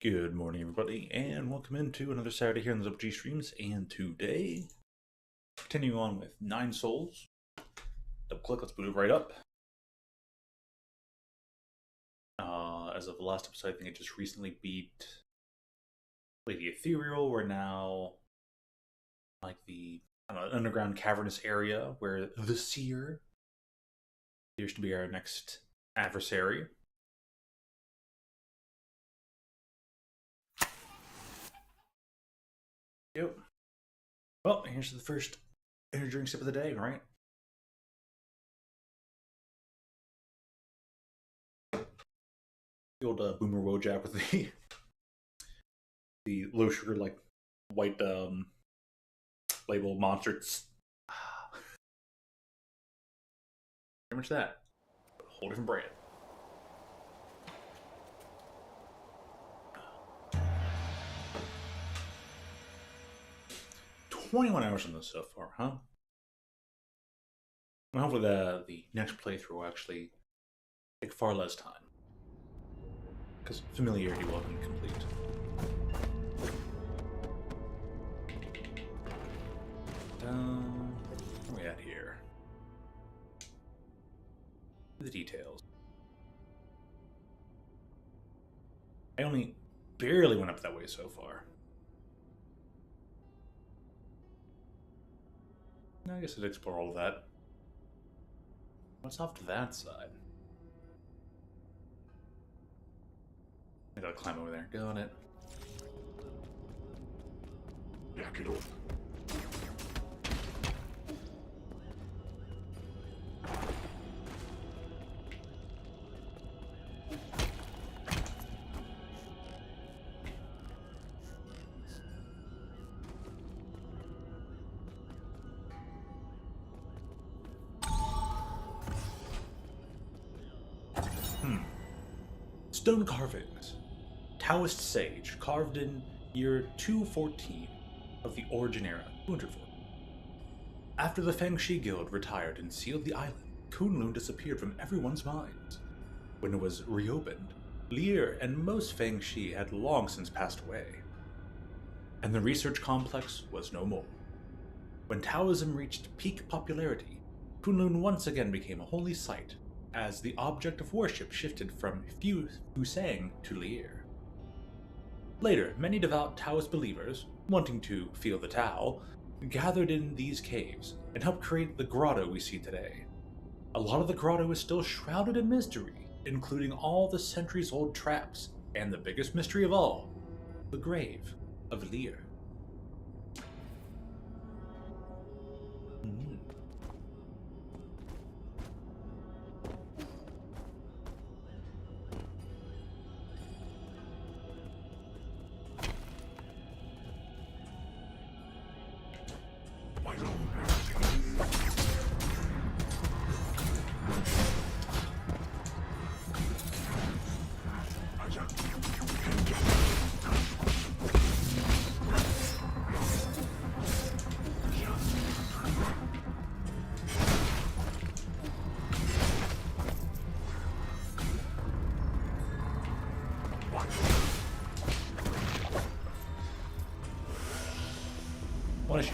Good morning, everybody, and welcome into another Saturday here on the WG Streams. And today, continuing on with 9 Souls. Double click, let's boot it right up. As of the last episode, I think I just recently beat Lady Ethereal. We're now like the underground cavernous area where the Seer appears to be our next adversary. Yep. Well, here's the first energy drink sip of the day, right? The old Boomer Wojak with the low sugar, like white label monsters. Pretty much that. A whole different brand. $21 hours on this so far, huh? Well, hopefully the next playthrough will actually take far less time. Because familiarity will have been complete. Where are we at here? The details. I only barely went up that way so far. I guess I'd explore all of that. What's off to that side? I gotta climb over there. Got it. Back it up. Stone carvings. Taoist sage, carved in year 214 of the Origin era, 204. After the Feng Shi Guild retired and sealed the island, Kunlun disappeared from everyone's minds. When it was reopened, Lear and most Feng Shi had long since passed away. And the research complex was no more. When Taoism reached peak popularity, Kunlun once again became a holy site, as the object of worship shifted from Fusang to Lear. Later, many devout Taoist believers, wanting to feel the Tao, gathered in these caves and helped create the grotto we see today. A lot of the grotto is still shrouded in mystery, including all the centuries-old traps, and the biggest mystery of all, the grave of Lear. What is she?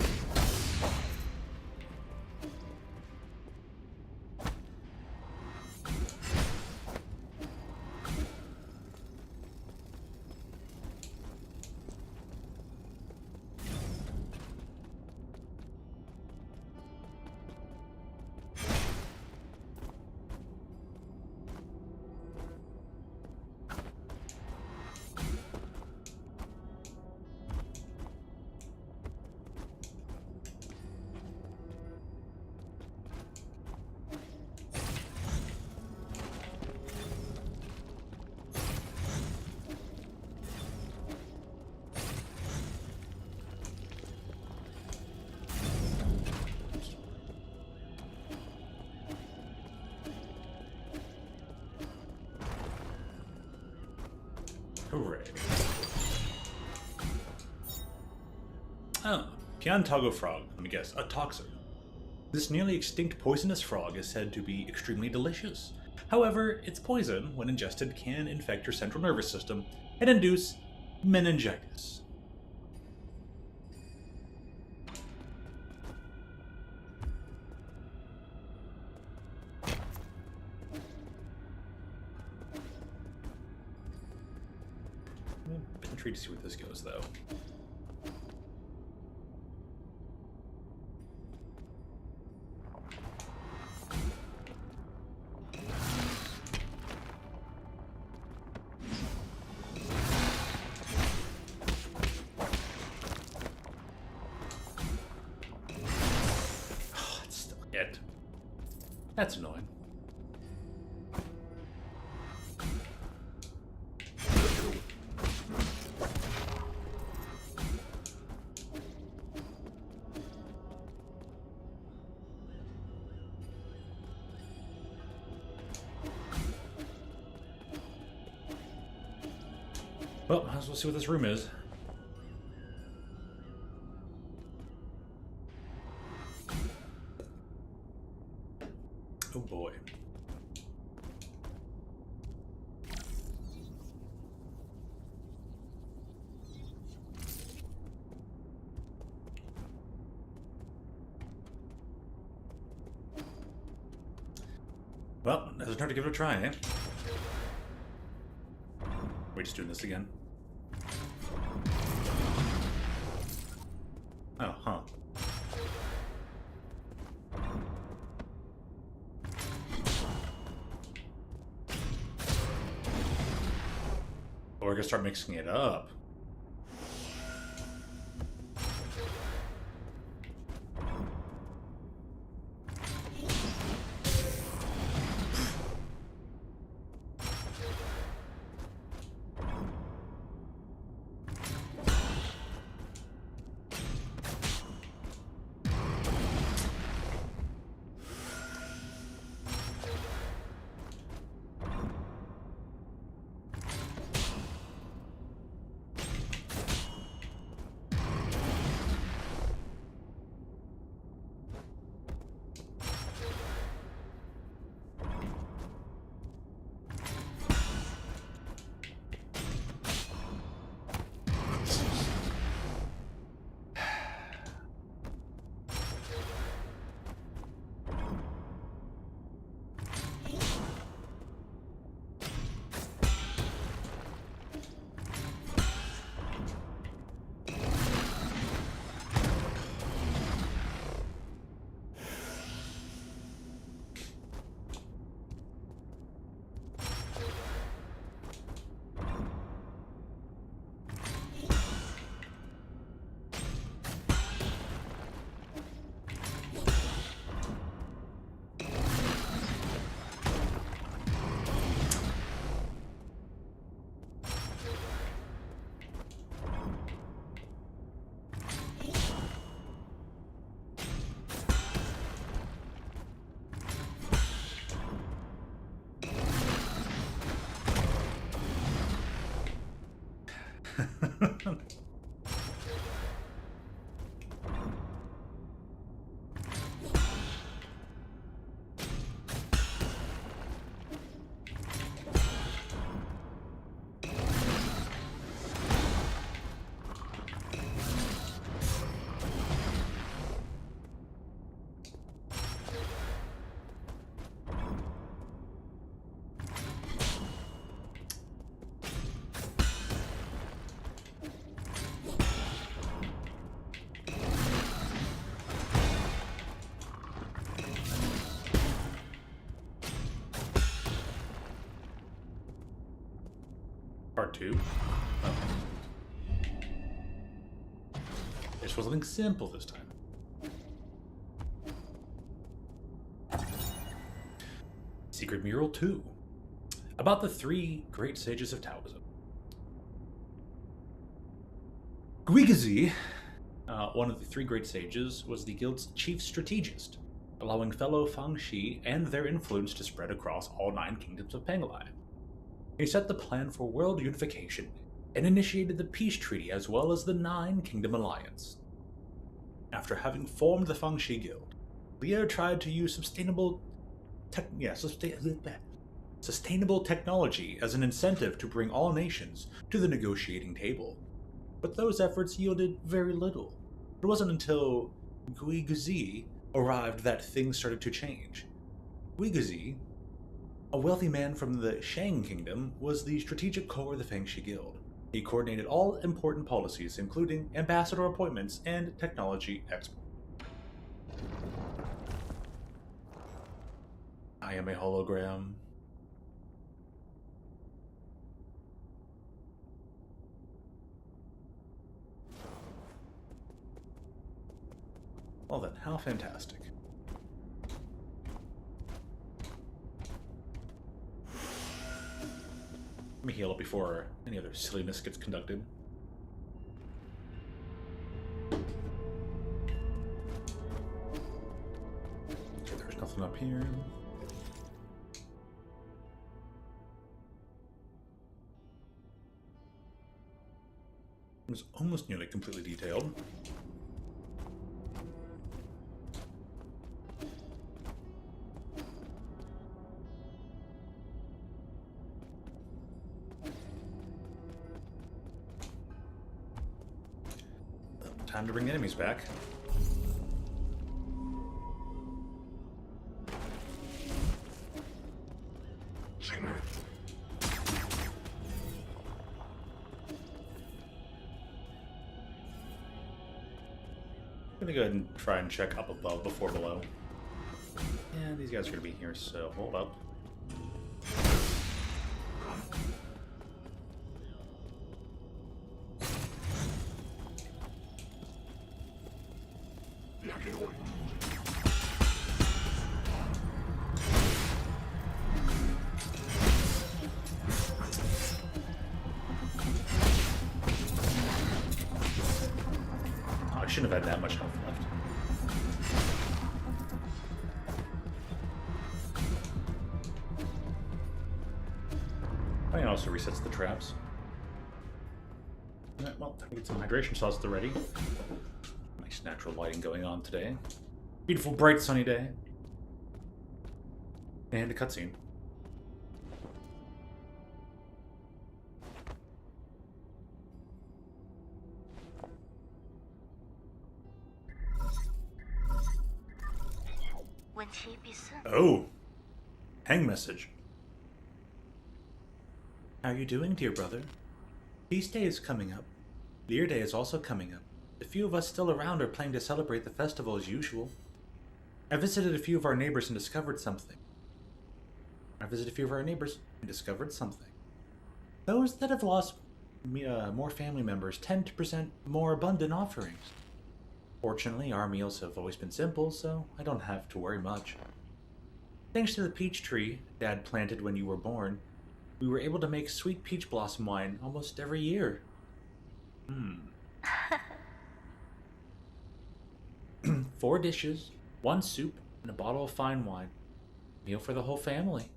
Hooray. Oh, Piantago frog, let me guess, a toxin. This nearly extinct poisonous frog is said to be extremely delicious. However, its poison, when ingested, can infect your central nervous system and induce meningitis. I'm intrigued to see where this goes, though. Oh, it's still hit. That's annoying. Well, might as well see what this room is. Oh boy. Well, there's time to give it a try, eh? We're just doing this again. Oh, huh. Or we're gonna start mixing it up. Part 2. Oh. This was something simple this time. Secret Mural 2. About the 3 great sages of Taoism. Guigazi, one of the 3 great sages, was the guild's chief strategist, allowing fellow Fangxi and their influence to spread across all 9 kingdoms of Penglai. He set the plan for world unification and initiated the peace treaty as well as the 9 Kingdom Alliance. After having formed the Fangxi Guild, Leo tried to use sustainable technology as an incentive to bring all nations to the negotiating table. But those efforts yielded very little. It wasn't until Guiguzi arrived that things started to change. Guiguzi, a wealthy man from the Shang Kingdom, was the strategic core of the Fengshi Guild. He coordinated all important policies, including ambassador appointments and technology export. I am a hologram. Well then, how fantastic. Let me heal up before any other silliness gets conducted. Okay, there's nothing up here. It was almost nearly completely detailed. Time to bring enemies back. I'm gonna go ahead and try and check up above before below. Yeah, these guys are gonna be here, so hold up. I shouldn't have had that much health left. And also resets the traps. Alright, well, time to get some hydration sauce at the ready. Nice natural lighting going on today. Beautiful, bright, sunny day. And a cutscene. Oh! Hang message. How are you doing, dear brother? Feast Day is coming up. Lear Day is also coming up. The few of us still around are planning to celebrate the festival as usual. I visited a few of our neighbors and discovered something. Those that have lost more family members tend to present more abundant offerings. Fortunately, our meals have always been simple, so I don't have to worry much. Thanks to the peach tree Dad planted when you were born, we were able to make sweet peach blossom wine almost every year. 4 dishes, 1 soup, and a bottle of fine wine. Meal for the whole family.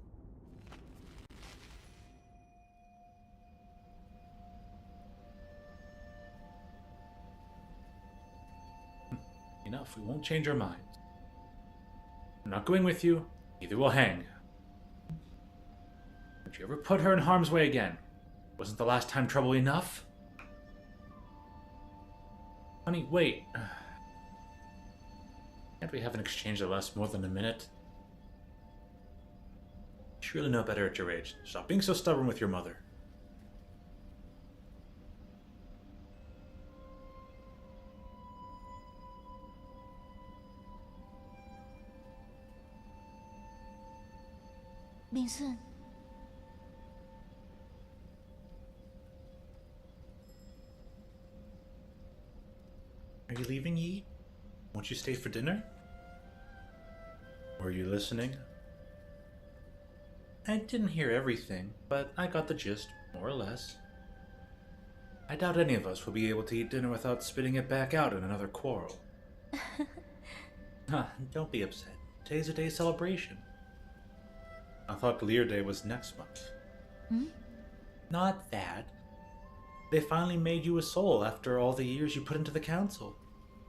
Enough, we won't change our minds. I'm not going with you, either we'll hang. Don't you ever put her in harm's way again. Wasn't the last time trouble enough? Honey, wait. Can't we have an exchange that lasts more than a minute? You surely know better at your age. Stop being so stubborn with your mother. Minsun. Are you leaving, Yi? Won't you stay for dinner? Were you listening? I didn't hear everything, but I got the gist, more or less. I doubt any of us will be able to eat dinner without spitting it back out in another quarrel. Don't be upset. Today's a day of celebration. I thought Lear Day was next month. Not that. They finally made you a soul after all the years you put into the council.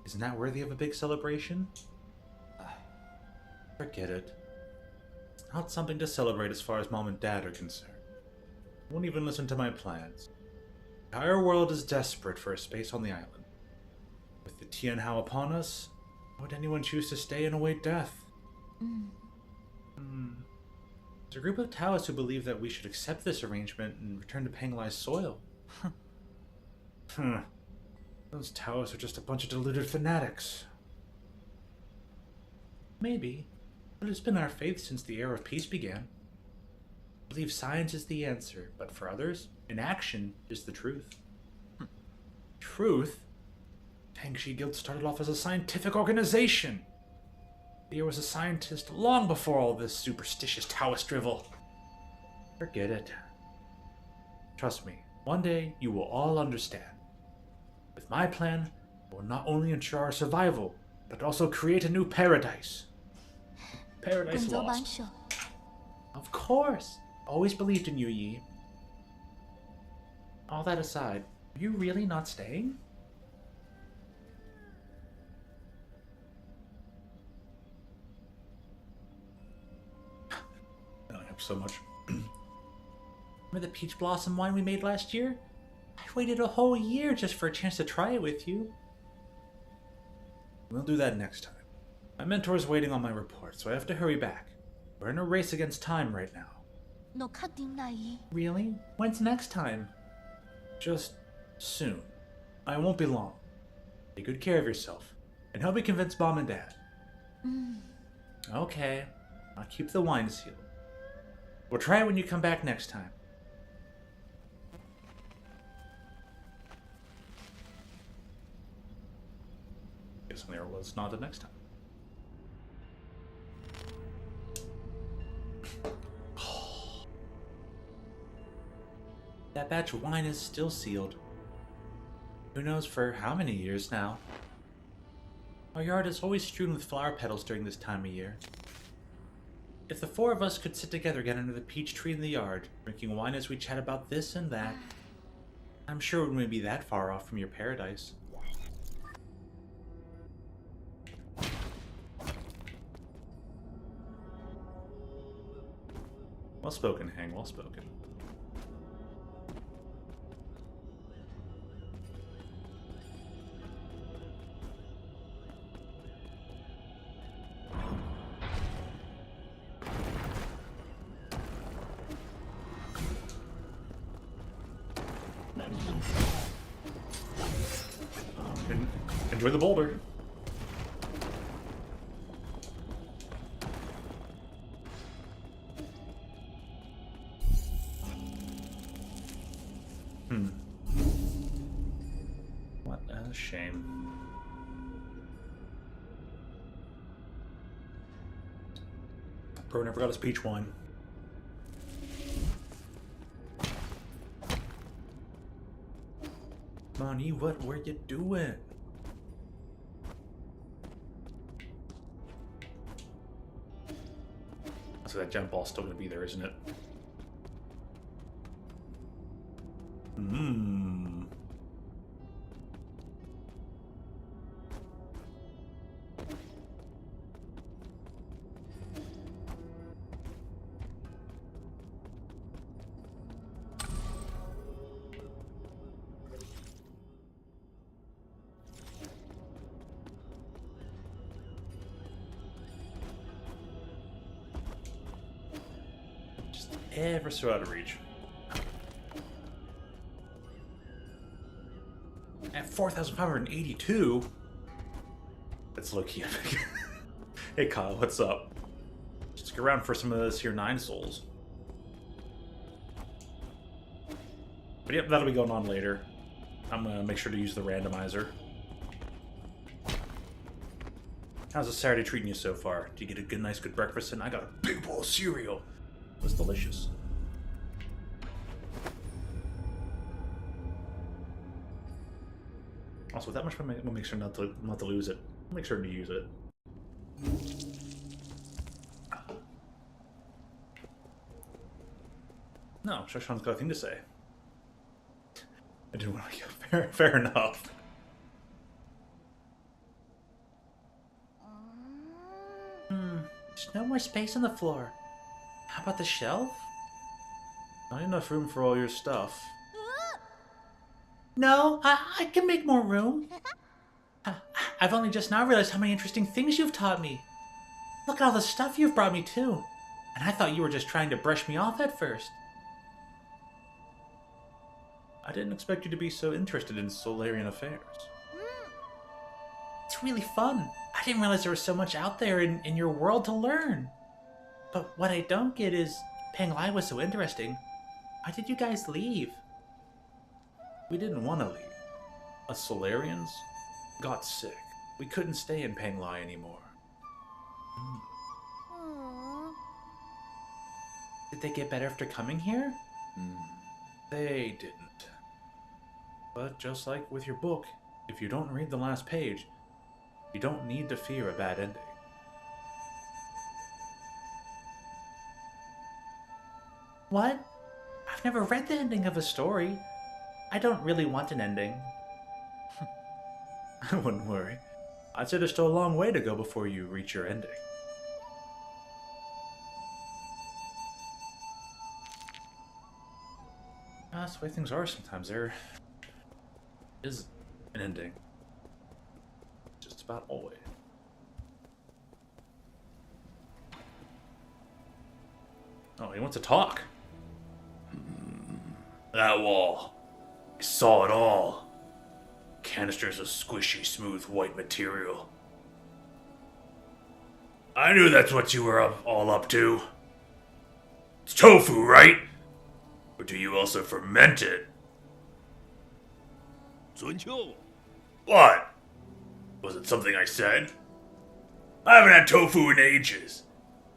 Isn't that worthy of a big celebration? Forget it. Not something to celebrate as far as Mom and Dad are concerned. Won't even listen to my plans. The entire world is desperate for a space on the island. With the Tianhao upon us, why would anyone choose to stay and await death? There's a group of Taoists who believe that we should accept this arrangement and return to Penglai's soil. Those Taoists are just a bunch of deluded fanatics. Maybe, but it's been our faith since the era of peace began. I believe science is the answer, but for others, inaction is the truth. Truth? Fengshi Guild started off as a scientific organization. There was a scientist long before all this superstitious Taoist drivel. Forget it. Trust me, one day you will all understand. With my plan, I will not only ensure our survival, but also create a new paradise. Paradise Lost. Of course! Always believed in you, Yi. All that aside, are you really not staying? I have so much. Remember the peach blossom wine we made last year? I waited a whole year just for a chance to try it with you. We'll do that next time. My mentor's waiting on my report, so I have to hurry back. We're in a race against time right now. Really? When's next time? Just soon. I won't be long. Take good care of yourself, and help me convince Mom and Dad. Okay, I'll keep the wine sealed. We'll try it when you come back next time. Guess there was not the next time. That batch of wine is still sealed. Who knows for how many years now? Our yard is always strewn with flower petals during this time of year. If the four of us could sit together again under the peach tree in the yard, drinking wine as we chat about this and that, I'm sure it wouldn't be that far off from your paradise. Well spoken, Hang, well spoken. Enjoy the boulder. What a shame. Bro never got his peach wine. Money, what were you doing? So that gem ball's still gonna be there, isn't it? Just ever so out of reach. At 4,582? That's low-key epic. Hey Kyle, what's up? Stick around for some of this here 9 souls. But yep, that'll be going on later. I'm gonna make sure to use the randomizer. How's the Saturday treating you so far? Did you get a good, nice, good breakfast? And I got a big bowl of cereal. It was delicious. Also, with that much money, we'll make sure not to lose it. We'll make sure to use it. No, Shoshan's got a thing to say. I didn't want to. Fair enough. There's no more space on the floor. How about the shelf? Not enough room for all your stuff. No, I can make more room. I've only just now realized how many interesting things you've taught me. Look at all the stuff you've brought me too. And I thought you were just trying to brush me off at first. I didn't expect you to be so interested in Solarian affairs. It's really fun. I didn't realize there was so much out there in your world to learn. But what I don't get is, Penglai was so interesting. Why did you guys leave? We didn't want to leave. Us Solarians got sick. We couldn't stay in Penglai anymore. Did they get better after coming here? They didn't. But just like with your book, if you don't read the last page, you don't need to fear a bad ending. What? I've never read the ending of a story. I don't really want an ending. I wouldn't worry. I'd say there's still a long way to go before you reach your ending. That's the way things are sometimes. There is an ending. Just about always. Oh, he wants to talk. That wall. I saw it all. Canisters of squishy, smooth white material. I knew that's what you were all up to. It's tofu, right? Or do you also ferment it? What? Was it something I said? I haven't had tofu in ages.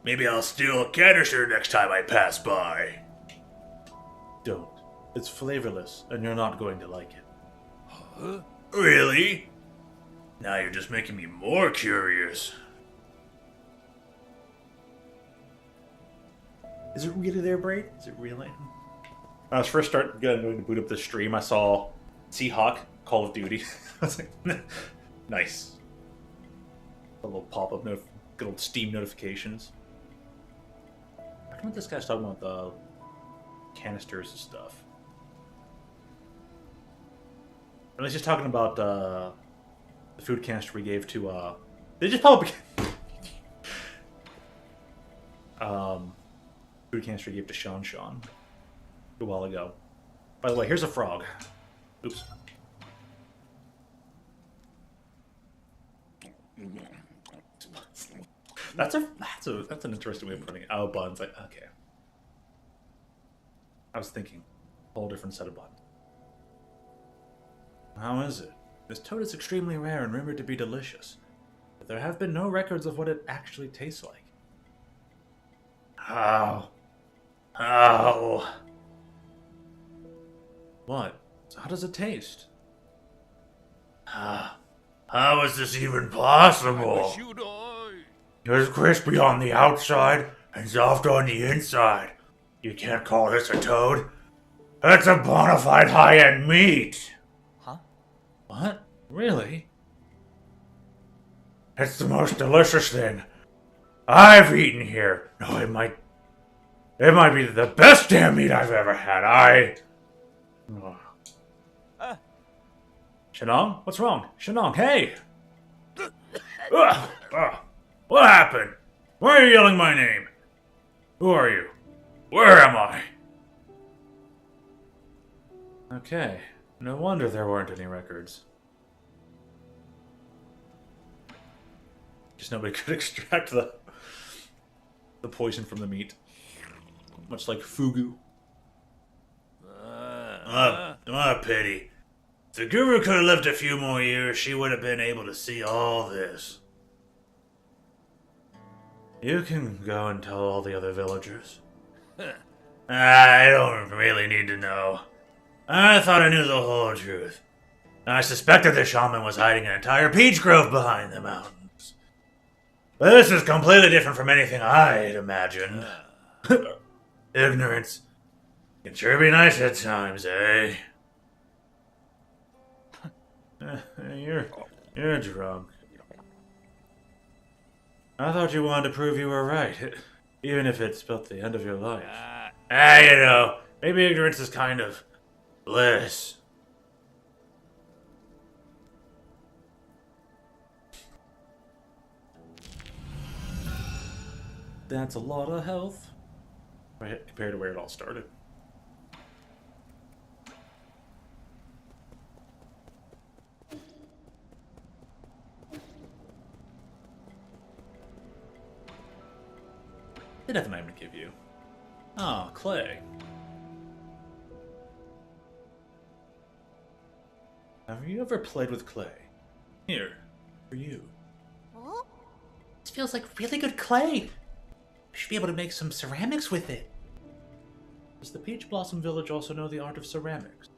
Maybe I'll steal a canister next time I pass by. Don't. It's flavorless, and you're not going to like it. Huh? Really? Now you're just making me more curious. Is it really there, Braid? Is it really? When I was first going to boot up the stream, I saw Seahawk, Call of Duty. I was like, nice. A little pop-up, good old Steam notifications. I don't know what this guy's talking about, the canisters and stuff. Unless he's talking about the food canister we gave to, they just pop up. Food canister we gave to Sean a while ago. By the way, here's a frog. Oops. That's an interesting way of putting it. Oh, buns. Like, okay. I was thinking, a whole different set of buns. How is it? This toad is extremely rare and rumored to be delicious, but there have been no records of what it actually tastes like. How? What? So how does it taste? How is this even possible? It's crispy on the outside and soft on the inside. You can't call this a toad. That's a bona fide high-end meat. Huh? What? Really? It's the most delicious thing I've eaten here. No, it might be the best damn meat I've ever had. Shenong? What's wrong? Shenong, hey! What happened? Why are you yelling my name? Who are you? Where am I? Okay. No wonder there weren't any records. Just nobody could extract the poison from the meat. Much like fugu. What a pity. If the guru could have lived a few more years, she would have been able to see all this. You can go and tell all the other villagers. I don't really need to know. I thought I knew the whole truth. I suspected the shaman was hiding an entire peach grove behind the mountains. But this is completely different from anything I'd imagined. Ignorance can sure be nice at times, eh? You're drunk. I thought you wanted to prove you were right. even if it's about the end of your life. You know, maybe ignorance is kind of bliss. That's a lot of health, right, compared to where it all started. Did have an item to give you. Ah, clay. Have you ever played with clay? Here, for you. Oh? This feels like really good clay. I should be able to make some ceramics with it. Does the Peach Blossom Village also know the art of ceramics?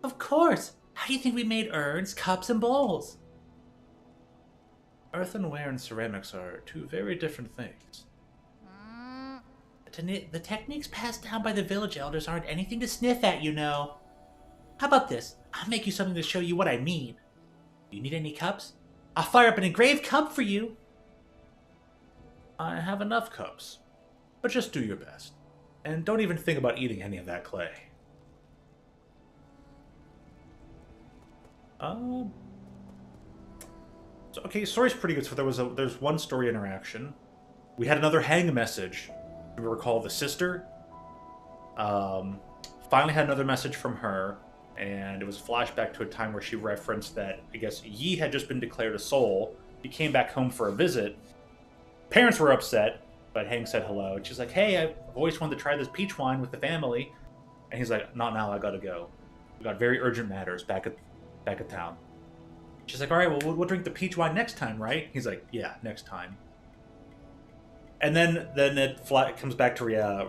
Of course! How do you think we made urns, cups, and bowls? Earthenware and ceramics are two very different things. The techniques passed down by the village elders aren't anything to sniff at, you know. How about this? I'll make you something to show you what I mean. You need any cups? I'll fire up an engraved cup for you. I have enough cups, but just do your best. And don't even think about eating any of that clay. Okay, story's pretty good. So there's one story interaction. We had another hang message. You recall the sister? Finally had another message from her, and it was a flashback to a time where she referenced that, I guess, Yi had just been declared a soul. He came back home for a visit. Parents were upset, but Hang said hello. And she's like, hey, I've always wanted to try this peach wine with the family. And he's like, not now, I gotta go. We got very urgent matters back at town. She's like, all right, well, we'll drink the peach wine next time, right? He's like, yeah, next time. And then it comes back to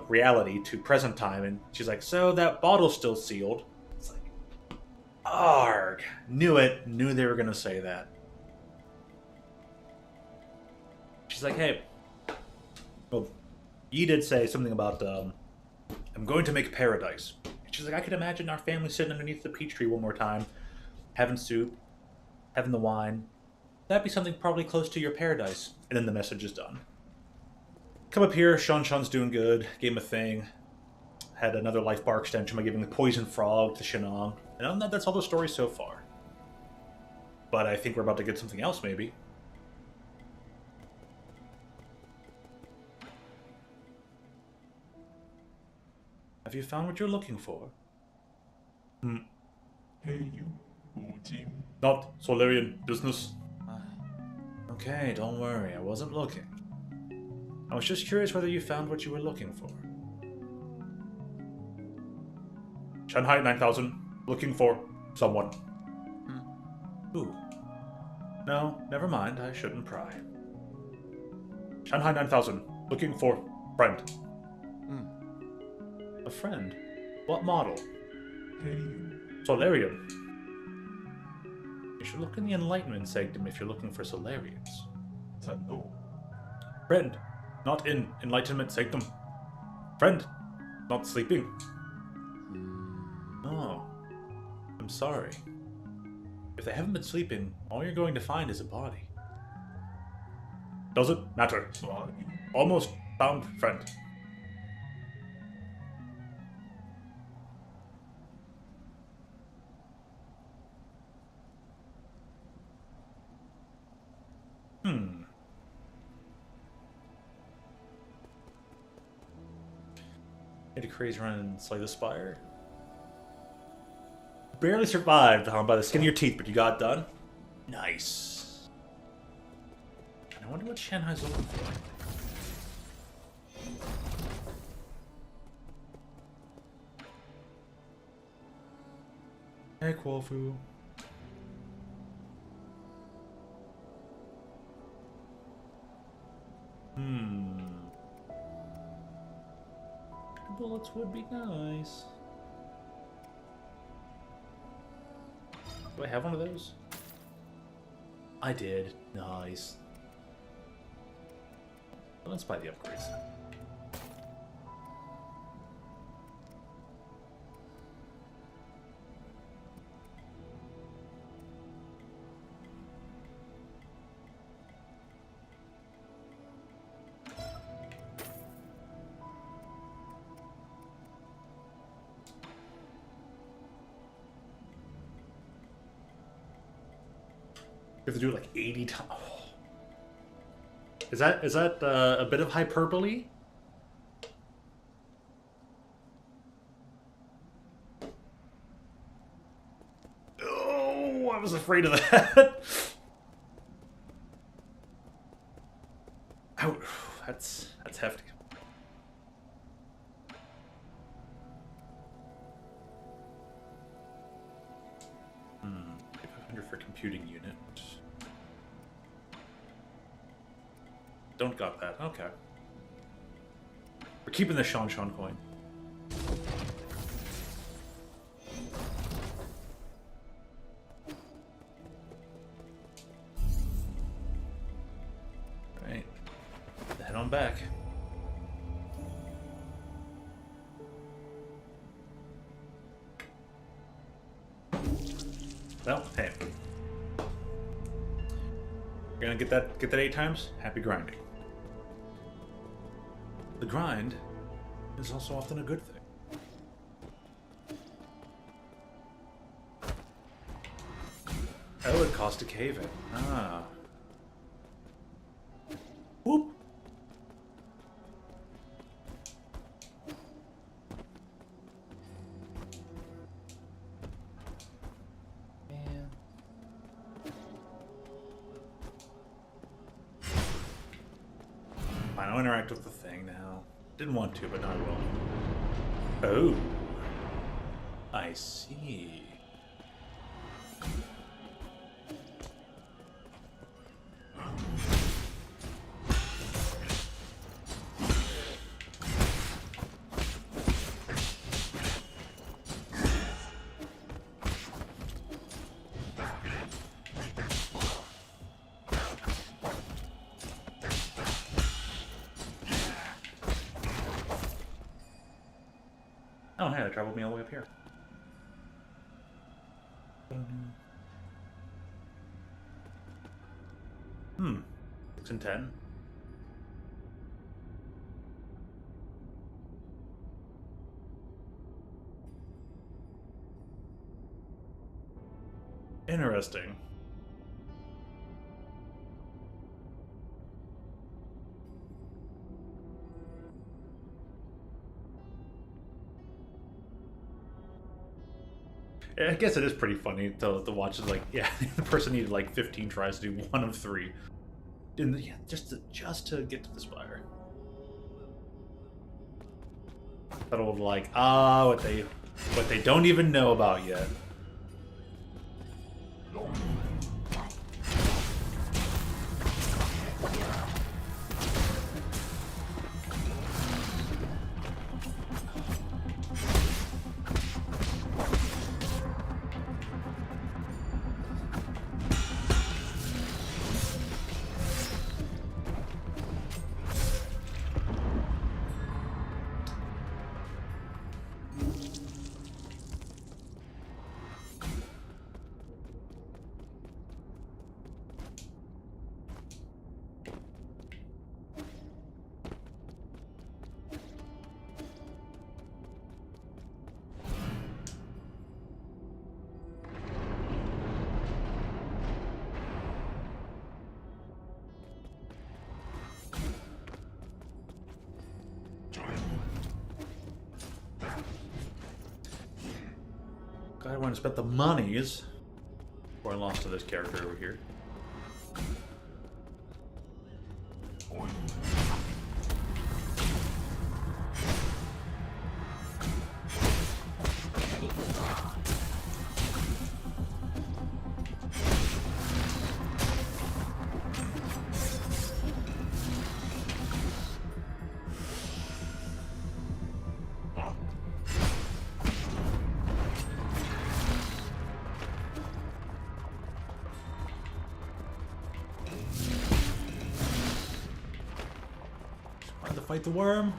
reality, to present time, and she's like, so that bottle's still sealed. It's like, arg. Knew it. Knew they were going to say that. She's like, hey. Well, Yi did say something about, I'm going to make paradise. She's like, I could imagine our family sitting underneath the peach tree one more time, having soup, having the wine. That'd be something probably close to your paradise. And then the message is done. Come up here, Shun's doing good, gave him a thing. Had another life bar extension by giving the poison frog to Shenong. And that's all the story so far. But I think we're about to get something else, maybe. Have you found what you're looking for? Hey, you, team. Not Solarian business. Okay, don't worry, I wasn't looking. I was just curious whether you found what you were looking for. Shanghai 9000, looking for someone. Ooh. No, never mind, I shouldn't pry. Shanghai 9000, looking for friend. A friend? What model? Hey, you. Solarian. You should look in the Enlightenment Sanctum if you're looking for Solarians. Tano. Friend, not in Enlightenment Sanctum. Friend, not sleeping. Oh, I'm sorry. If they haven't been sleeping, all you're going to find is a body. Doesn't matter. Body. Almost found friend. Need to crazy run and slay the spire. Barely survived by the skin of your teeth, but you got it done. Nice. And I wonder what Shanghai's looking for. Hey, Quofu. Bullets would be nice. Do I have one of those? I did. Nice. Well, let's buy the upgrades. have to do it like 80 times. Oh. Is that a bit of hyperbole? Oh, I was afraid of that. Ouch, that's hefty. Hmm, 500 for computing unit. Don't got that. Okay. We're keeping the Sean coin. Right. Head on back. Well, hey. You're gonna get that 8 times? Happy grinding. The grind is also often a good thing. Oh, it cost to cave it. Ah. Whoop. Man. Fine, I'll interact with the thing now. Didn't want to, but now I will. Oh. I see. Oh, hey, that traveled me all the way up here. Hmm. 6 and 10. Interesting. I guess it is pretty funny to watch it. Like, yeah, the person needed like 15 tries to do 1 of 3, and yeah, just to get to the spire. That old like what they don't even know about yet. I want to spend the monies before I lost to this character over here. Fight the worm.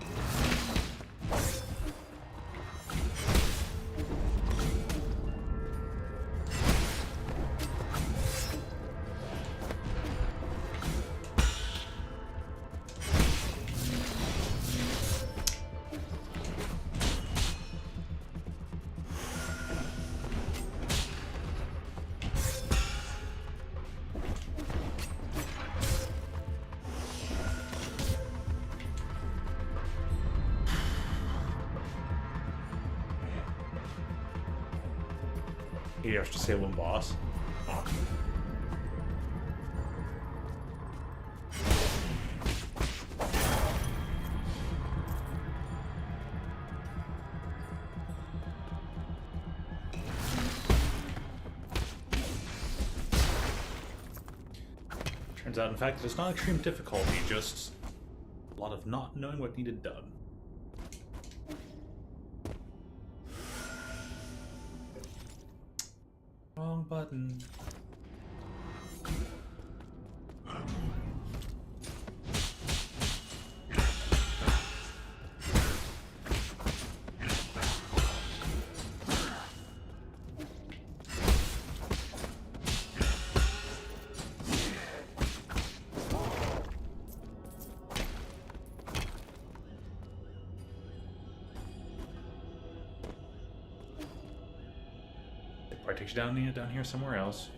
8 hours to save one boss. Turns out, in fact, it's not extreme difficulty, just a lot of not knowing what needed done. Wrong button. Probably takes you down here somewhere else.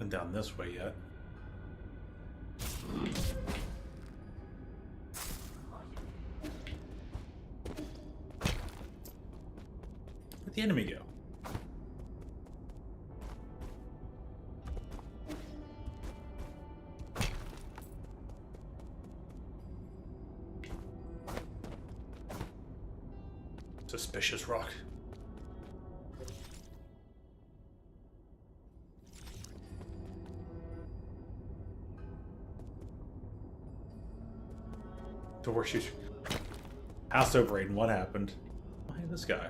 Down this way yet. Where'd the enemy go? Suspicious rock. Door shoot. Asso Braden, what happened? Oh, hey, this guy.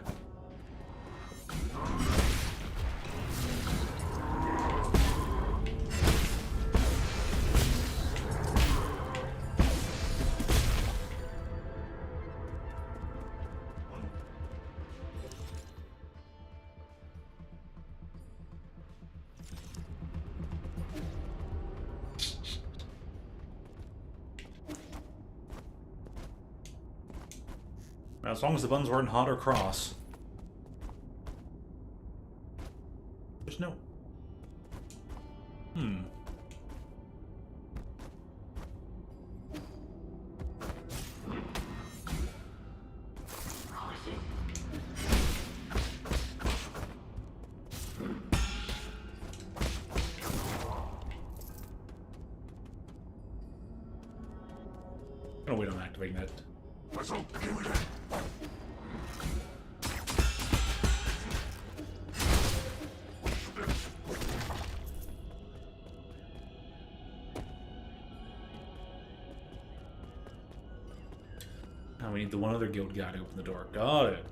As long as the buttons weren't hot or cross. There's no... I'm gonna wait on activating that. Now we need the one other guild guy to open the door. Got it.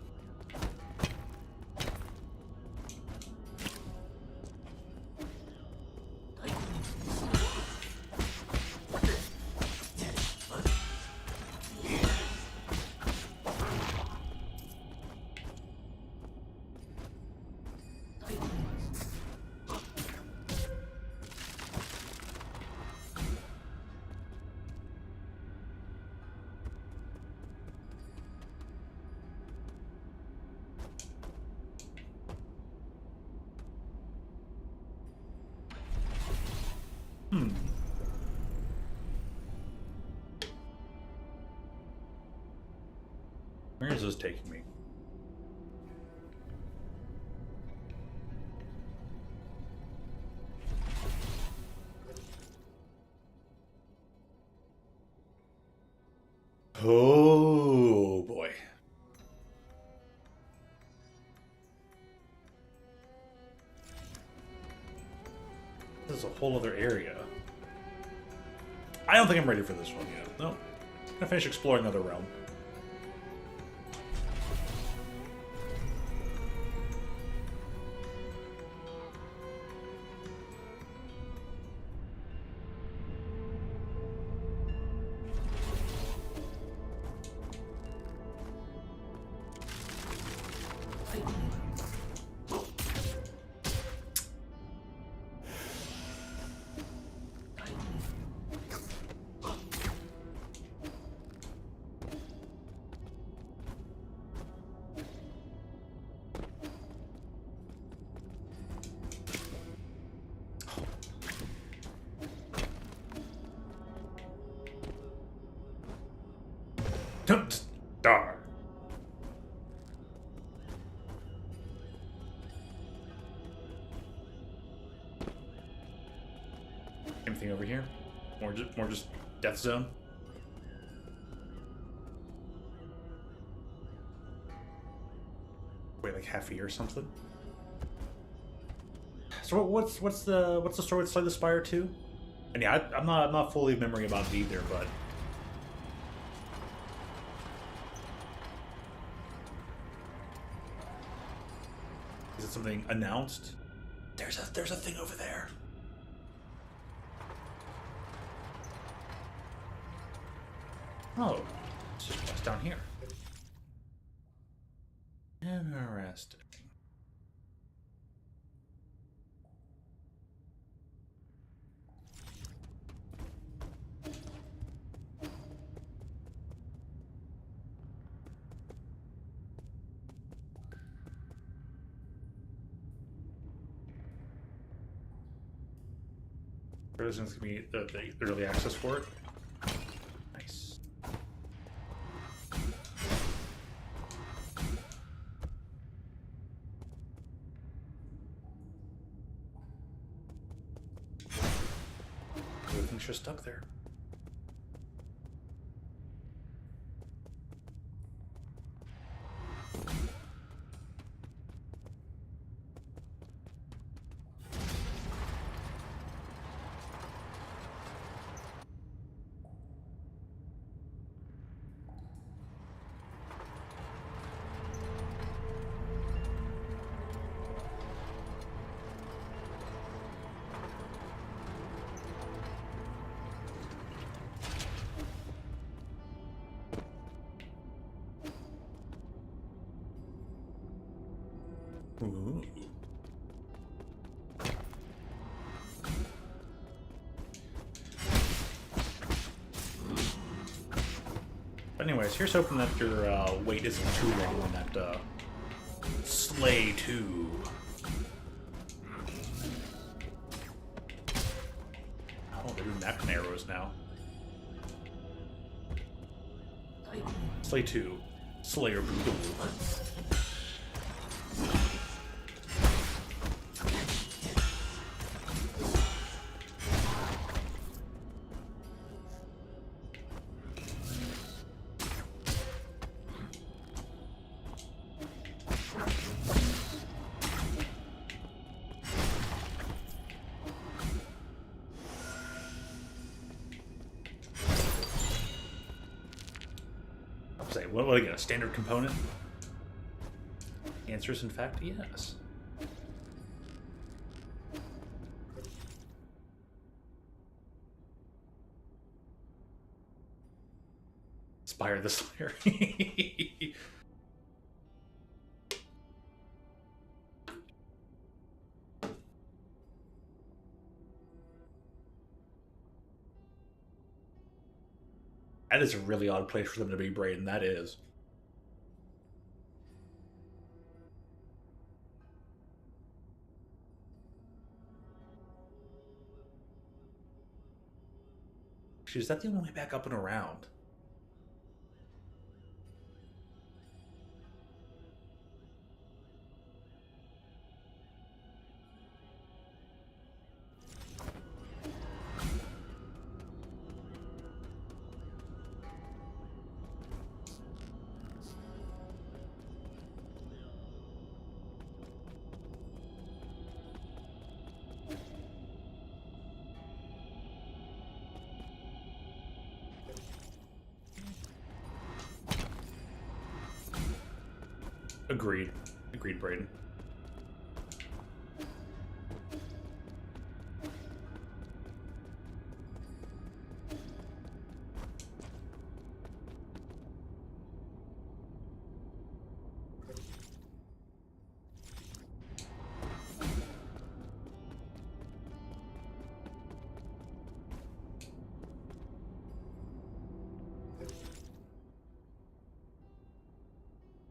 Where is this taking me? Oh boy. This is a whole other area. I don't think I'm ready for this one yet. No. I'm gonna finish exploring another realm. Just die. Anything over here? More just death zone. Wait, like half a year or something. So what's the story with Slay the Spire 2? And yeah, I'm not fully memory about it either, but is it something announced? There's a thing over there. Oh, it's just what's down here. Interesting. There's going to be the early access for it. Nice. Everything's just stuck there. Ooh. Anyways, here's hoping that your wait isn't too long on that Slay 2. Oh, they're doing that kind of arrows now. Slay 2. Slayer Boogaloo. What again? A standard component? The answer is in fact yes. Spire the Slayer. That is a really odd place for them to be, Braden. That is. Is that the only way back up and around? Agreed. Agreed, Braden.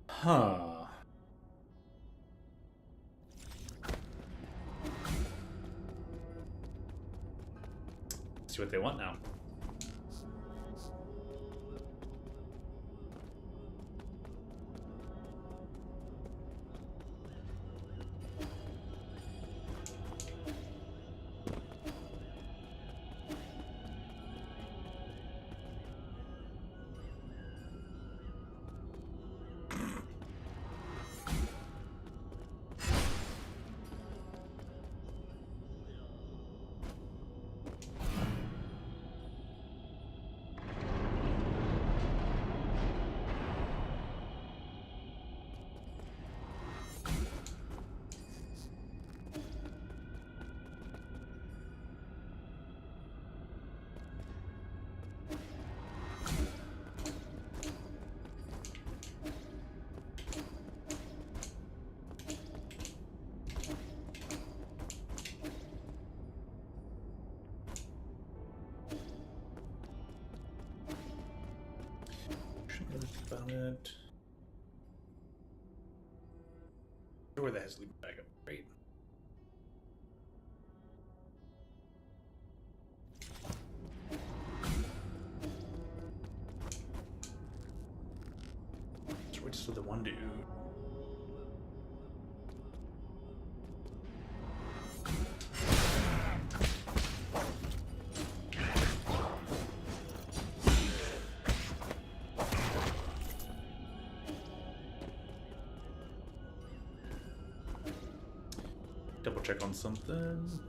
Huh. See what they want now. on it. Where that has to leave the bag up. Great. So we're just with the one dude. Double check on something.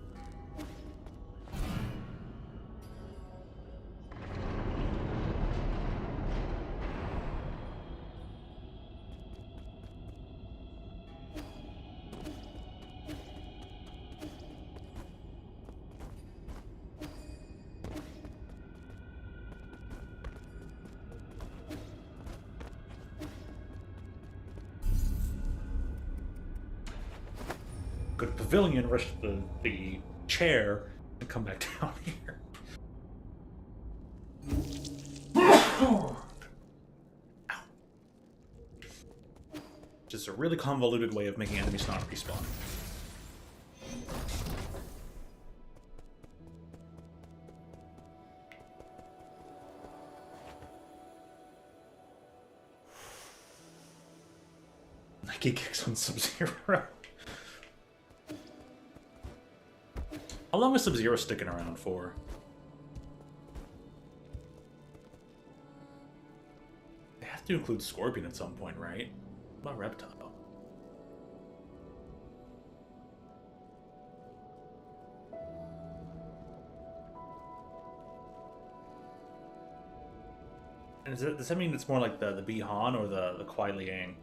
Go to pavilion, rush the chair, and come back down here. Ow. Just a really convoluted way of making enemies not respawn. Nike kicks on Sub-Zero. How long is Sub-Zero sticking around for? They have to include Scorpion at some point, right? What about Reptile? And does that mean it's more like the Bi-Han or the Kuai Liang?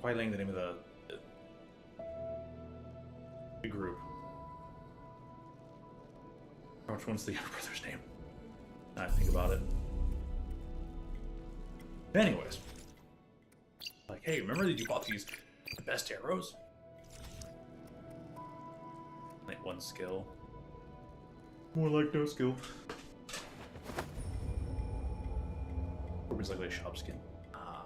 Kuai Liang, the name of the group. Which one's the younger brother's name? Now I think about it. Anyways. Like, hey, remember that you bought these the best arrows? Like one skill. More like no skill. Corbin's like a shop skin. Ah.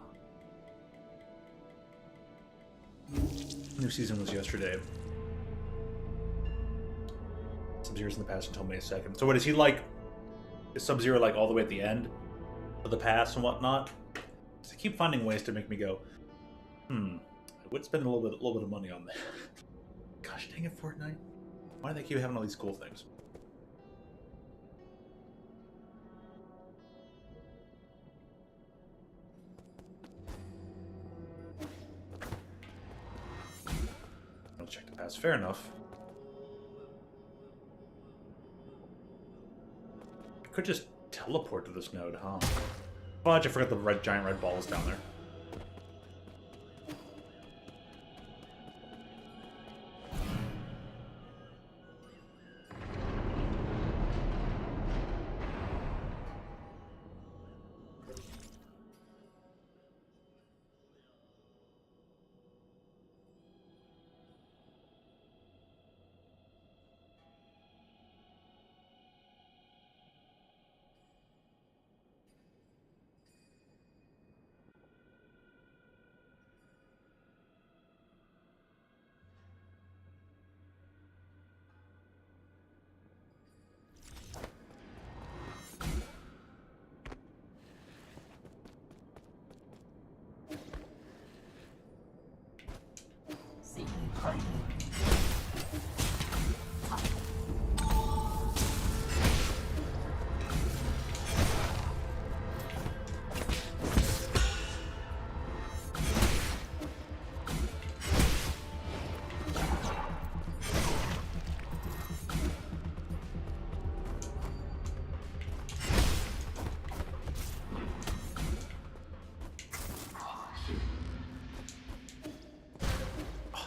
New season was yesterday. Sub-Zero's in the past until May 2nd. So what is he like? Is Sub-Zero like all the way at the end of the past and whatnot? Because they keep finding ways to make me go, I would spend a little bit of money on that. Gosh dang it, Fortnite. Why do they keep having all these cool things? I'll check the past. Fair enough. Could just teleport to this node, huh? Fudge, I forgot the giant red balls down there.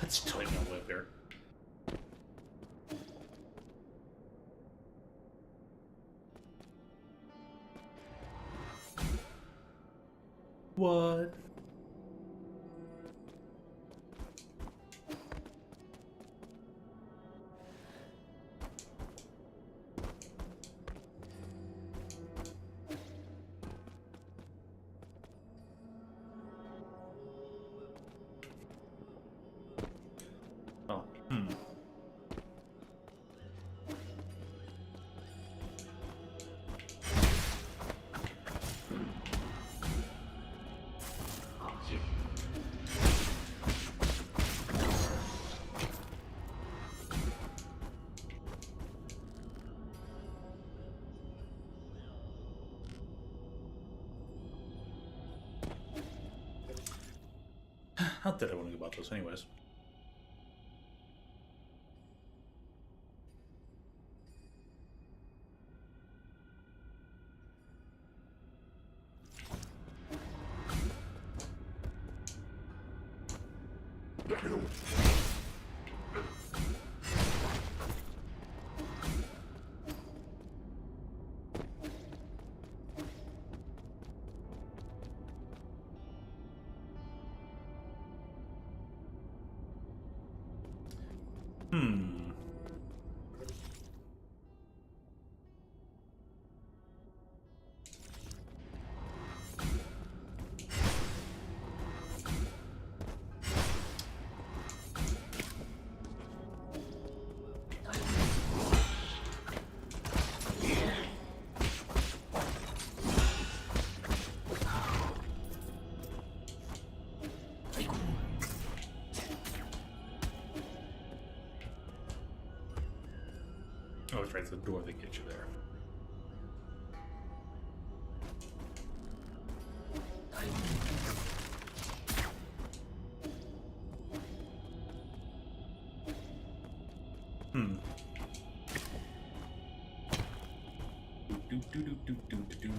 It's totally no live there. What? How did I want to go about this, anyways? Oh, it's right, it's the door that gets you there. Do.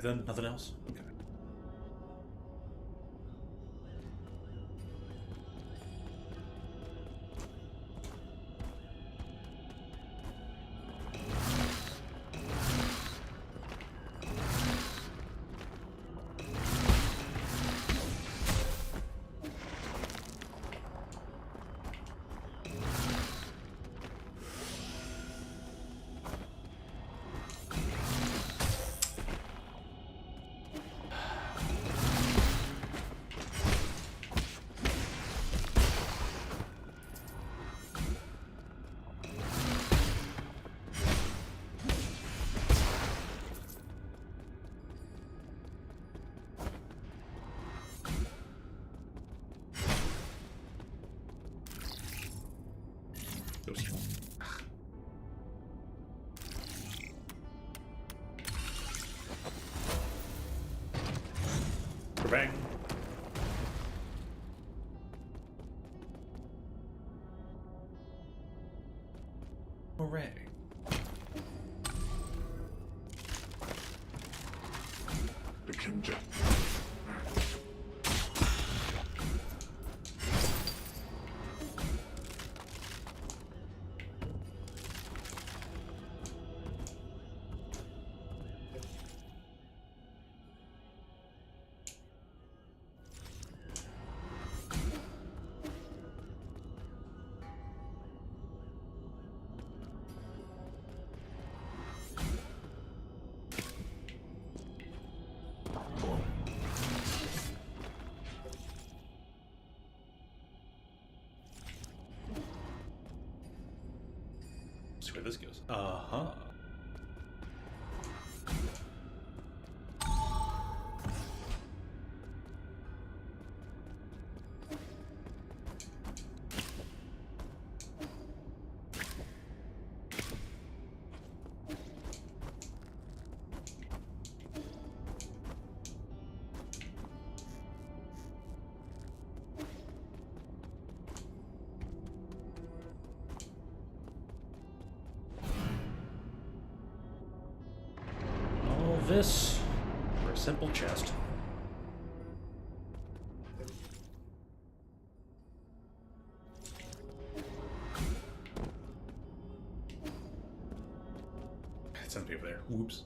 Then nothing else? Okay. Bang. Hooray. The Kinja. See where this goes. Uh-huh. This for a simple chest. It sends me over there. Whoops.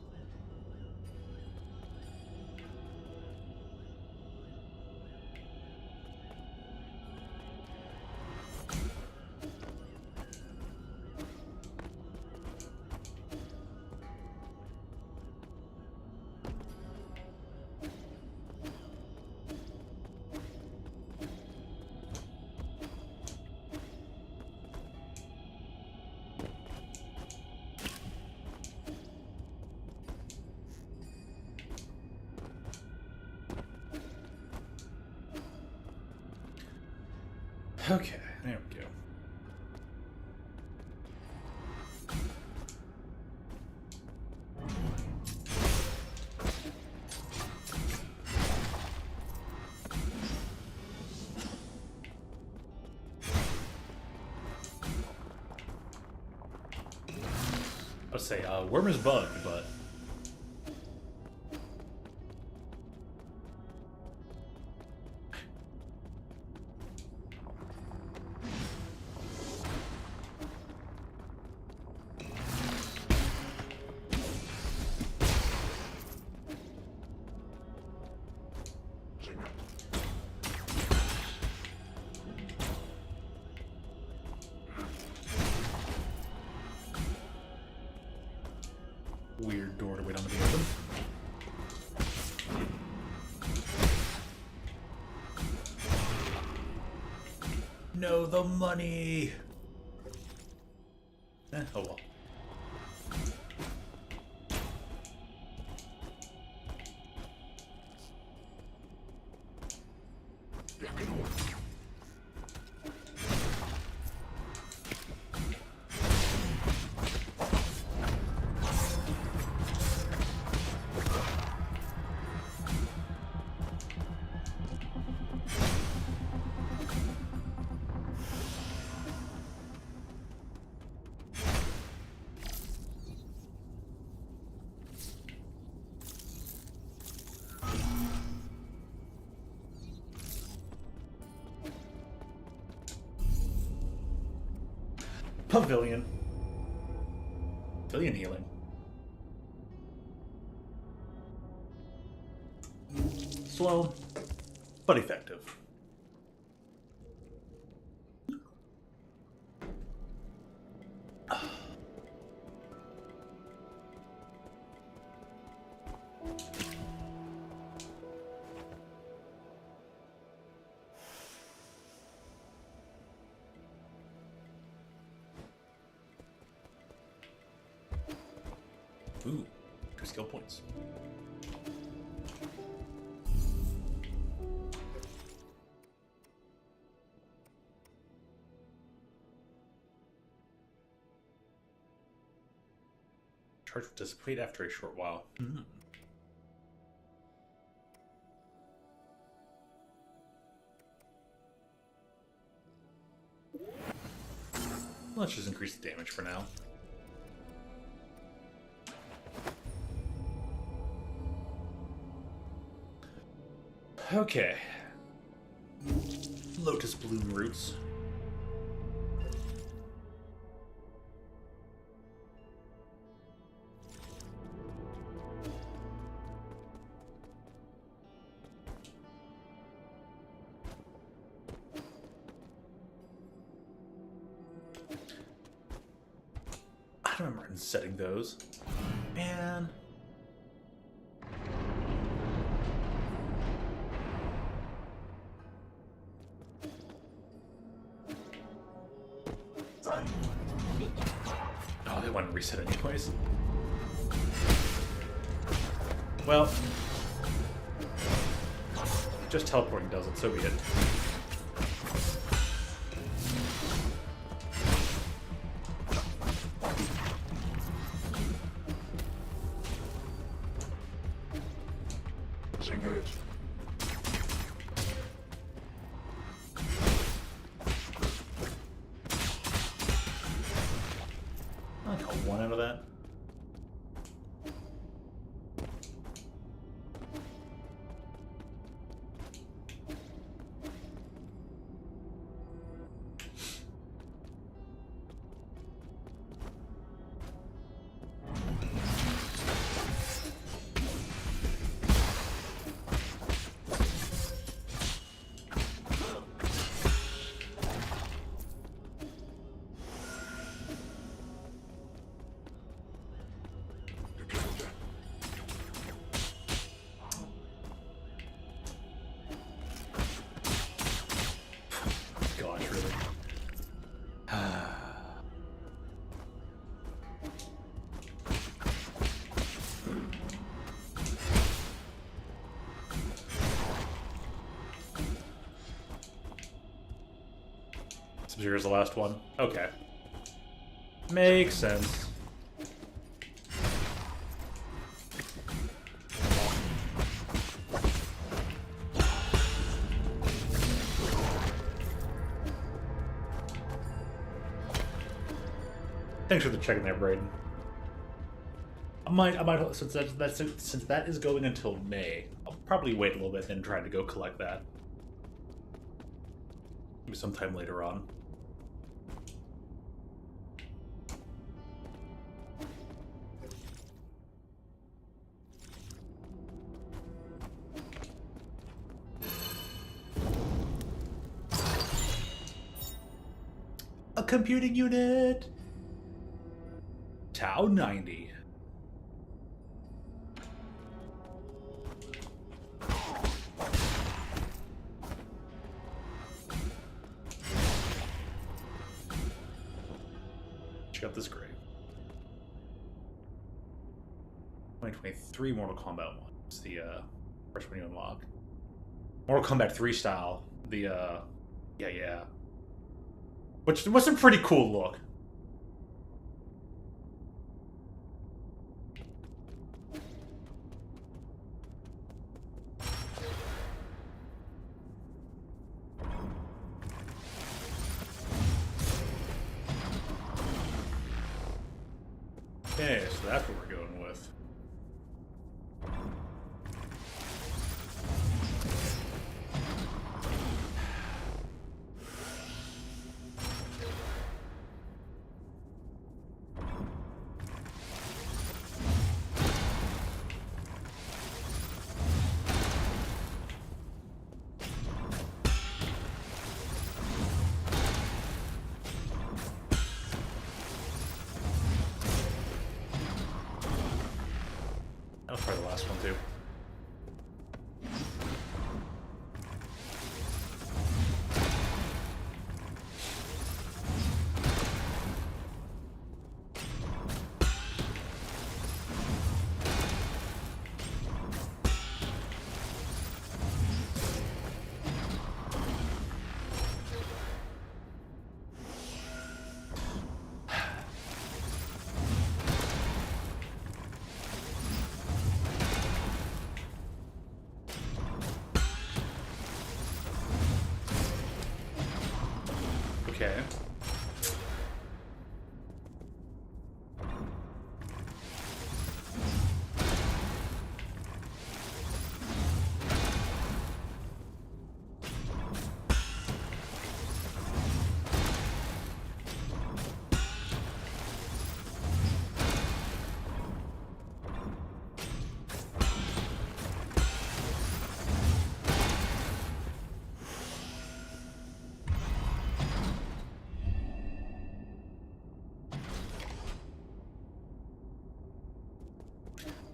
Okay, there we go. I'll say, worm is bugged, but... Weird door to wait on to be open. No, the money! Oh well. Pavilion. Pavilion healing. Slow, but effective. Ooh, 2 skill points. Charge will dissipate after a short while. Let's just increase the damage for now. Okay. Lotus bloom roots. I don't remember setting those. Man. Oh, they want to reset anyways. Well, just teleporting does it, so be it. I got 1 out of that. Sub-Zero's the last one. Okay. Makes sense. Thanks for the check in there, Braden. I might since that is going until May, I'll probably wait a little bit, then try to go collect that. Maybe sometime later on. A computing unit! Tau 90. Check out this grave. 2023 Mortal Kombat 1. It's the first one you unlock. Mortal Kombat 3 style. The yeah. Which was a pretty cool look. Okay, so that's what we're going with. That was probably the last one, too. Okay.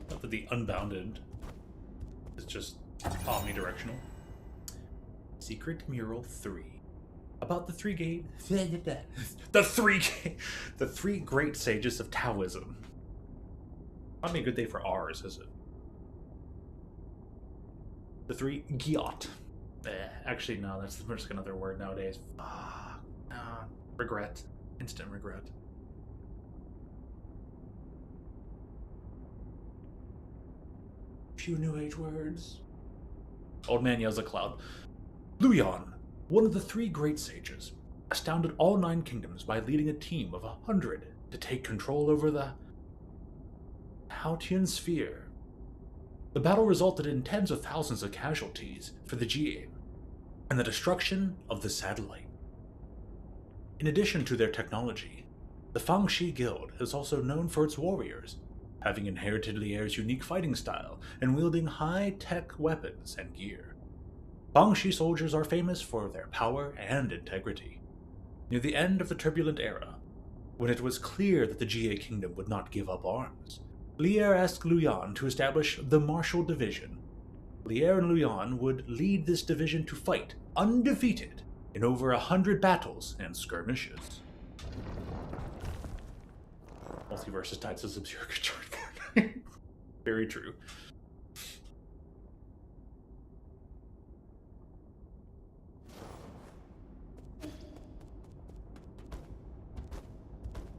Not that the Unbounded is just omnidirectional. Secret Mural 3. About the three great sages of Taoism. Not a good day for ours, is it? The three Gyat. Actually, no, that's just another word nowadays. Regret. Instant regret. Few New Age words. Old Man Yells a Cloud. Luyan, one of the three great sages, astounded all 9 kingdoms by leading a team of 100 to take control over the Hautian Sphere. The battle resulted in tens of thousands of casualties for the GA and the destruction of the satellite. In addition to their technology, the Fangxi Guild is also known for its warriors, having inherited Lier's unique fighting style and wielding high-tech weapons and gear. Fangxi soldiers are famous for their power and integrity. Near the end of the turbulent era, when it was clear that the GA Kingdom would not give up arms, Lier asked Luyan to establish the Martial Division. Lier and Luyan would lead this division to fight, undefeated, in over 100 battles and skirmishes. Multiverse is tied to Sub-Zero Charge. Very true.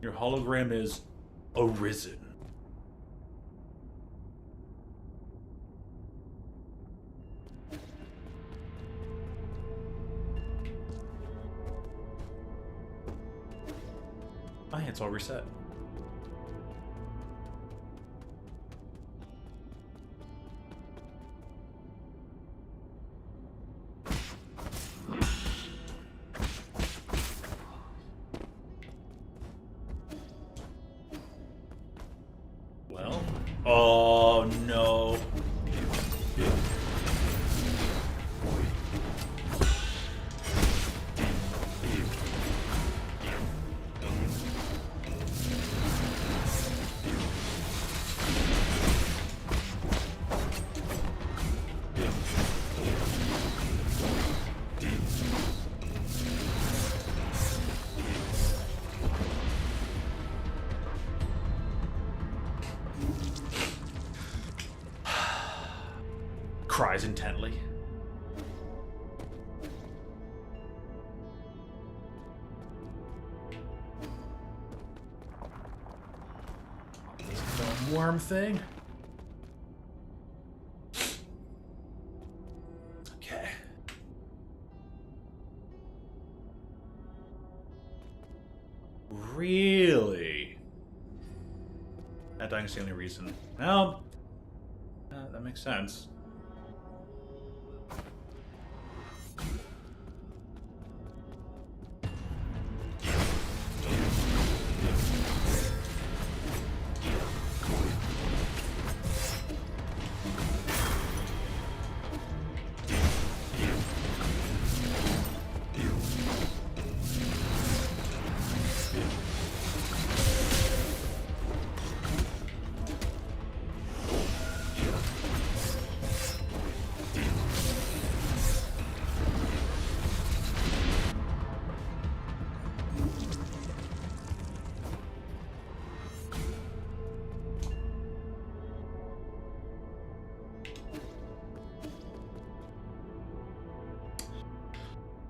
Your hologram is arisen. Ah, it's all reset. Well, oh no. Cries intently. This dumb worm thing. Okay. Really? That dying's the only reason. Well, that makes sense.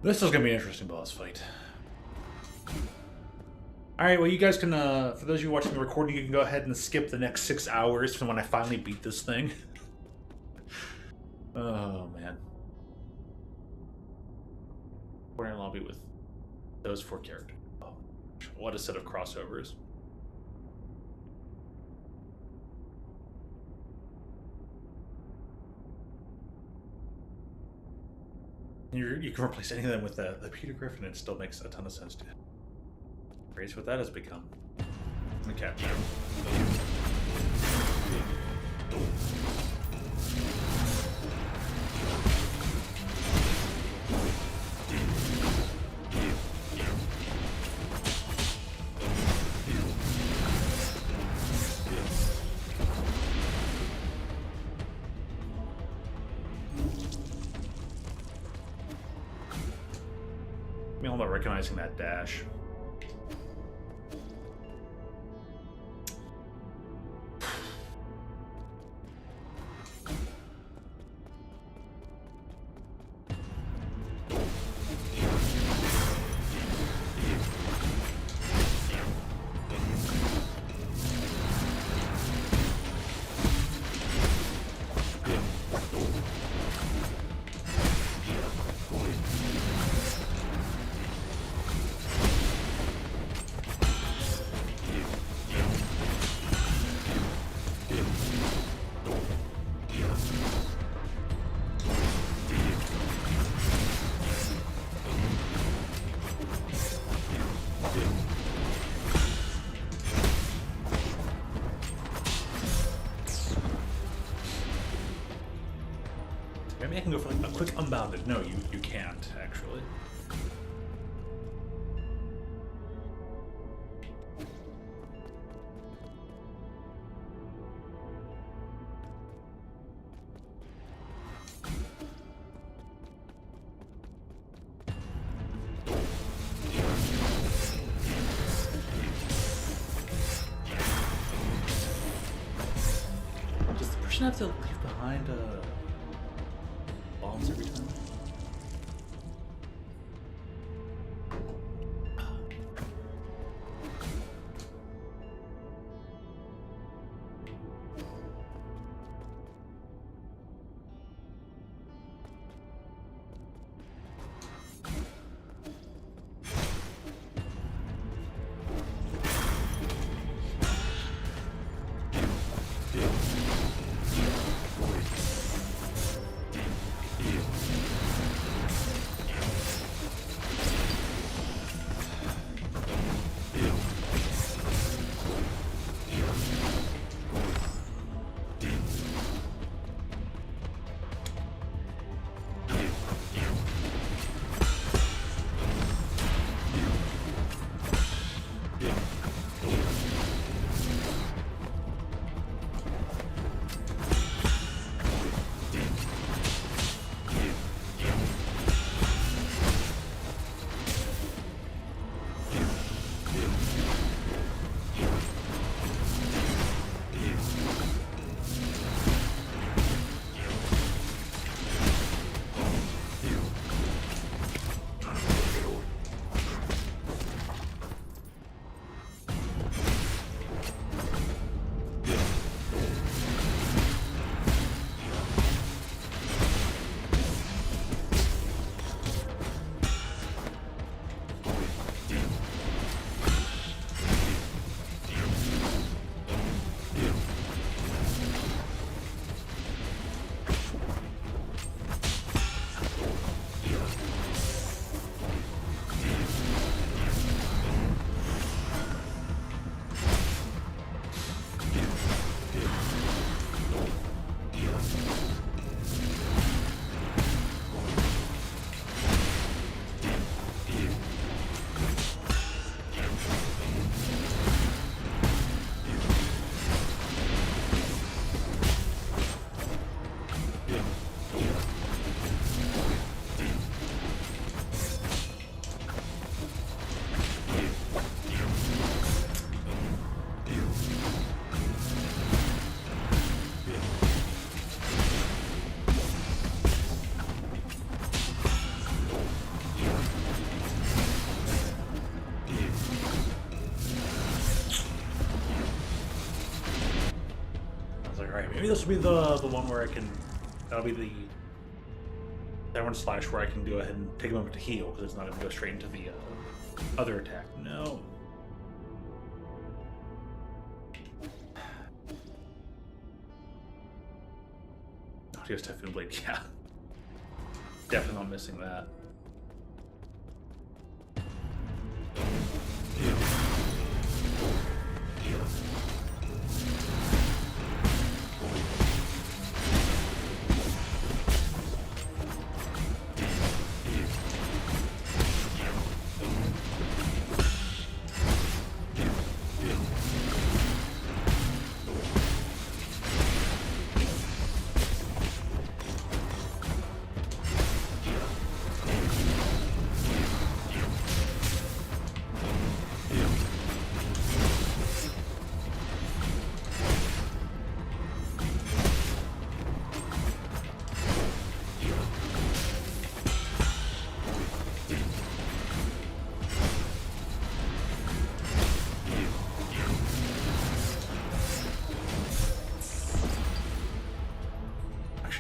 This is gonna be an interesting boss fight. Alright, well you guys can, for those of you watching the recording, you can go ahead and skip the next 6 hours from when I finally beat this thing. Oh, man. We're in a lobby with those 4 characters. Oh, what a set of crossovers. You can replace any of them with the Peter Griffin, and it still makes a ton of sense to you. Crazy what that has become. Okay. I'm all about recognizing that dash. Maybe I can go for like a quick unbounded. No, you can't, actually. Does the person have to leave behind bombs every time? Maybe this will be the one where I can. That'll be the downward slash where I can go ahead and take a moment to heal because it's not going to go straight into the other attack. No. Oh, he has Typhoon Blade. Yeah. Definitely not missing that.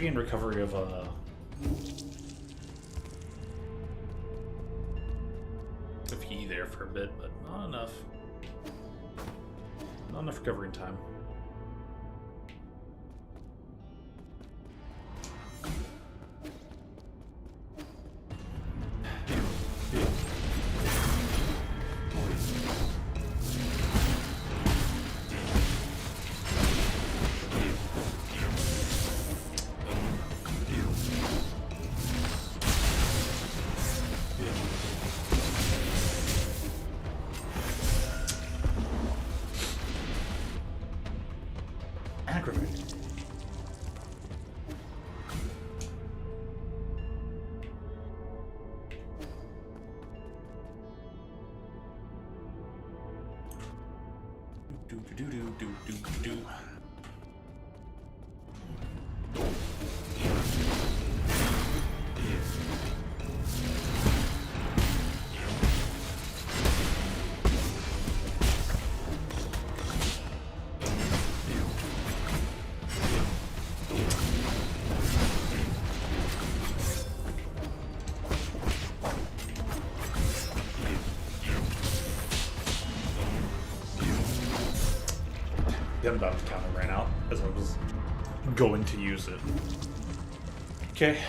In recovery of E there for a bit, but not enough. Not enough recovery time. Aggravating. Do. The unbound counter ran out as I was going to use it. Okay.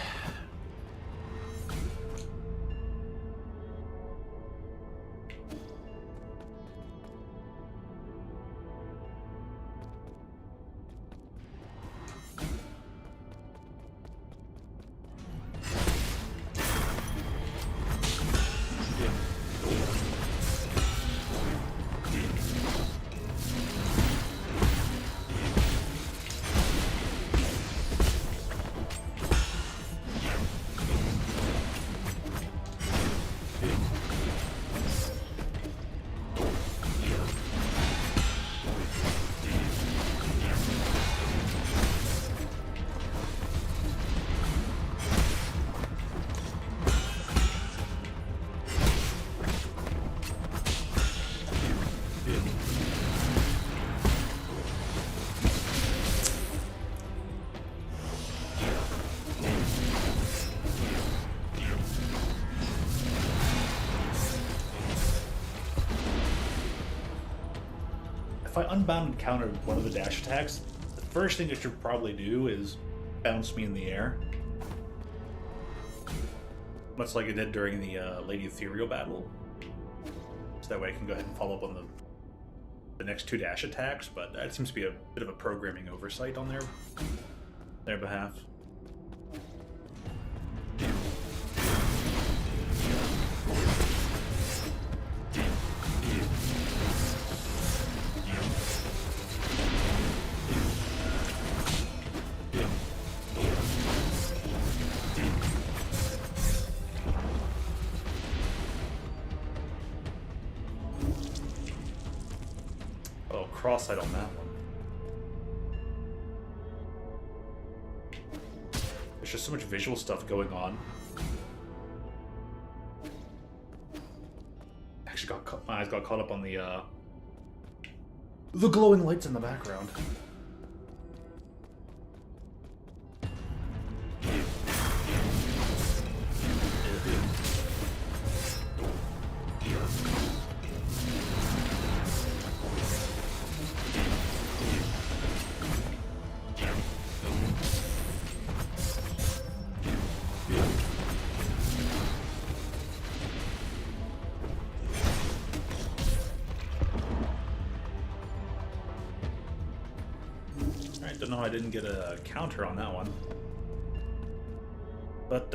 If I unbound and counter one of the dash attacks, the first thing I should probably do is bounce me in the air. Much like I did during the Lady Ethereal battle. So that way I can go ahead and follow up on the next two dash attacks, but that seems to be a bit of a programming oversight on their behalf. Cross-sight on that one. There's just so much visual stuff going on. Actually, my eyes got caught up on the glowing lights in the background. know how I didn't get a counter on that one. But,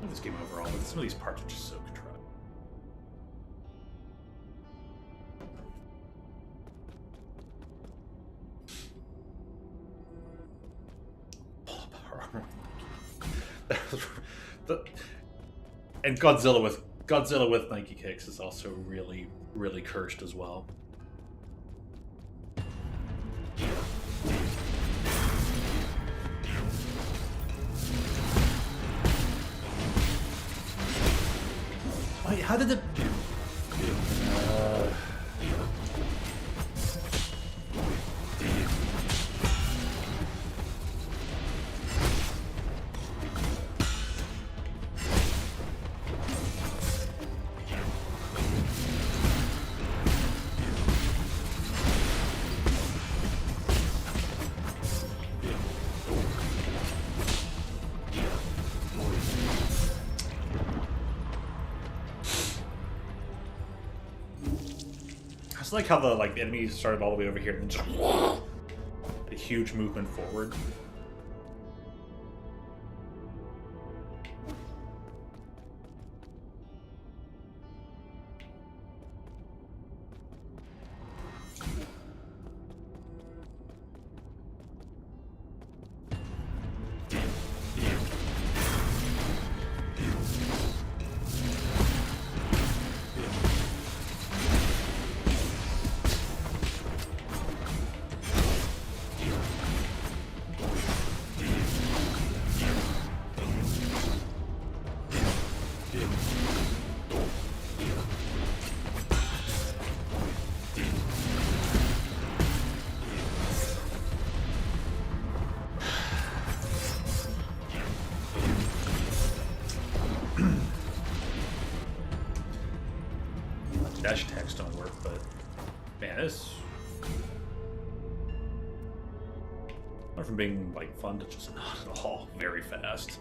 this game overall, but some of these parts are just so contrived. And Godzilla with Nike kicks is also really, really cursed as well. Wait, how did it? It's like how the enemies started all the way over here and just a huge movement forward. Dash attacks don't work, but man, this went from being fun to just not at all very fast.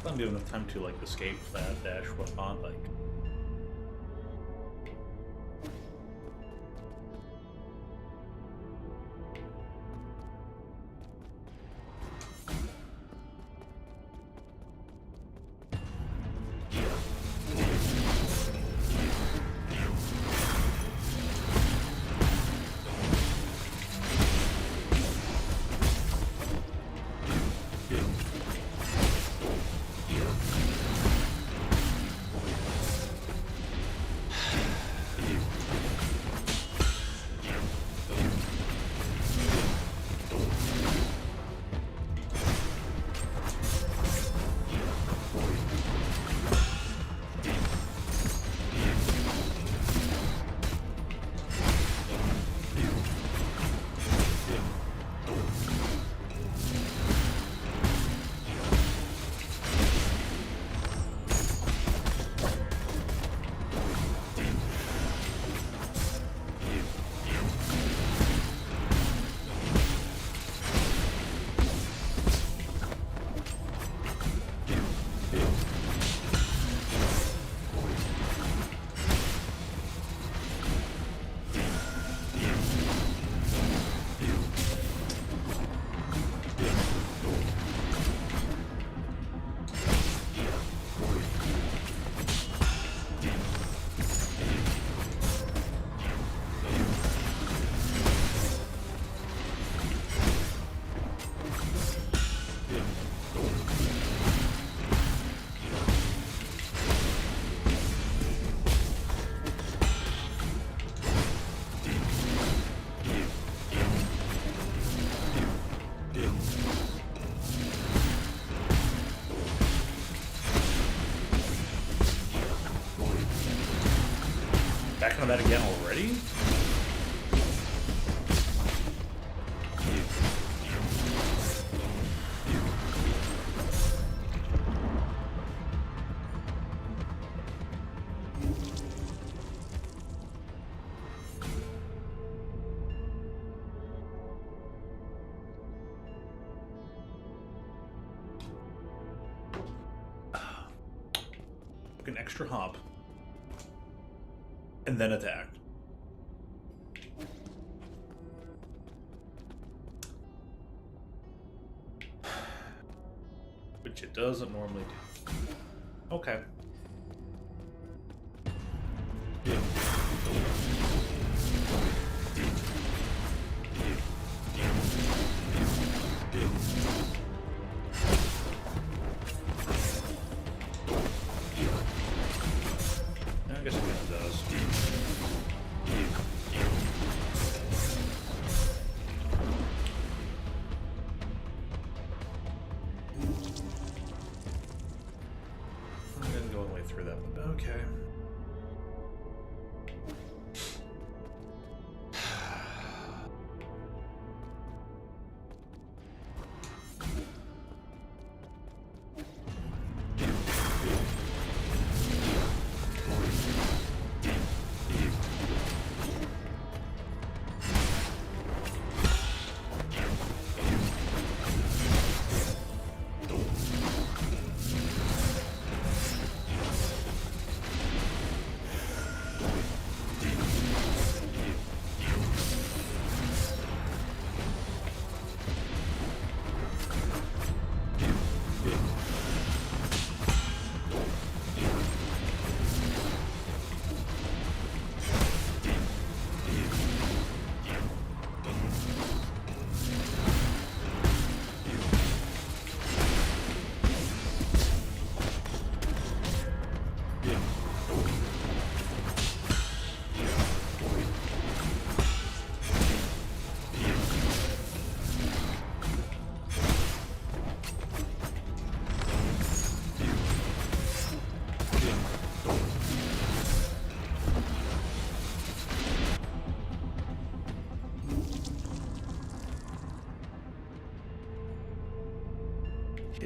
I'm giving enough time to escape that dash whatnot. that again already? An extra hop and then attack. Which it doesn't normally do. Okay. I guess it kind of does. I didn't go all the way through that, but okay.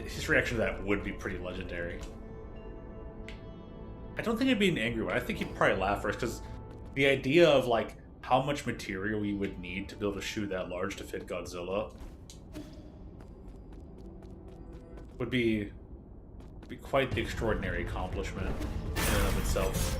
His reaction to that would be pretty legendary. I don't think it'd be an angry one. I think he'd probably laugh first, because the idea of, like, how much material you would need to be able to shoot that large to fit Godzilla would be quite the extraordinary accomplishment in and of itself.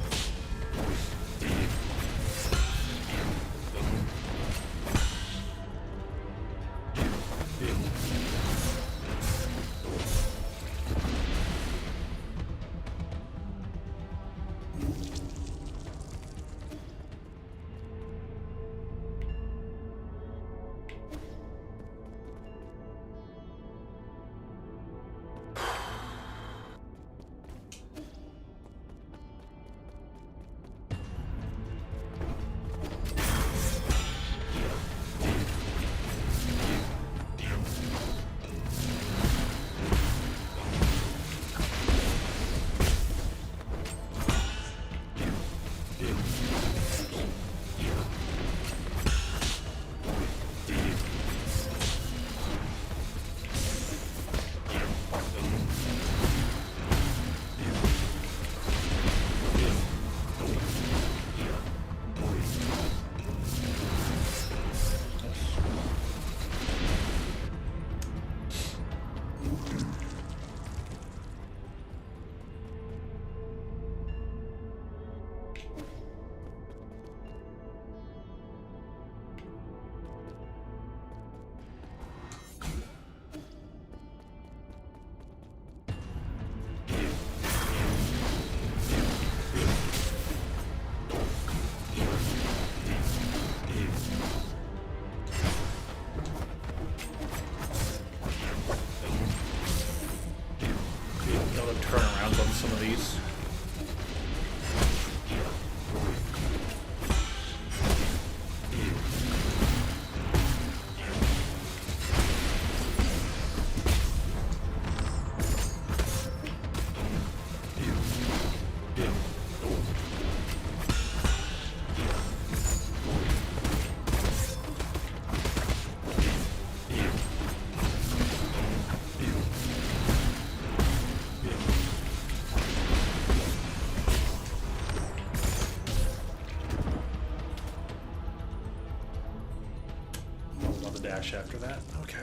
the dash after that. Okay.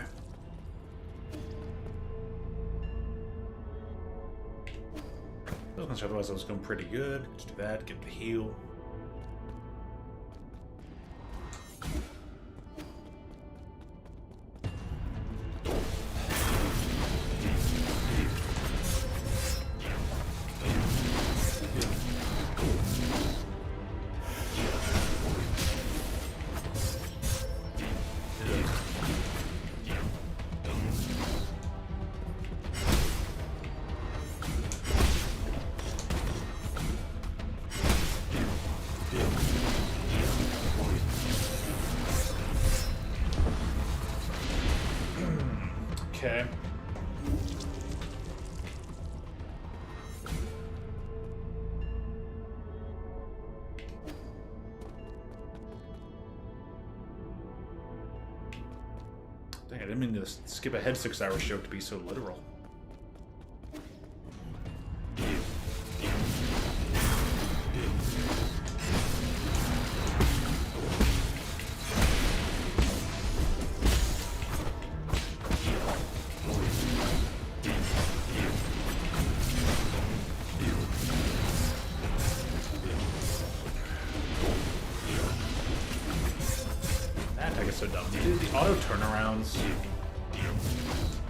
Otherwise I was going pretty good. Just do that, get the heal. Okay. Dang, I didn't mean to skip ahead 6 hour show to be so literal. So dumb. Dude, the auto turnarounds,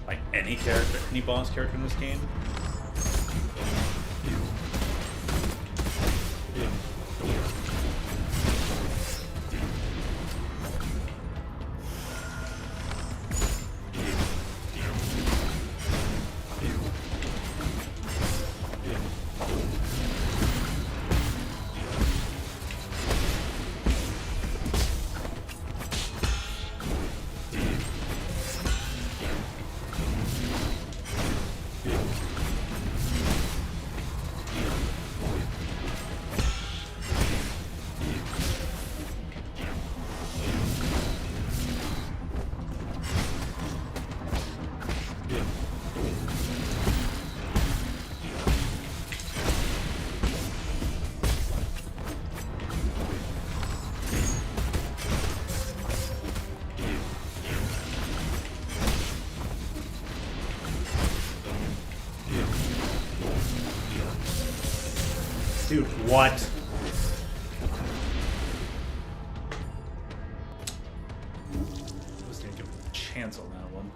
like any character, any boss character in this game. Dude, what? I was gonna give him a chance on that one.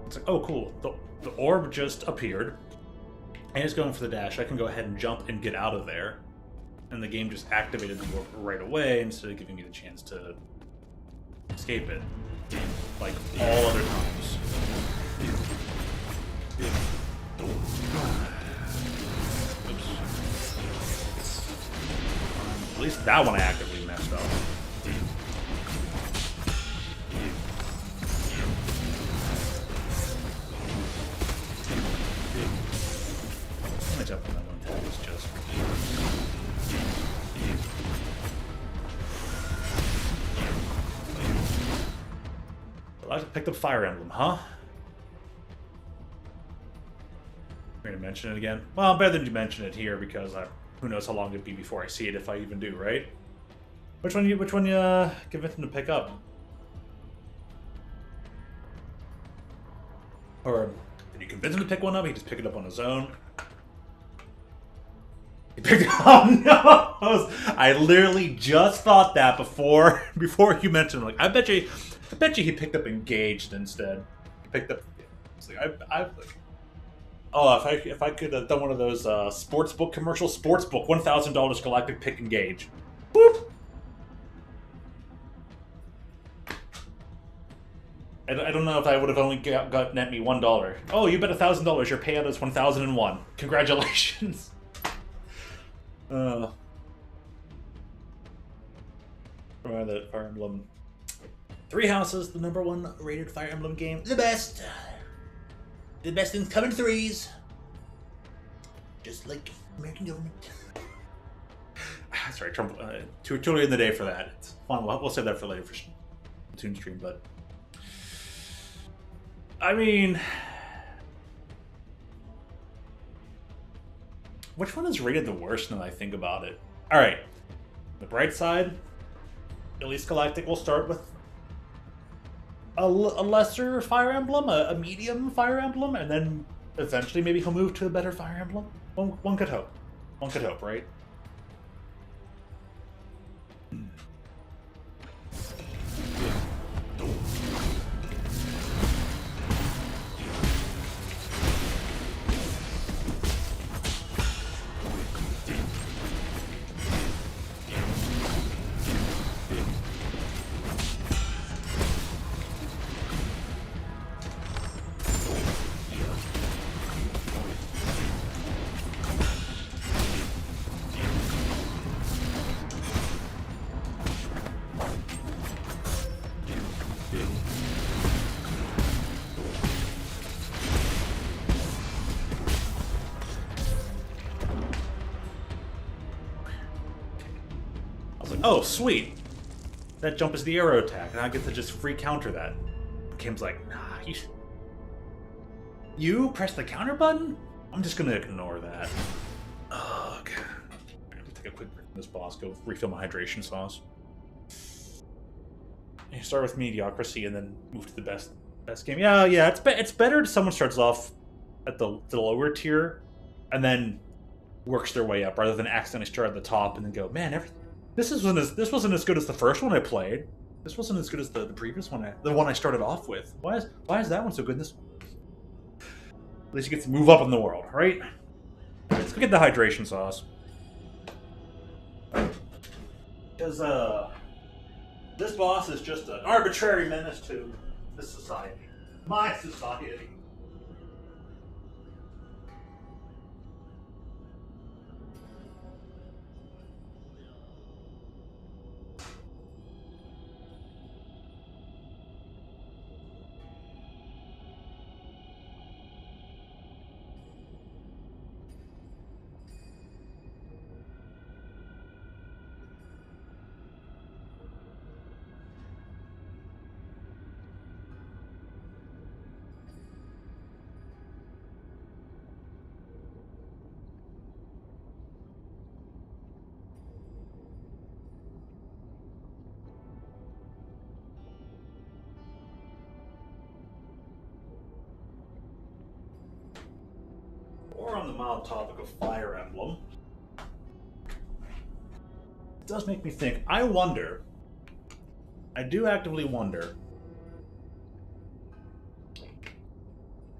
It's like, oh cool, the orb just appeared, and it's going for the dash. I can go ahead and jump and get out of there, and the game just activated the orb right away instead of giving me the chance to escape it, like all other times. Oops. At least that one I actively messed up. Let me jump on that one tag, it's just. I picked up Fire Emblem, huh? I'm gonna mention it again. Well, better than you mention it here because who knows how long it'd be before I see it if I even do, right? Which one you convince him to pick up? Or did you convince him to pick one up? He just picked it up on his own. He picked it up. Oh no! I literally just thought that before you mentioned it. Like I bet you he picked up Engaged instead. He picked up. It's like oh, if I could have done one of those sportsbook commercials, sportsbook, $1,000 Galactic Pick Engage. Boop. I don't know if I would have only got net me $1. Oh, you bet $1,000. Your payout is 1,001. Congratulations. That Fire Emblem. 3 Houses, the #1 rated Fire Emblem game. The best. The best things come in 3s. Just like American government. Sorry, Trump. Too early in the day for that. It's fun. We'll save that for later for Toon stream, but I mean, which one is rated the worst now that I think about it? All right, the bright side. at least Galactic will start with a lesser Fire Emblem, a medium Fire Emblem, and then eventually maybe he'll move to a better Fire Emblem. One could hope. One could hope, right? Oh, sweet. That jump is the arrow attack, and I get to just free counter that. Kim's like, nah, you press the counter button? I'm just gonna ignore that. Ugh. I'm gonna take a quick break from this boss, go refill my hydration sauce. And you start with mediocrity and then move to the best game. Yeah, it's better if someone starts off at the lower tier and then works their way up, rather than accidentally start at the top and then go, man, this wasn't as good as the first one I played. This wasn't as good as the previous one, the one I started off with. Why is that one so good? This one? At least you get to move up in the world, right? Let's go get the hydration sauce. Because this boss is just an arbitrary menace to this society, my society. Or on the mild topic of Fire Emblem, it does make me think. I do actively wonder,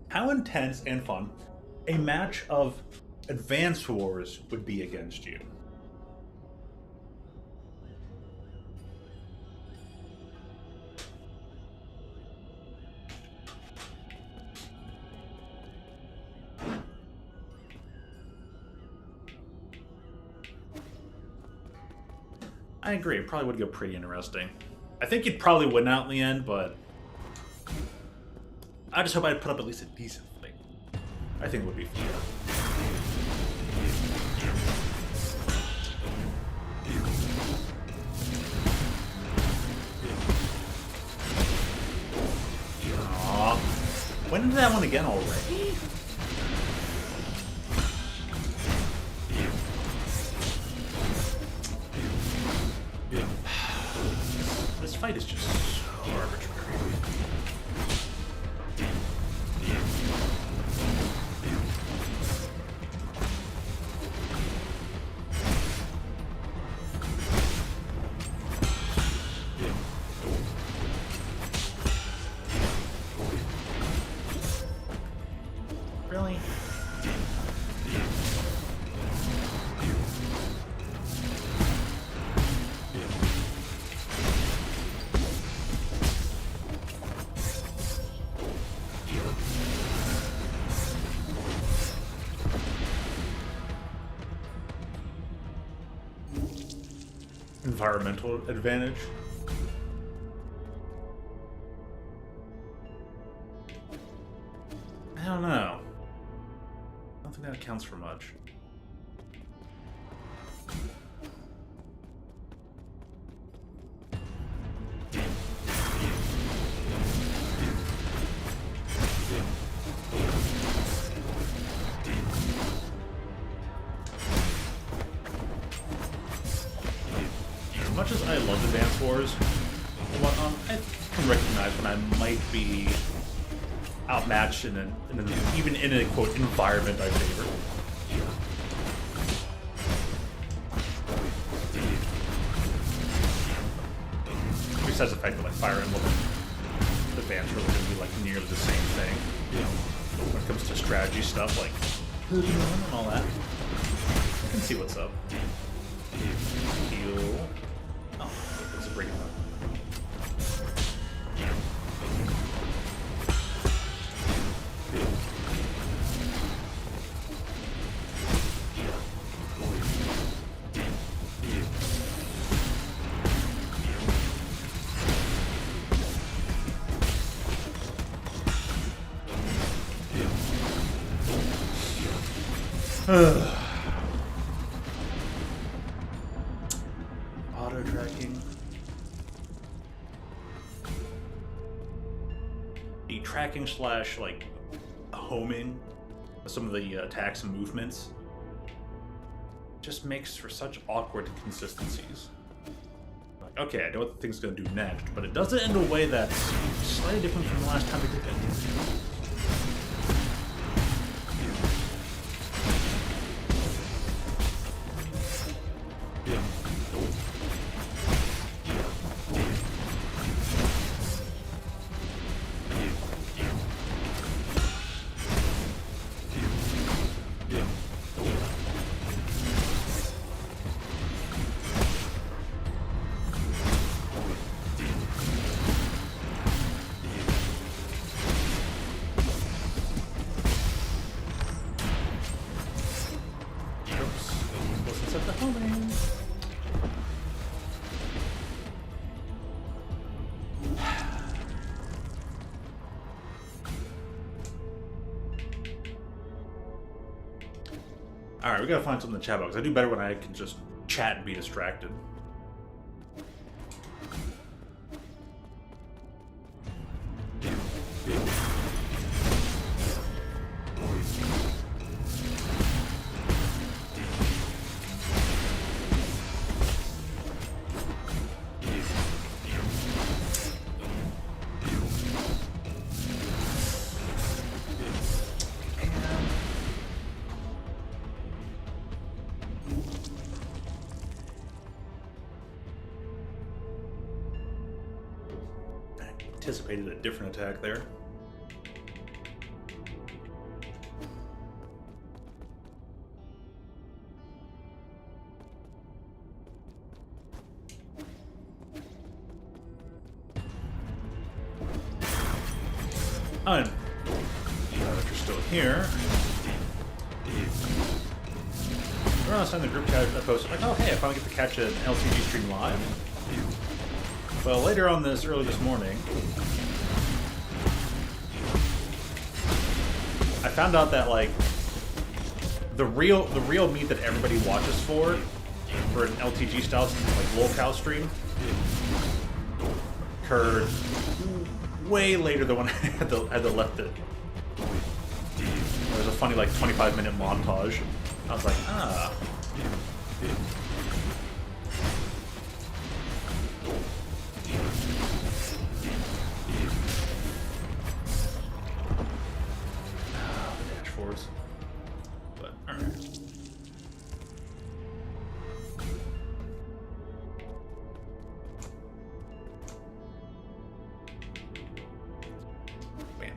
how intense and fun a match of Advance Wars would be against you. I agree, it probably would go pretty interesting. I think you'd probably win out in the end, but I just hope I'd put up at least a decent fight. I think it would be fun. Aww. When did that one again already? This fight is just so arbitrary. Really? Environmental advantage. I don't know. I don't think that accounts for much. as much as I love Advance Wars and whatnot, I can recognize when I might be outmatched even in a quote environment I favor. Besides the fact that like Fire Emblem and Advance Wars are going to be like nearly the same thing, when it comes to strategy stuff like and all that. I can see what's up. Heal. Oh, it's a break up. Auto tracking. The tracking slash like homing of some of the attacks and movements just makes for such awkward inconsistencies. Like, okay, I know what the thing's gonna do next, but it does it in a way that's slightly different from the last time it did it. Alright, we gotta find something to chat about, because I do better when I can just chat and be distracted. Anticipated a different attack there. Oh, and if you're still here, we're on the group chat I posted like, oh hey, I finally get to catch an LCG stream live. Well, later on early this morning, I found out that like the real meet that everybody watches for an LTG style like locale stream occurred way later than when I had to left it. There was a funny like 25-minute montage. I was like, ah. But alright. Bam.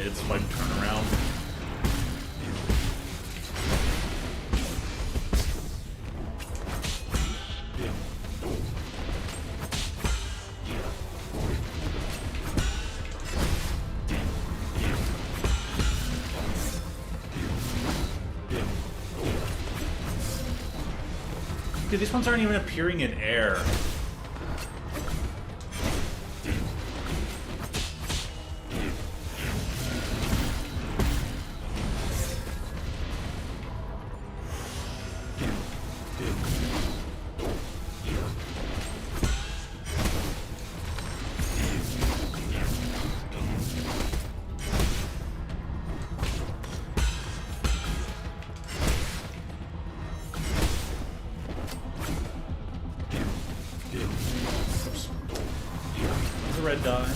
mid-swipe turnaround. Dude, these ones aren't even appearing in air. Red dye.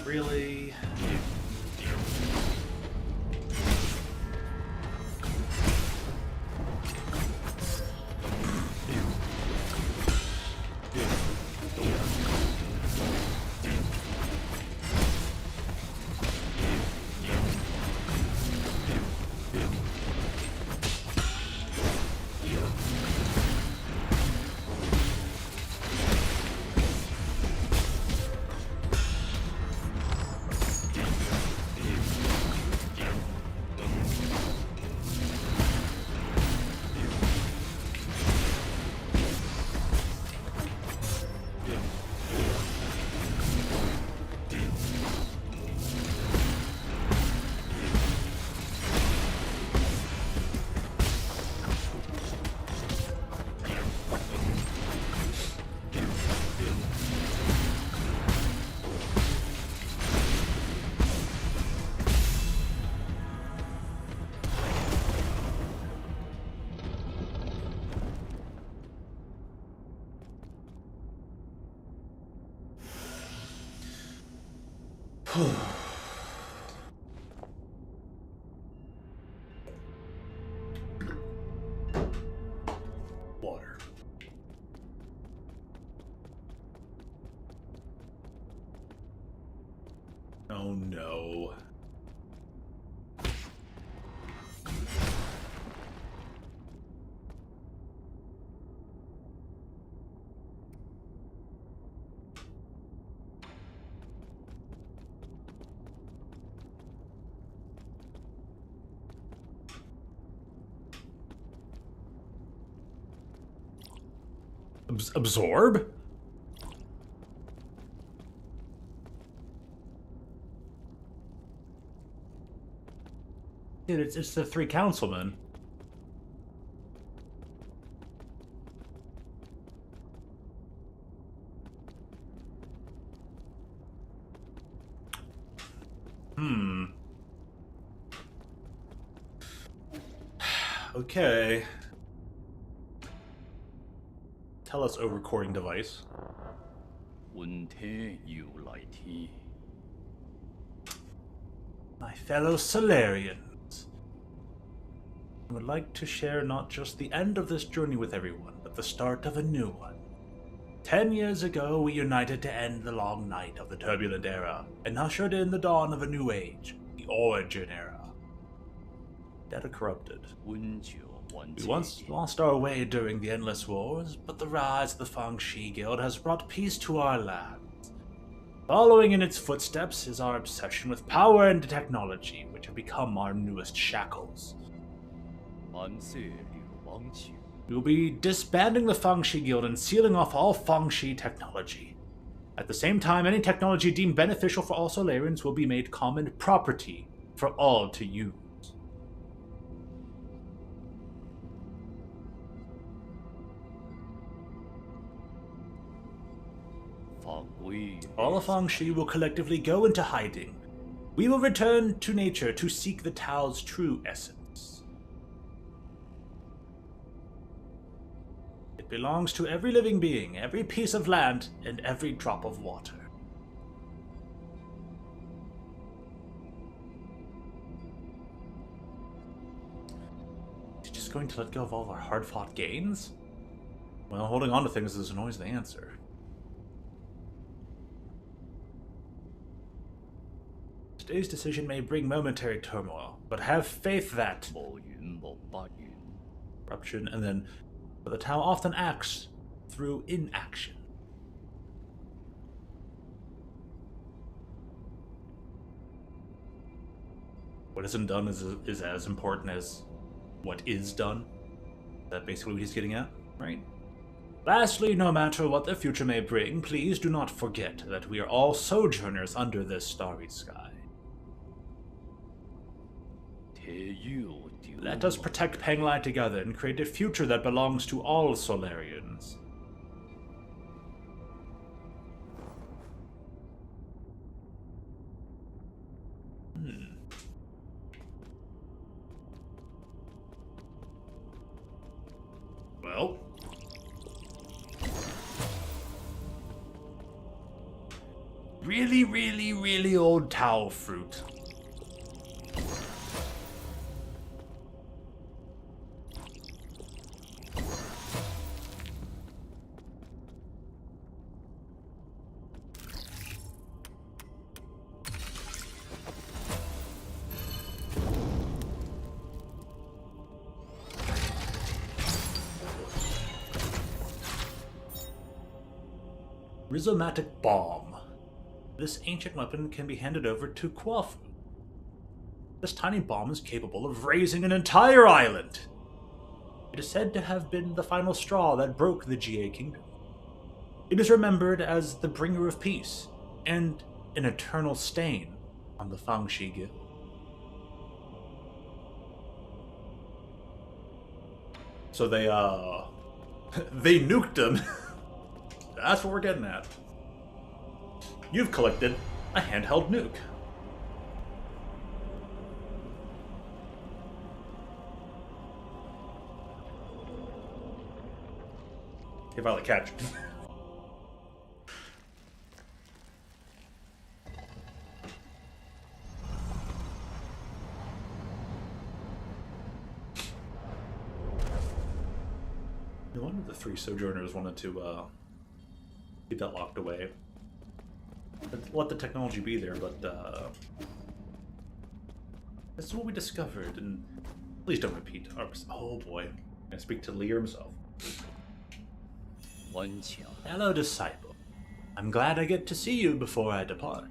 Really? Water. Oh no. Absorb? Dude, it's the three councilmen. Okay. Tell us, O recording device. My fellow Solarians, I would like to share not just the end of this journey with everyone, but the start of a new one. 10 years ago, we united to end the long night of the turbulent era, and ushered in the dawn of a new age, the Origin era. Data corrupted. We once lost our way during the endless wars, but the rise of the Fangxi Guild has brought peace to our lands. Following in its footsteps is our obsession with power and technology, which have become our newest shackles. We will be disbanding the Fangxi Guild and sealing off all Fangxi technology. At the same time, any technology deemed beneficial for all Solarians will be made common property for all to use. All of Fangxi will collectively go into hiding. We will return to nature to seek the Tao's true essence. It belongs to every living being, every piece of land, and every drop of water. Is he just going to let go of all of our hard-fought gains? Well, holding on to things isn't always the answer. Today's decision may bring momentary turmoil, but have faith that corruption, and then but the Tao often acts through inaction. What isn't done is as important as what is done. Is that basically what he's getting at, right? Lastly, no matter what the future may bring, please do not forget that we are all sojourners under this starry sky. Let us protect Penglai together and create a future that belongs to all Solarians. Well, really old Tao fruit. Rhizomatic Bomb. This ancient weapon can be handed over to Kwafu. This tiny bomb is capable of razing an entire island. It is said to have been the final straw that broke the GA Kingdom. It is remembered as the bringer of peace and an eternal stain on the Fangxi Guild. So they nuked him. That's what we're getting at. You've collected a handheld nuke. He finally catch. No wonder the three Sojourners wanted to keep that locked away. Let the technology be there, but this is what we discovered, and please don't repeat our... Oh boy. I speak to Lear himself. Hello, disciple. I'm glad I get to see you before I depart.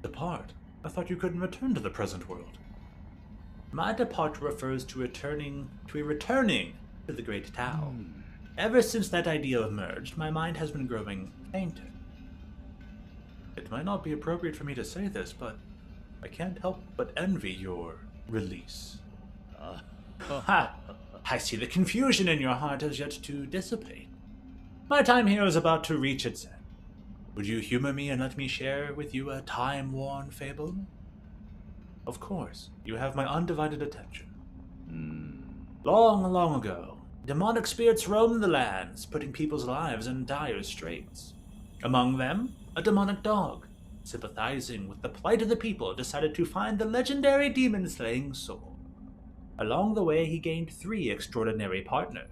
Depart? I thought you couldn't return to the present world. My departure refers to returning to the Great Tao. Ever since that idea emerged, my mind has been growing fainter. It might not be appropriate for me to say this, but I can't help but envy your release. Ha! I see the confusion in your heart has yet to dissipate. My time here is about to reach its end. Would you humor me and let me share with you a time-worn fable? Of course, you have my undivided attention. Long, long ago, demonic spirits roamed the lands, putting people's lives in dire straits. Among them, a demonic dog, sympathizing with the plight of the people, decided to find the legendary demon-slaying soul. Along the way, he gained 3 extraordinary partners.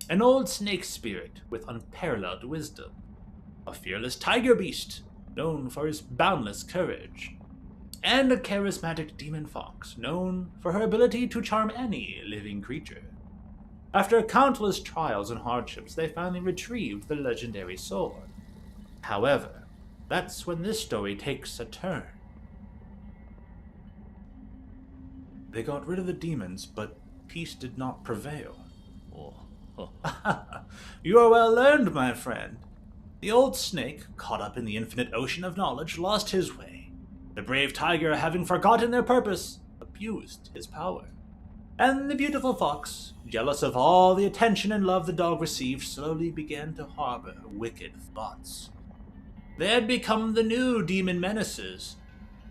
An old snake spirit with unparalleled wisdom, a fearless tiger beast known for his boundless courage, and a charismatic demon fox known for her ability to charm any living creature. After countless trials and hardships, they finally retrieved the legendary sword. However, that's when this story takes a turn. They got rid of the demons, but peace did not prevail. You are well learned, my friend. The old snake, caught up in the infinite ocean of knowledge, lost his way. The brave tiger, having forgotten their purpose, abused his power. And the beautiful fox, jealous of all the attention and love the dog received, slowly began to harbor wicked thoughts. They had become the new demon menaces,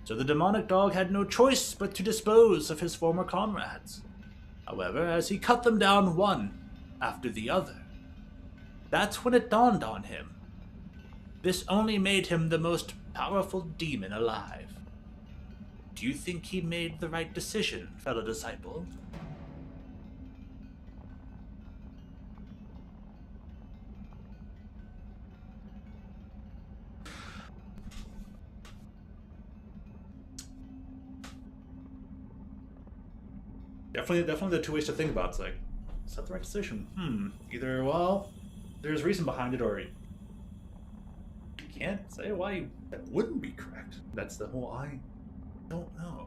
so the demonic dog had no choice but to dispose of his former comrades. However, as he cut them down one after the other, that's when it dawned on him. This only made him the most powerful demon alive. Do you think he made the right decision, fellow disciple? Definitely the two ways to think about it. It's like, is that the right decision? Either, well, there's reason behind it, or you can't say why that wouldn't be correct. That's the whole I don't know.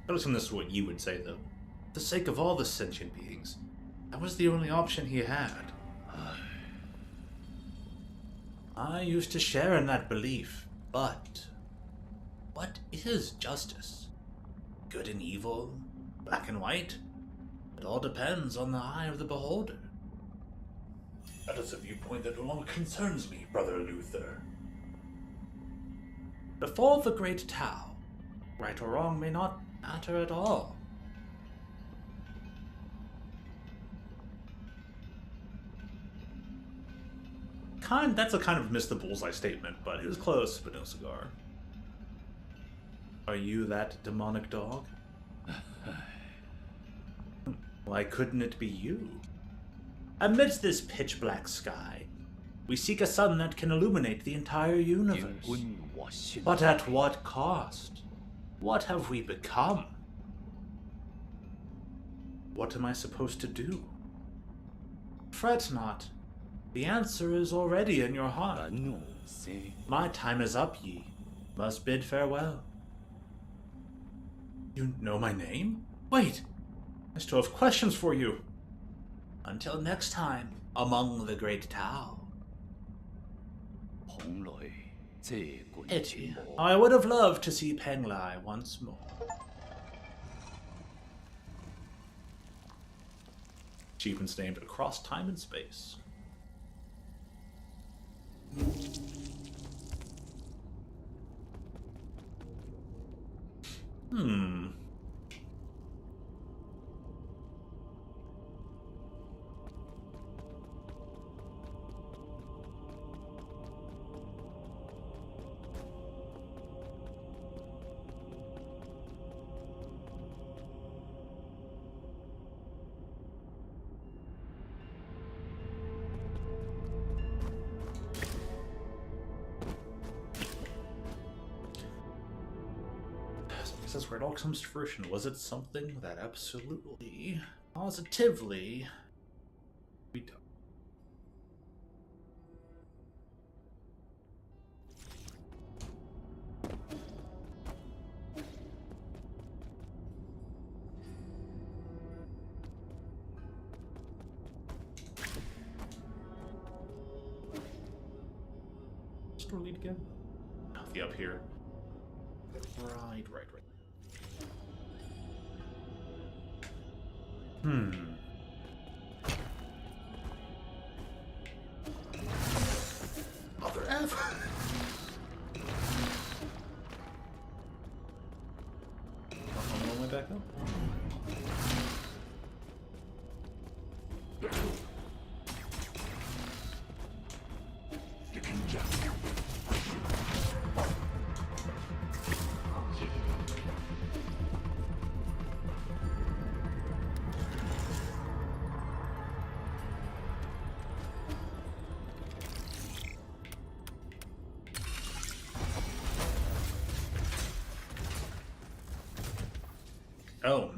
I assume this is what you would say, though. For the sake of all the sentient beings, that was the only option he had. I used to share in that belief, but what is justice? Good and evil? Black and white? It all depends on the eye of the beholder. That is a viewpoint that no longer concerns me, Brother Luther. Before the great Tao, right or wrong may not matter at all. That's a kind of miss the bullseye statement, but it was close, but no cigar. Are you that demonic dog? Why couldn't it be you? Amidst this pitch-black sky, we seek a sun that can illuminate the entire universe. But at what cost? What have we become? What am I supposed to do? Fret not. The answer is already in your heart. My time is up, ye. Must bid farewell. You know my name? Wait! I still have questions for you. Until next time, among the great Tao. Pity. I would have loved to see Penglai once more. Achievements named Across Time and Space. This is where it all comes to fruition. Was it something that absolutely, positively, we don't? Store lead again? The up here. Right. Mother F. All the way back up. You can just. Oh,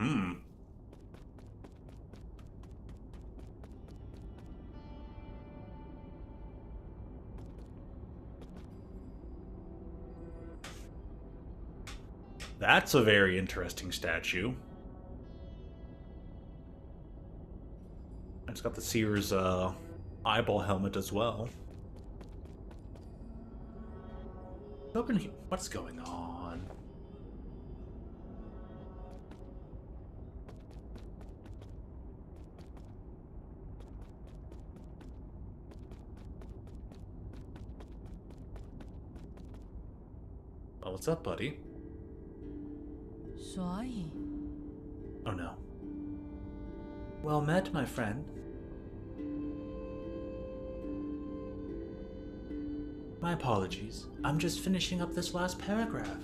That's a very interesting statue. It's got the Sears eyeball helmet as well. Open here. What's going on? Oh, what's up, buddy? 所以 Oh no. Well met, my friend. My apologies. I'm just finishing up this last paragraph.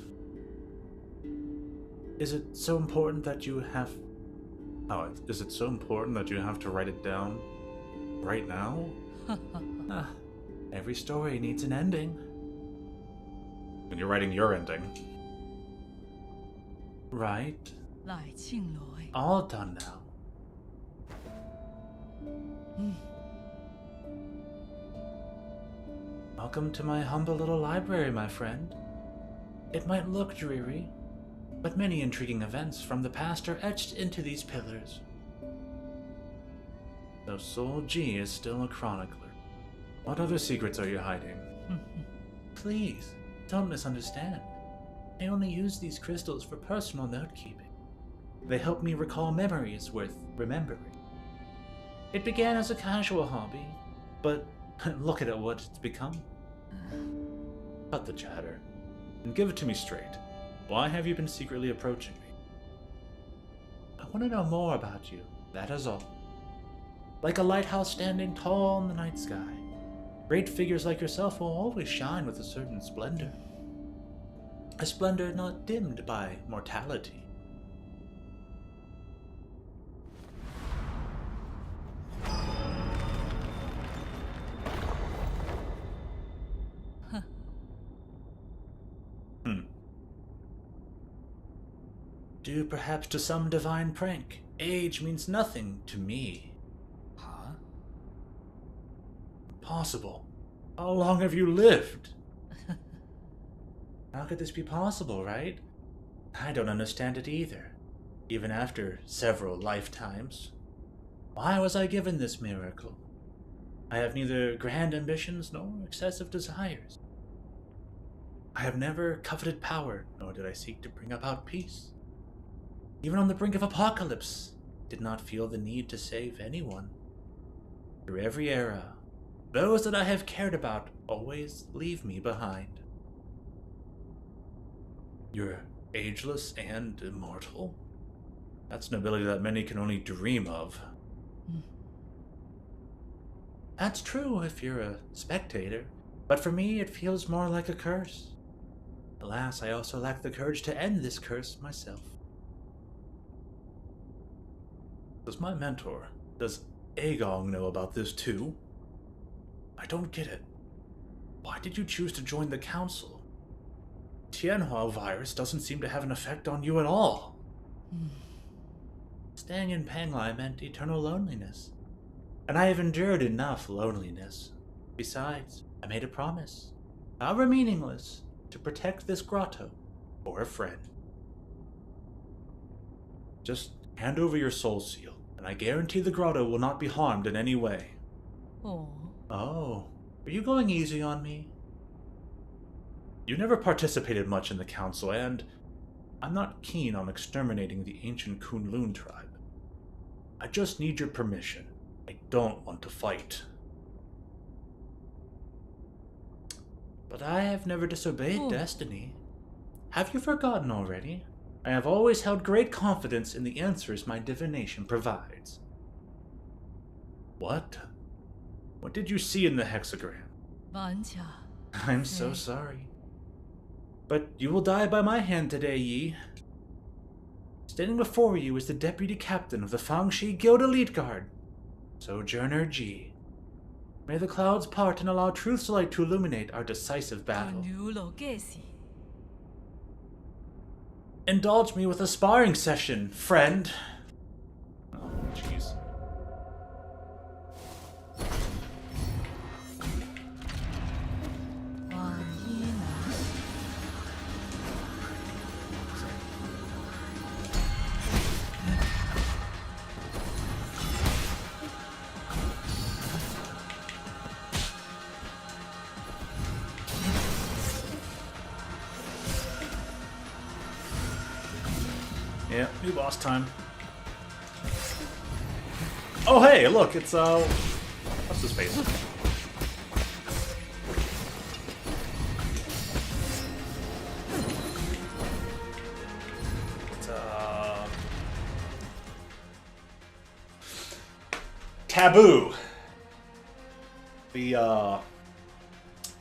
Is it so important that you have... Oh, is it so important that you have to write it down right now? Every story needs an ending. When you're writing your ending. Right. 來青來 All done now. Welcome to my humble little library, my friend. It might look dreary, but many intriguing events from the past are etched into these pillars. Though Soul G is still a chronicler, what other secrets are you hiding? Please, don't misunderstand. I only use these crystals for personal note-keeping. They help me recall memories worth remembering. It began as a casual hobby, but look at what it's become. Cut the chatter, and give it to me straight. Why have you been secretly approaching me? I want to know more about you, that is all. Like a lighthouse standing tall in the night sky, great figures like yourself will always shine with a certain splendor. A splendor not dimmed by mortality. Due perhaps to some divine prank, age means nothing to me. Huh? Impossible. How long have you lived? How could this be possible, right? I don't understand it either, even after several lifetimes. Why was I given this miracle? I have neither grand ambitions nor excessive desires. I have never coveted power, nor did I seek to bring about peace. Even on the brink of apocalypse, did not feel the need to save anyone. Through every era, those that I have cared about always leave me behind. You're ageless and immortal? That's an ability that many can only dream of. That's true if you're a spectator, but for me it feels more like a curse. Alas, I also lack the courage to end this curse myself. Does my mentor, does Agong know about this too? I don't get it. Why did you choose to join the council? Tianhua virus doesn't seem to have an effect on you at all. Staying in Panglai meant eternal loneliness, and I have endured enough loneliness. Besides, I made a promise, however meaningless, to protect this grotto for a friend. Just hand over your soul seal, and I guarantee the grotto will not be harmed in any way. Oh. Oh, are you going easy on me? You never participated much in the council, and I'm not keen on exterminating the ancient Kunlun tribe. I just need your permission. I don't want to fight. But I have never disobeyed destiny. Have you forgotten already? I have always held great confidence in the answers my divination provides. What? What did you see in the hexagram? 玩家 I'm so sorry. But you will die by my hand today, Yi. Standing before you is the deputy captain of the Fangxi Guild Elite Guard, Sojourner G. May the clouds part and allow truth's light to illuminate our decisive battle. 牛老 Gacy Indulge me with a sparring session, friend. Oh, jeez. Yeah, new boss time. Oh hey, look, it's what's his face? It's Taboo. The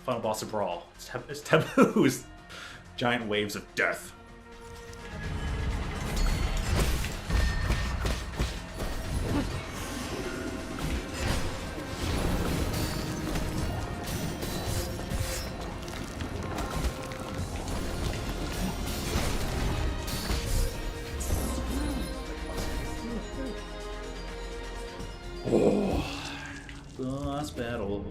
final boss of Brawl. It's Taboo's giant waves of death. Oh, the last battle.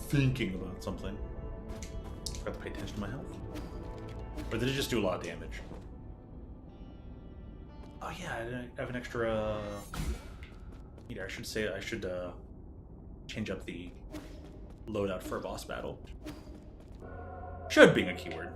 Thinking about something. Forgot to pay attention to my health. Or did it just do a lot of damage? Oh yeah, I have an extra meter. I should change up the loadout for a boss battle. Should being a keyword.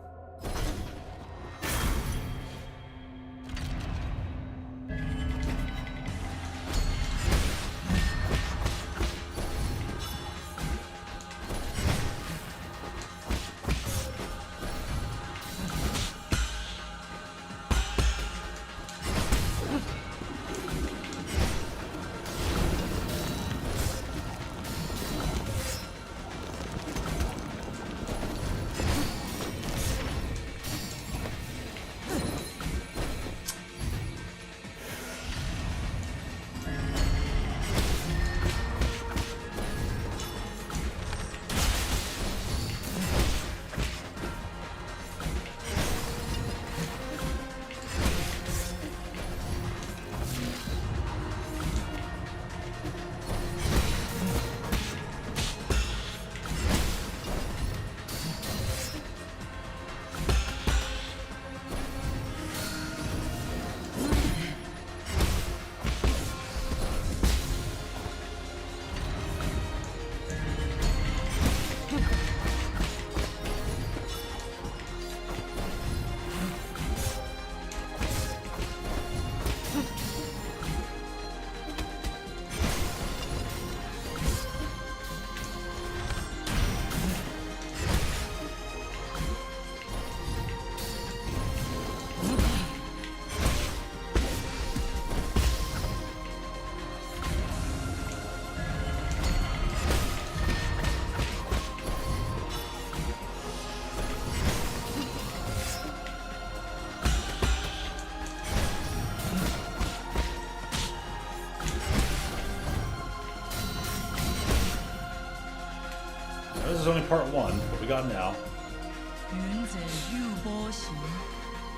This is only part one, what we got now.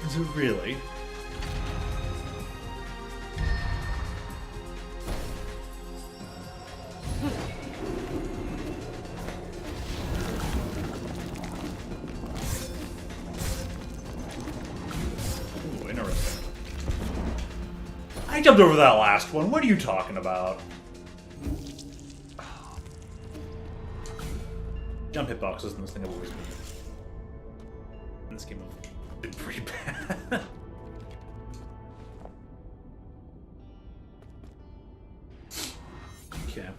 Is it really? I jumped over that last one. What are you talking about? Jump hitboxes in this thing have always been. In this game have been pretty bad. Okay.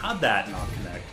How'd that not connect?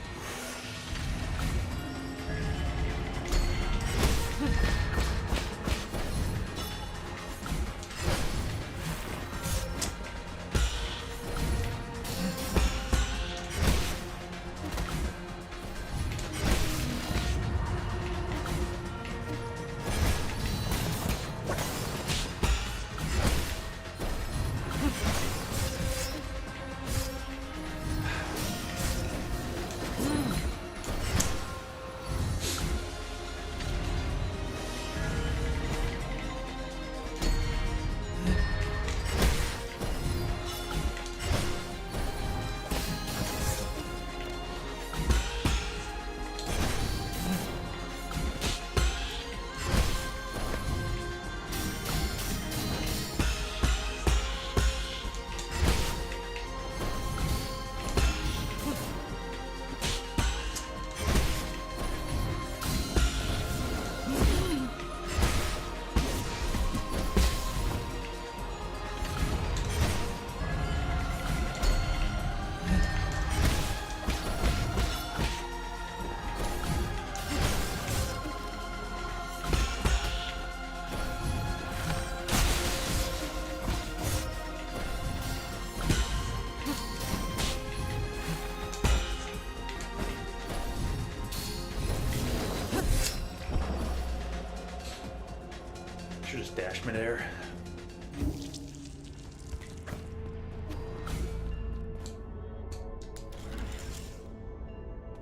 Should just dash midair.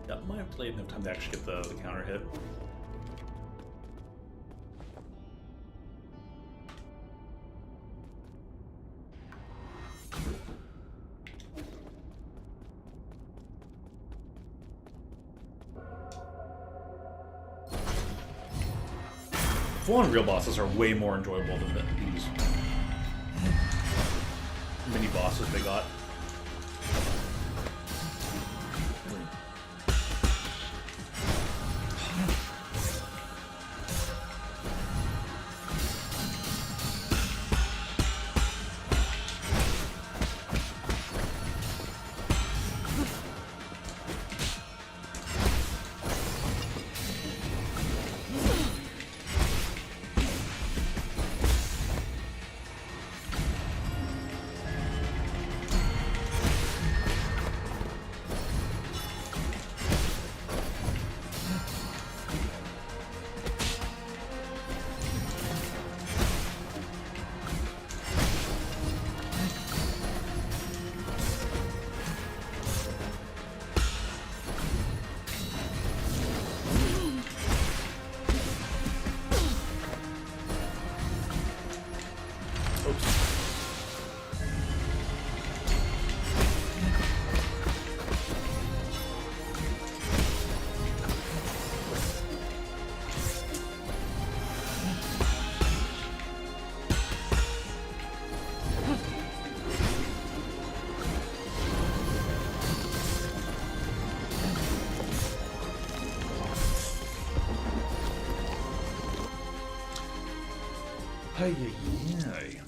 That might have delayed enough time to actually get the counter hit. Full-on real bosses are way more enjoyable than these mini bosses they got. Ay, ay, ay.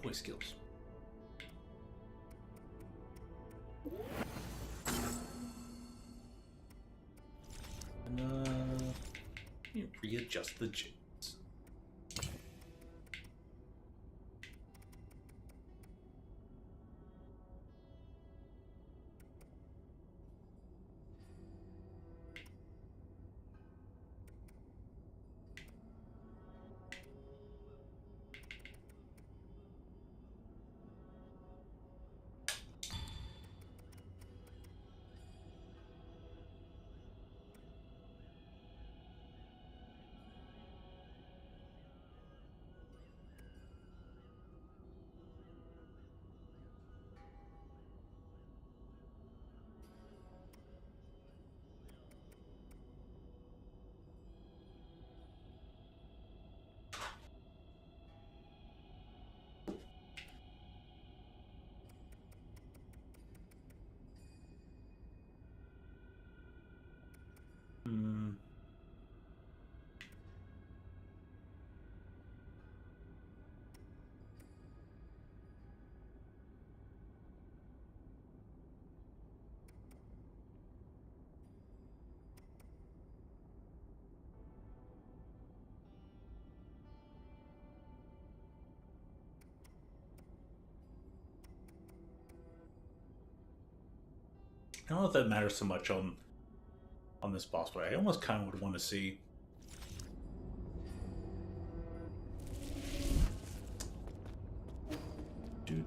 Boy skills. And, readjust the jests. I don't know if that matters so much on this boss, but I almost kind of would want to see. Do.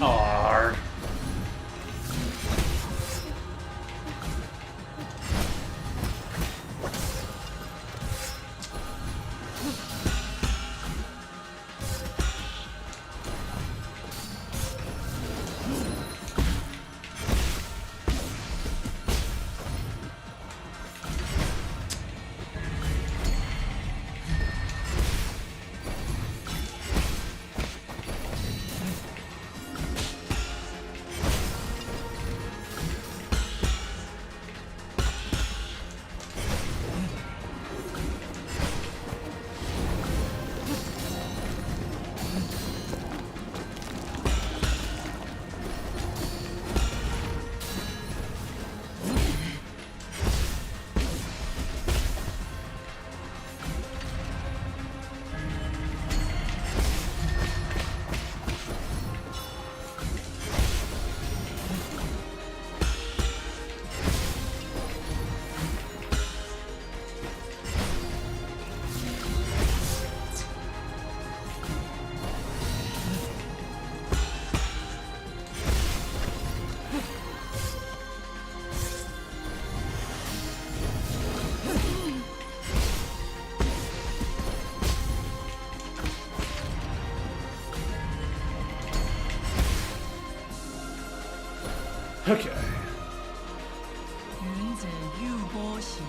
Arrgh. Okay. 云子玉波行，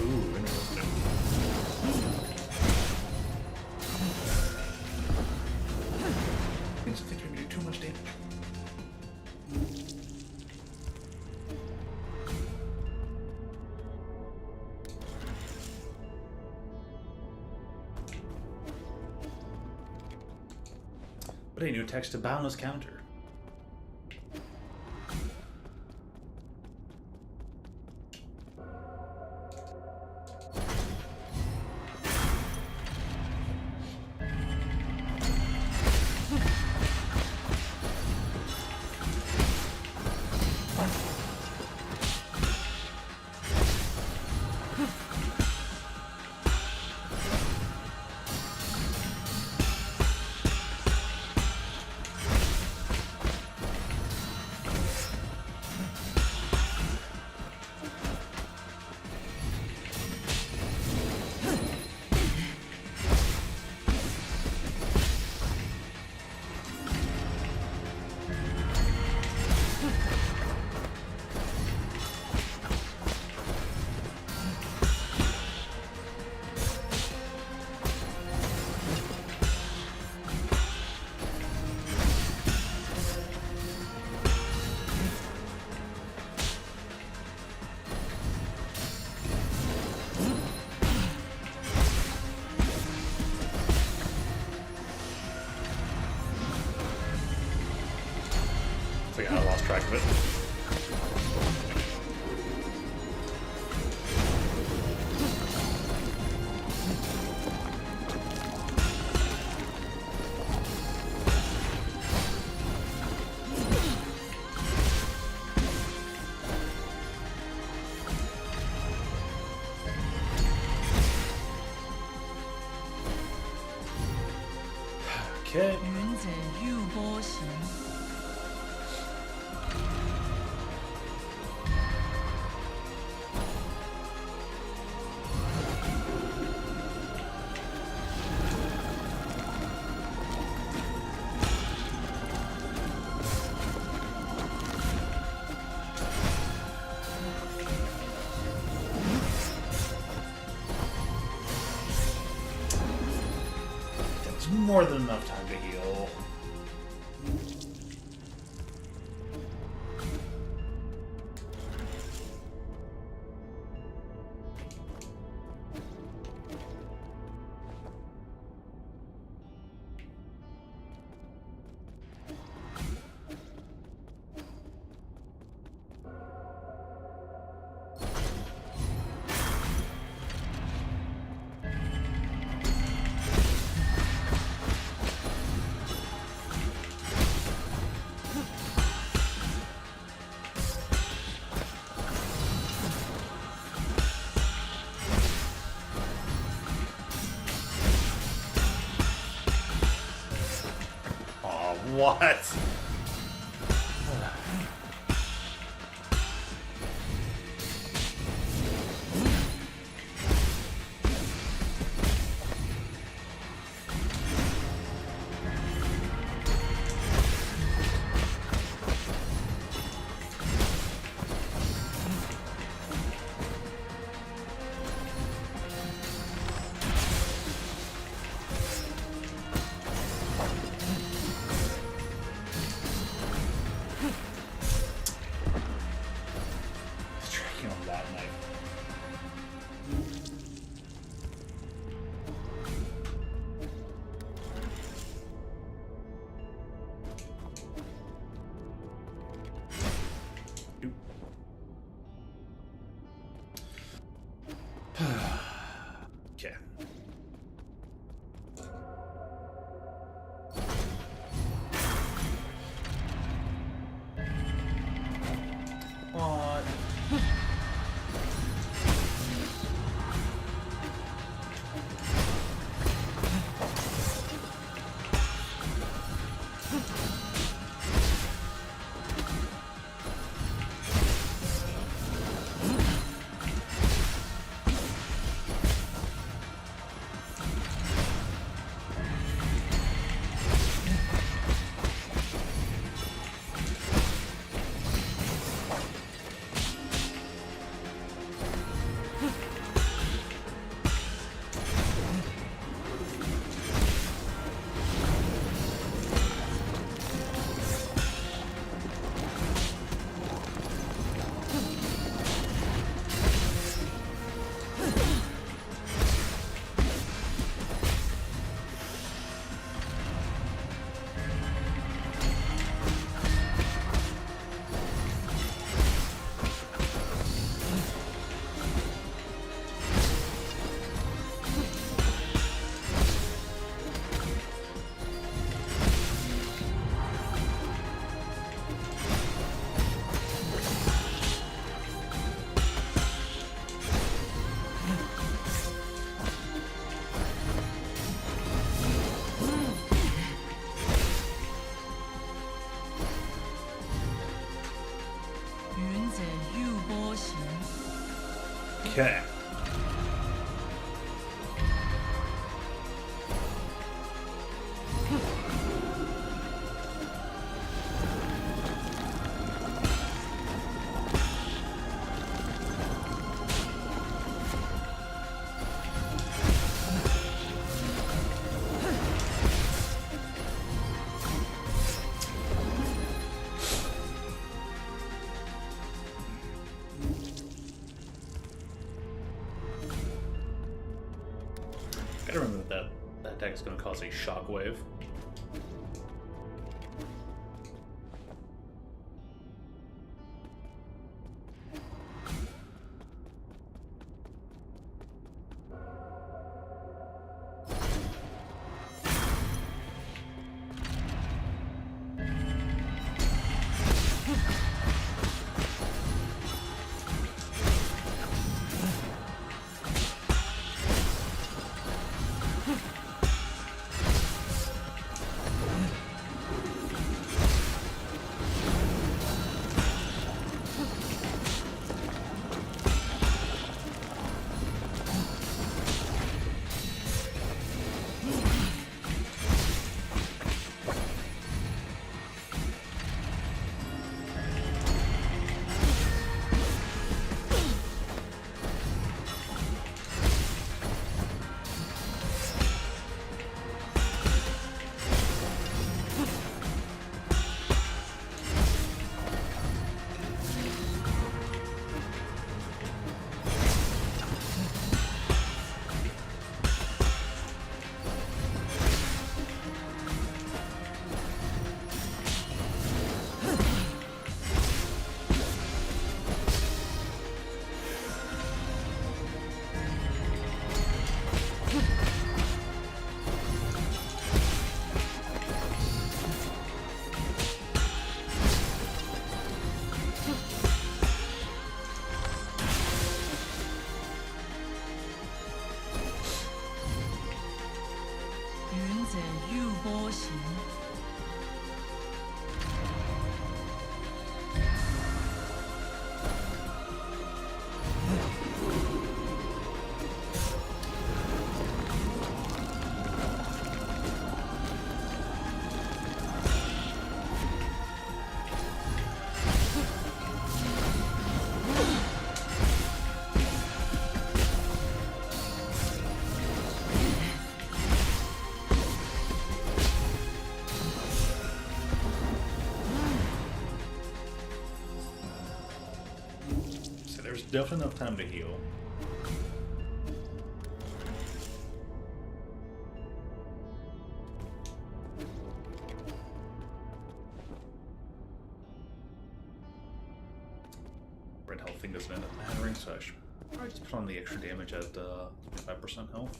Ooh, interesting. Things I think are gonna do too much damage. But a new text to boundless counter. I lost track of it. Okay. 云子玉波行， I more than enough time to heal. What? Okay. What? Okay. I gotta remember that attack is gonna cause a shockwave. definitely enough time to heal. Red health thing doesn't end up mattering, so I should probably just put on the extra damage at 5% health.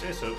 Say so.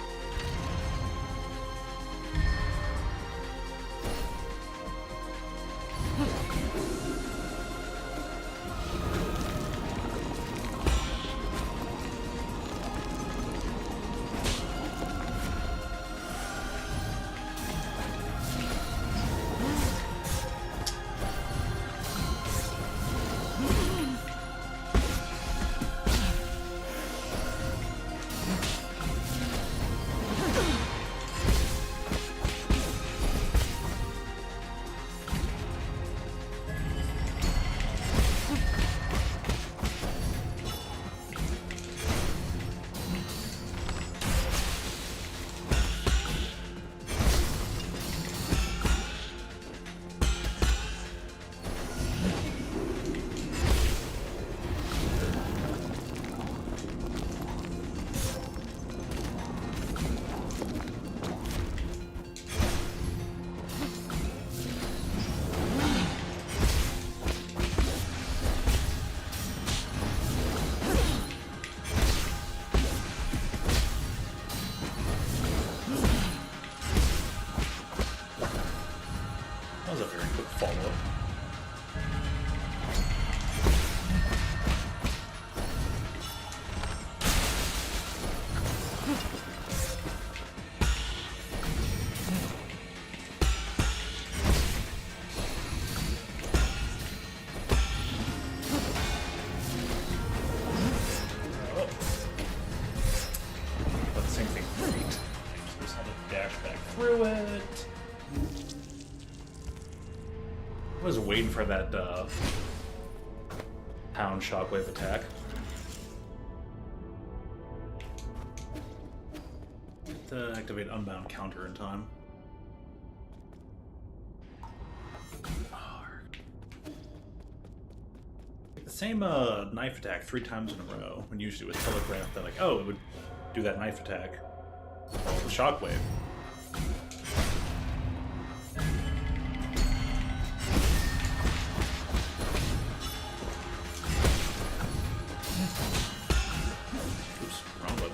That was a very quick follow-up. But the same thing. Great. Just had to dash back through it. I was waiting for that pound shockwave attack. To activate unbound counter in time. The same knife attack 3 times in a row, when usually it was telegraphed that like, oh, it would do that knife attack. Oh, the shockwave. Oops, wrong button.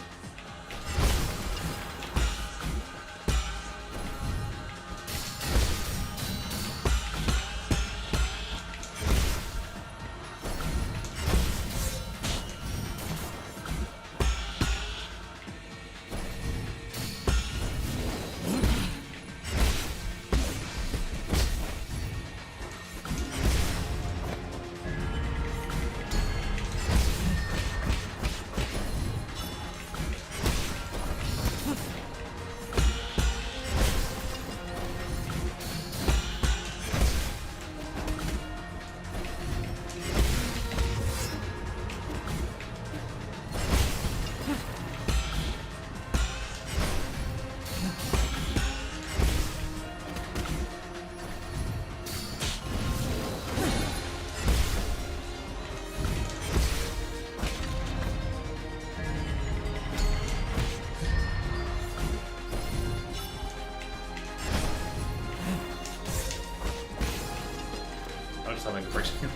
how my person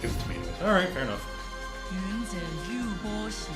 gives it to me. Alright, fair enough. 云者入波行，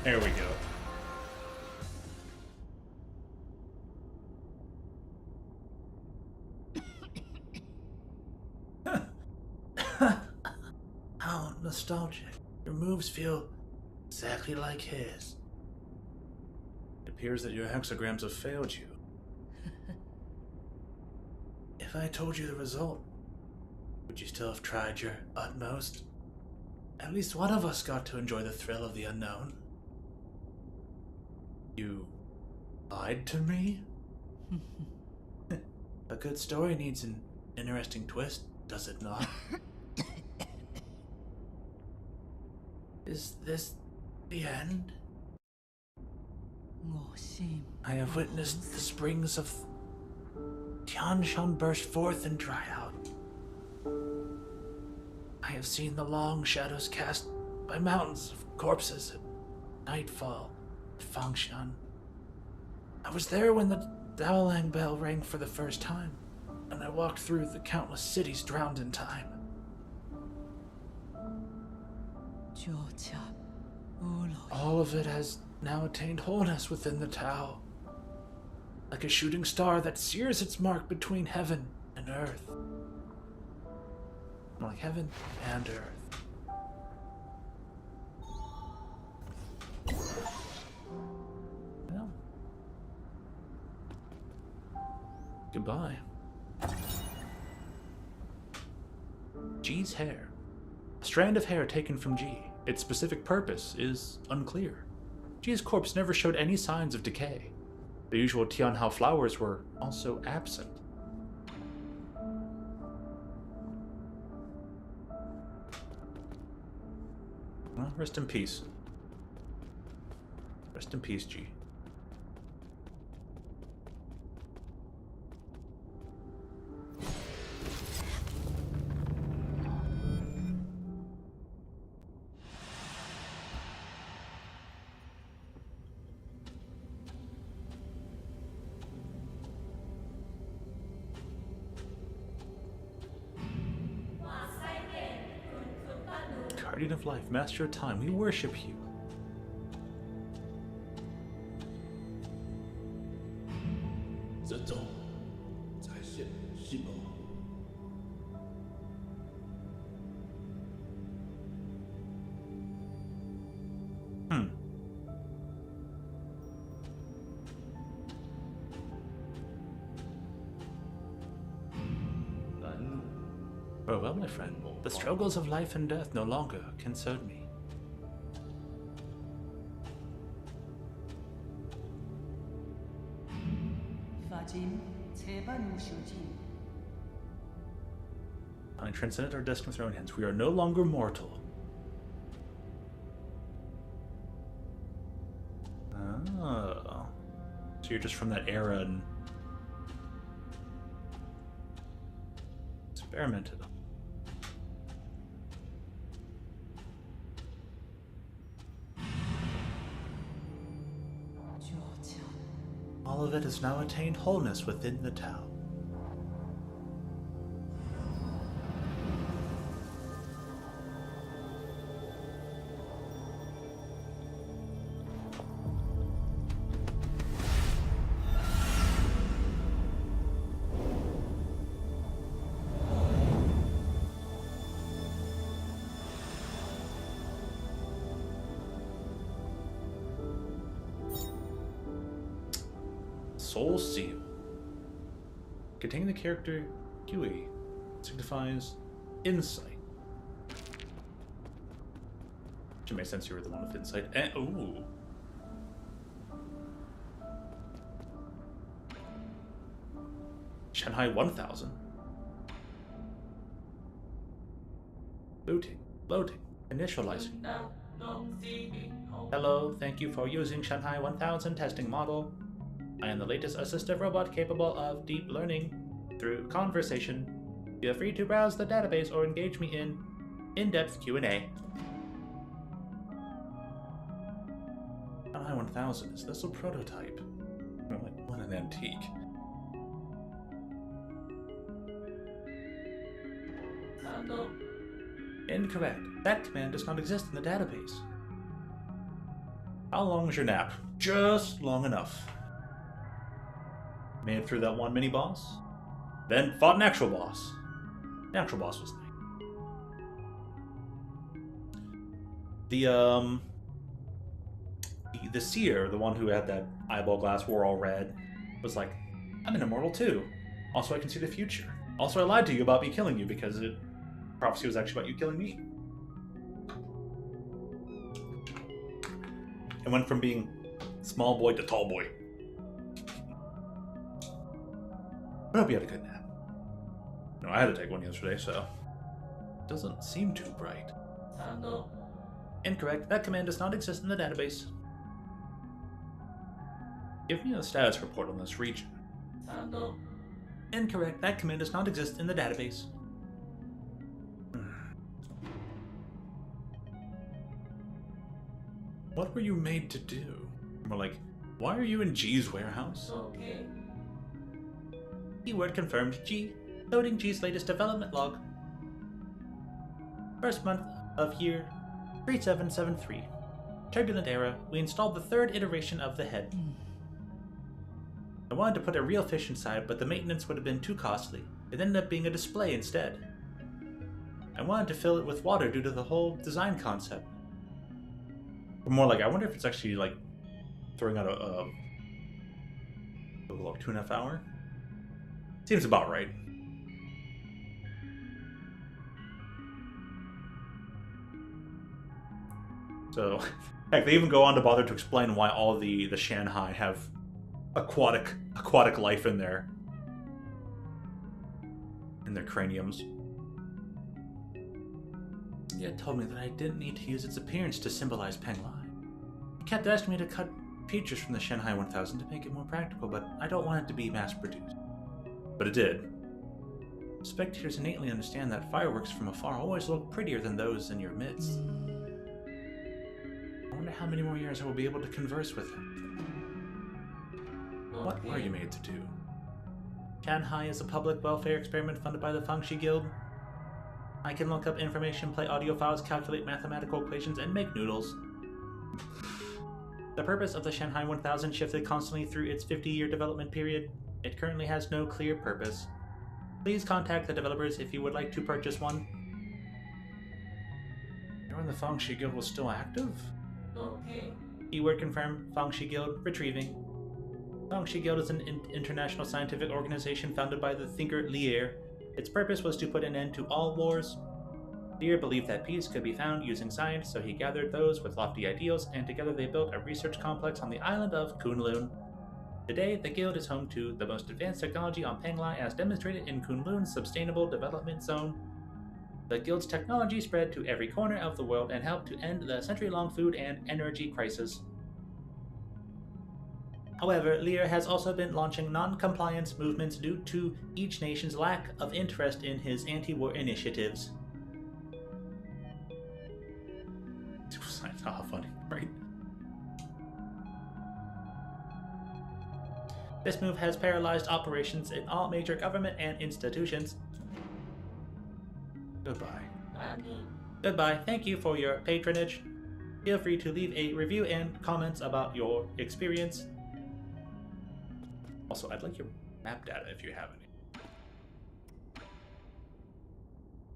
There we go. How nostalgic. Your moves feel exactly like his. It appears that your hexagrams have failed you. If I told you the result, would you still have tried your utmost? At least one of us got to enjoy the thrill of the unknown. You lied to me? A good story needs an interesting twist, does it not? Is this the end? 我信 I have witnessed the springs of Tianshan burst forth and dry out. I have seen the long shadows cast by mountains of corpses at nightfall at Fangshan. I was there when the Daolang bell rang for the first time, and I walked through the countless cities drowned in time. 就将乌楼 All of it has now attained wholeness within the Tao, like a shooting star that sears its mark between heaven and earth. Like heaven and earth. Well, goodbye. G's hair. A strand of hair taken from G. Its specific purpose is unclear. G's corpse never showed any signs of decay. The usual Tianhao flowers were also absent. Well, rest in peace. Rest in peace, G. Guardian of life, master of time, we worship you. 这种才是希望。Hmm. Well, my friend, the struggles of life and death no longer concern me. I transcended our destiny with our own hands. We are no longer mortal. Oh. So you're just from that era and experimented on. All of it has now attained wholeness within the Tao. Soul Seal. Containing the character Yui signifies insight. Should make sense you were the one with insight. And, ooh. Shanghai 1000. Booting. Loading. Initializing. Hello, thank you for using Shanghai 1000 testing model. I am the latest assistive robot capable of deep learning through conversation. Feel free to browse the database or engage me in in-depth Q&A. Shanghai 1000, is this a prototype? Like, what an antique. Incorrect. That command does not exist in the database. How long was your nap? Just long enough. Made it through that one mini-boss. Then fought an actual boss. The actual boss was nice. The seer, the one who had that eyeball glass, wore all red, was like, I'm an immortal too. Also, I can see the future. Also, I lied to you about me killing you because prophecy was actually about you killing me. It went from being small boy to tall boy. I hope you had a good nap. No, I had to take one yesterday, so it doesn't seem too bright. Incorrect. That command does not exist in the database. Give me a status report on this region. Incorrect. That command does not exist in the database. What were you made to do? We're like, why are you in G's warehouse? Keyword confirmed G. Loading G's latest development log. First month of year 3773. Turbulent era. We installed the third iteration of the head. I wanted to put a real fish inside, but the maintenance would have been too costly. It ended up being a display instead. I wanted to fill it with water due to the whole design concept. Or more like, I wonder if it's actually like throwing out a 2.5 hour? Seems about right. So, heck, they even go on to bother to explain why all the Shanghai have aquatic life in their craniums. It told me that I didn't need to use its appearance to symbolize Peng Lai. It kept asking me to cut features from the Shanghai 1000 to make it more practical, but I don't want it to be mass-produced. But it did. Spectators innately understand that fireworks from afar always look prettier than those in your midst. I wonder how many more years I will be able to converse with him. What are you made to do? Shanghai is a public welfare experiment funded by the Fangxi Guild. I can look up information, play audio files, calculate mathematical equations, and make noodles. The purpose of the Shanghai 1000 shifted constantly through its 50-year development period. It currently has no clear purpose. Please contact the developers if you would like to purchase one. When the Fangxi Guild was still active? Okay. Keyword confirm. Fangxi Guild retrieving. Fangxi Guild is an international scientific organization founded by the thinker Lier. Its purpose was to put an end to all wars. Lier believed that peace could be found using science, so he gathered those with lofty ideals, and together they built a research complex on the island of Kunlun. Today, the guild is home to the most advanced technology on Penglai as demonstrated in Kunlun's Sustainable Development Zone. The guild's technology spread to every corner of the world and helped to end the century-long food and energy crisis. However, Lier has also been launching non-compliance movements due to each nation's lack of interest in his anti-war initiatives. How funny, right? This move has paralyzed operations in all major government and institutions. Goodbye. Goodbye. Thank you for your patronage. Feel free to leave a review and comments about your experience. Also, I'd like your map data if you have any.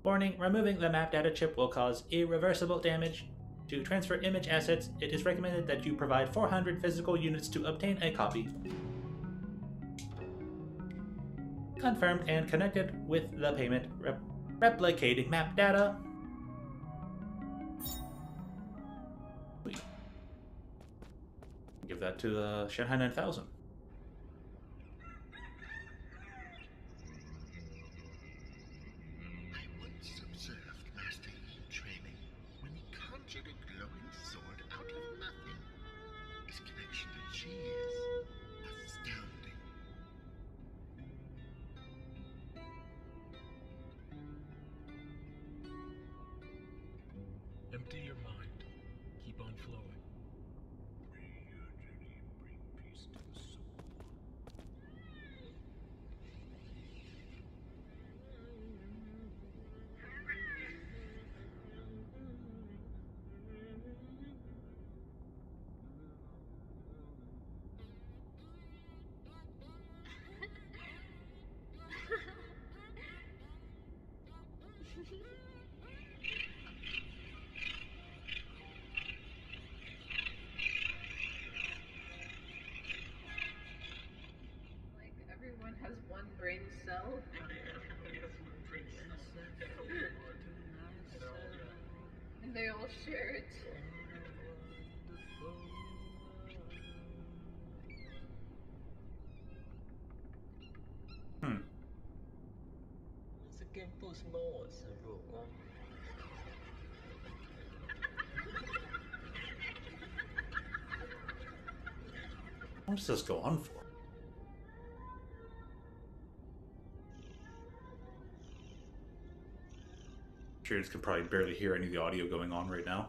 Warning, removing the map data chip will cause irreversible damage. To transfer image assets, it is recommended that you provide 400 physical units to obtain a copy. Confirmed and connected with the payment. Replicating map data. Give that to the Shanghai 9000. I once observed Master Yi training when he conjured a glowing sword out of nothing. His connection to Qi is astounding. Empty your mind. Keep on flowing. May your journey bring peace to the soul. Like, everyone has one brain cell. And they all share it.这 game 不是帮我是弱光。What does this go on for? Cheers can probably barely hear any of the audio going on right now.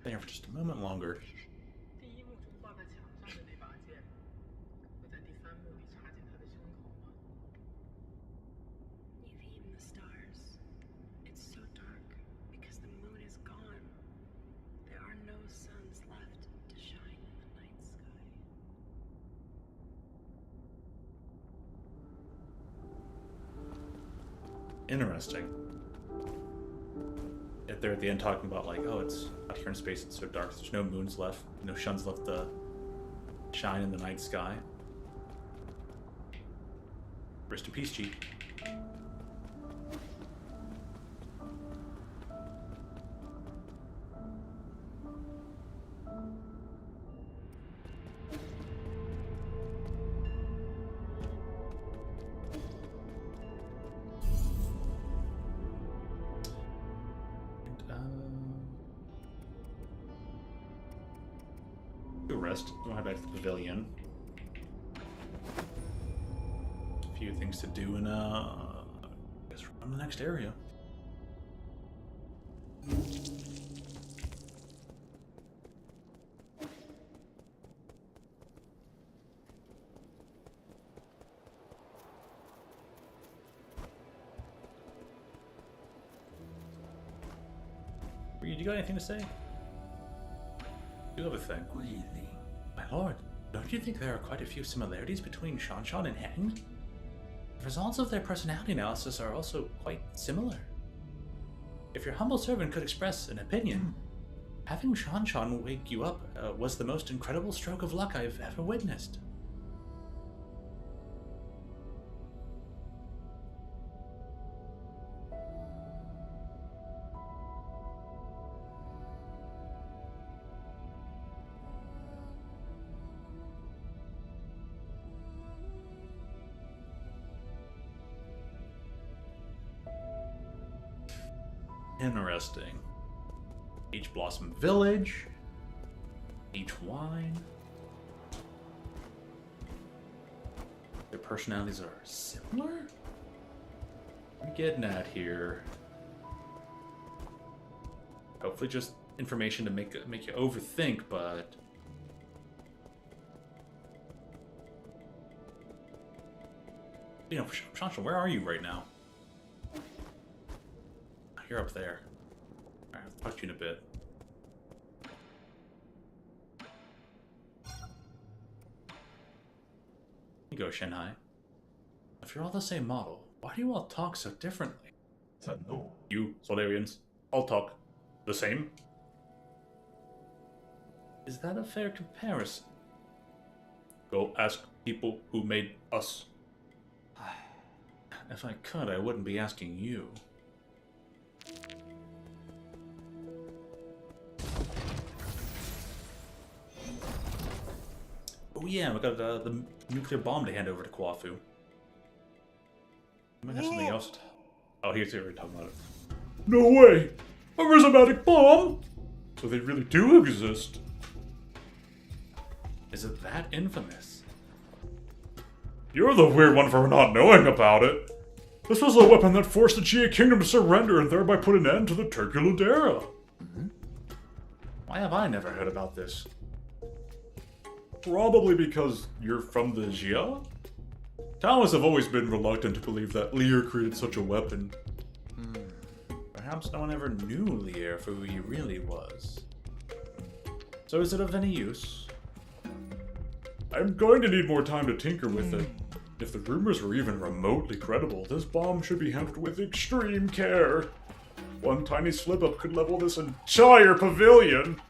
There for just a moment longer. 第一幕中挂在墙上的那把剑，会在第三幕里插进他的胸口吗？ You've eaten the stars. It's so dark because the moon is gone. There are no suns left to shine in the night sky. Interesting. If they're at the end talking about like, oh, it's out here in space, it's so dark, there's no moons left, no suns left to shine in the night sky. Rest in peace, G. Rest. We'll head back to the pavilion. A few things to do, and I guess we're on the next area. Reed, you got anything to say? do have a thing. My lord, don't you think there are quite a few similarities between Shanshan and Heng? The results of their personality analysis are also quite similar. If your humble servant could express an opinion, having Shanshan wake you up was the most incredible stroke of luck I've ever witnessed. Interesting. Peach Blossom Village. Peach Wine. Their personalities are similar? What are we getting at here? Hopefully just information to make you overthink, but... You know, Shanshan, where are you right now? You're up there. Alright, I'll talk to you in a bit. Here you go, Shenhai. If you're all the same model, why do you all talk so differently? You, Solarians, all talk the same? Is that a fair comparison? Go ask people who made us. If I could, I wouldn't be asking you. Oh yeah, we got the nuclear bomb to hand over to Kwafu. I might have something else. Oh, here's where we're talking about it. No way! A rhizomatic bomb? So they really do exist. Is it that infamous? You're the weird one for not knowing about it. This was a weapon that forced the Jia Kingdom to surrender and thereby put an end to the turbulent era. Why have I never heard about this? Probably because you're from the Jia? Taoists have always been reluctant to believe that Lear created such a weapon. Perhaps no one ever knew Lear for who he really was. So is it of any use? I'm going to need more time to tinker with it. If the rumors were even remotely credible, this bomb should be handled with extreme care. One tiny slip-up could level this entire pavilion.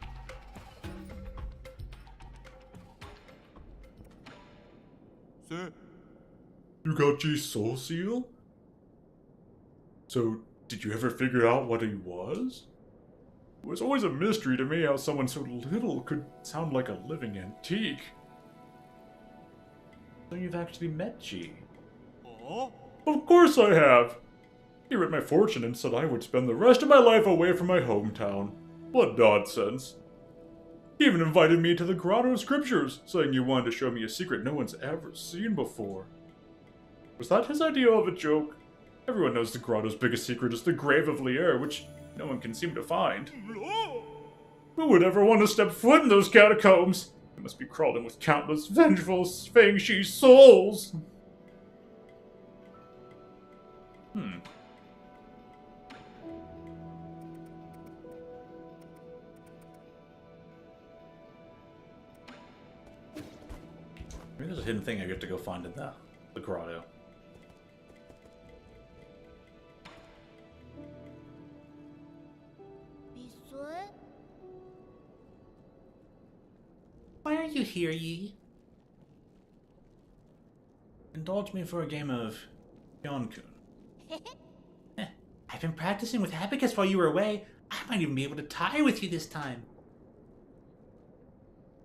You got G's soul seal? So, did you ever figure out what he was? It was always a mystery to me how someone so little could sound like a living antique. So you've actually met G? Oh? Of course I have! He read my fortune and said I would spend the rest of my life away from my hometown. What nonsense. He even invited me to the Grotto Scriptures, saying he wanted to show me a secret no one's ever seen before. Was that his idea of a joke? Everyone knows the Grotto's biggest secret is the Grave of Lier, which no one can seem to find. Who would ever want to step foot in those catacombs? They must be crawling with countless vengeful Feng-Shi souls. Maybe there's a hidden thing I get to go find in the grotto. Why are you here, Yi? Indulge me for a game of Yonkun. I've been practicing with Abacus while you were away. I might even be able to tie with you this time.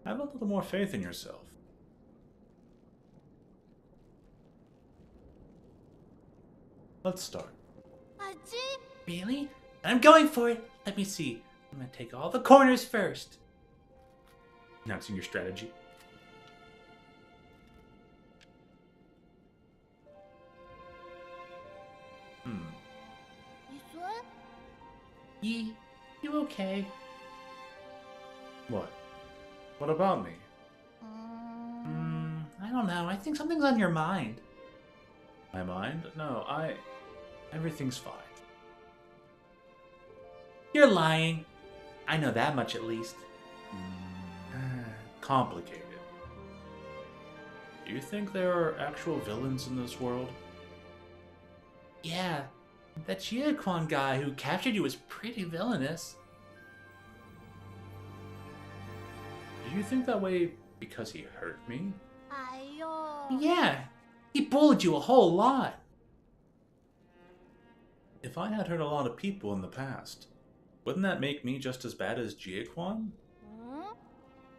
Have a little more faith in yourself. Let's start. Really? I'm going for it. Let me see. I'm gonna take all the corners first. Announcing your strategy. Yi, you okay? What? What about me? I don't know. I think something's on your mind. My mind? No, everything's fine. You're lying. I know that much at least. complicated. Do you think there are actual villains in this world? Yeah, that Jiaquan guy who captured you was pretty villainous. Do you think that way because he hurt me? Yeah, he bullied you a whole lot. If I had hurt a lot of people in the past, wouldn't that make me just as bad as Jiaquan?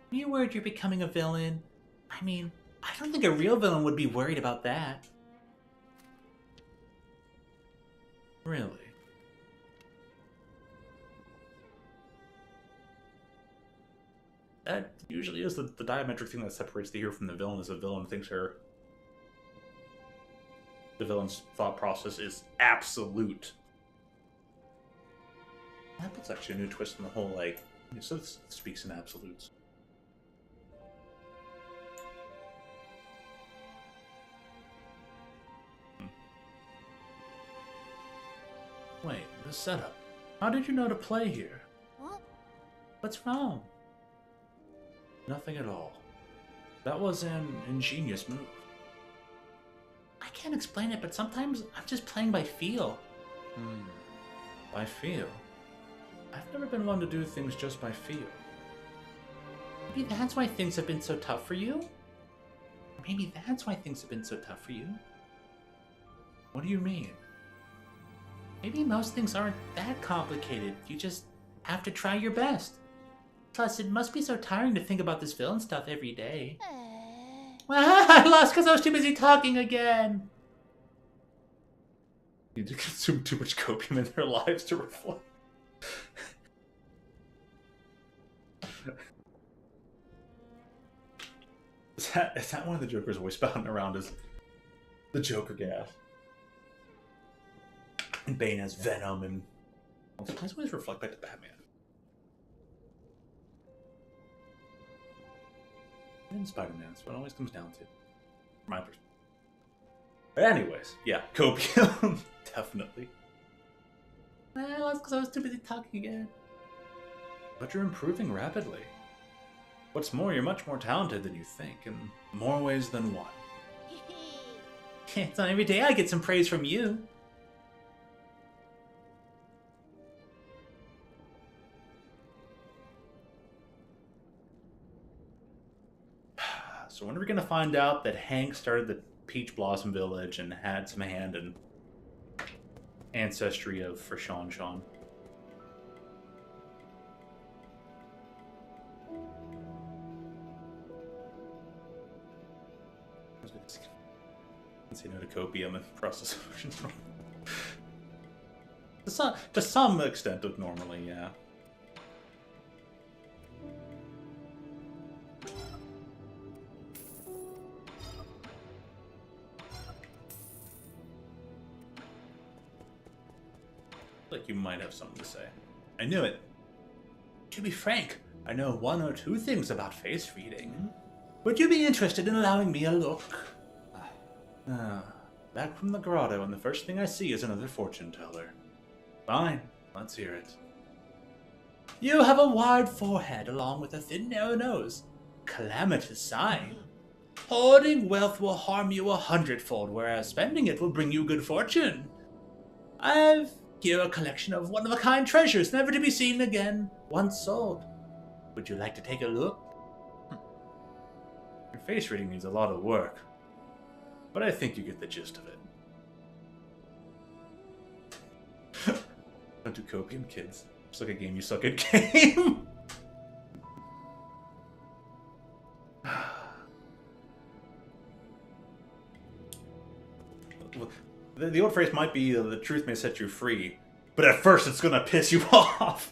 Are you worried you're becoming a villain? I mean, I don't think a real villain would be worried about that. Really? That usually is the diametric thing that separates the hero from the villain, is the villain thinks the villain's thought process is absolute. That puts actually a new twist in the whole, like, so it speaks in absolutes. Wait, the setup. How did you know to play here? What's wrong? Nothing at all. That was an ingenious move. I can't explain it, but sometimes I'm just playing by feel. By feel? I've never been one to do things just by feel. Maybe that's why things have been so tough for you? Maybe that's why things have been so tough for you? What do you mean? Maybe most things aren't that complicated. You just have to try your best. Plus, it must be so tiring to think about this villain stuff every day. I lost because I was too busy talking again. You need to consume too much copium in their lives to reflect. Is that one of the Jokers always spouting around as the Joker gas? And Bane has Venom, and sometimes always reflect back to Batman. And Spider-Man, that's what it always comes down to. From my perspective. But anyways, yeah, copium, definitely. I lost because I was too busy talking again. But you're improving rapidly. What's more, you're much more talented than you think, in more ways than one. It's not every day I get some praise from you. So when are we going to find out that Hank started the Peach Blossom Village and had some hand in ancestry of for Sean? Let's say no to copium and process solutions. To some extent, normally, yeah. Like you might have something to say. I knew it. To be frank, I know one or two things about face reading. Would you be interested in allowing me a look? Back from the grotto, and the first thing I see is another fortune teller. Fine, let's hear it. You have a wide forehead along with a thin narrow nose. Calamitous sign. Hoarding wealth will harm you 100-fold, whereas spending it will bring you good fortune. I've here a collection of one-of-a-kind treasures never to be seen again, once sold. Would you like to take a look? Your face reading needs a lot of work, but I think you get the gist of it. Don't do copium, kids. It's like a game you suck at game. The old phrase might be, the truth may set you free, but at first it's gonna piss you off.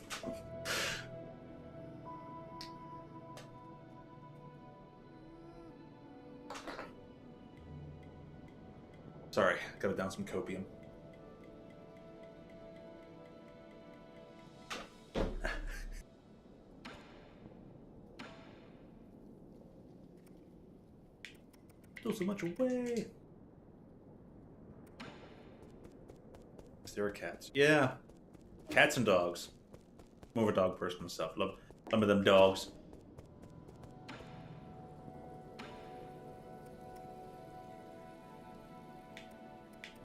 Sorry, gotta down some copium. Throw so much away. There are cats. Yeah. Cats and dogs. More of a dog person myself. Love some of them dogs.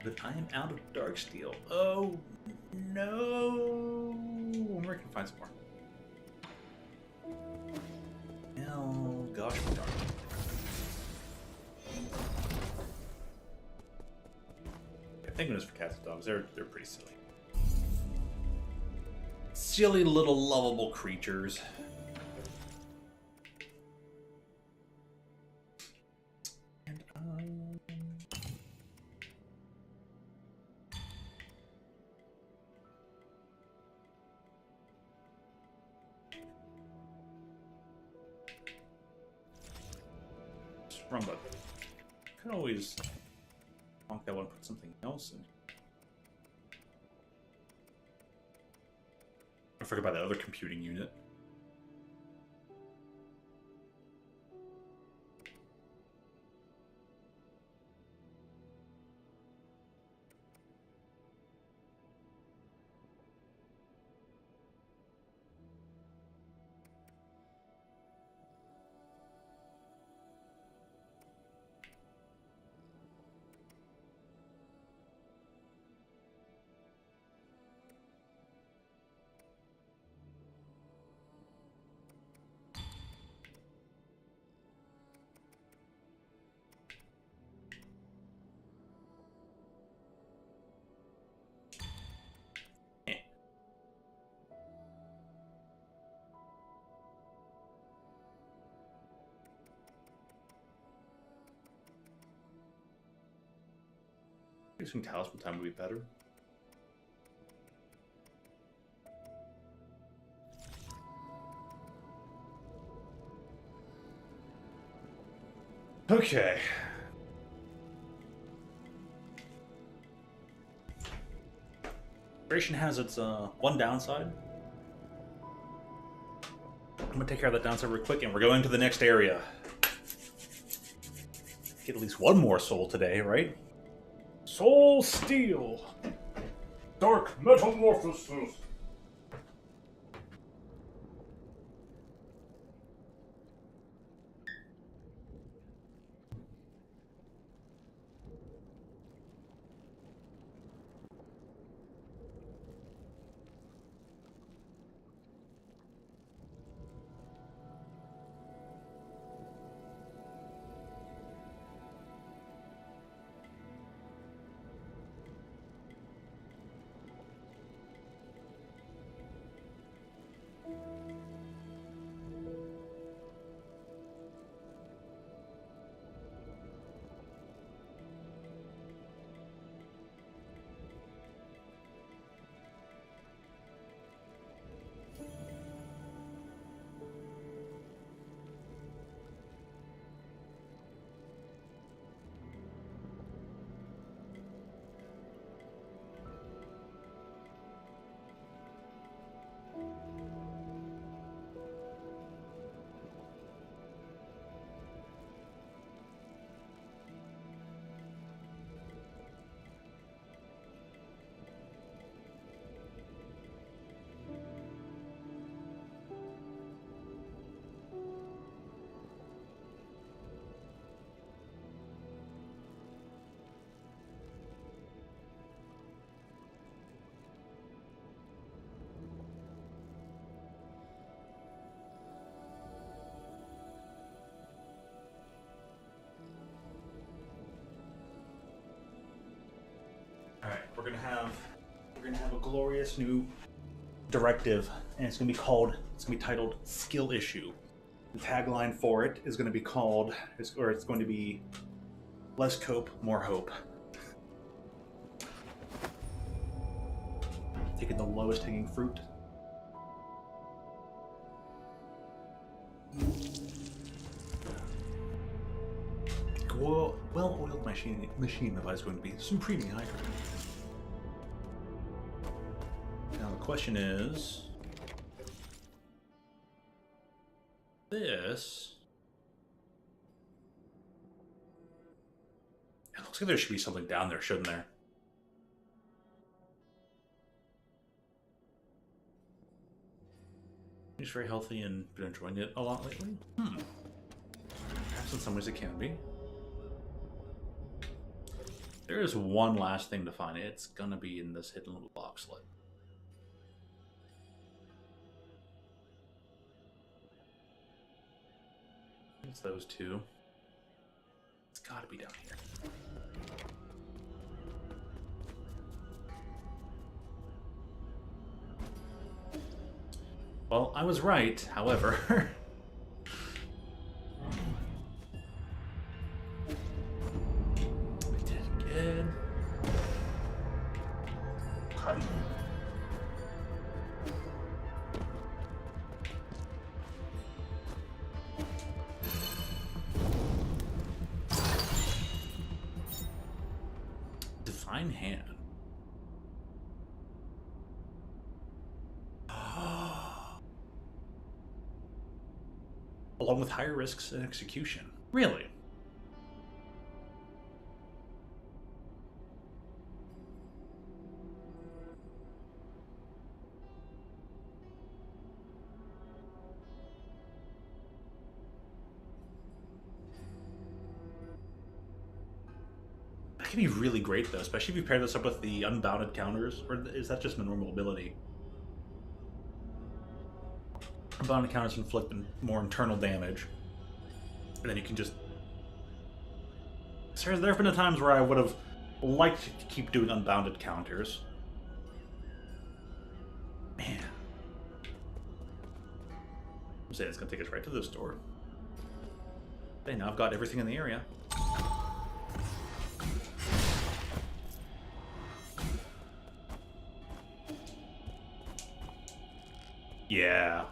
But I am out of dark steel. Oh no! Where can I find some more? Oh gosh, darn. Thank goodness for cats and dogs. They're pretty silly. Silly little lovable creatures. And wrong button. Could always honk that one, put something else in. I forgot about that other computing unit. Some talisman time would be better. Okay. Duration has its one downside. I'm gonna take care of that downside real quick, and we're going to the next area. Get at least one more soul today, right? Soul Steel! Dark Metamorphosis! Alright, we're gonna have a glorious new directive, and it's gonna be titled Skill Issue. The tagline for it is gonna be called, it's going to be Less Cope, More Hope. Taking the lowest hanging fruit. Well-oiled machine device is going to be supremely hydrated. Now the question is, this. It looks like there should be something down there, shouldn't there? He's very healthy and been enjoying it a lot lately. Perhaps in some ways it can be. There is one last thing to find. It's gonna be in this hidden little boxlet. It's those two. It's gotta be down here. Well, I was right, however. I did it again. Divine Hand. Along with higher risks and execution. Really? That can be really great, though, especially if you pair this up with the unbounded counters, or is that just my normal ability? Unbounded counters inflict more internal damage, and then you can just... There have been times where I would have liked to keep doing unbounded counters. Man. I'm saying it's going to take us right to this door. Hey, now I've got everything in the area. Yeah.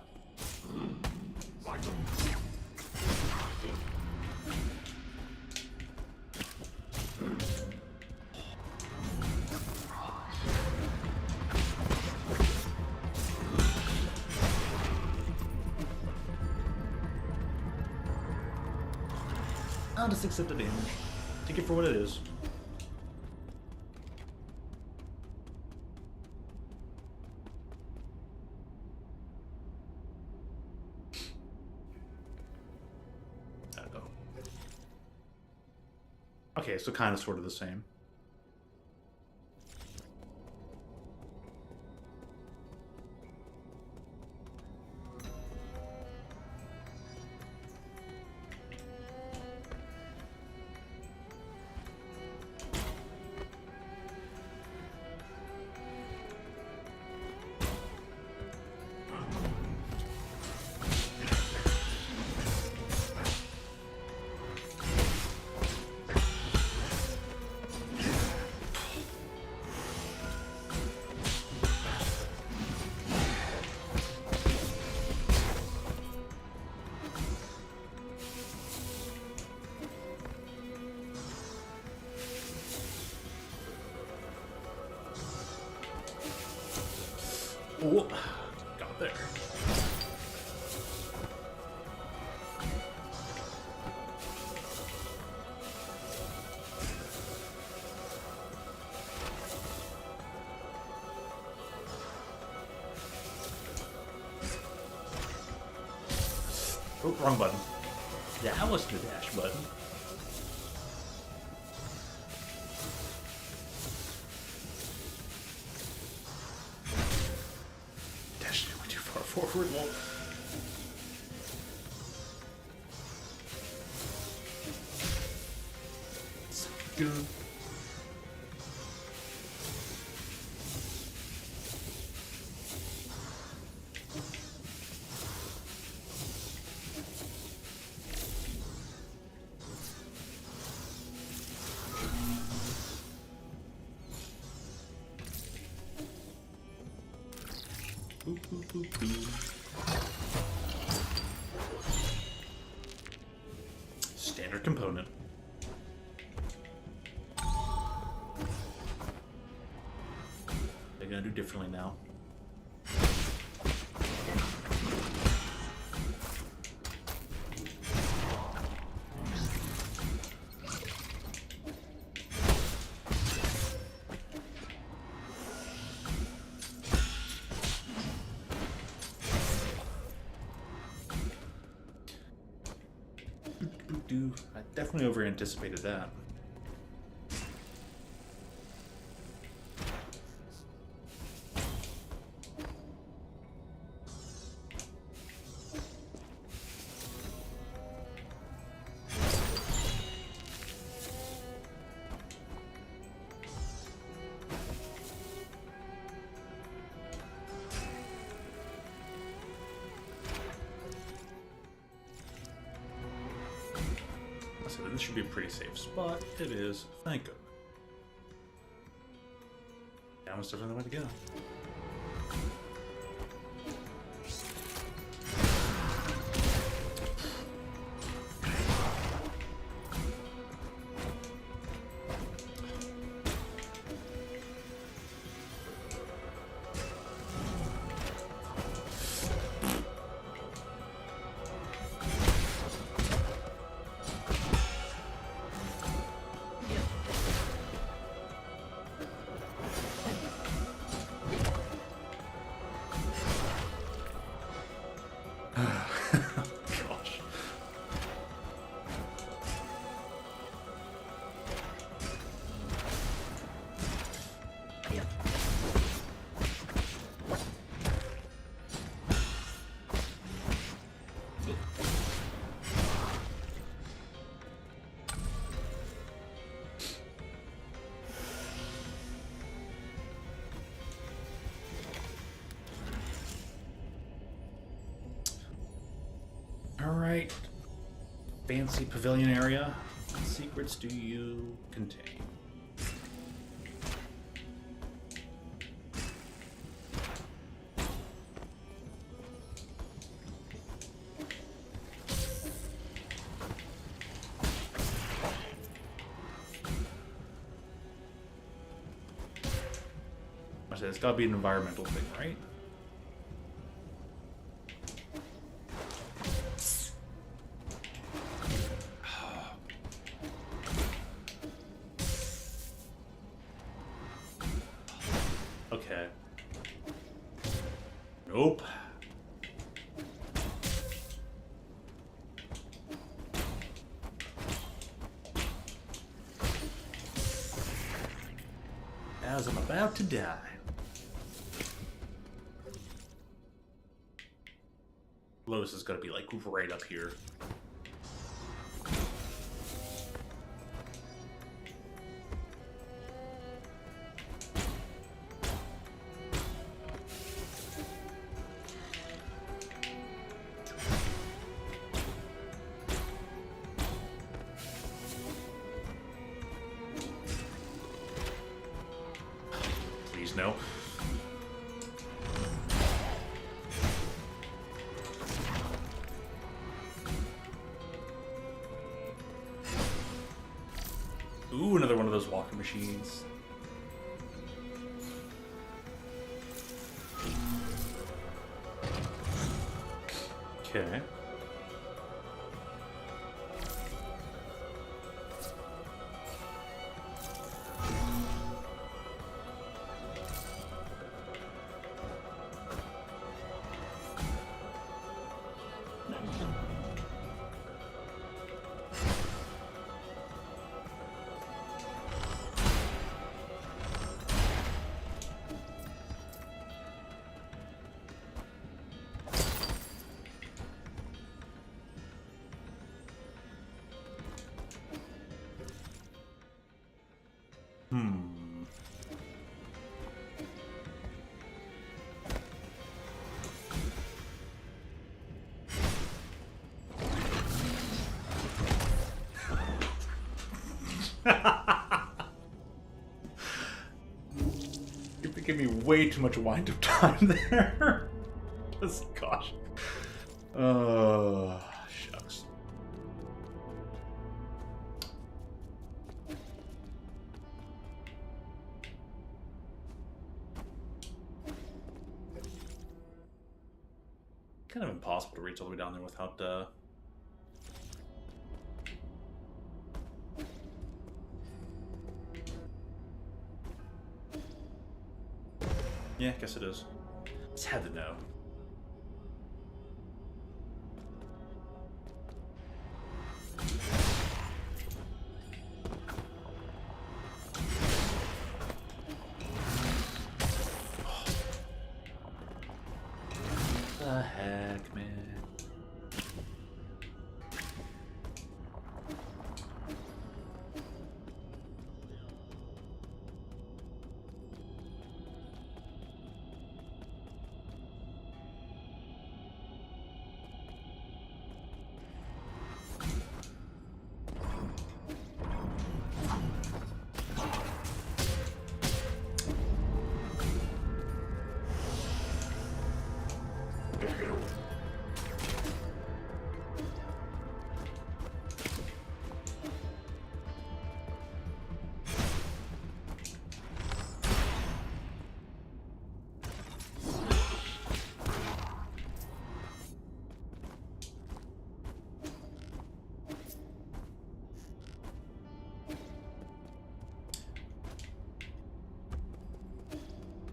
I'll just accept the damage. Take it for what it is. Okay, so kind of sort of the same. Oh, got there. Oh, wrong button. Yeah, that was the dash button. Forward won't. So good. Standard component. They're gonna do differently now. I definitely over-anticipated that. said, this should be a pretty safe spot. It is. Thank goodness. That was definitely the way to go. Gosh. Alright. Fancy pavilion area. What secrets do you contain? I said it's gotta be an environmental thing, right? Okay. Nope. As I'm about to die. Lotus is gonna be like right up here. Please no. Ooh, another one of those walking machines. Okay. You're giving me way too much wind-up time there. Just, gosh. Shucks. Kind of impossible to reach all the way down there without, Yeah, I guess it is. Just had to know. The heck, man.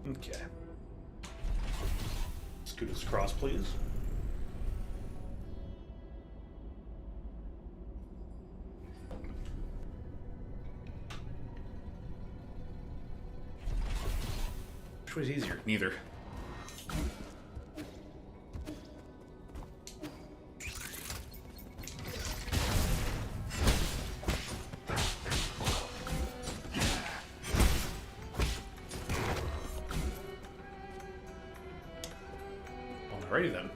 Okay. Scoot us across, please. Which was easier? Neither. Alrighty then.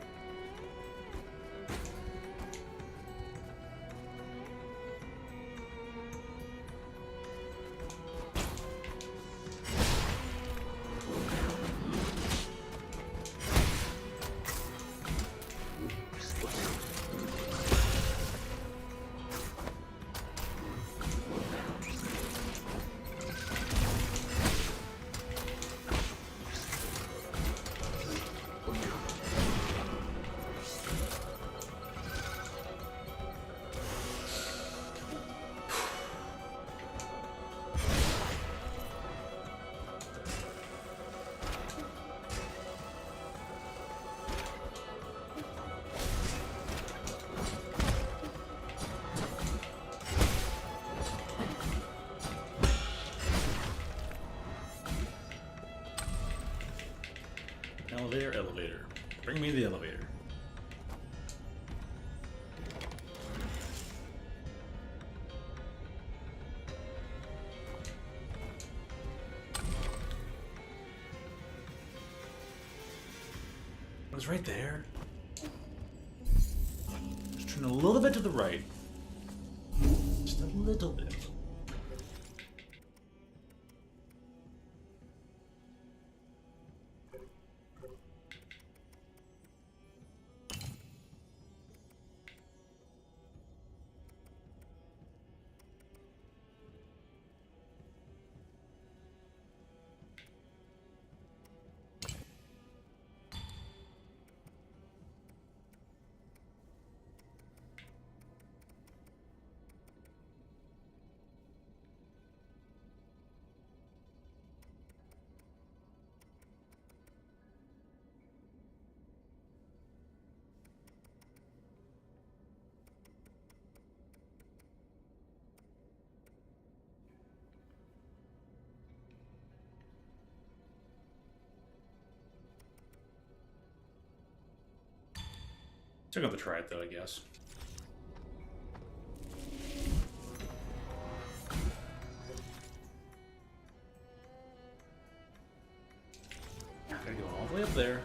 Elevator, elevator. Bring me the elevator. It was right there. Just turn a little bit to the right. Just a little bit. Still got to try it though, I guess. Gotta go all the way up there.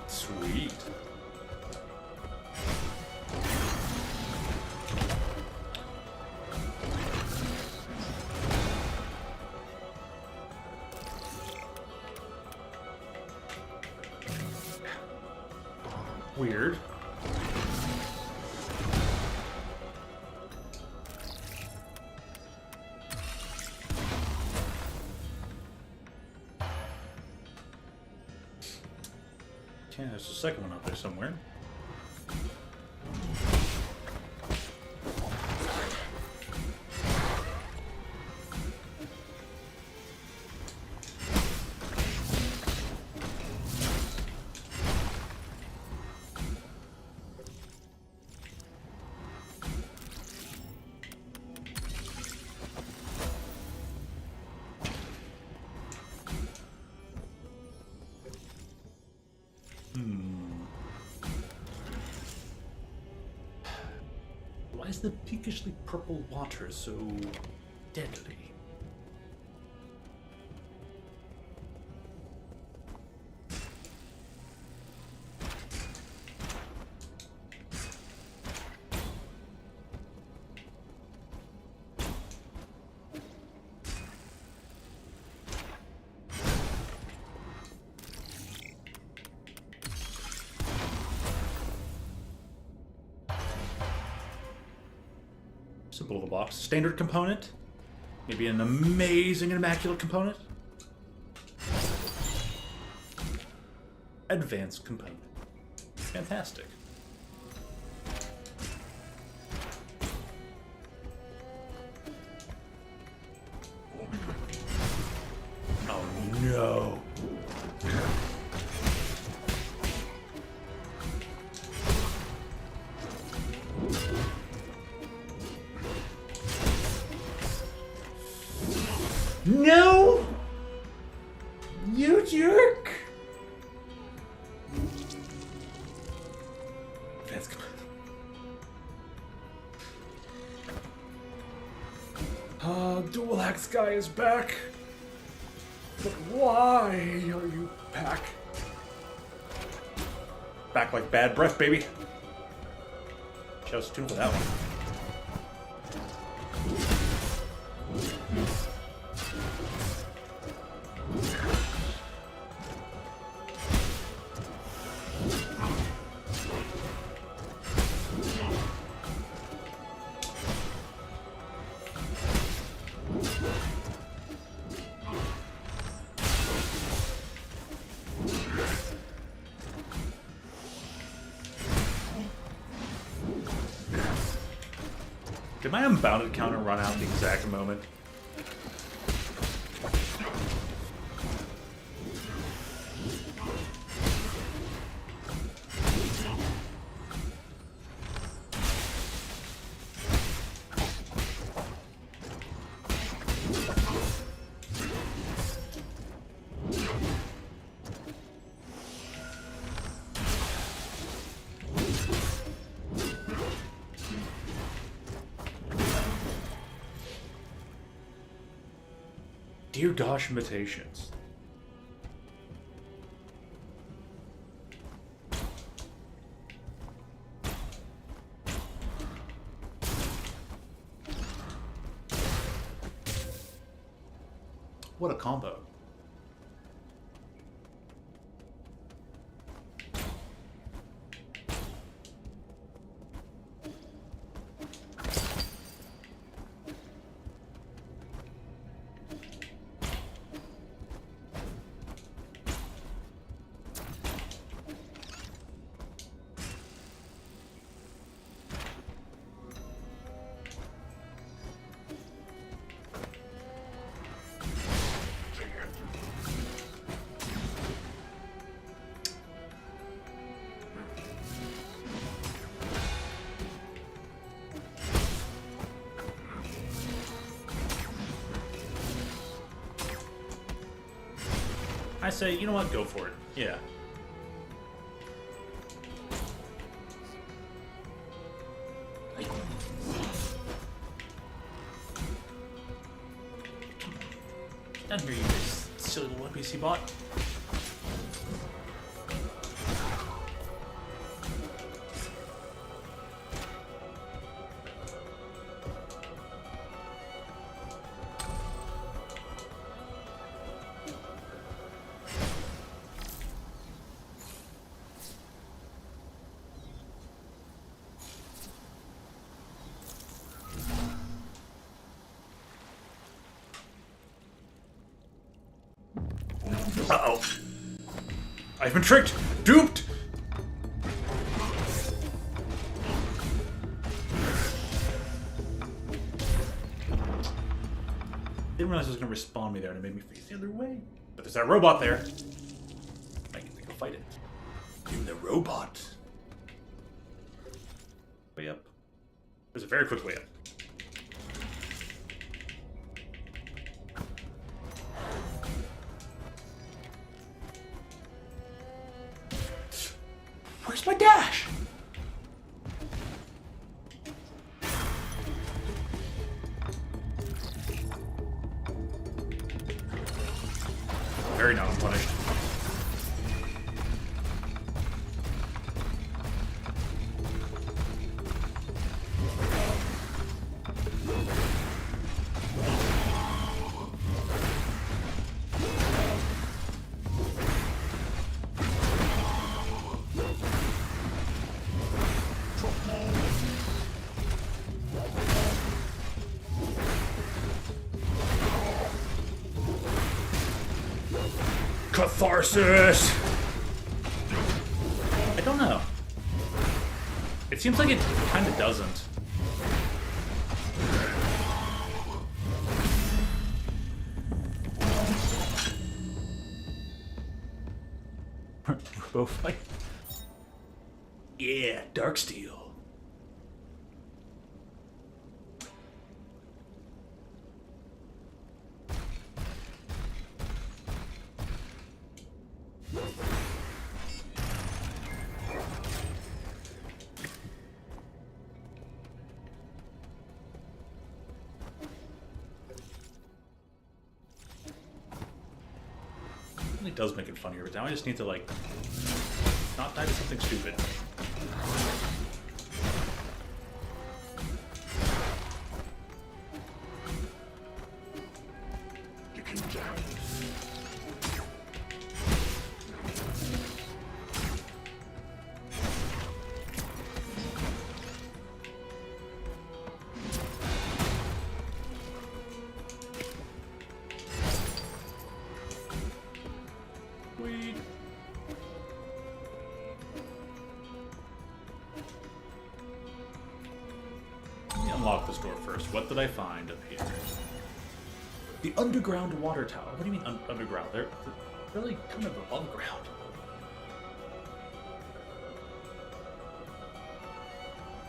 Sweet. Weird. Okay, there's a second one up there somewhere. Why is the peakishly purple water so deadly? Simple little box. Standard component. Maybe an amazing and immaculate component. Advanced component. Fantastic. Oh no. No! You jerk! That's good. Dual Axe guy is back. But why are you back? Back like bad breath, baby. Shouts tune for that one. Did my unbounded counter run out at the exact moment? Dear gosh, imitations. What a combo. I say, you know what, go for it. Yeah. Down here, you silly little NPC bot. Uh-oh. I've been tricked! Duped! Didn't realize it was going to respawn me there and it made me face the other way. But there's that robot there. I can go fight it. In the robot. Way up. There's a very quick way up. Where's my dash? Very not unpunished. Catharsis! I don't know. It seems like it kind of doesn't. Both fight. Yeah, Dark Steel. It does make it funnier, but now I just need to, like, not die to something stupid. Unlock this door first. What did I find up here? The underground water tower. What do you mean underground? They're really kind of above ground.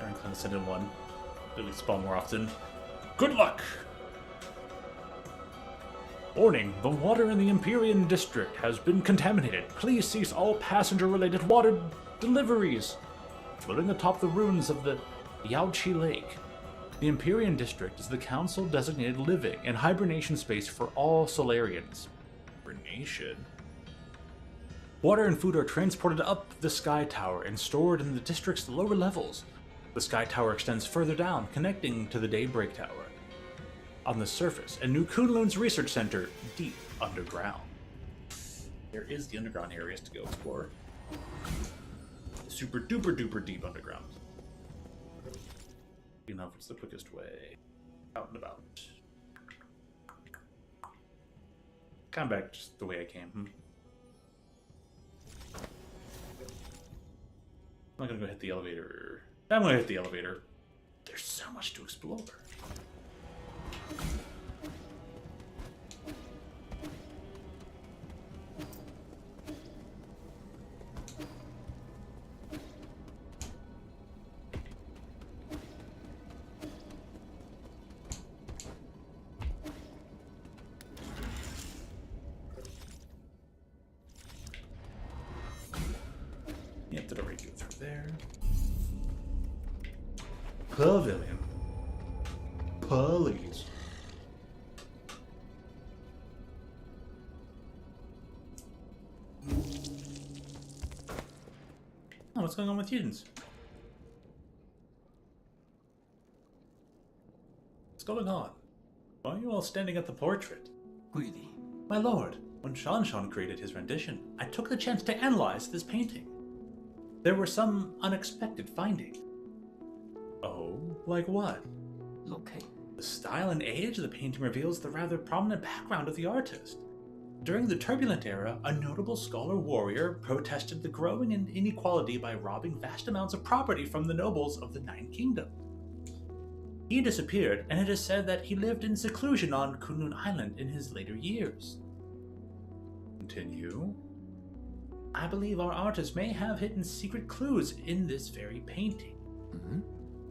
Iron Clan sent in one. Really spawn more often. Good luck! Warning, the water in the Empyrean district has been contaminated. Please cease all passenger-related water deliveries. Floating atop the ruins of the Yaochi Lake. The Empyrean District is the council-designated living and hibernation space for all Solarians. Hibernation? Water and food are transported up the Sky Tower and stored in the district's lower levels. The Sky Tower extends further down, connecting to the Daybreak Tower. On the surface, a New Kunlun's research center, deep underground. There is the underground areas to go explore. Super duper duper deep underground. You know if it's the quickest way. Out and about. Come back just the way I came. I'm not gonna go hit the elevator. I'm gonna hit the elevator. There's so much to explore. Yep, did already go through there. Pavilion. Please. Oh, what's going on with students? What's going on? Why are you all standing at the portrait? Really? My lord, when Shanshan created his rendition, I took the chance to analyze this painting. There were some unexpected findings. Oh, like what? Okay. The style and age of the painting reveals the rather prominent background of the artist. During the turbulent era, a notable scholar warrior protested the growing inequality by robbing vast amounts of property from the nobles of the Nine Kingdoms. He disappeared, and it is said that he lived in seclusion on Kunlun Island in his later years. Continue. I believe our artist may have hidden secret clues in this very painting. Mm-hmm.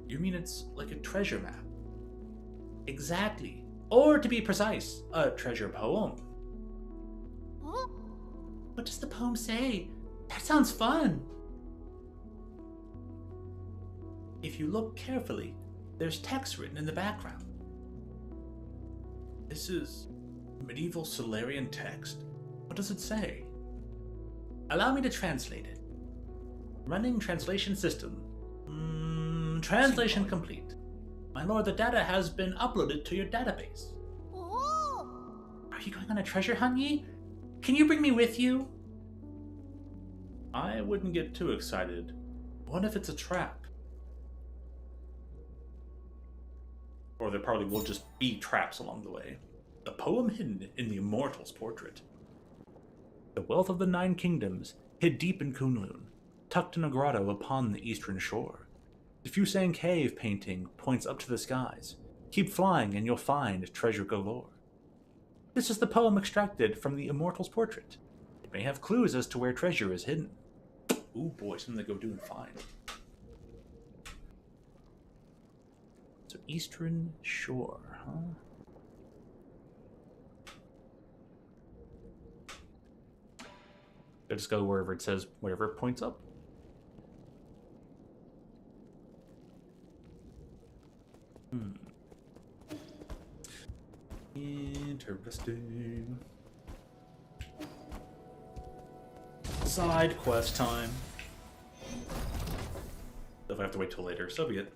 You mean it's like a treasure map? Exactly. Or to be precise, a treasure poem. What does the poem say? That sounds fun. If you look carefully, there's text written in the background. This is medieval Solarian text? What does it say? Allow me to translate it. Running translation system. Translation complete. My lord, the data has been uploaded to your database. Are you going on a treasure hunt, Yi? Can you bring me with you? I wouldn't get too excited. What if it's a trap? Or there probably will just be traps along the way. The poem hidden in the Immortal's portrait. wealth of the Nine Kingdoms, hid deep in Kunlun, tucked in a grotto upon the eastern shore. The Fusang cave painting points up to the skies. Keep flying and you'll find treasure galore. This is the poem extracted from the Immortal's portrait. It may have clues as to where treasure is hidden. Ooh boy, something to go do and find. So eastern shore, huh? I just go wherever it says, wherever it points up. Interesting. Side quest time. If I have to wait till later, so be it.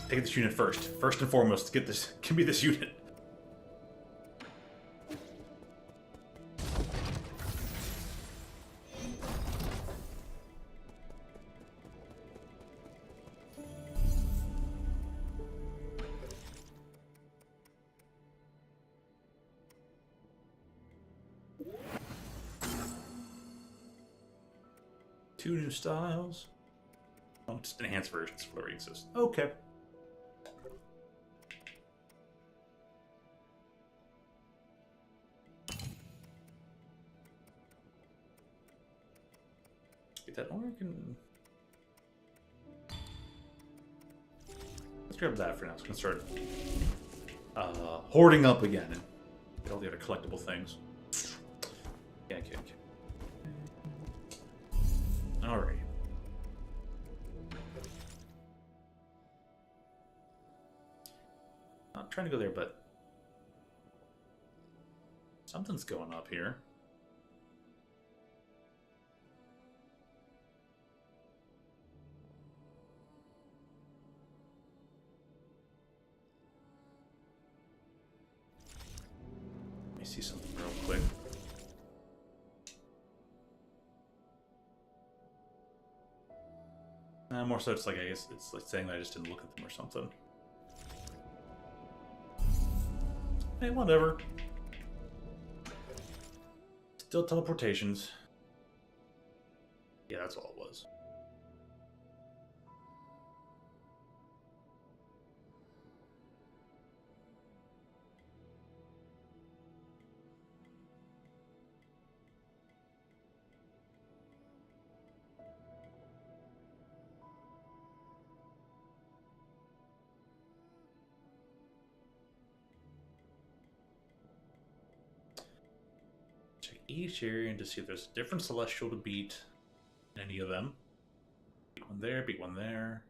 Take this unit first. First and foremost, get this. Give me this unit. Two new styles. Oh, just enhanced versions where it exists. Okay. Get that Oregon. Let's grab that for now. It's gonna start hoarding up again and get all the other collectible things. Yeah, okay. Alright. Not trying to go there, but something's going up here. Let me see something real quick. More so it's like, I guess it's like saying that I just didn't look at them or something. Hey, whatever. Still teleportations. Yeah, that's all it was. Each area to see if there's a different celestial to beat in any of them. Beat one there, beat one there.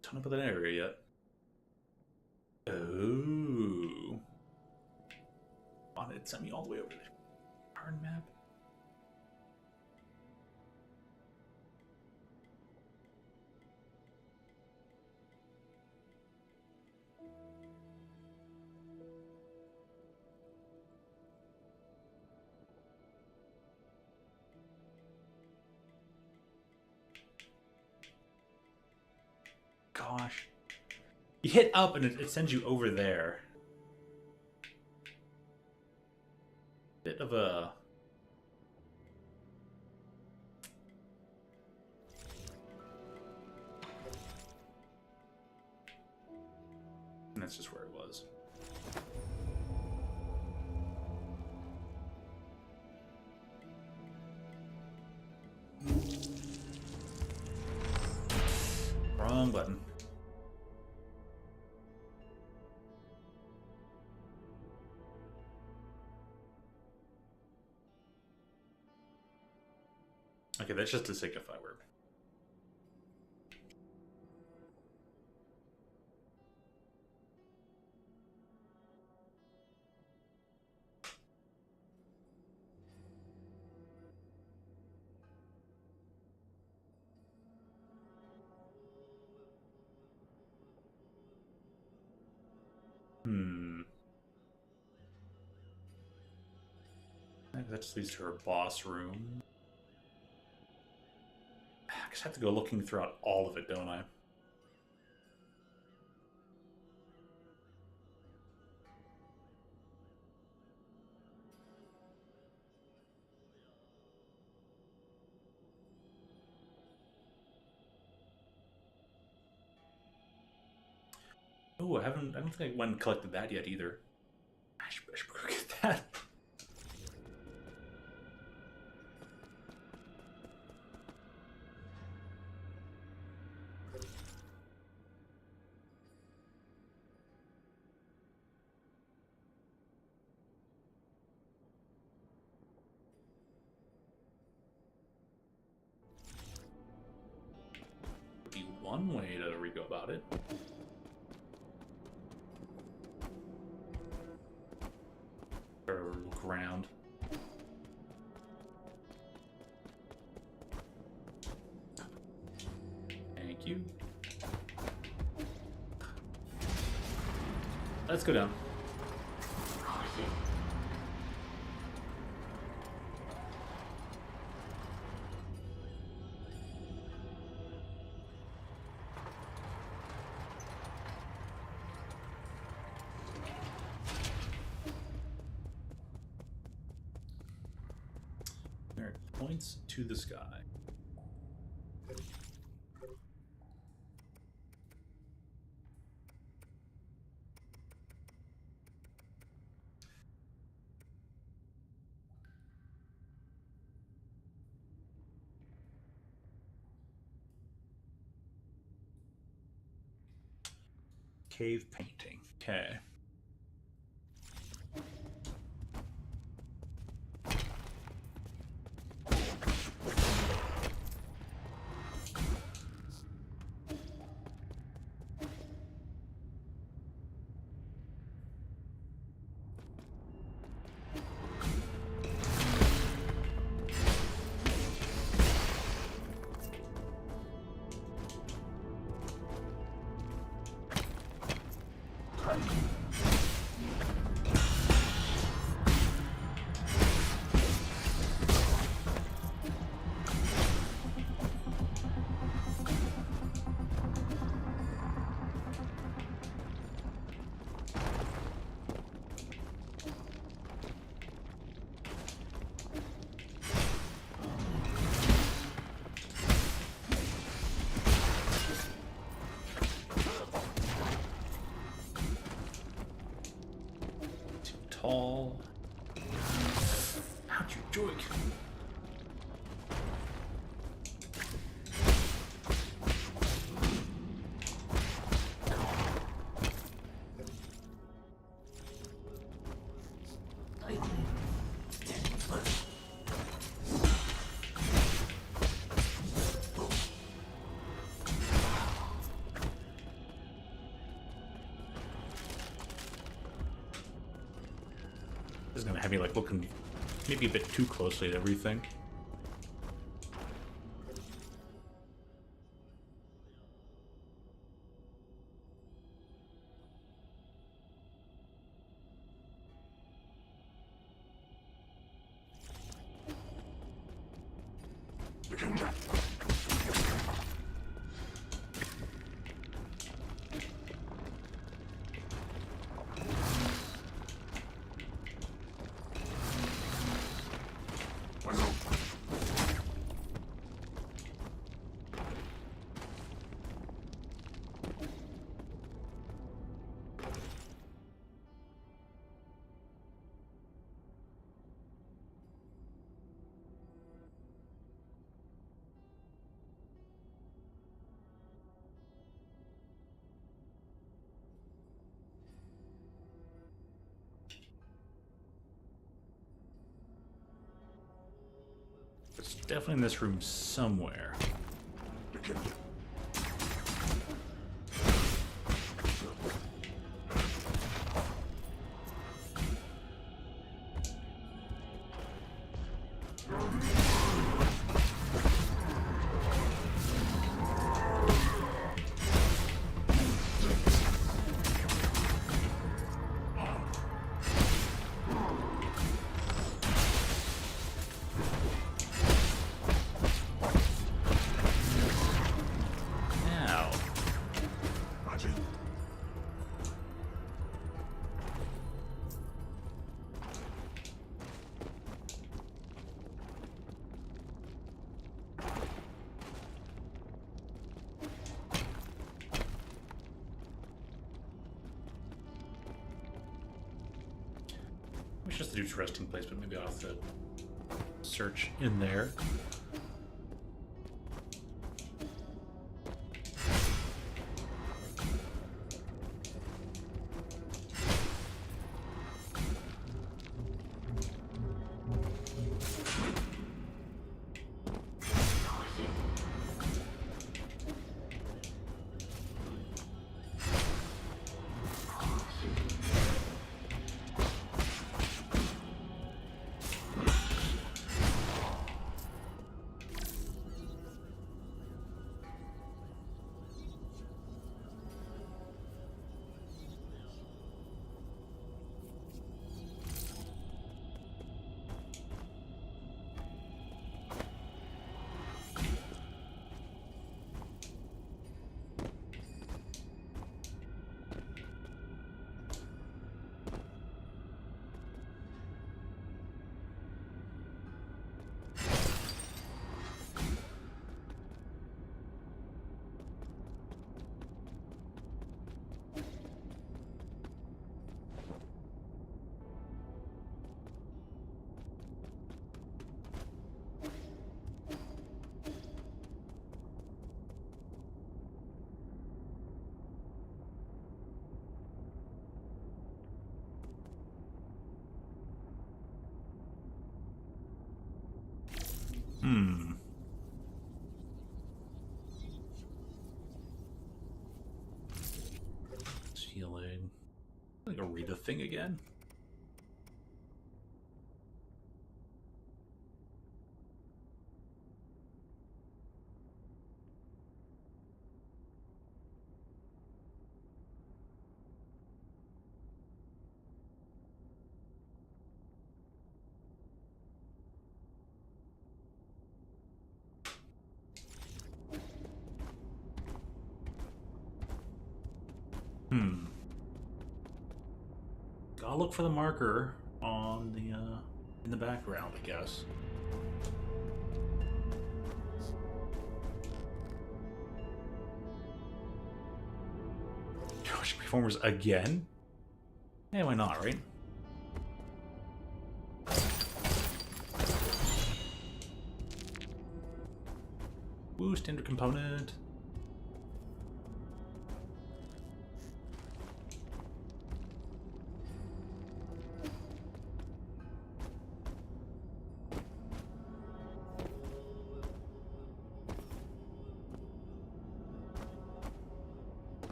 Ton up that area yet. Oh. On it sent me all the way over there. Darn map. Gosh. You hit up and it sends you over there. Bit of a... And that's just where it was. Wrong button. Okay, that's just to signify word. think that just leads to her boss room. I just have to go looking throughout all of it, don't I? Oh, I don't think I went and collected that yet either. I should go get that. Would be one way to go about it. Or look around. Thank you. Let's go down. There, points to the sky. Cave painting. Okay. Tall. How'd you joik? This is gonna have me like looking maybe a bit too closely at everything. It's definitely in this room somewhere. just the dude's resting place, but maybe I'll have to search in there. Healing. I gotta read the thing again. Gotta look for the marker on the in the background, I guess. George performers again? Hey, why not, right? Woo, standard component.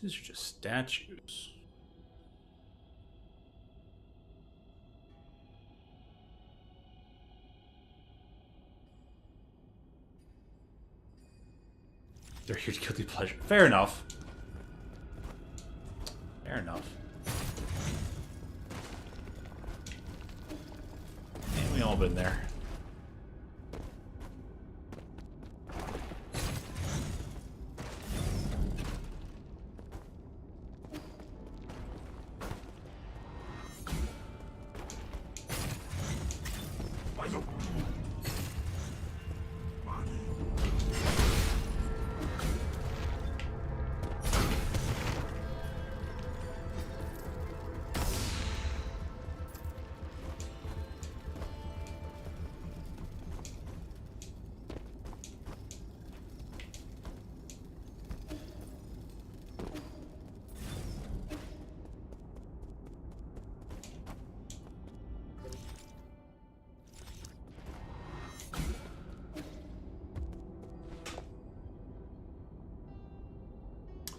These are just statues. They're here to kill the pleasure. Fair enough. Fair enough. And we all been there.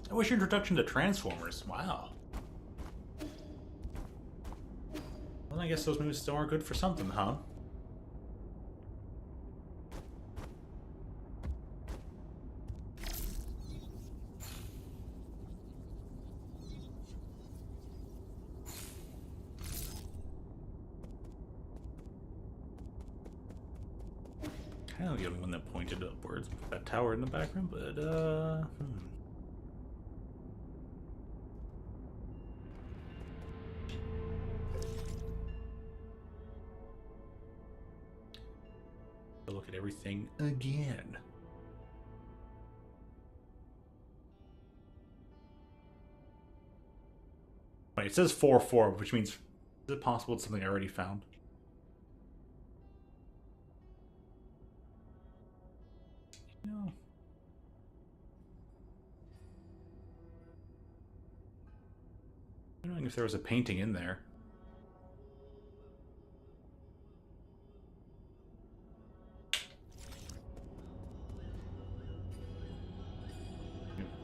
I wish introduction to Transformers. Wow. Well, I guess those movies still are good for something, huh? Kind of the only one that pointed upwards with that tower in the background, but at everything again. Wait, it says 4-4, which means, is it possible it's something I already found? No. I'm wondering if there was a painting in there.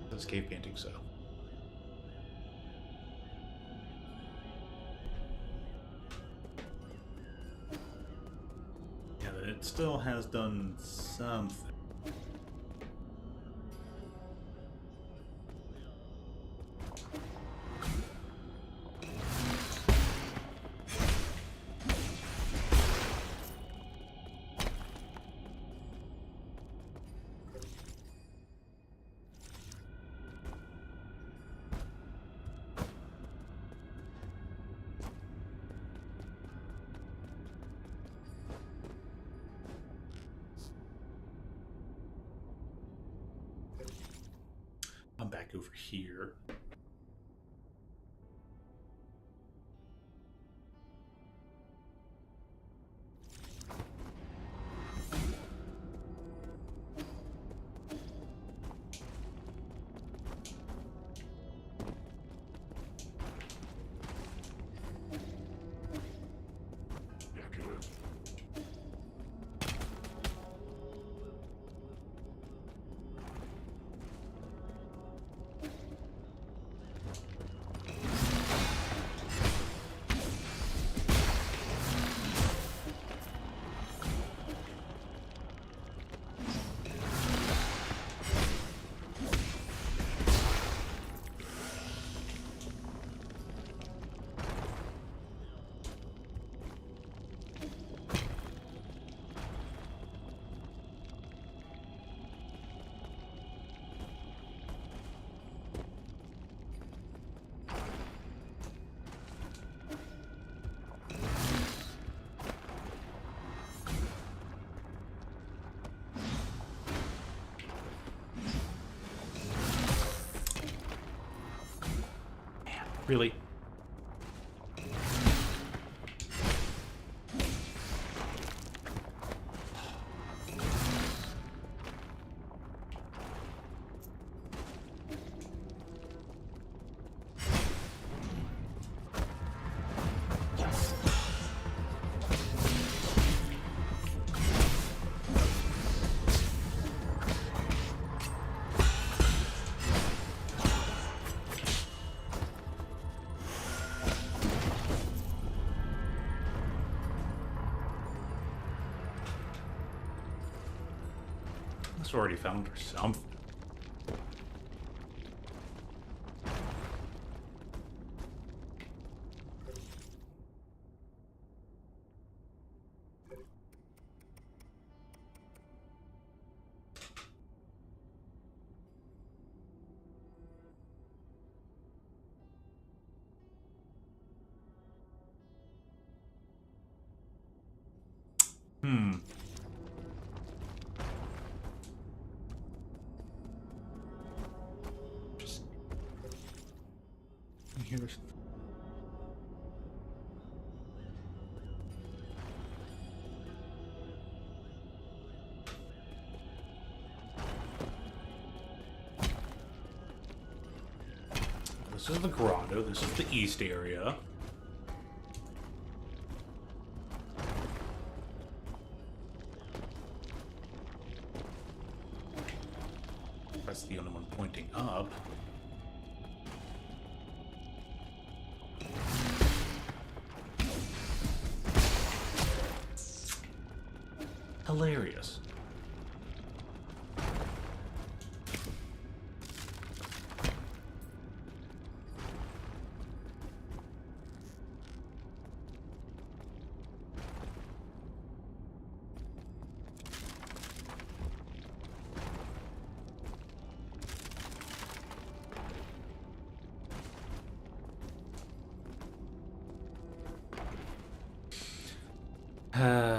Those cave paintings, so. Yeah, it still has done something. I'm back over here. Really? Must have already found her something. Just here's this is the grotto. This is the east area. That's the only one pointing up. Hilarious.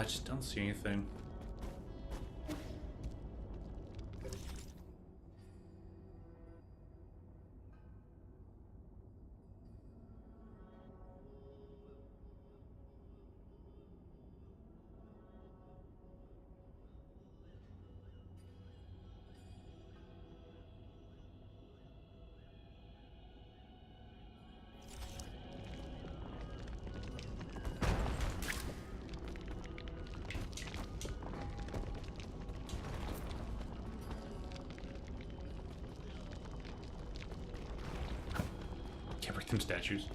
Just don't see anything. Some statues.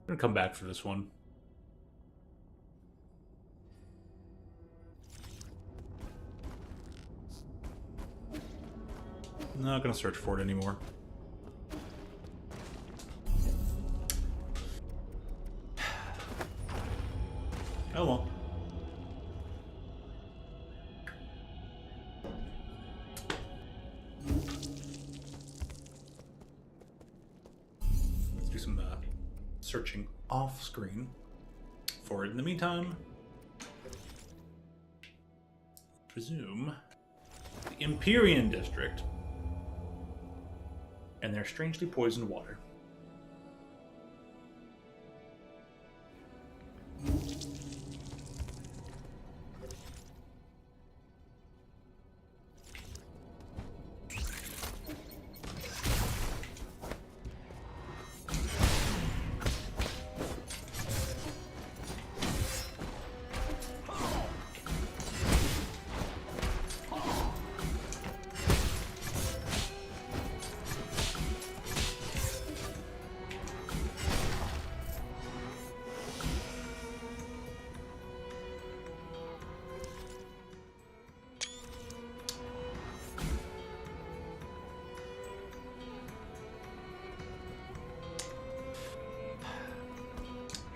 I'm gonna come back for this one. Not gonna search for it anymore. Oh well. Let's do some searching off screen for it. In the meantime, presume the Empyrean district and their strangely poisoned water.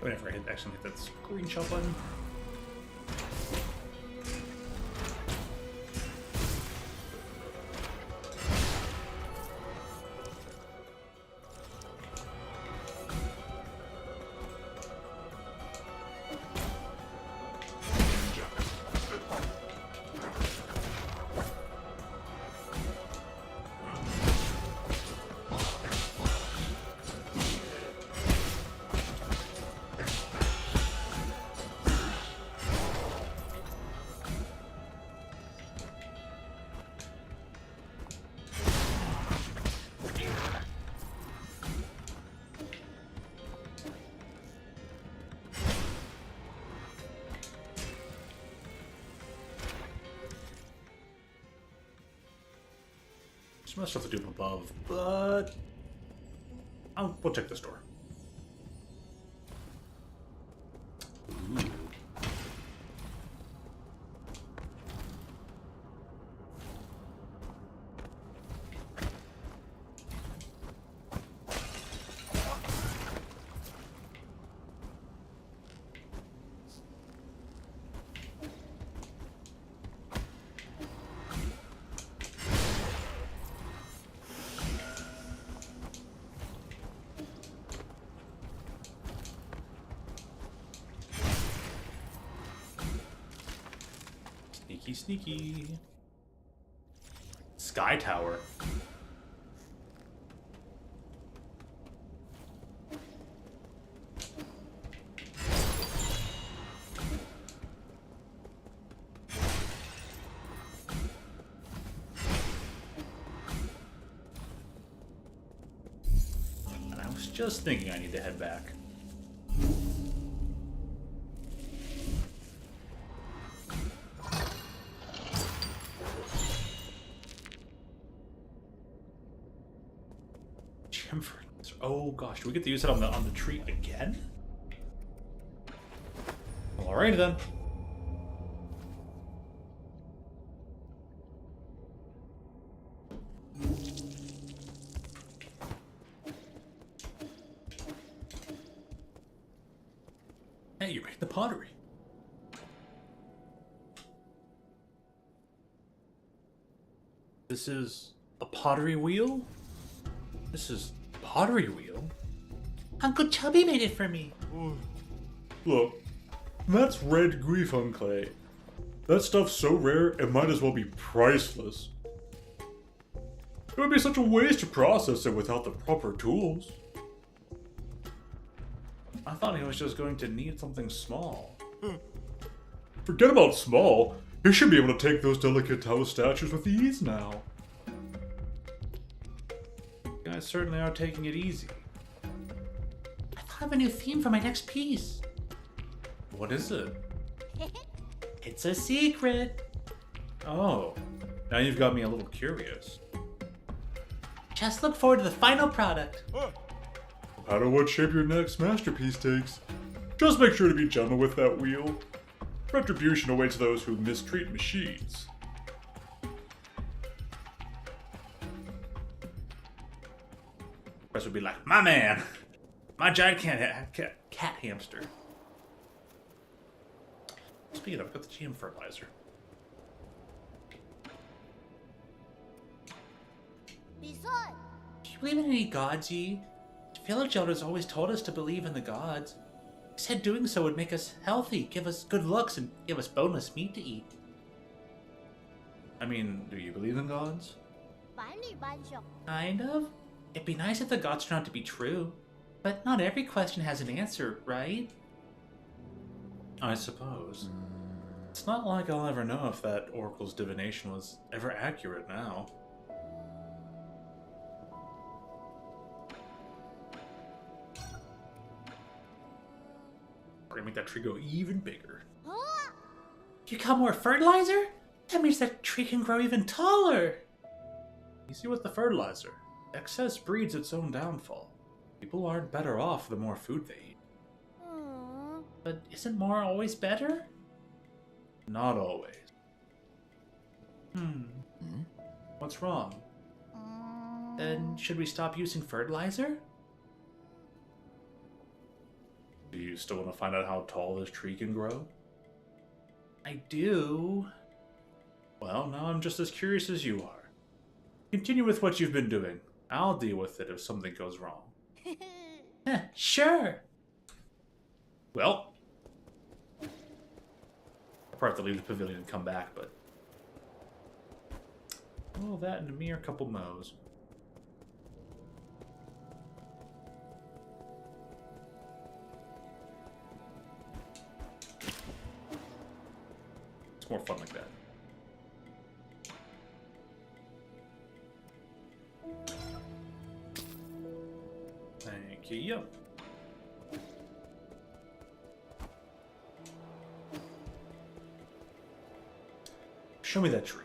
Whenever I accidentally hit that screenshot button. Some other stuff to do up above, but we'll check this door. Ooh. Sneaky, sneaky. Sky Tower. And I was just thinking I need to head back. Oh gosh, do we get to use it on the tree again? Alrighty then. Hey, you're making the pottery. This is a pottery wheel? This is pottery wheel? Uncle Chubby made it for me. Look, That's red griffon clay. That stuff's so rare, it might as well be priceless. It would be such a waste to process it without the proper tools. I thought he was just going to need something small. Forget about small. He should be able to take those delicate Taoist statues with ease now. You guys certainly are taking it easy. I thought of a new theme for my next piece. What is it? It's a secret. Oh, now you've got me a little curious. Just look forward to the final product. No matter what shape your next masterpiece takes, just make sure to be gentle with that wheel. Retribution awaits those who mistreat machines. Chris would be like, my man! My giant cat hamster. Speaking of, I've got the GM fertilizer. Do you believe in any gods, Yi? The village elders always told us to believe in the gods. They said doing so would make us healthy, give us good looks, and give us boneless meat to eat. I mean, do you believe in gods? Kind of. It'd be nice if the gods turned out to be true. But not every question has an answer, right? I suppose. It's not like I'll ever know if that oracle's divination was ever accurate now. We're gonna make that tree go even bigger. You got more fertilizer? That means that tree can grow even taller. You see, with the fertilizer, excess breeds its own downfall. People aren't better off the more food they eat. But isn't more always better? Not always. What's wrong? Then should we stop using fertilizer? Do you still want to find out how tall this tree can grow? I do. Well, now I'm just as curious as you are. Continue with what you've been doing. I'll deal with it if something goes wrong. Sure. Well, I'll probably have to leave the pavilion and come back, but... Well, that and a mere couple mows. It's more fun like that. Thank you. Show me that tree.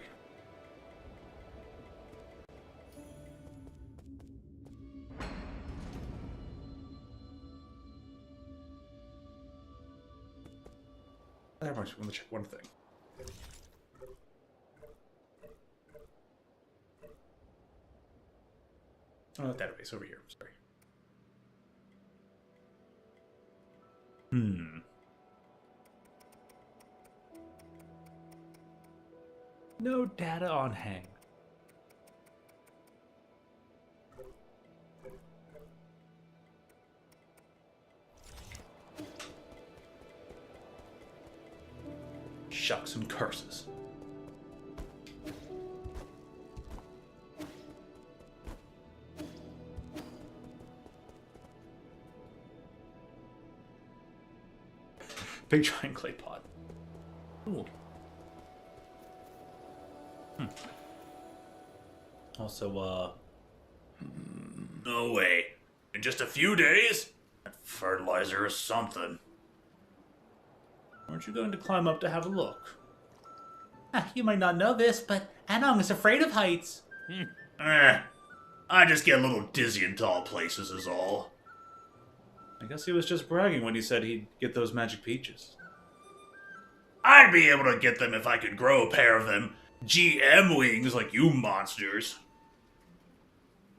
That reminds me, I want to check one thing. Oh, database over here. Sorry. No data on hang. Shucks and curses. Big giant clay pot. Cool. Also, no way. In just a few days? That fertilizer is something. Aren't you going to climb up to have a look? You might not know this, but Anong is afraid of heights. I just get a little dizzy in tall places is all. I guess he was just bragging when he said he'd get those magic peaches. I'd be able to get them if I could grow a pair of them GM wings like you monsters.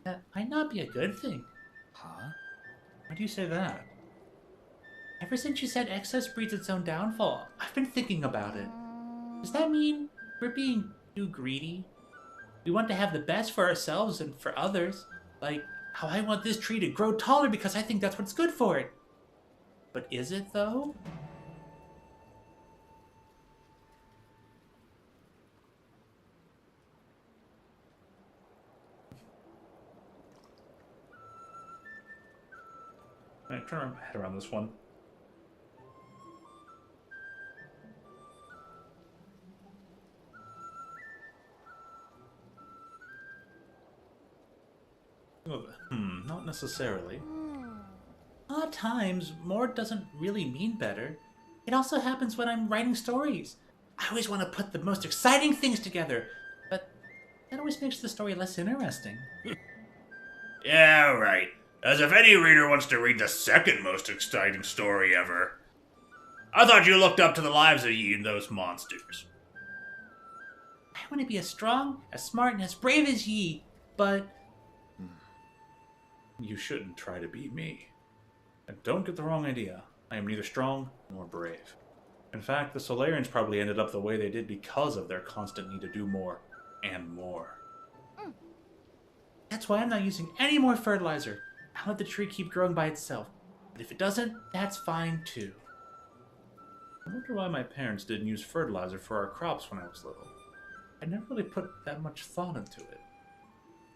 That might not be a good thing. Huh? Why do you say that? Ever since you said excess breeds its own downfall, I've been thinking about it. Does that mean we're being too greedy? We want to have the best for ourselves and for others. Like how I want this tree to grow taller because I think that's what's good for it. But is it, though? I'm trying to wrap my head around this one. Not necessarily. At times, more doesn't really mean better. It also happens when I'm writing stories. I always want to put the most exciting things together, but that always makes the story less interesting. Yeah, right. As if any reader wants to read the second most exciting story ever. I thought you looked up to the lives of ye and those monsters. I want to be as strong, as smart, and as brave as ye, but You shouldn't try to be me. And don't get the wrong idea. I am neither strong nor brave. In fact, the Solarians probably ended up the way they did because of their constant need to do more and more. that's why I'm not using any more fertilizer. I'll let the tree keep growing by itself. But if it doesn't, that's fine too. I wonder why my parents didn't use fertilizer for our crops when I was little. I never really put that much thought into it.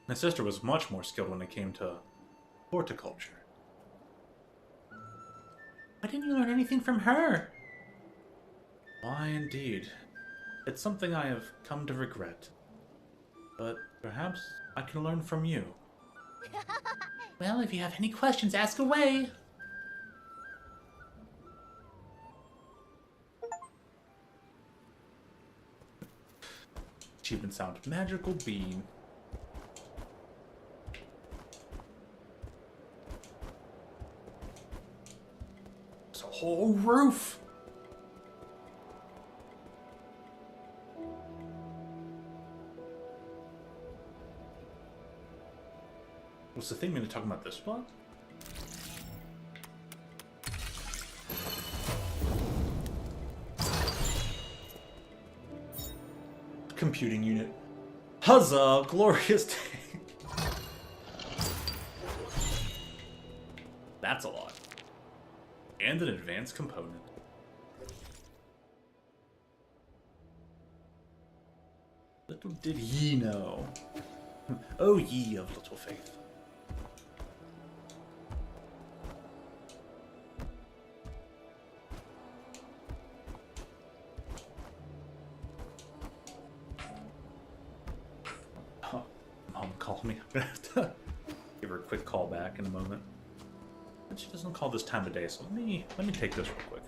My sister was much more skilled when it came to horticulture. Why didn't you learn anything from her? Why, indeed. It's something I have come to regret. But perhaps I can learn from you. Well, if you have any questions, ask away. Achievement sound. Magical bean. It's a whole roof! Was the thing going to talk about this spot? Computing unit. Huzzah! Glorious day! That's a lot. And an advanced component. Little did ye know. Oh, ye of little faith. Mom called me. I'm gonna have to give her a quick call back in a moment. But she doesn't call this time of day, so let me take this real quick.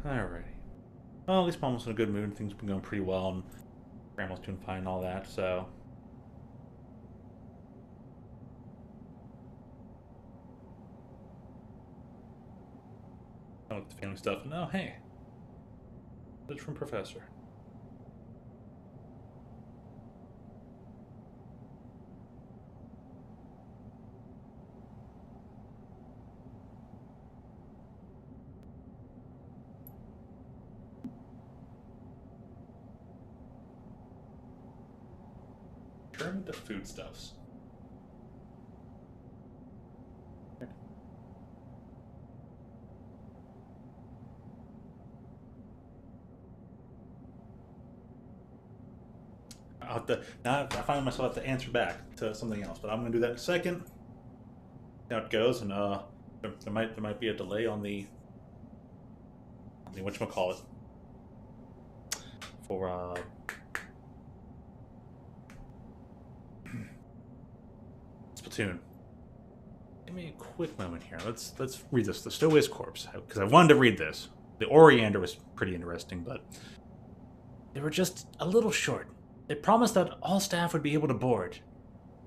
Alrighty. Well, at least Mom's in a good mood and things have been going pretty well, and Grandma's doing fine and all that, so. I look at the family stuff and, oh, hey. It's from Professor. With the foodstuffs. Now I find myself have to answer back to something else, but I'm going to do that in a second. See how it goes, and there might be a delay on the whatchamacallit for Splatoon. Give me a quick moment here. Let's read this. The Stowaway's Corpse, because I wanted to read this. The Oriander was pretty interesting, but they were just a little short. They promised that all staff would be able to board.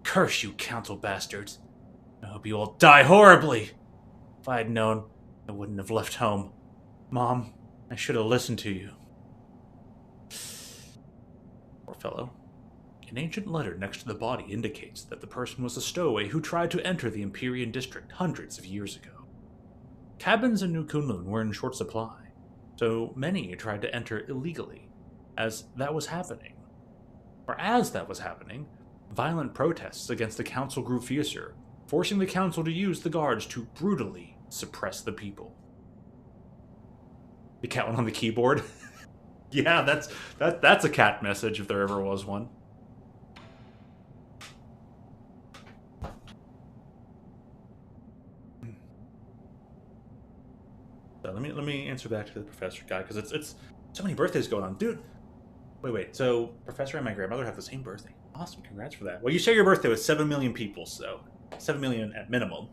Curse you, council bastards. I hope you all die horribly. If I had known, I wouldn't have left home. Mom, I should have listened to you. Poor fellow. An ancient letter next to the body indicates that the person was a stowaway who tried to enter the Empyrean district hundreds of years ago. Cabins in New Kunlun were in short supply, so many tried to enter illegally, as that was happening, violent protests against the council grew fiercer, forcing the council to use the guards to brutally suppress the people. The cat one on the keyboard? Yeah, that's a cat message if there ever was one. So let me answer back to the professor guy, because it's so many birthdays going on, dude. Wait. So Professor and my grandmother have the same birthday. Awesome, congrats for that. Well, you share your birthday with 7 million people, so 7 million at minimum.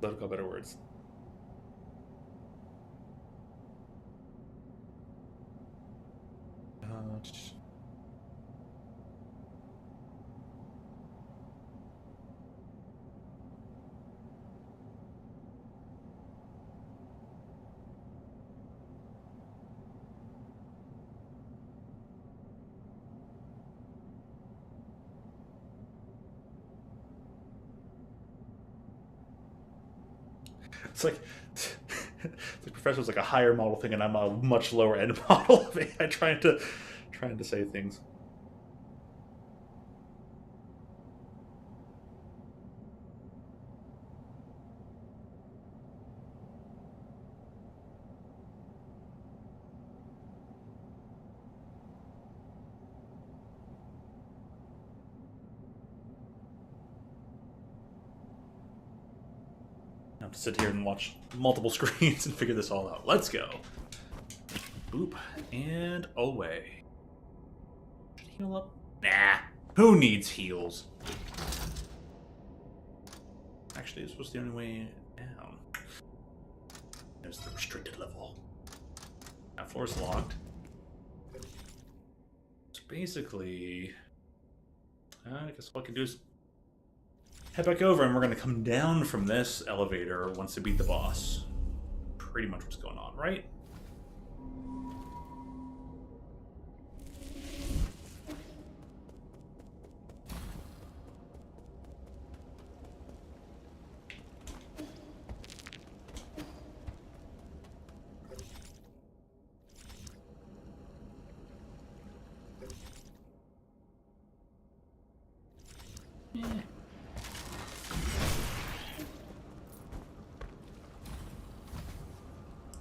Let go better words. It's like the professor's like a higher model thing, and I'm a much lower end model of AI trying to say things. I have to sit here and watch multiple screens and figure this all out. Let's go. Boop. And away. Should heal up? Nah. Who needs heals? Actually, this was the only way down. There's the restricted level. That floor's locked. So basically, I guess what I can do is head back over, and we're going to come down from this elevator once we beat the boss. Pretty much what's going on, right?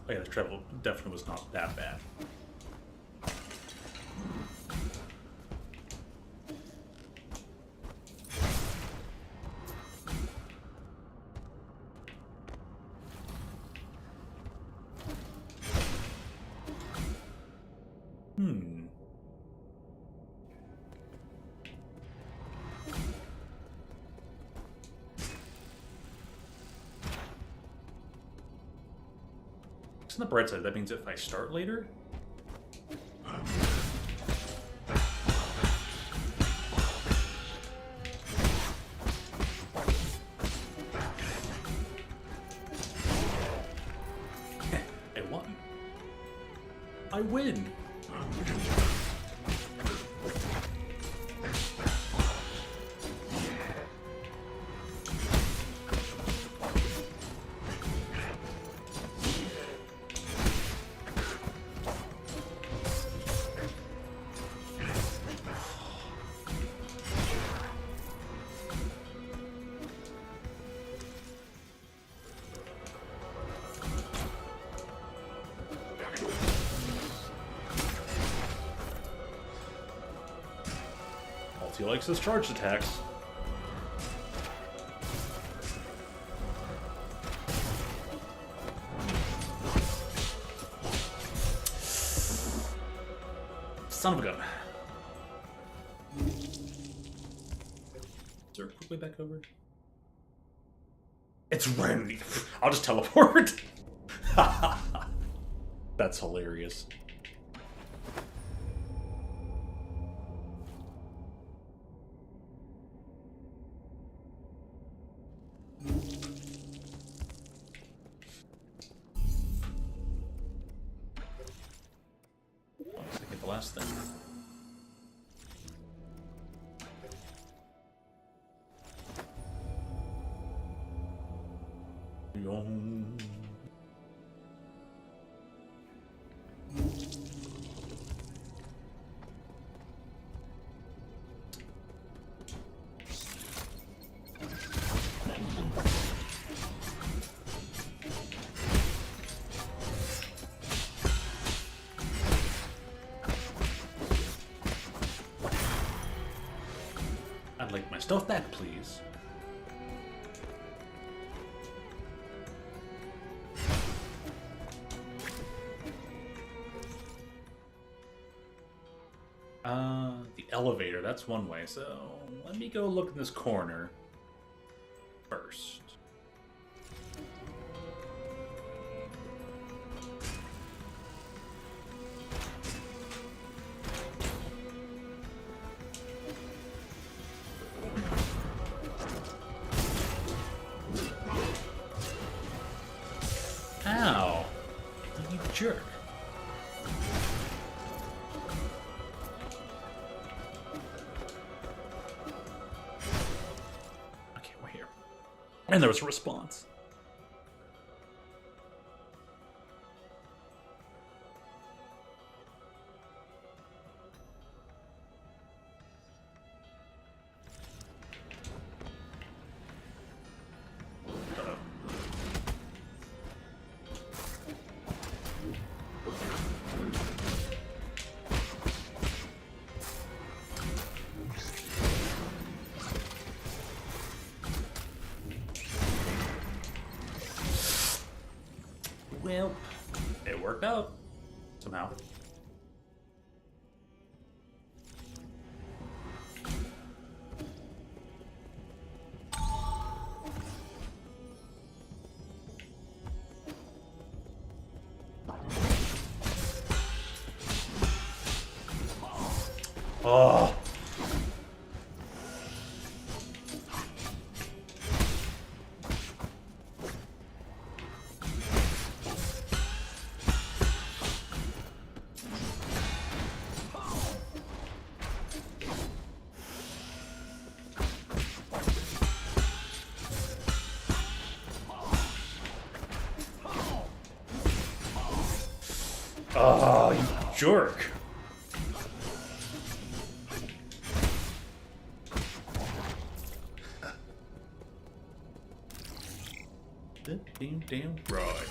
Oh yeah, the travel definitely was not that bad. On the bright side, that means if I start later, I won. I win. Altio likes his charged attacks. Son of a gun. Is there a quick way back over? It's randomly. I'll just teleport. That's hilarious. The last thing. I'd like my stuff back, please. The elevator, that's one way, so let me go look in this corner first. Ow! You jerk. Okay, we're here. And there was a response. Well, it worked out. Somehow. Oh. Oh, you jerk. Damn right.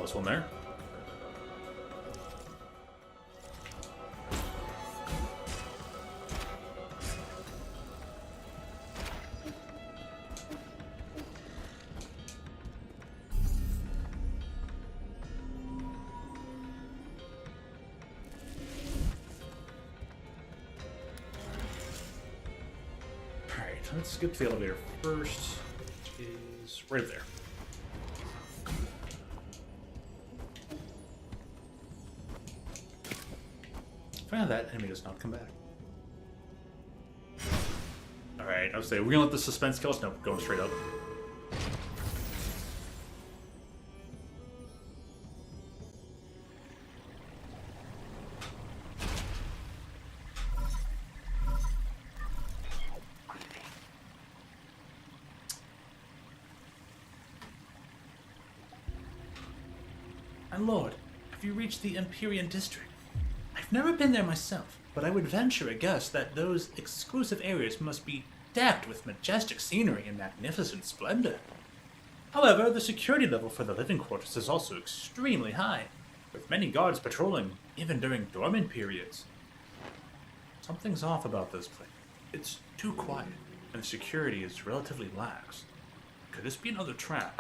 close one there. Let's skip to the elevator first. Is right there. Find that enemy does not come back. Alright, I would say, we're gonna let the suspense kill us? No, going straight up. My lord, have you reached the Empyrean district? I've never been there myself, but I would venture a guess that those exclusive areas must be decked with majestic scenery and magnificent splendor. However, the security level for the living quarters is also extremely high, with many guards patrolling even during dormant periods. Something's off about this place. It's too quiet, and the security is relatively lax. Could this be another trap?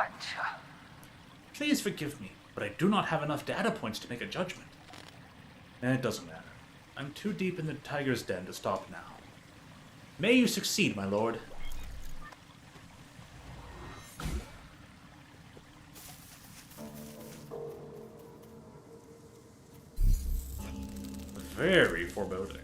Please forgive me, but I do not have enough data points to make a judgment. It doesn't matter. I'm too deep in the tiger's den to stop now. May you succeed, my lord. Very foreboding.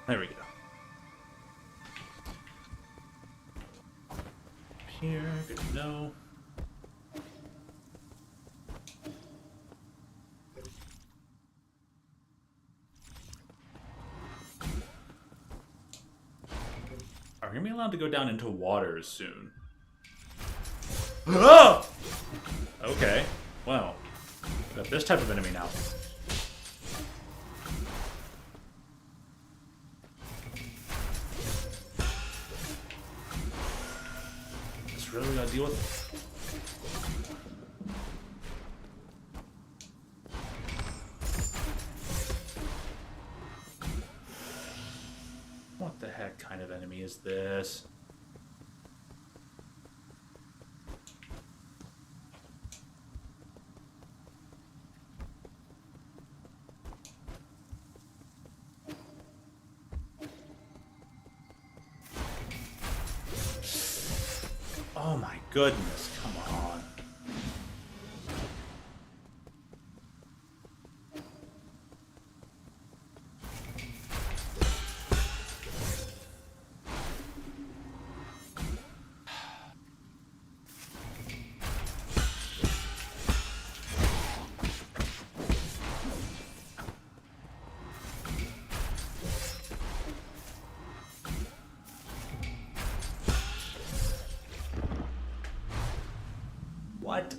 There we go. Here, good to know. Are we gonna be allowed to go down into waters soon? Oh! Okay, well, we got this type of enemy now. Really gotta deal with it. What the heck kind of enemy is this? Oh my goodness, come on. What?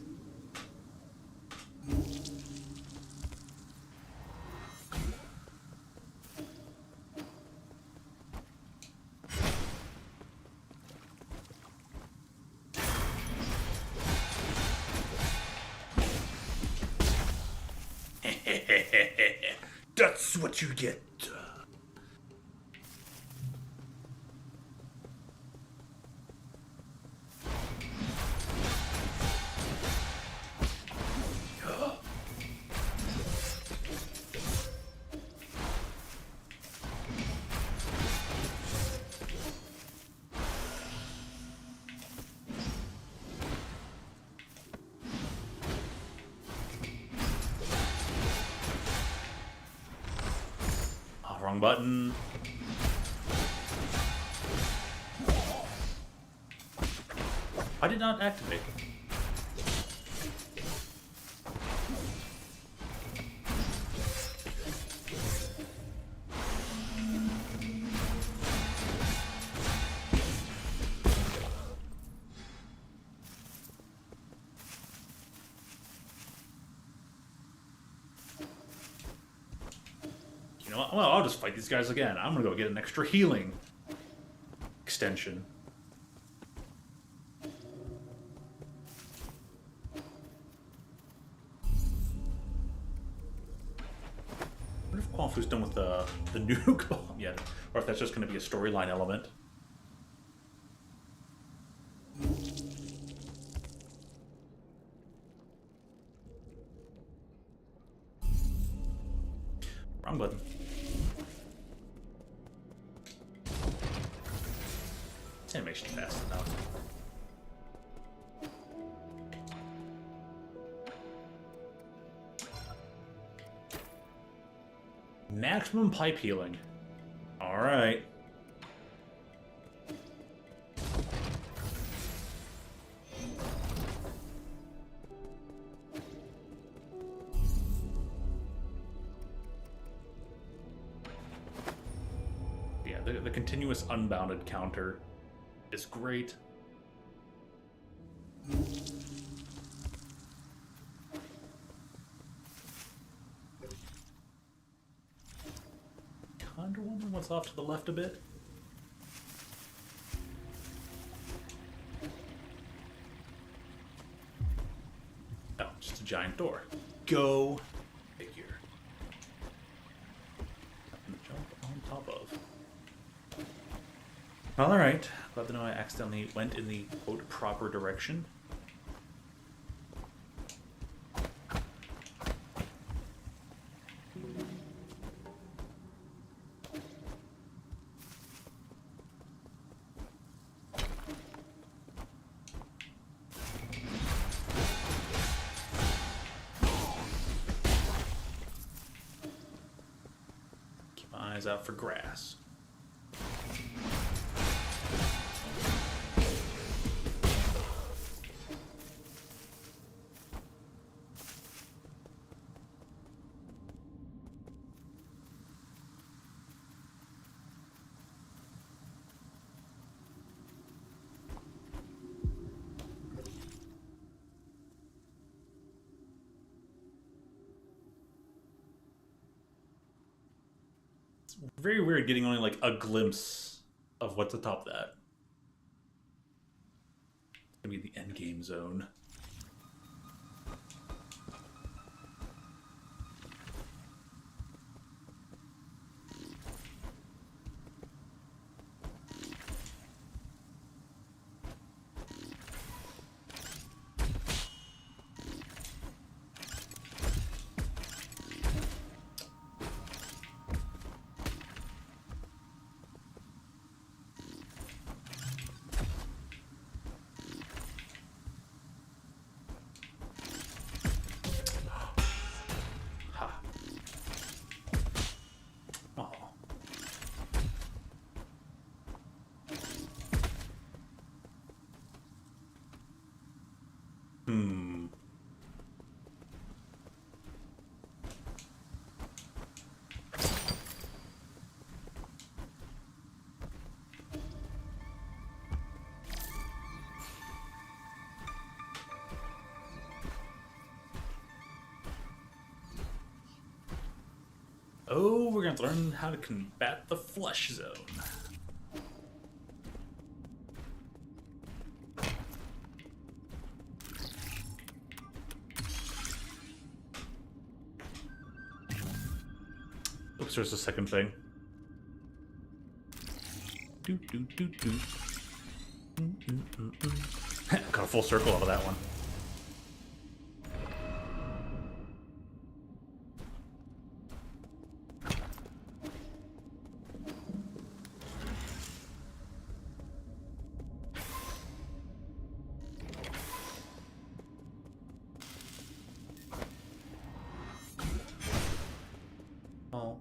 That's what you get. Oh, wrong button. I did not activate. You know what? Well, I'll just fight these guys again. I'm gonna go get an extra healing extension. I wonder if Quan Fu's done with the nuke bomb yet, or if that's just going to be a storyline element. Wrong button. This animation's fast enough. Maximum pipe healing. Alright. Yeah, the continuous unbounded counter is great. Wonder Woman, what's off to the left a bit? Oh, just a giant door. Go figure. Nothing to jump on top of. Alright, glad to know I accidentally went in the, quote, proper direction. Eyes out for grass. Very weird getting only like a glimpse of what's atop that. It's gonna be the end game zone. Oh, we're going to learn how to combat the flesh zone. Oops, there's a second thing. Got a full circle out of that one. Oh,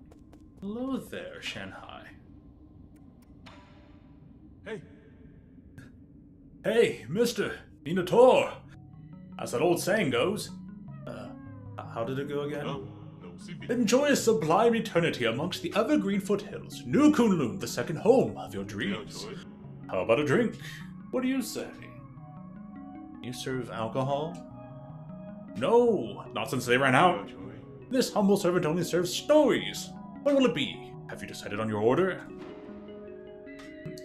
hello there, Shanghai. Hey, Hey, Mr. Minator! As that old saying goes. How did it go again? no, no, CB. Enjoy a sublime eternity amongst the evergreen foothills. New Kunlun, the second home of your dreams. How about a drink? What do you say? You serve alcohol? No, not since they ran out. This humble servant only serves stories. What will it be? Have you decided on your order?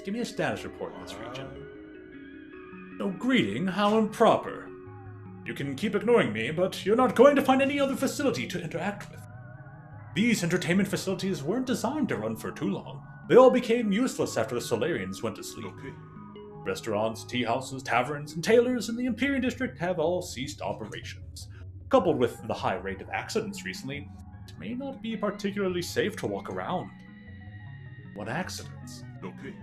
Give me a status report in this region. No greeting? How improper. You can keep ignoring me, but you're not going to find any other facility to interact with. These entertainment facilities weren't designed to run for too long. They all became useless after the Solarians went to sleep. Okay. Restaurants, tea houses, taverns, and tailors in the Empyrean District have all ceased operations. Coupled with the high rate of accidents recently, it may not be particularly safe to walk around. What accidents? Okay.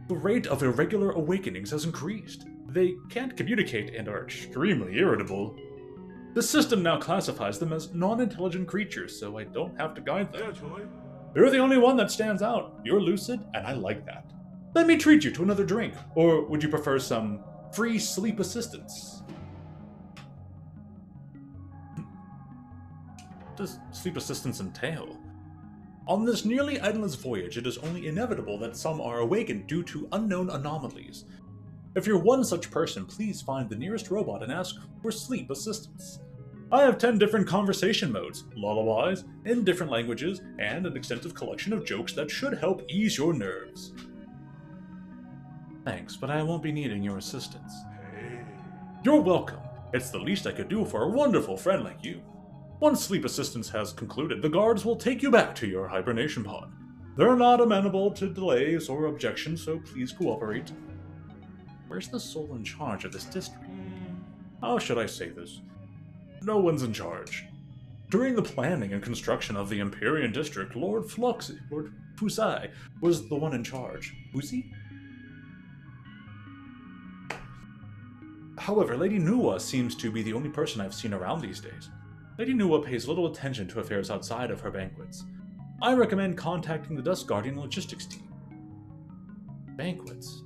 The rate of irregular awakenings has increased. They can't communicate and are extremely irritable. The system now classifies them as non-intelligent creatures, so I don't have to guide them. You're the only one that stands out. You're lucid, and I like that. Let me treat you to another drink, or would you prefer some free sleep assistance? What does sleep assistance entail? On this nearly endless voyage, it is only inevitable that some are awakened due to unknown anomalies. If you're one such person, please find the nearest robot and ask for sleep assistance. I have 10 different conversation modes, lullabies, in different languages, and an extensive collection of jokes that should help ease your nerves. Thanks, but I won't be needing your assistance. You're welcome. It's the least I could do for a wonderful friend like you. Once sleep assistance has concluded, the guards will take you back to your hibernation pod. They're not amenable to delays or objections, so please cooperate. Where's the soul in charge of this district? How should I say this? No one's in charge. During the planning and construction of the Empyrean District, Lord Fusai was the one in charge. Uzi? However, Lady Nuwa seems to be the only person I've seen around these days. Lady Nuwa pays little attention to affairs outside of her banquets. I recommend contacting the Dust Guardian logistics team. Banquets?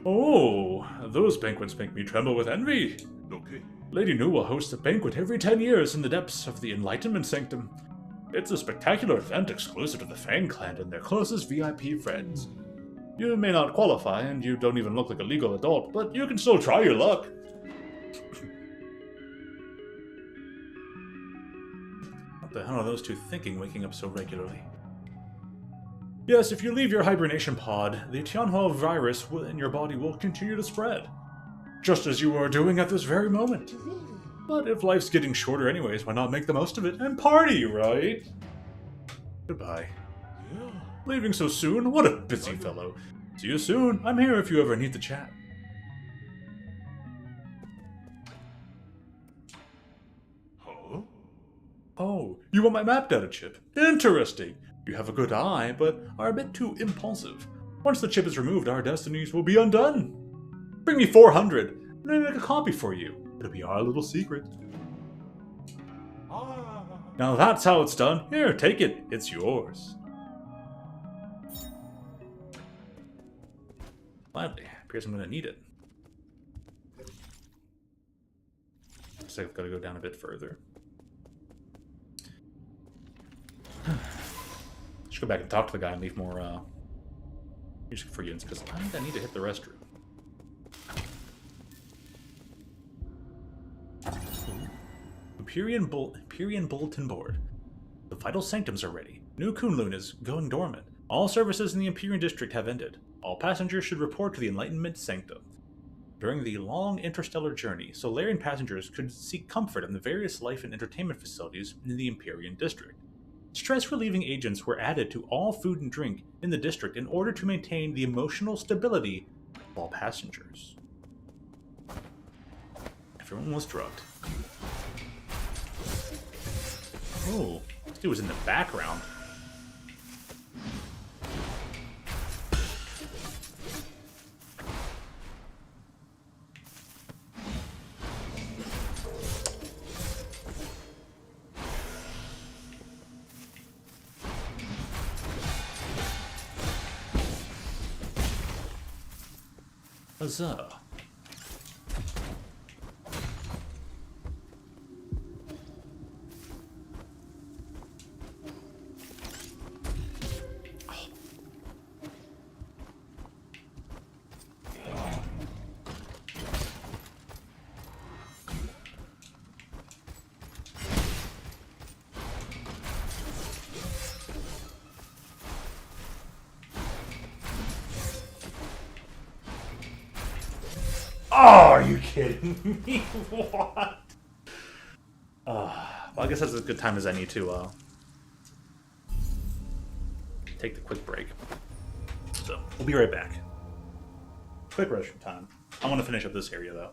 Oh, those banquets make me tremble with envy. Okay. Lady Nuwa hosts a banquet every 10 years in the depths of the Enlightenment Sanctum. It's a spectacular event exclusive to the Fang Clan and their closest VIP friends. You may not qualify, and you don't even look like a legal adult, but you can still try your luck. What the hell are those two thinking waking up so regularly? Yes, if you leave your hibernation pod, the Tianhua virus in your body will continue to spread. Just as you are doing at this very moment. But if life's getting shorter anyways, why not make the most of it and party, right? Goodbye. Leaving so soon? What a busy fellow. See you soon. I'm here if you ever need to chat. Huh? Oh, you want my map data chip? Interesting. You have a good eye, but are a bit too impulsive. Once the chip is removed, our destinies will be undone. Bring me 400, and I'll make a copy for you. It'll be our little secret. Now that's how it's done. Here, take it. It's yours. Gladly. Appears I'm going to need it. Looks like I've got to go down a bit further. Should go back and talk to the guy and leave more music for you, because I think I need to hit the restroom. Empyrean Bulletin Board. The vital sanctums are ready. New Kunlun is going dormant. All services in the Empyrean District have ended. All passengers should report to the Enlightenment Sanctum. During the long interstellar journey, Solarian passengers could seek comfort in the various life and entertainment facilities in the Empyrean District. Stress-relieving agents were added to all food and drink in the district in order to maintain the emotional stability of all passengers. Everyone was drugged. Oh, this dude was in the background. Huzzah. Oh, are you kidding me? What? Well, I guess that's as good time as any to take the quick break. So, we'll be right back. Quick restroom time. I want to finish up this area, though.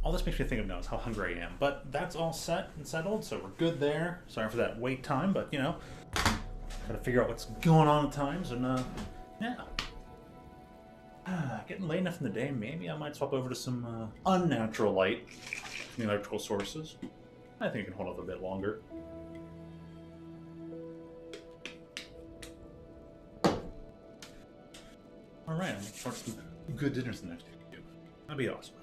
all this makes me think of now is how hungry I am. But that's all set and settled, so we're good there. Sorry for that wait time, but you know, gotta figure out what's going on at times, and yeah. Getting late enough in the day, maybe I might swap over to some unnatural light from the electrical sources. I think it can hold up a bit longer. Alright, I'm gonna start some good dinners the next day. That'd be awesome.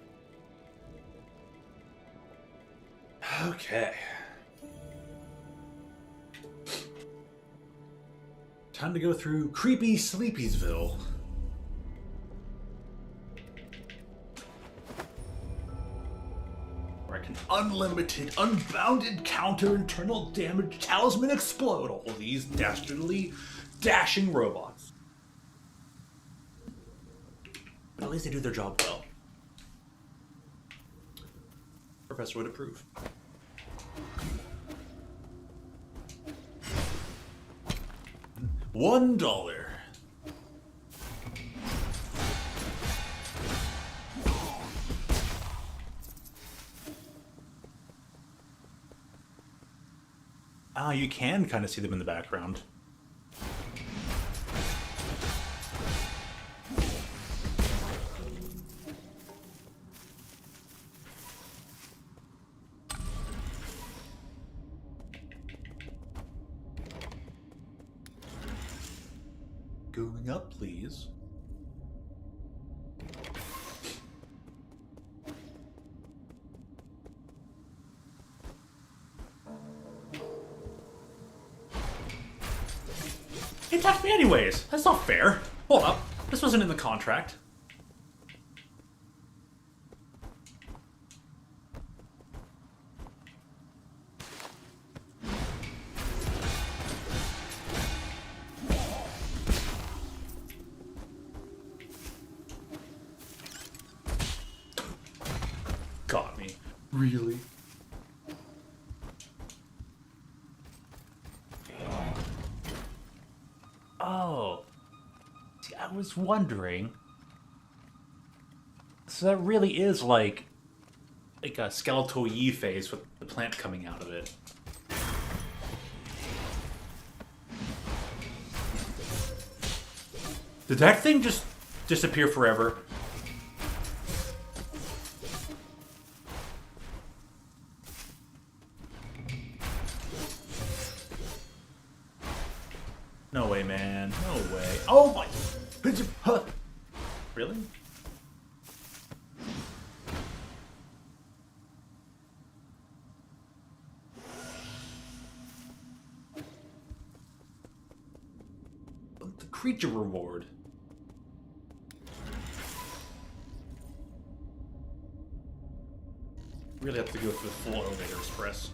Okay. Time to go through creepy Sleepiesville. Where I can unlimited, unbounded counter internal damage talisman explode all these dastardly dashing robots. But at least they do their job well. Professor would approve. $1. Ah, you can kind of see them in the background. Going up, please. He attacked me anyways. That's not fair. Hold up. This wasn't in the contract. Got me. Really? Oh. See, I was wondering. So that really is like a skeletal Yi phase with the plant coming out of it. Did that thing just disappear forever? No way, man. No way. Oh my... Really? The creature reward. Really have to go through the full elevator express.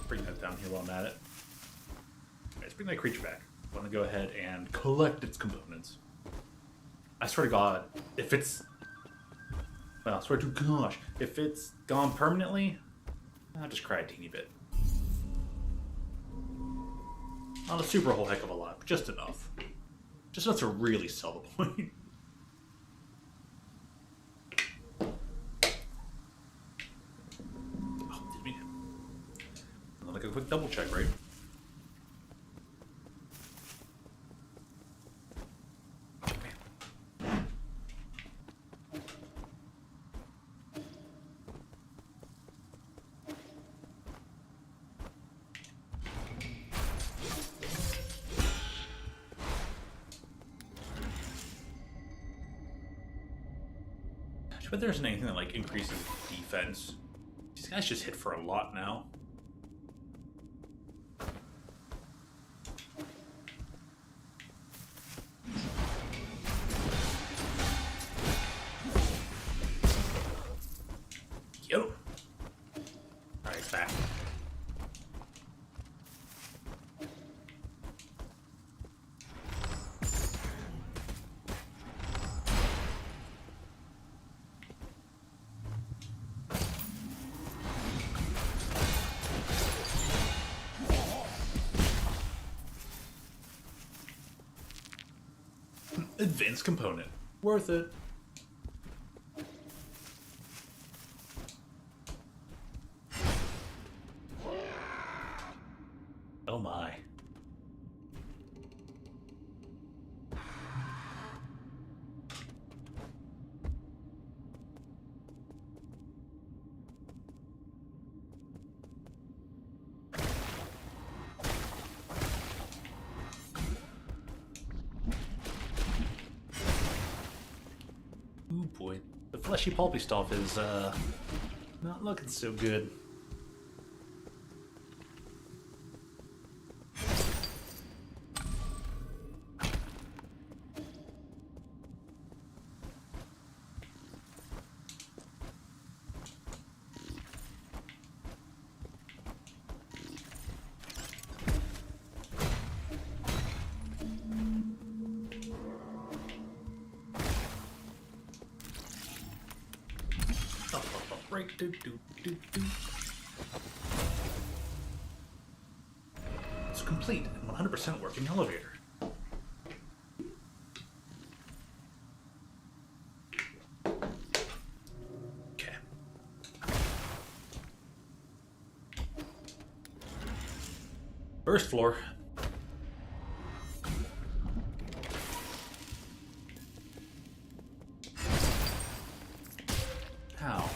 Bring that down here while I'm at it. Okay, let's bring that creature back. I want to go ahead and collect its components. I swear to God, if it's... Well, I swear to gosh, if it's gone permanently, I'll just cry a teeny bit. Not a super whole heck of a lot, but just enough. Just enough to really sell the point. Like a quick double check, right? I bet there isn't anything that like increases defense. These guys just hit for a lot now. Yo. Alright, it's back. Advanced component. Worth it. Oh my. Ooh boy, the fleshy pulpy stuff is not looking so good. Right, It's a complete and 100% working elevator. Okay. First floor. How?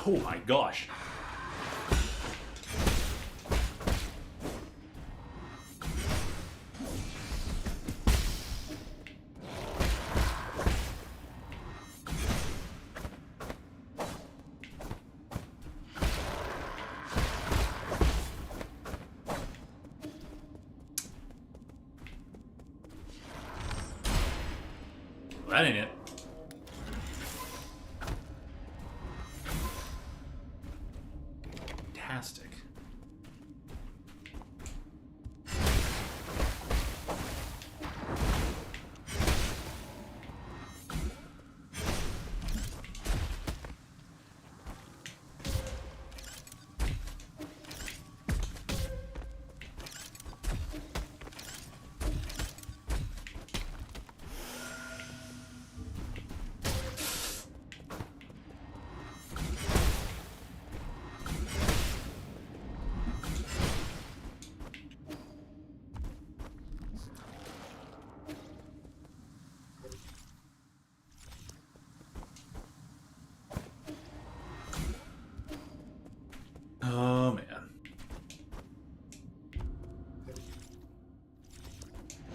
Oh my gosh. That ain't it. Fantastic. Oh man.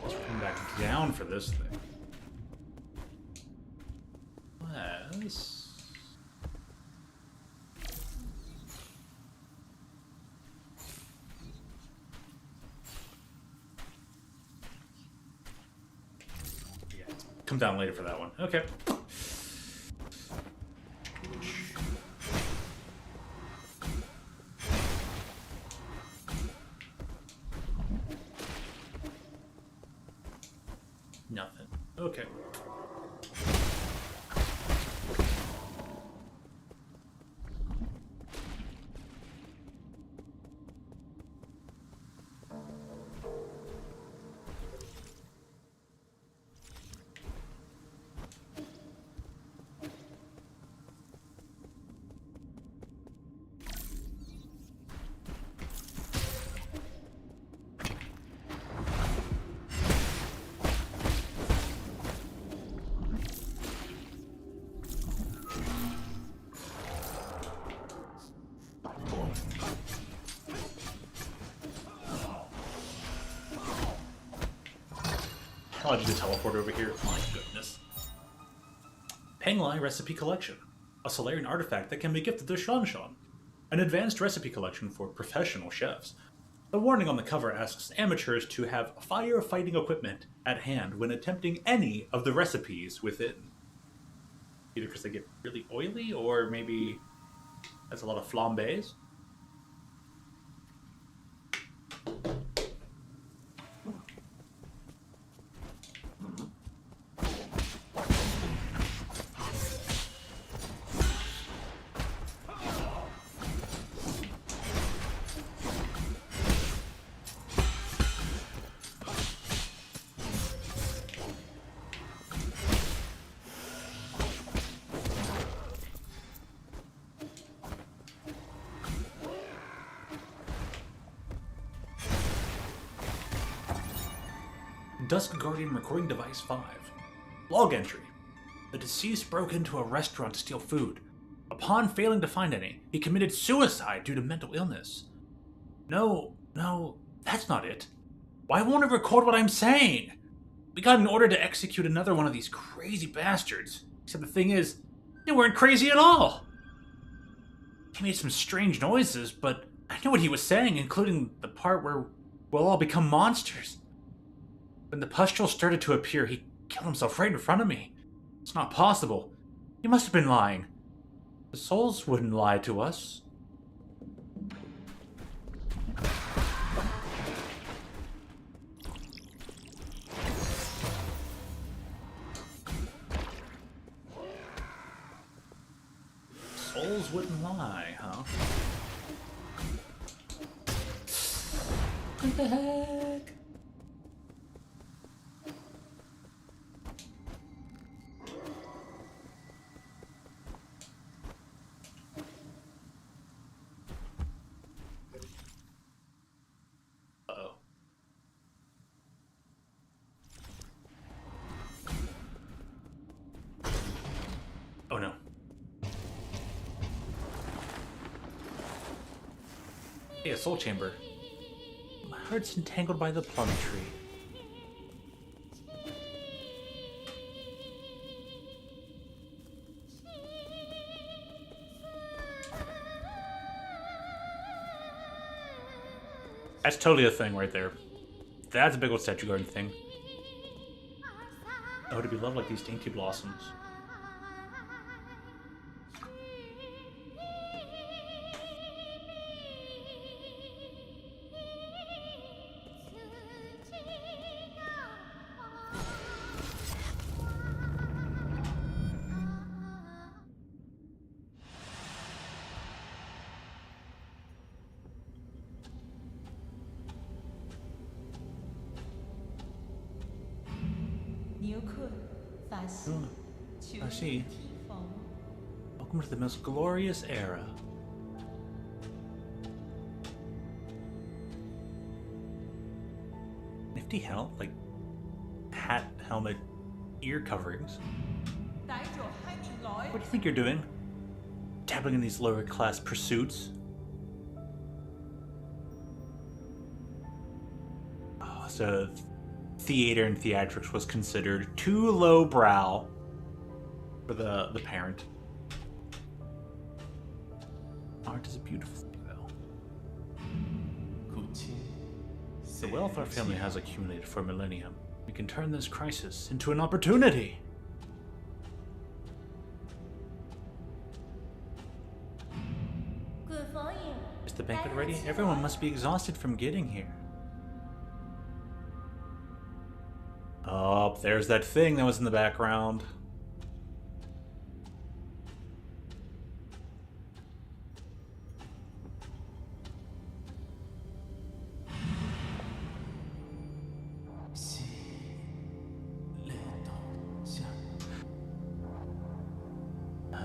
Let's come back down for this thing. Let's... Yeah, come down later for that one. Okay. Nothing. Okay. I'll just teleport over here. My goodness. Penglai Recipe Collection. A Solarian artifact that can be gifted to Shanshan. An advanced recipe collection for professional chefs. The warning on the cover asks amateurs to have firefighting equipment at hand when attempting any of the recipes within. Either because they get really oily, or maybe that's a lot of flambés. Dusk Guardian Recording Device 5. Log entry. The deceased broke into a restaurant to steal food. Upon failing to find any, he committed suicide due to mental illness. No, that's not it. Why won't it record what I'm saying? We got an order to execute another one of these crazy bastards. Except the thing is, they weren't crazy at all. He made some strange noises, but I knew what he was saying, including the part where we'll all become monsters. When the pustules started to appear, he killed himself right in front of me. It's not possible. He must have been lying. The souls wouldn't lie to us. Souls wouldn't lie, huh? What the heck? Uh-oh. Oh no. Hey, a soul chamber. My heart's entangled by the plum tree. That's totally a thing right there. That's a big old statue garden thing. Oh, to be loved like these dainty blossoms. I see. Welcome to the most glorious era. Nifty like hat, helmet, ear coverings. What do you think you're doing? Dabbling in these lower class pursuits? Oh, so theater and theatrics was considered too lowbrow for the parent. Art is a beautiful thing, though. The wealth our family has accumulated for millennium. We can turn this crisis into an opportunity. Is the banquet ready? Everyone must be exhausted from getting here. Oh, there's that thing that was in the background.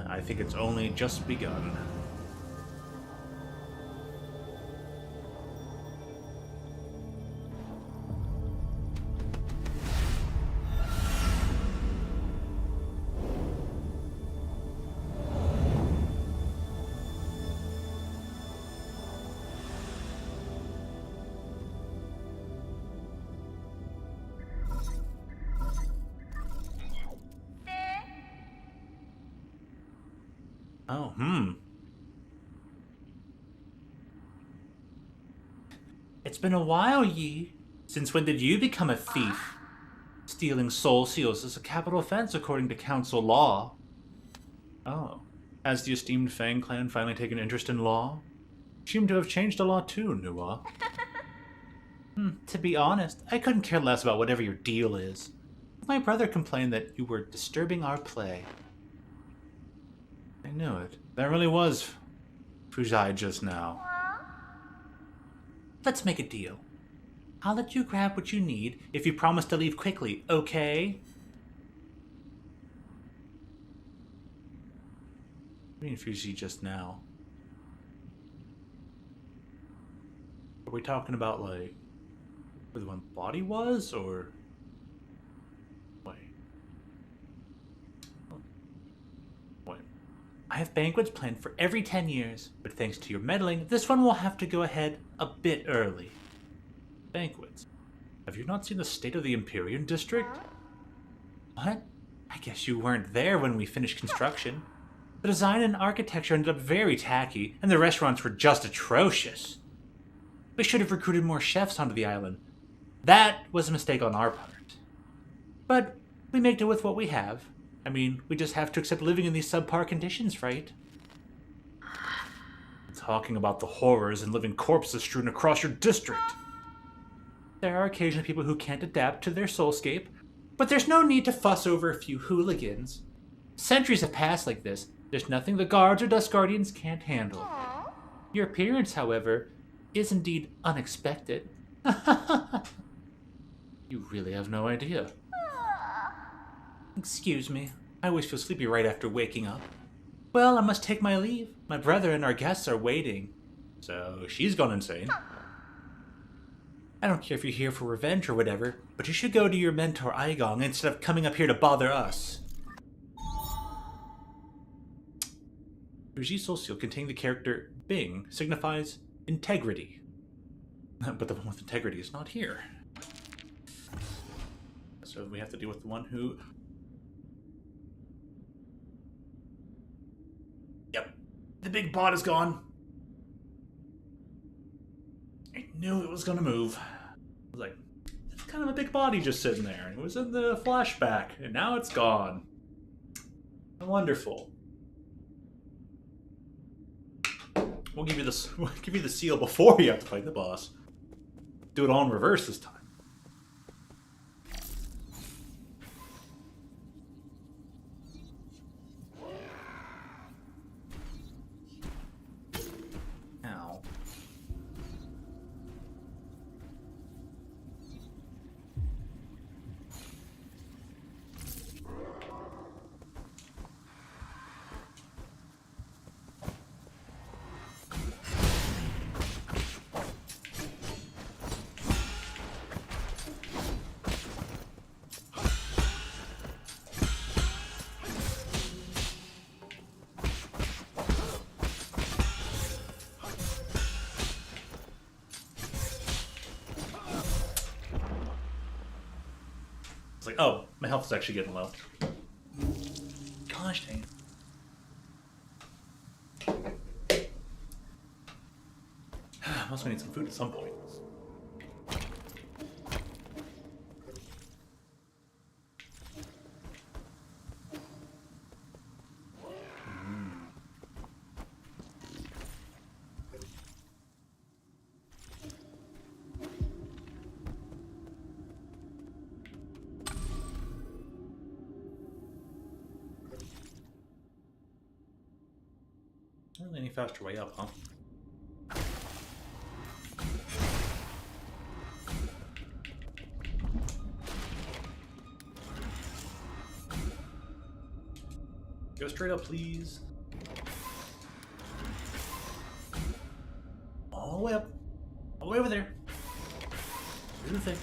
I think it's only just begun. Oh, It's been a while, Yi. Since when did you become a thief? Stealing soul seals is a capital offense according to council law. Oh. Has the esteemed Fang clan finally taken interest in law? Seem to have changed the law too, Nua. To be honest, I couldn't care less about whatever your deal is. My brother complained that you were disturbing our play. I knew it. That really was Fujai just now. Let's make a deal. I'll let you grab what you need if you promise to leave quickly, okay? What do you mean Fuji just now? Are we talking about, like, where the one body was, or I have banquets planned for every 10 years, but thanks to your meddling, this one will have to go ahead a bit early. Banquets? Have you not seen the state of the Empyrean district? What? I guess you weren't there when we finished construction. The design and architecture ended up very tacky, and the restaurants were just atrocious. We should have recruited more chefs onto the island. That was a mistake on our part. But we make do with what we have. I mean, we just have to accept living in these subpar conditions, right? Talking about the horrors and living corpses strewn across your district. There are occasionally people who can't adapt to their soulscape, but there's no need to fuss over a few hooligans. Centuries have passed like this. There's nothing the guards or dust guardians can't handle. Your appearance, however, is indeed unexpected. You really have no idea. Excuse me. I always feel sleepy right after waking up. Well, I must take my leave. My brother and our guests are waiting. So she's gone insane. I don't care if you're here for revenge or whatever, but you should go to your mentor Aigong instead of coming up here to bother us. Fuji Soul containing the character Bing signifies integrity. But the one with integrity is not here. So we have to deal with the one who... Yep. The big bot is gone. I knew it was gonna move. I was like, it's kind of a big body just sitting there. And it was in the flashback, and now it's gone. Wonderful. We'll give you this. We'll give you the seal before you have to fight the boss. Do it all in reverse this time. Ow. It's like, oh, my health is actually getting low. Gosh dang it. I also need some food at some point. Not really any faster way up, huh? Go straight up, please. All the way up. All the way over there. Do the thing.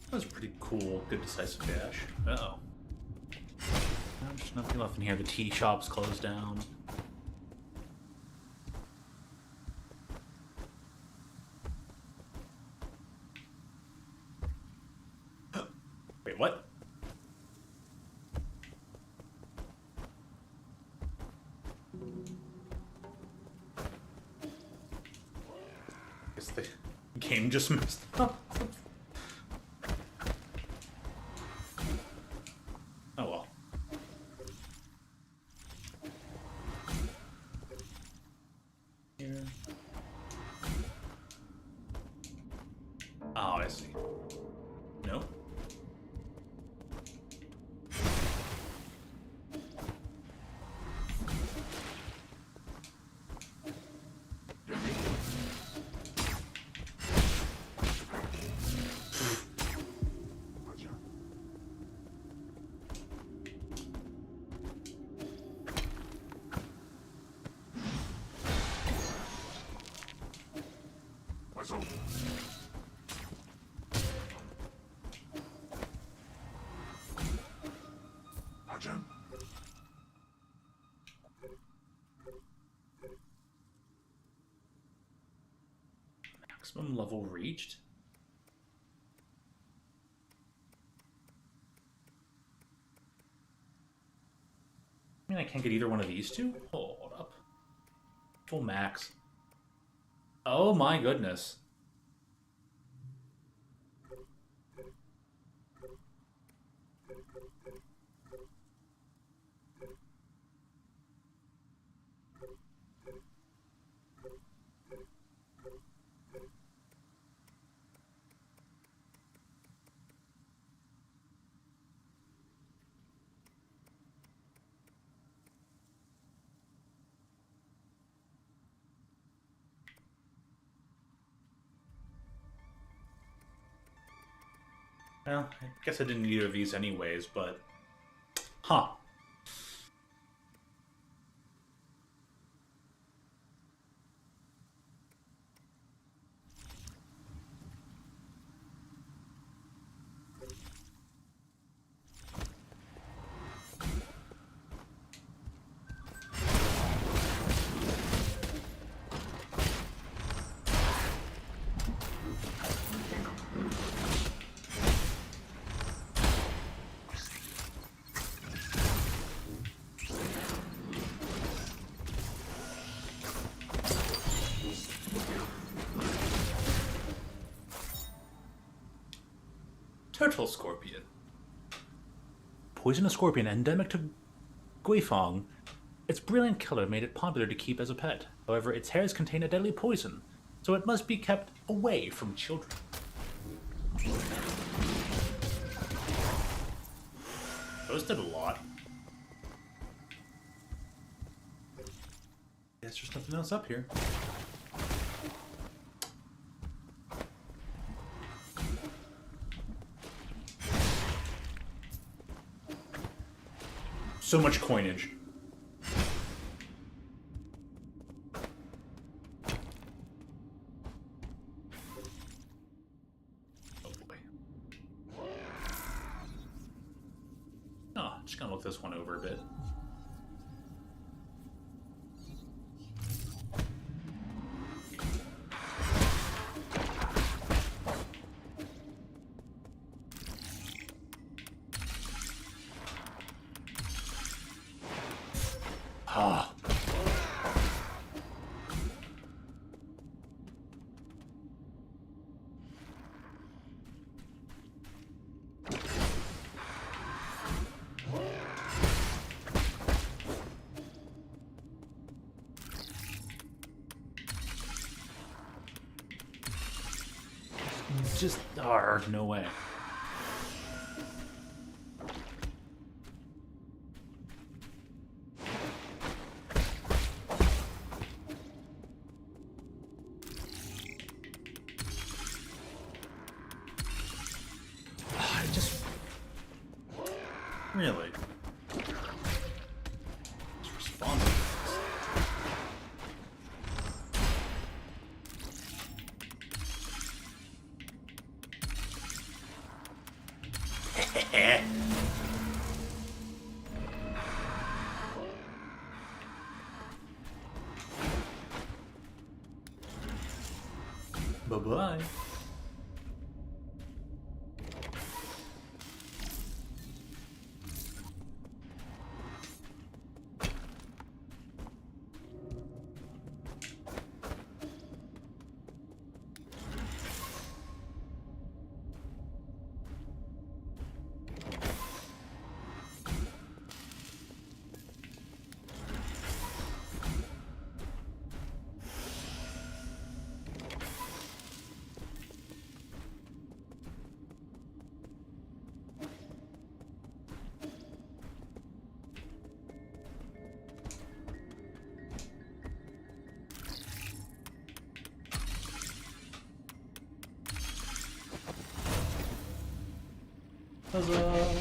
That was pretty cool. Good decisive dash. Uh-oh. There's nothing left in here. The tea shop's closed down. Wait, what? Guess the game just messed up. Oh well. Here. Oh, I see. No. Razzle. Ajahn. Maximum level reached? I mean, I can't get either one of these two? Hold up. Full max. Oh my goodness. Well, I guess I didn't need either of these anyways, but... Huh. Turtle Scorpion. Poisonous scorpion endemic to Guifang. Its brilliant color made it popular to keep as a pet. However, its hairs contain a deadly poison, so it must be kept away from children. Those did a lot. Guess there's nothing else up here. So much coinage. Oh boy. Oh, just gonna look this one over a bit. Ah. Just, no way. Really? It's responsive. Bye-bye. Huzzah!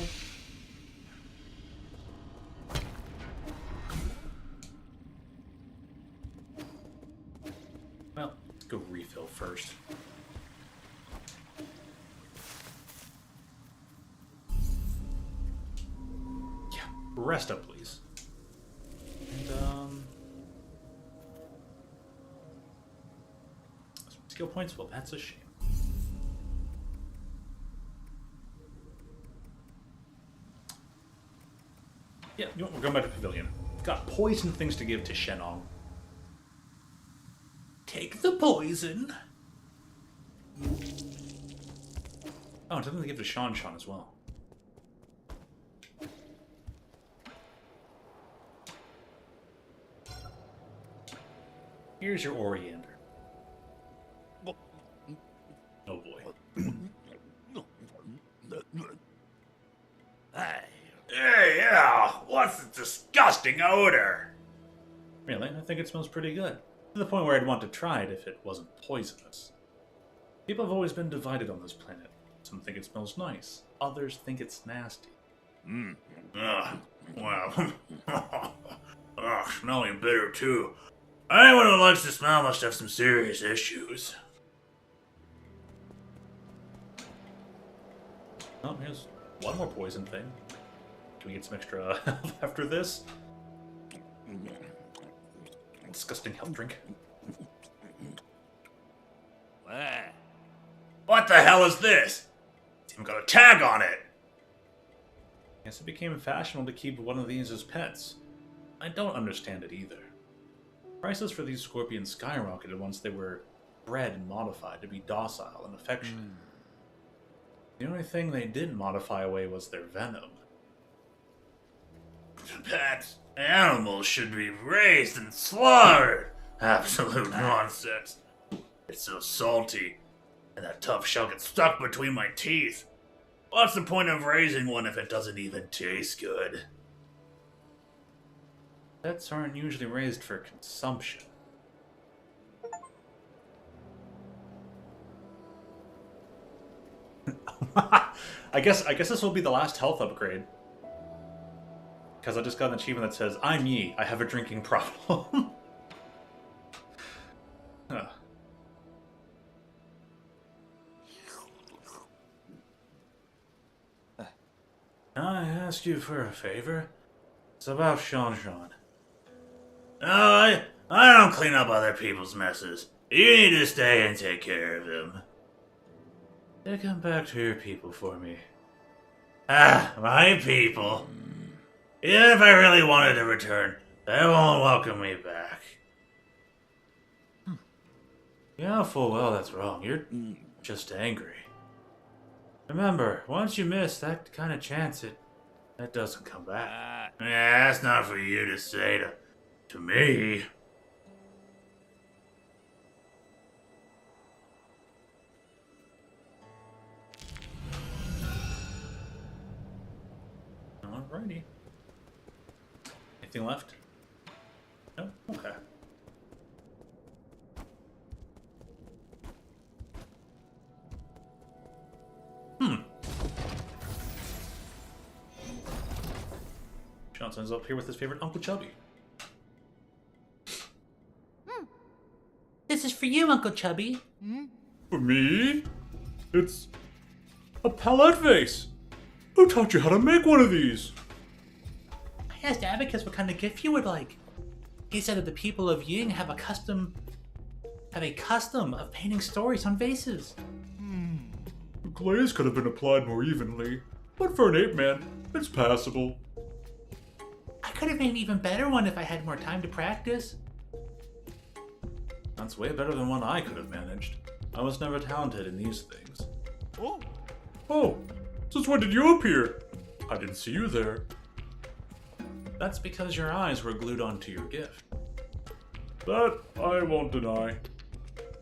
Well, go refill first. Yeah, rest up, please. And, skill points? Well, that's a shame. Yeah, you know what, we're going back to Pavilion. Got poison things to give to Shenong. Take the poison! Oh, and something to give to Shan as well. Here's your Oriander. Oh boy. Hey, yeah, what's the disgusting odor? Really? I think it smells pretty good. To the point where I'd want to try it if it wasn't poisonous. People have always been divided on this planet. Some think it smells nice. Others think it's nasty. Ugh, well, ugh, smelling bitter too. Anyone who likes to smell must have some serious issues. Oh, here's one more poison thing. Can we get some extra health after this? Disgusting health drink. What the hell is this? It's even got a tag on it. Guess it became fashionable to keep one of these as pets. I don't understand it either. Prices for these scorpions skyrocketed once they were bred and modified to be docile and affectionate. The only thing they didn't modify away was their venom. Pets, animals should be raised and slaughtered. Absolute nonsense. It's so salty, and that tough shell gets stuck between my teeth. What's the point of raising one if it doesn't even taste good? Pets aren't usually raised for consumption. I guess this will be the last health upgrade. Because I just got an achievement that says, I'm Yi, I have a drinking problem. Huh. I ask you for a favor. It's about Shan. No, I don't clean up other people's messes. You need to stay and take care of him. Take him back to your people for me. Ah, my people. Even if I really wanted to return, they won't welcome me back. Yeah, full well that's wrong. You're just angry. Remember, once you miss that kind of chance, that doesn't come back. Yeah, that's not for you to say to me. Alrighty. Anything left? No? Okay. Johnson's up here with his favorite Uncle Chubby. This is for you, Uncle Chubby. For me? It's a palette vase. Who taught you how to make one of these? I asked Abacus what kind of gift you would like. He said that the people of Ying have a custom of painting stories on vases. The glaze could have been applied more evenly, but for an ape man, it's passable. I could have made an even better one if I had more time to practice. That's way better than one I could have managed. I was never talented in these things. Oh, since when did you appear? I didn't see you there. That's because your eyes were glued onto your gift. That I won't deny.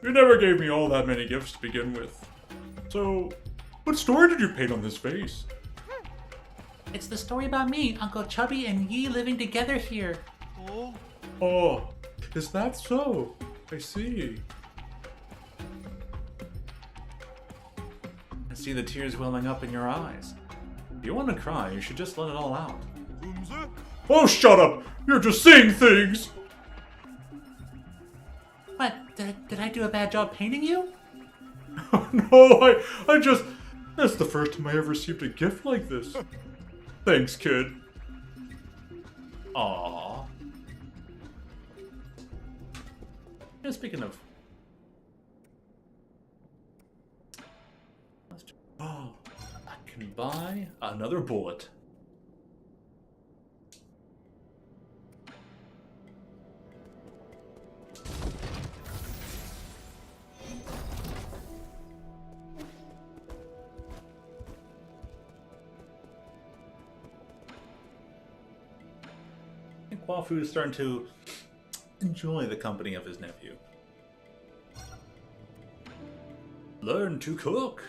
You never gave me all that many gifts to begin with. So, what story did you paint on this vase? It's the story about me, Uncle Chubby, and Yi living together here. Oh, is that so? I see. I see the tears welling up in your eyes. If you want to cry, you should just let it all out. Oh, shut up! You're just saying things! What? Did I do a bad job painting you? No, I just... That's the first time I ever received a gift like this. Thanks, kid. Aww. Yeah, speaking of... Oh, I can buy another bullet. I think Wafu is starting to enjoy the company of his nephew. Learn to cook.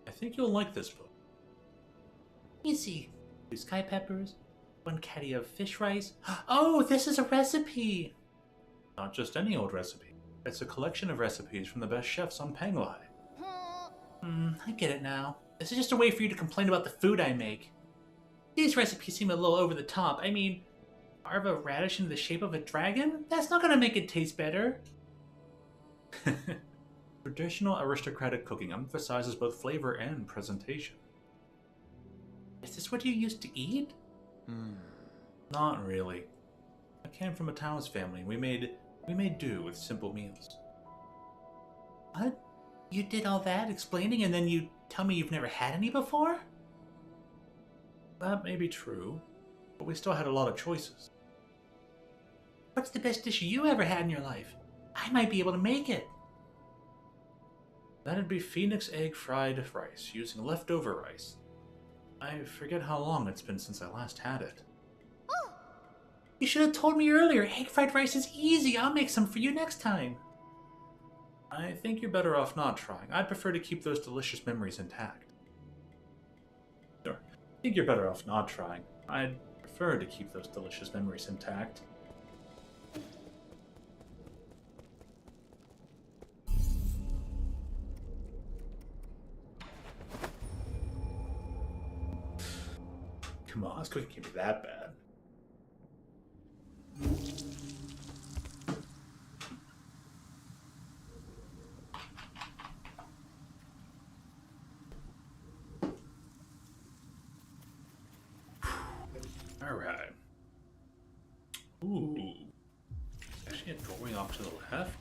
I think you'll like this book. Easy. 2 sky peppers, 1 caddy of fish rice. Oh, this is a recipe! Not just any old recipe. It's a collection of recipes from the best chefs on Penglai. I get it now. This is just a way for you to complain about the food I make. These recipes seem a little over the top. I mean, carve a radish into the shape of a dragon? That's not gonna make it taste better. Traditional aristocratic cooking emphasizes both flavor and presentation. Is this what you used to eat? Not really. I came from a Taoist family, and we made do with simple meals. What? You did all that explaining and then you tell me you've never had any before? That may be true, but we still had a lot of choices. What's the best dish you ever had in your life? I might be able to make it. That'd be phoenix egg fried rice, using leftover rice. I forget how long it's been since I last had it. You should have told me earlier. Egg fried rice is easy. I'll make some for you next time. I think you're better off not trying. I'd prefer to keep those delicious memories intact. Sure. I think you're better off not trying. I'd prefer to keep those delicious memories intact. Come on, this cookie can't be that bad. Alright. Ooh. Actually, a doorway off to the left.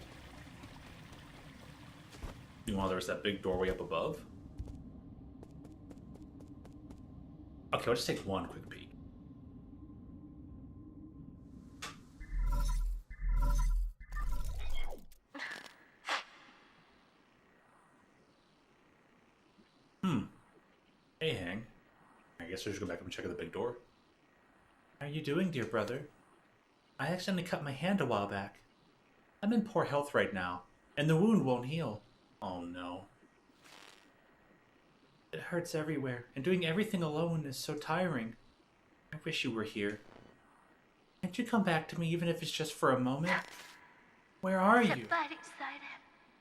Meanwhile, there's that big doorway up above. Okay, I'll just take one quick peek. Hey, Hang. I guess I should go back up and check out the big door. How are you doing, dear brother? I accidentally cut my hand a while back. I'm in poor health right now, and the wound won't heal. Oh no. It hurts everywhere, and doing everything alone is so tiring. I wish you were here. Can't you come back to me even if it's just for a moment? Where are you?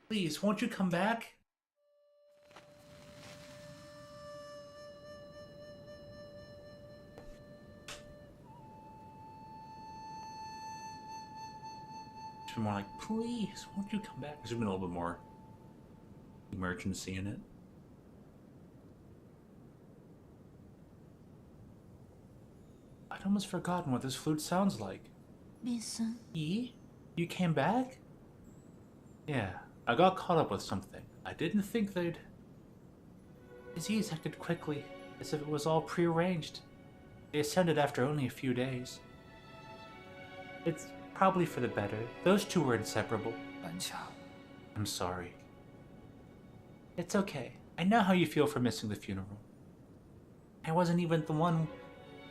Please, won't you come back? Should be more like, please, won't you come back? There's been a little bit more emergency in it. I'd almost forgotten what this flute sounds like. Listen. Yi? You came back? Yeah, I got caught up with something. I didn't think they'd... Disease acted quickly, as if it was all prearranged. They ascended after only a few days. It's probably for the better. Those two were inseparable. I'm sorry. It's okay. I know how you feel for missing the funeral. I wasn't even the one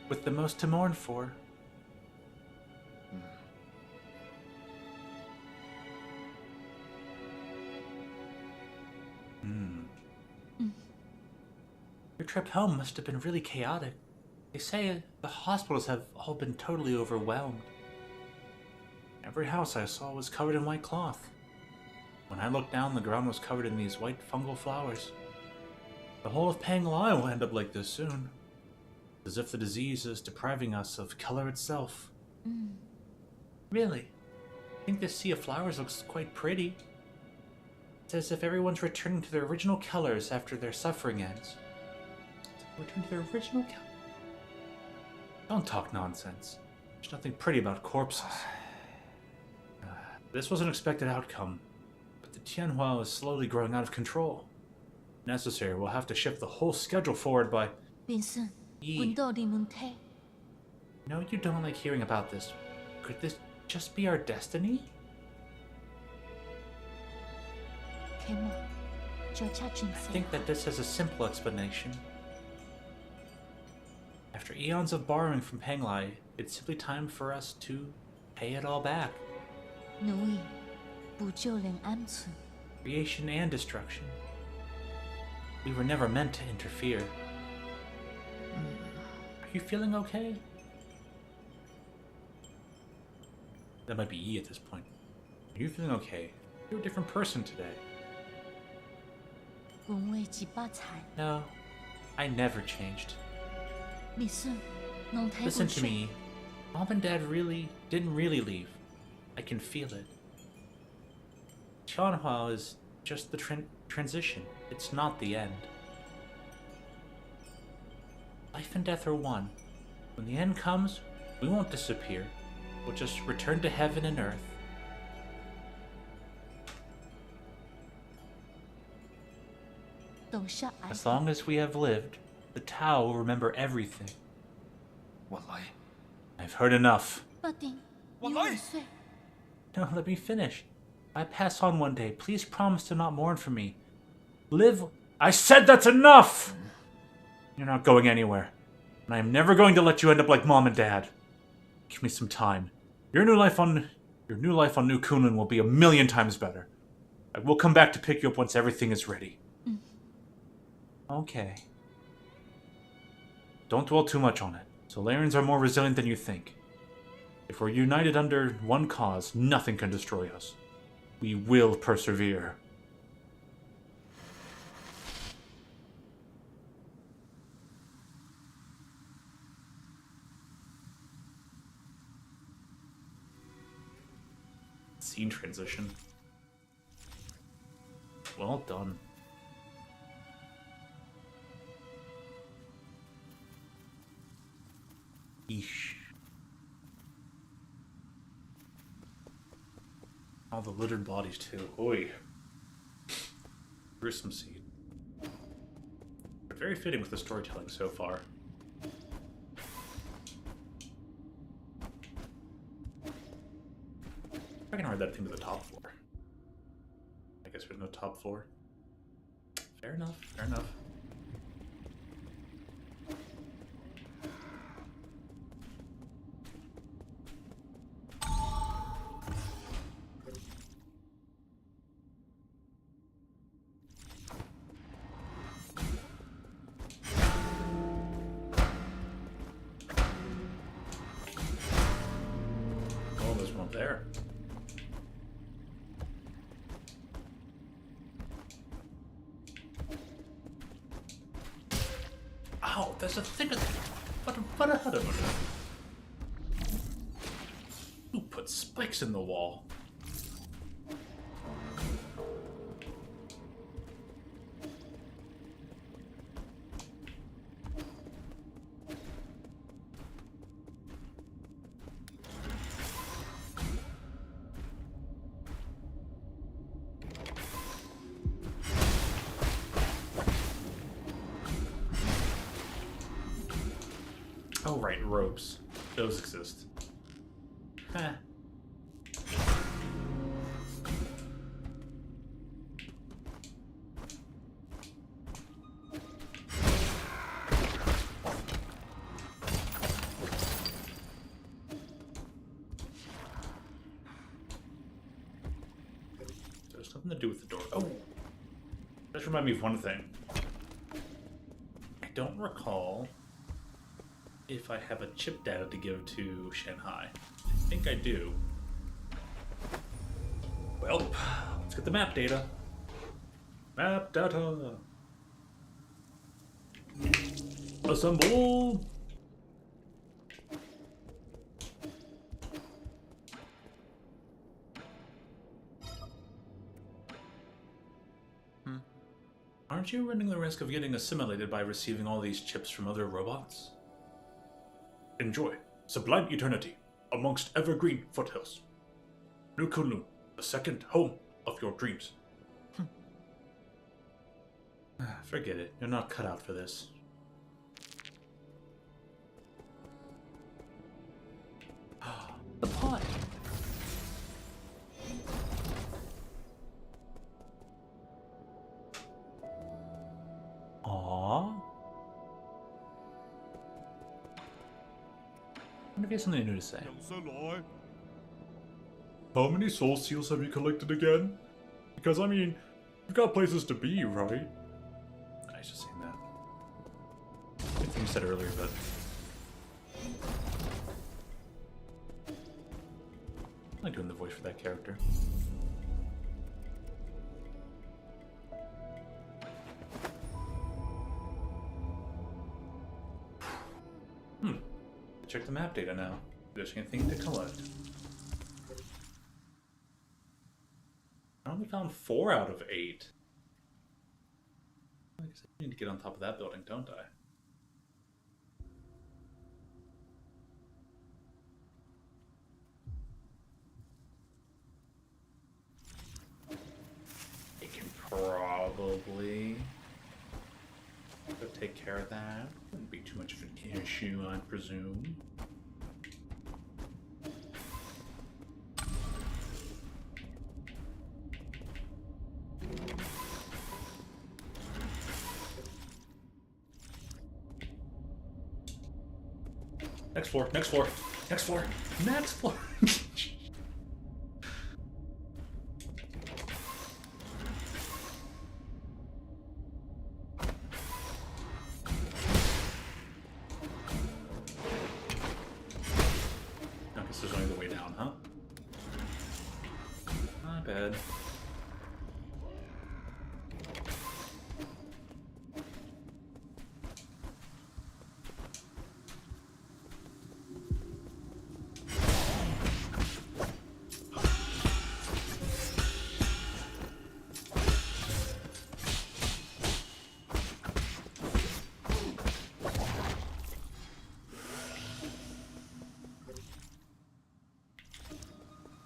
with the most to mourn for. Your trip home must have been really chaotic. They say the hospitals have all been totally overwhelmed. Every house I saw was covered in white cloth. When I looked down, the ground was covered in these white fungal flowers. The whole of Penglai will end up like this soon. As if the disease is depriving us of color itself. Really? I think this sea of flowers looks quite pretty. It's as if everyone's returning to their original colors after their suffering ends. Return to their original colors. Don't talk nonsense. There's nothing pretty about corpses. This was an expected outcome, but the Tianhua is slowly growing out of control. If necessary, we'll have to shift the whole schedule forward by... Vincent, No, you don't like hearing about this. Could this just be our destiny? I think that this has a simple explanation. After eons of borrowing from Penglai, it's simply time for us to pay it all back. Creation and destruction. We were never meant to interfere. Are you feeling okay? That might be Yi at this point. Are you feeling okay? You're a different person today. No, I never changed. Listen to me. Mom and Dad didn't really leave. I can feel it. Tianhua is just the transition. It's not the end. Life and death are one. When the end comes, we won't disappear. We'll just return to heaven and earth. As long as we have lived, the Tao will remember everything. I've heard enough. No, let me finish. If I pass on one day, please promise to not mourn for me. Live. I said that's enough! You're not going anywhere. And I am never going to let you end up like Mom and Dad. Give me some time. Your new life on New Kunlun will be 1,000,000 times better. I will come back to pick you up once everything is ready. Okay. Don't dwell too much on it. Solarians are more resilient than you think. If we're united under one cause, nothing can destroy us. We will persevere. Scene transition. Well done. Eesh. All the littered bodies too. Oi. Gruesome scene. But very fitting with the storytelling so far. I can ride that thing to the top floor. I guess there's no top floor. Fair enough, fair enough. Oh, there's one there. Ow, there's a thing. What? Who put spikes in the wall? Oh, right, ropes. Those exist. Heh. There's nothing to do with the door. Oh! That reminds me of one thing. I don't recall if I have a chip data to give to Shanghai. I think I do. Well, let's get the map data. Map data. Assemble. aren't you running the risk of getting assimilated by receiving all these chips from other robots? Enjoy sublime eternity amongst evergreen foothills. New Kunlun, the second home of your dreams. Forget it. You're not cut out for this. The pond. Aww. I wonder if he has something new to say. How many soul seals have you collected again? Because, I mean, you've got places to be, right? I was just saying that. I think you said earlier, but... I like doing the voice for that character. Check the map data now. If there's anything to collect. I only found 4 out of 8. I guess I need to get on top of that building, don't I? I can probably take care of that. Wouldn't be too much of an issue, I presume. Next floor, next floor, next floor, next floor. I guess there's only the way down, huh? Not bad.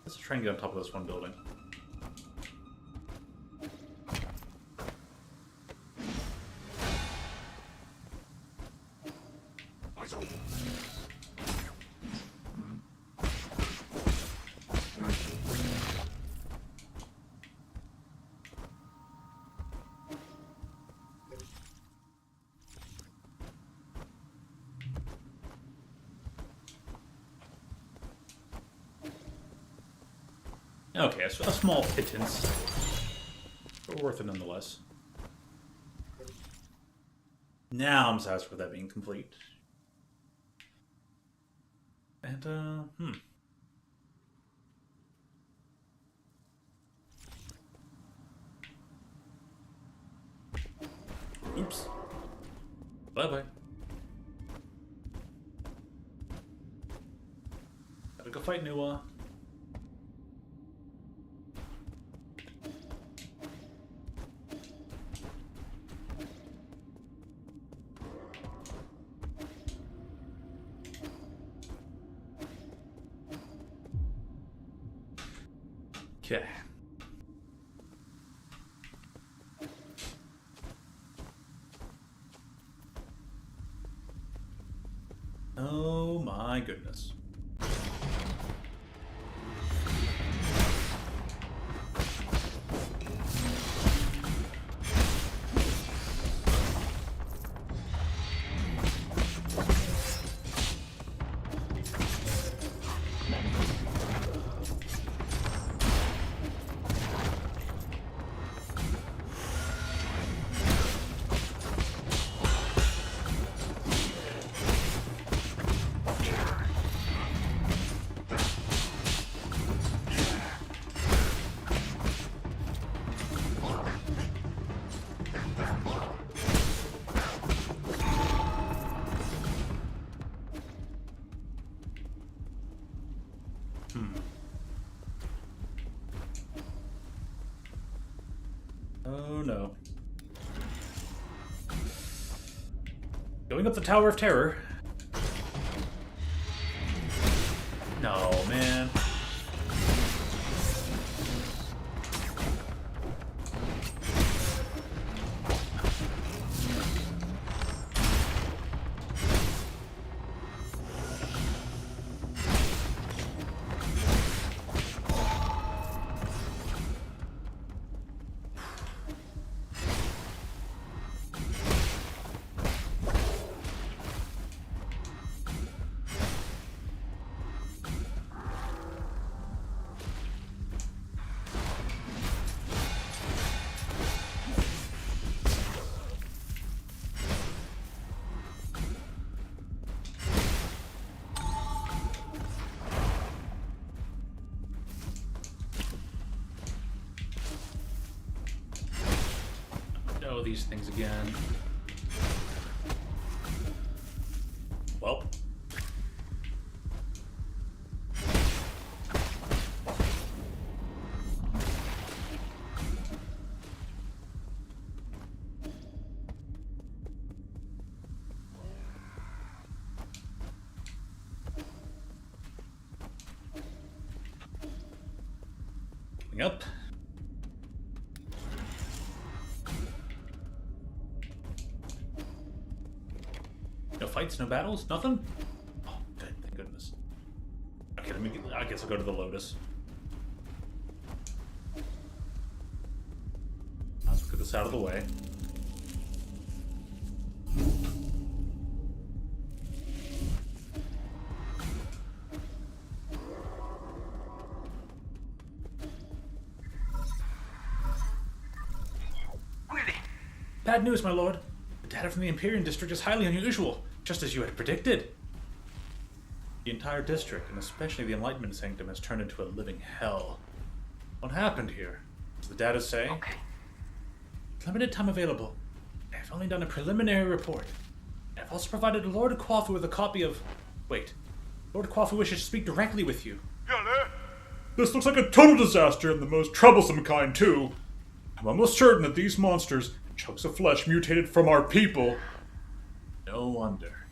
Let's try and get on top of this one building. Okay, a small pittance, but worth it nonetheless. Now I'm satisfied with that being complete. And, Oops. Bye-bye. Gotta go fight Nuwa. Okay. Oh my goodness. Oh no. Going up the Tower of Terror. No, man. Oh, these things again. Well. Coming up. No fights, no battles, nothing? Oh, good, thank goodness. Okay, I guess I'll go to the Lotus. Let's get this out of the way. Bad news, my lord. The data from the Empyrean district is highly unusual, just as you had predicted. The entire district, and especially the Enlightenment Sanctum, has turned into a living hell. What happened here? Does the data say? Okay. Limited time available. I have only done a preliminary report. I have also provided Lord Quafu with a copy of... Wait. Lord Quafu wishes to speak directly with you. This looks like a total disaster and the most troublesome kind, too. I'm almost certain that these monsters, chunks of flesh mutated from our people. No wonder.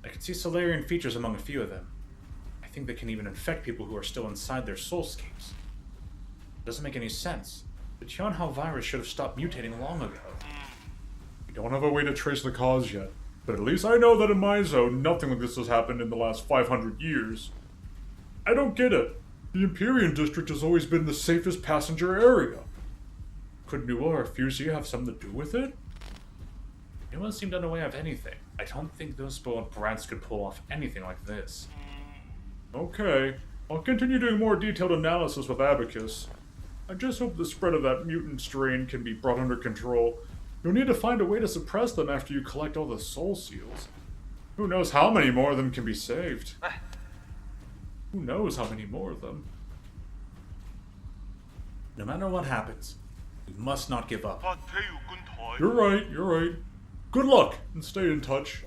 I can see Solarian features among a few of them. I think they can even infect people who are still inside their soulscapes. It doesn't make any sense. The Tianhao virus should have stopped mutating long ago. We don't have a way to trace the cause yet, but at least I know that in my zone, nothing like this has happened in the last 500 years. I don't get it. The Empyrean district has always been the safest passenger area. Could Nua or Fusi have something to do with it? No one seemed unaware of anything. I don't think those spoiled brats could pull off anything like this. Okay, I'll continue doing more detailed analysis with Abacus. I just hope the spread of that mutant strain can be brought under control. You'll need to find a way to suppress them after you collect all the soul seals. Who knows how many more of them can be saved? Who knows how many more of them? No matter what happens, we must not give up. You're right. Good luck, and stay in touch.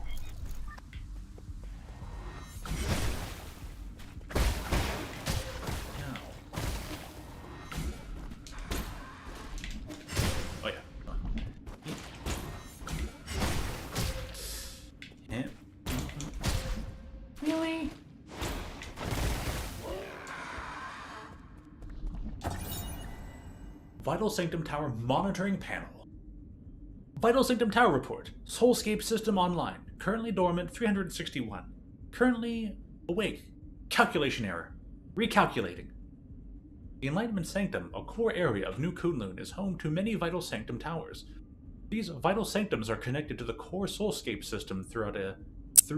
Oh yeah. Yeah. Really? Vital Sanctum Tower Monitoring Panel. Vital Sanctum Tower Report. Soulscape System online. Currently dormant 361. Currently awake. Calculation error. Recalculating. The Enlightenment Sanctum, a core area of New Kunlun, is home to many Vital Sanctum towers. These Vital Sanctums are connected to the core Soulscape system through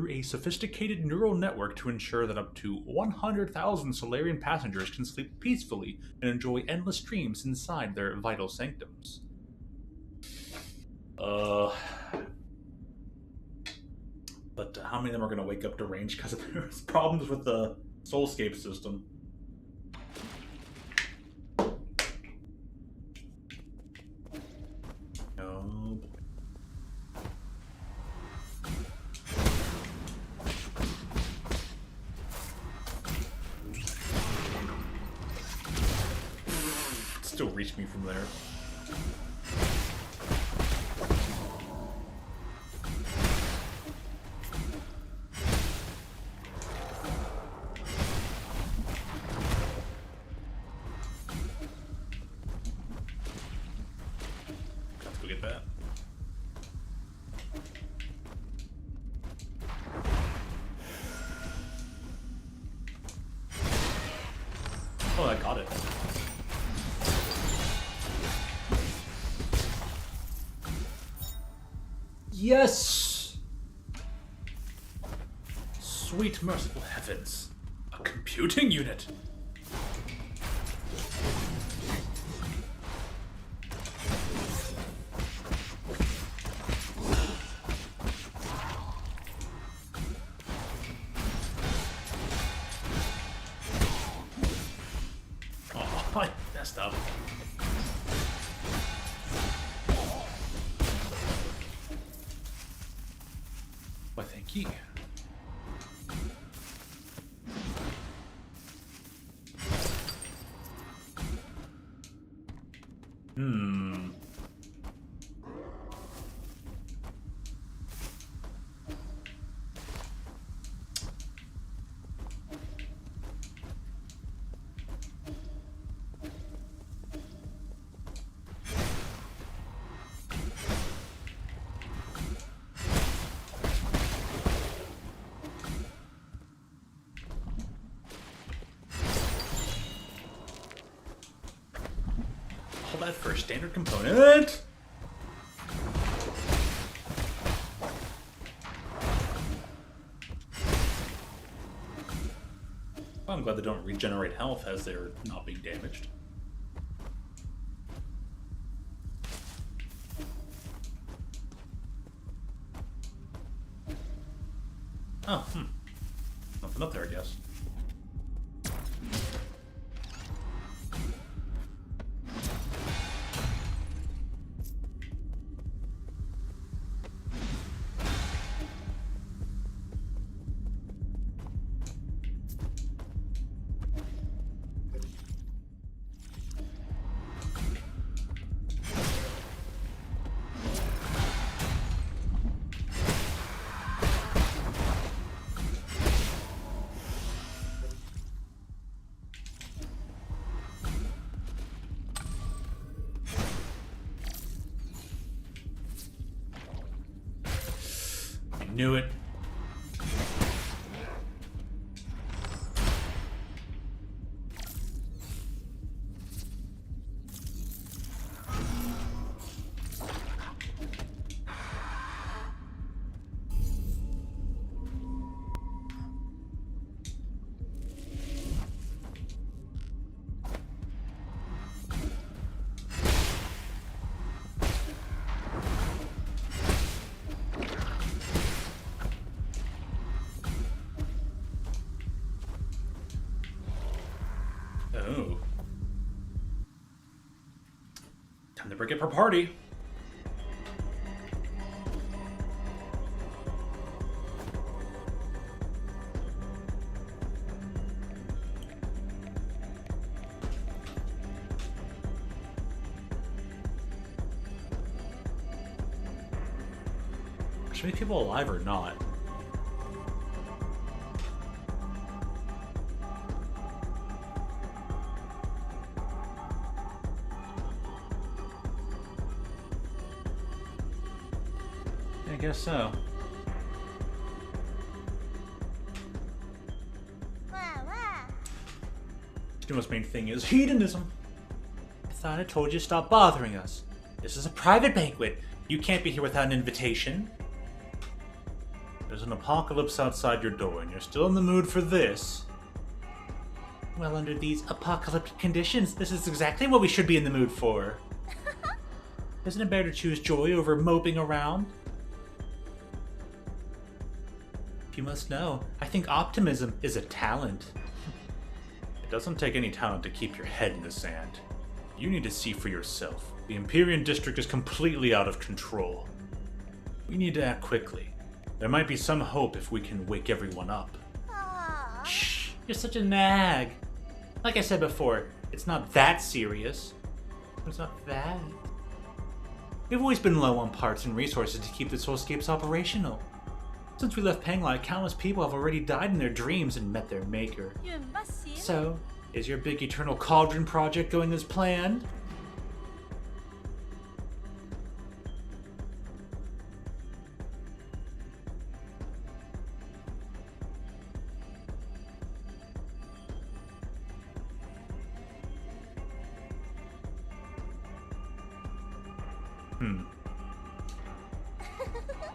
a sophisticated neural network to ensure that up to 100,000 Solarian passengers can sleep peacefully and enjoy endless dreams inside their Vital Sanctums. But how many of them are going to wake up to range because there's problems with the Soulscape system? Oh boy. Still reach me from there. got it. Yes! Sweet merciful heavens. A computing unit. Oh, I messed up. Why, thank you. Hold that for a standard component. Well, I'm glad they don't regenerate health as they're not being damaged. Oh, nothing up there, I guess. Knew it. Oh. Time to break it for party. Should we be people alive or not? I guess so. Stumo's main thing is hedonism. I thought I told you to stop bothering us. This is a private banquet. You can't be here without an invitation. There's an apocalypse outside your door, and you're still in the mood for this. Well, under these apocalyptic conditions, this is exactly what we should be in the mood for. Isn't it better to choose joy over moping around? You must know, I think optimism is a talent. It doesn't take any talent to keep your head in the sand. You need to see for yourself. The Empyrean district is completely out of control. We need to act quickly. There might be some hope if we can wake everyone up. Shh, you're such a nag. Like I said before, it's not that serious. It's not that. We've always been low on parts and resources to keep the soulscapes operational. Since we left Panglight, countless people have already died in their dreams and met their maker. So, is your big eternal cauldron project going as planned?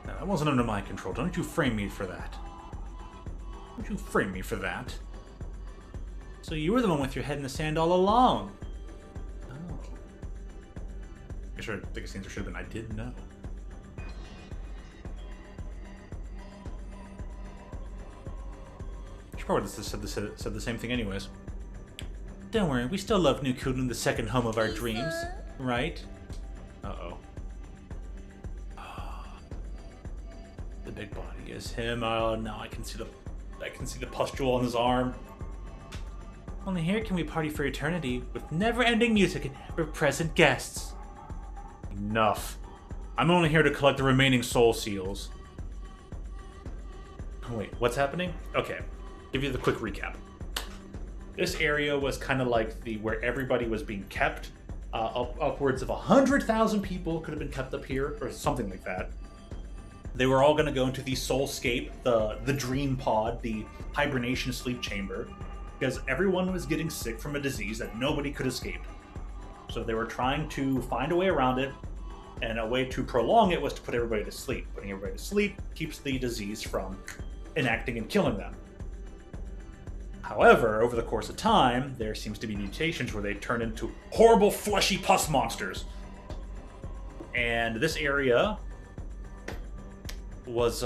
That wasn't under my control. Don't you frame me for that. Don't you frame me for that. So you were the one with your head in the sand all along. Oh. I sure, biggest answer should have been, I didn't know. She probably said the same thing anyways. Don't worry, we still love New Kulan, the second home of our dreams, right? Uh-oh. The big body is him. Oh, now I can see the pustule on his arm. Only here can we party for eternity with never-ending music and ever-present guests. Enough. I'm only here to collect the remaining soul seals. Oh, wait, what's happening? Okay, give you the quick recap. This area was kind of like where everybody was being kept. Upwards of 100,000 people could have been kept up here, or something like that. They were all going to go into the soulscape, the dream pod, the hibernation sleep chamber, because everyone was getting sick from a disease that nobody could escape. So they were trying to find a way around it, and a way to prolong it was to put everybody to sleep. Putting everybody to sleep keeps the disease from enacting and killing them. However, over the course of time, there seems to be mutations where they turn into horrible fleshy pus monsters. And this area was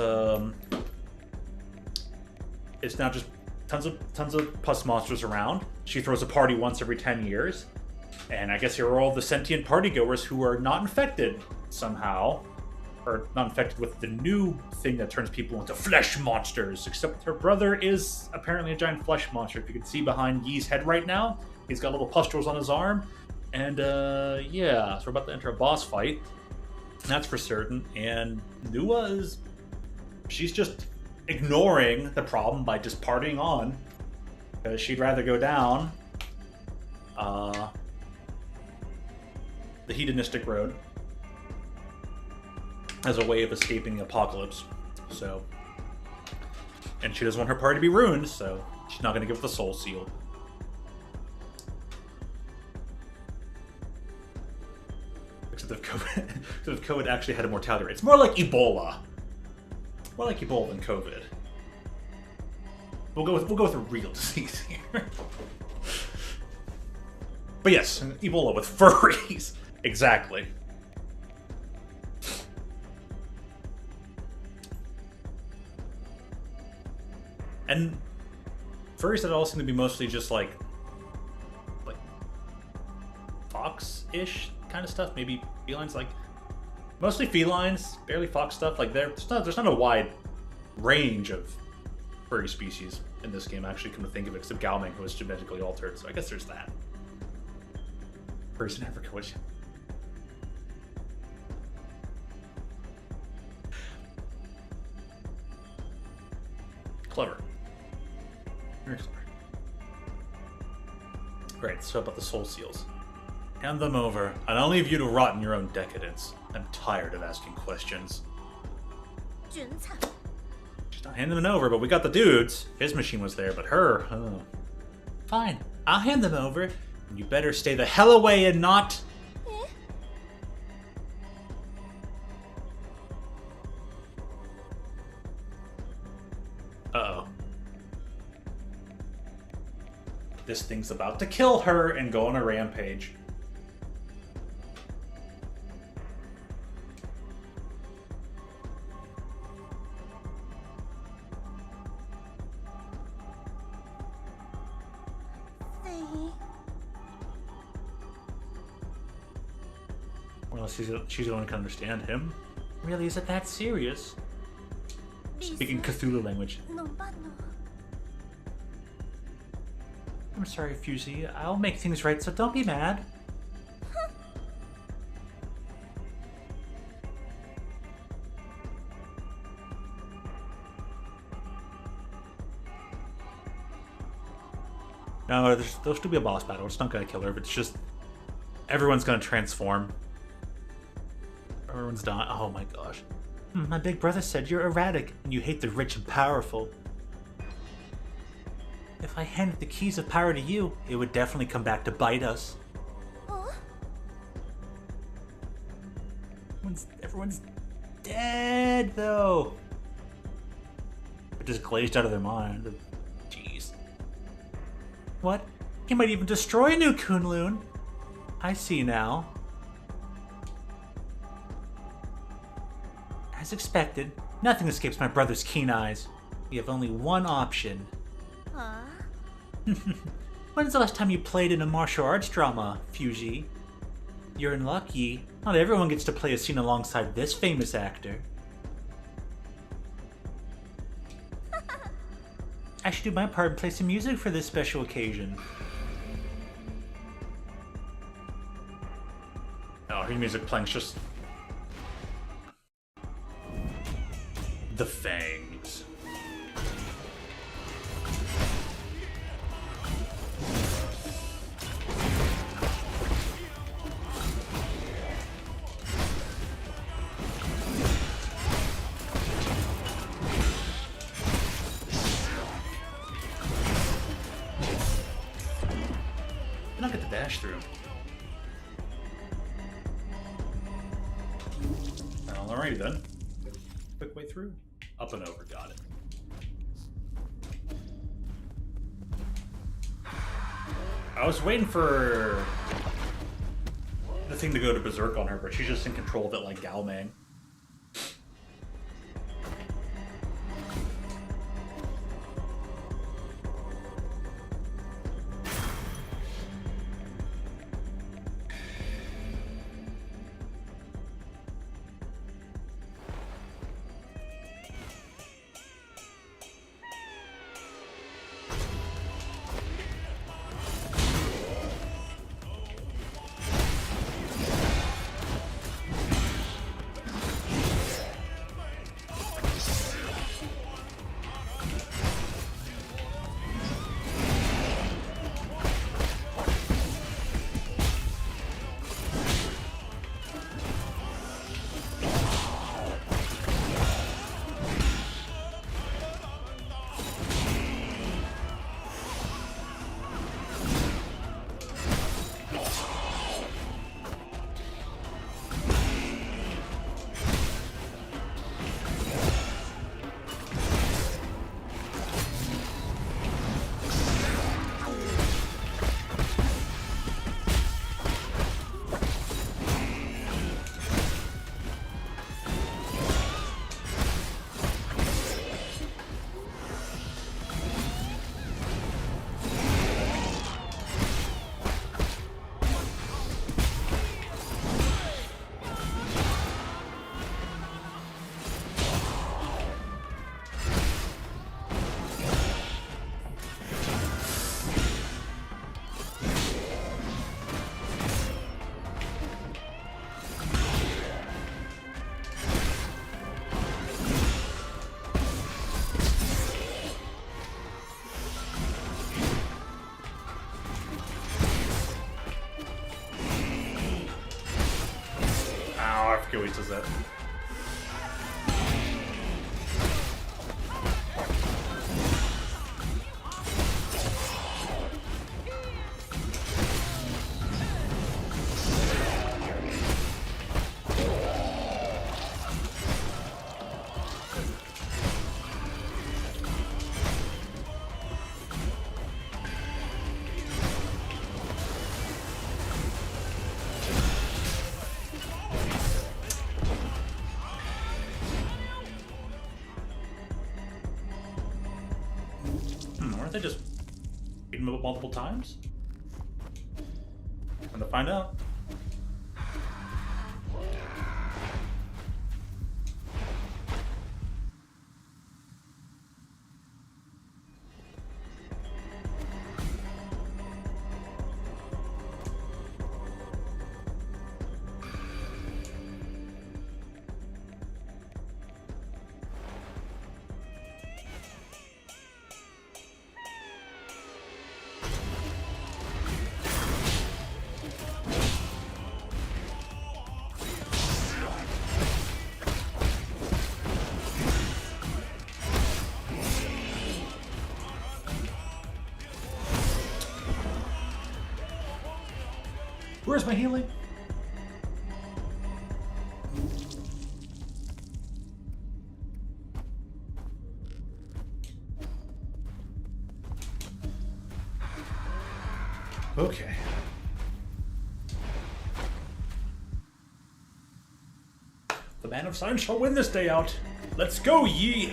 it's now just tons of pus monsters around. She throws a party once every 10 years. And I guess here are all the sentient partygoers who are not infected somehow. Or not infected with the new thing that turns people into flesh monsters. Except her brother is apparently a giant flesh monster. If you can see behind Yi's head right now, he's got little pustules on his arm. And yeah, so we're about to enter a boss fight. That's for certain. And Nua she's just ignoring the problem by just partying on. Because she'd rather go down the hedonistic road as a way of escaping the apocalypse. So, and she doesn't want her party to be ruined, so she's not going to give it the soul seal. Except if COVID actually had a mortality rate. It's more like Ebola. More like Ebola than COVID. We'll go with a real disease here. But yes, Ebola with furries. Exactly. And furries that all seem to be mostly just like fox-ish kind of stuff. Maybe felines, like mostly felines, barely fox stuff. Like there's not a wide range of furry species in this game. Actually, come to think of it, except Galming, who was genetically altered. So I guess there's that. Furries in Africa, which. Clever. Very clever. Right, so about the soul seals. Hand them over, and I'll leave you to rot in your own decadence. I'm tired of asking questions. She's not handing them over, but we got the dudes. His machine was there, but her, oh. Fine, I'll hand them over, and you better stay the hell away and not... Uh-oh. This thing's about to kill her and go on a rampage. Well, she's the only one who can understand him. Really, is it that serious? Speaking Cthulhu language. I'm sorry, Fusey. I'll make things right, so don't be mad. No, there'll still be a boss battle. It's not gonna kill her, but it's just... everyone's gonna transform. Everyone's dying. Oh my gosh. My big brother said you're erratic, and you hate the rich and powerful. If I handed the keys of power to you, it would definitely come back to bite us. Everyone's dead, though. It just glazed out of their mind. Jeez. What? He might even destroy a new Kunlun. I see now. As expected, nothing escapes my brother's keen eyes. We have only one option. When's the last time you played in a martial arts drama, Fuji? You're unlucky. Not everyone gets to play a scene alongside this famous actor. I should do my part and play some music for this special occasion. Oh, her music playing's just... The Fangs. I don't get the dash through. Alrighty then. Quick way through. Up and over, got it. I was waiting for the thing to go to berserk on her, but she's just in control of it like Galmang. He always does that. Aren't they just beating him up multiple times? Time to find out. Where's my healing? Okay. The man of science shall win this day out. Let's go, ye!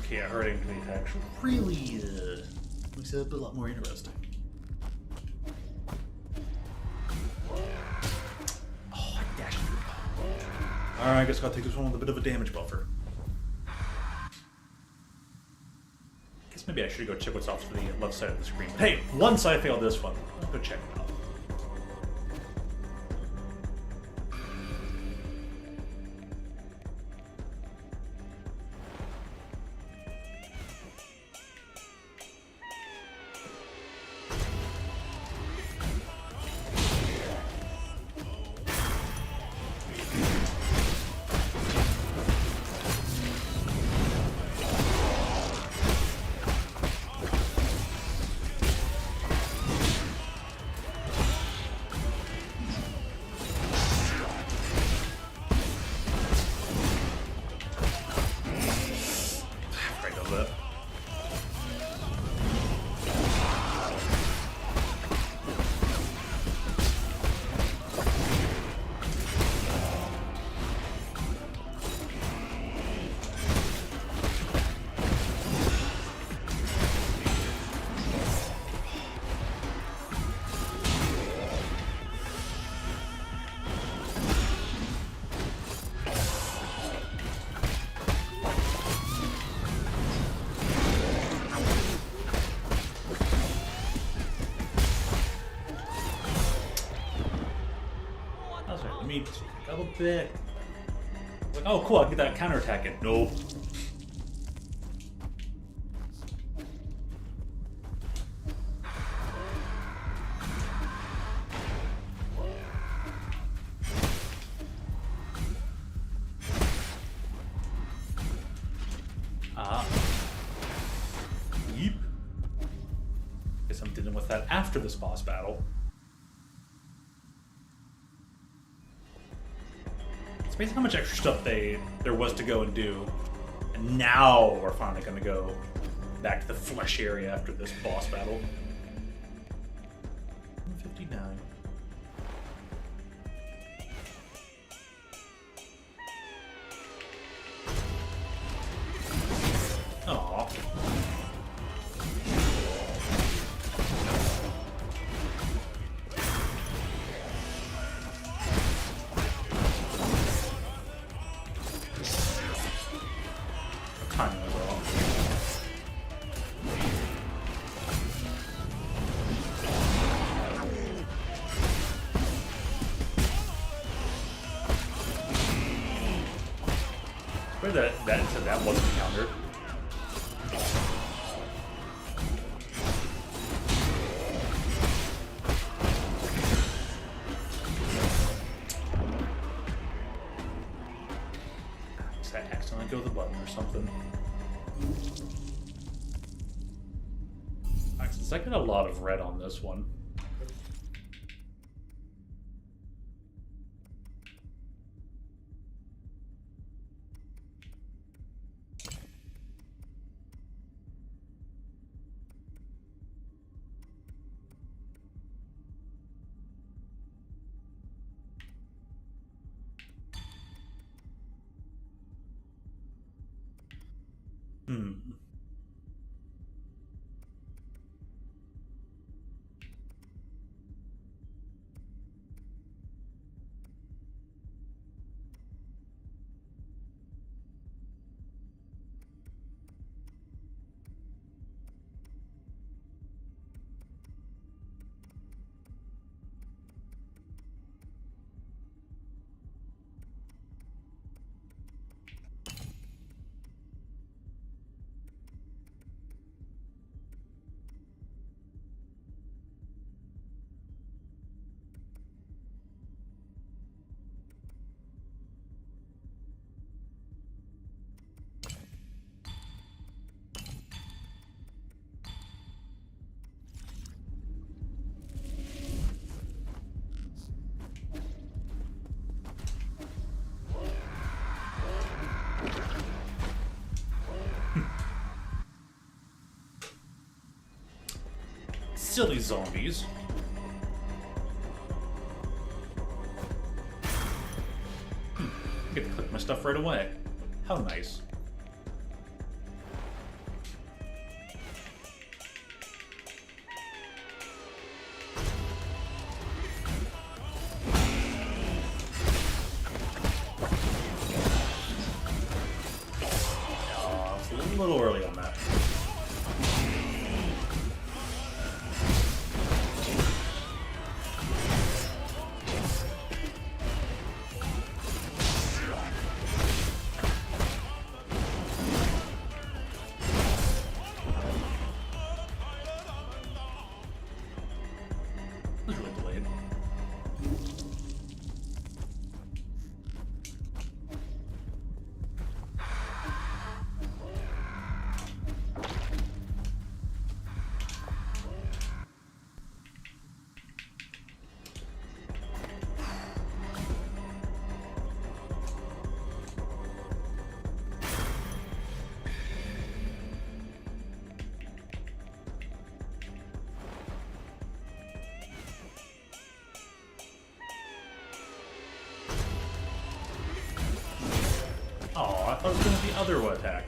Yeah, hurting the attacks really makes it a lot more interesting. Oh, I dashed through. Alright, I guess I gotta take this one with a bit of a damage buffer. Guess maybe I should go check what's off to the left side of the screen. But hey, once I failed this one, let's go check it out. Double bit. Like, oh, cool, I can get that counterattack in. Nope. Yeep. Guess I'm dealing with that after this boss battle. It's amazing how much extra stuff there was to go and do. And now we're finally going to go back to the flesh area after this boss battle. 159. Aww. Wait, that wasn't countered. Did I accidentally go with the button or something? Since I got a lot of red on this one. Silly zombies. I get to click my stuff right away. How nice. Oh, it's a little early on that. Oh, I thought it was going to be other attack.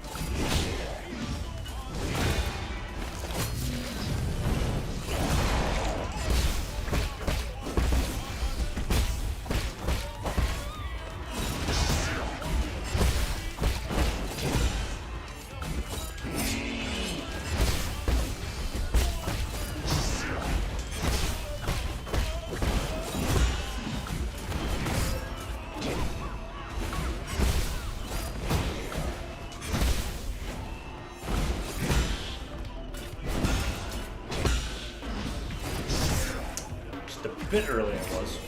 A bit early it was.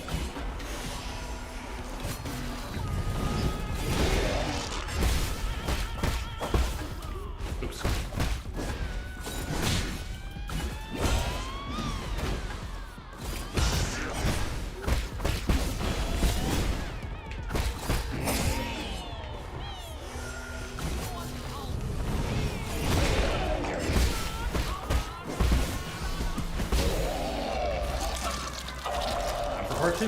Oops. Part 2.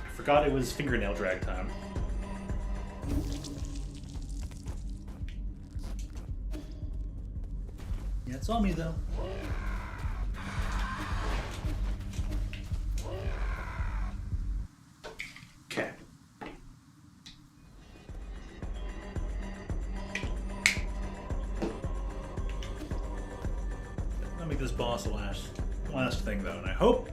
I forgot it was fingernail drag time. Yeah, it's on me though. I'll make this boss the last thing though, and I hope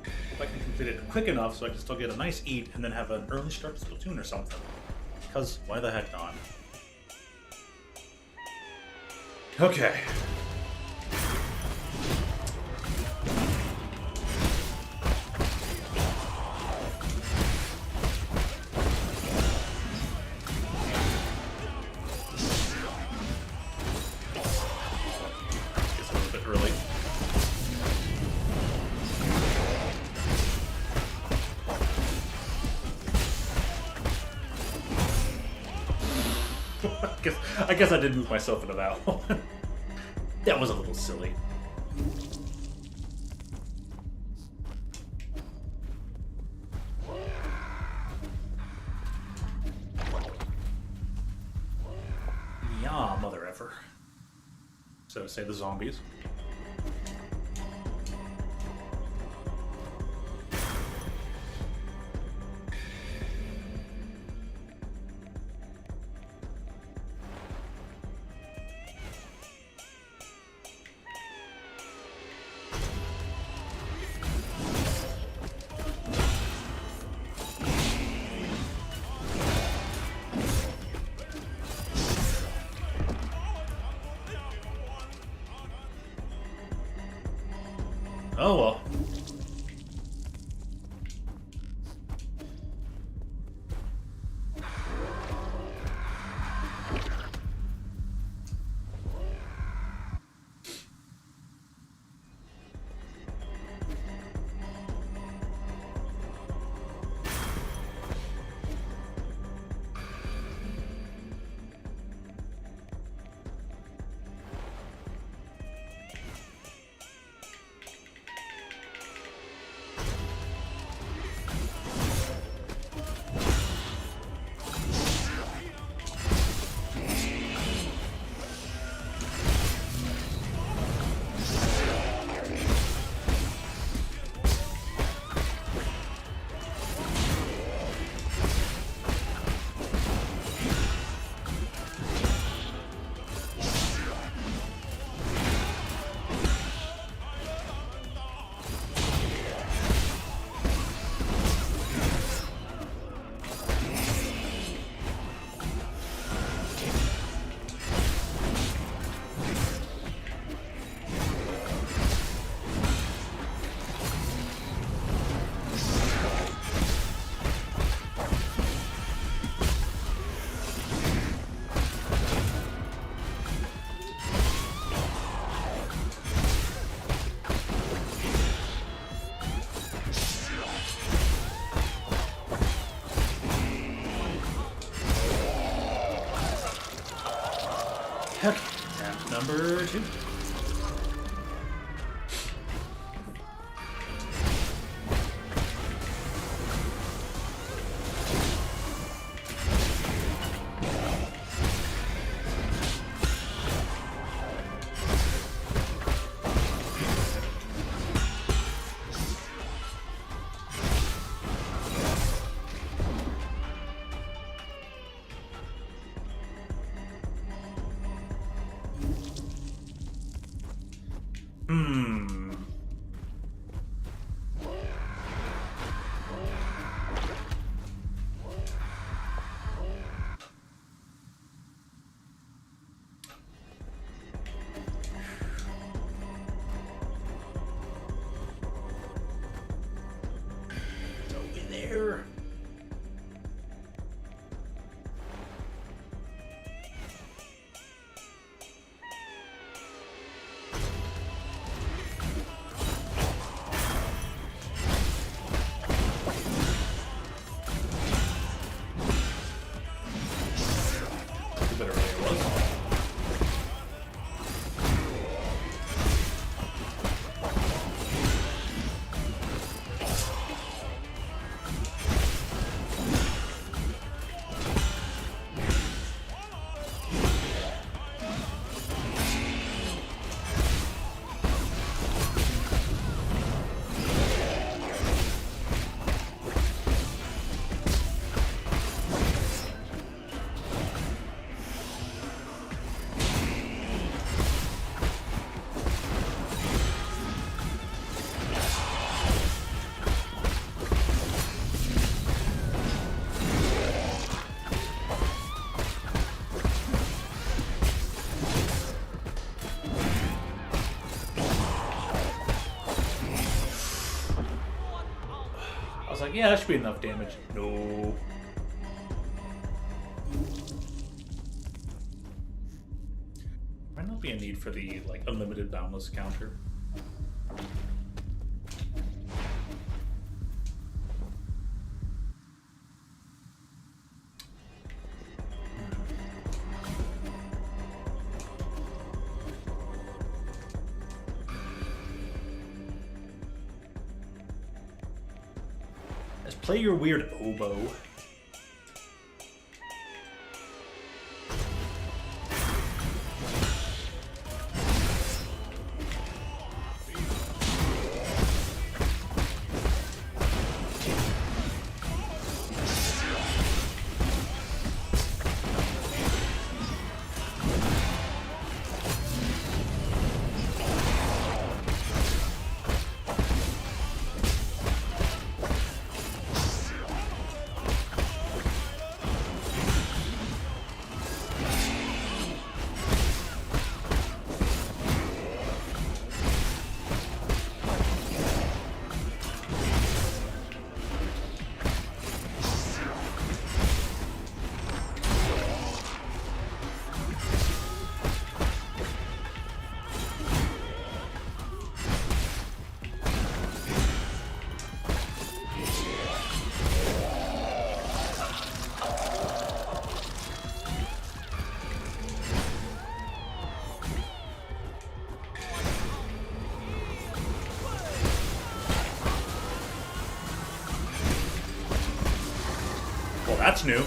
if I can complete it quick enough so I can still get a nice eat and then have an early start to Splatoon or something. Because why the heck not? Okay. It's a little bit early. I guess I did move myself into that one. That was a little silly. Yeah, mother effer. So say the zombies. Oh well. Okay, tap number 2. There. Better than it was. was like, yeah, that should be enough damage. No. Might not be a need for the like unlimited boundless counter. Let's play your weird oboe. That's new.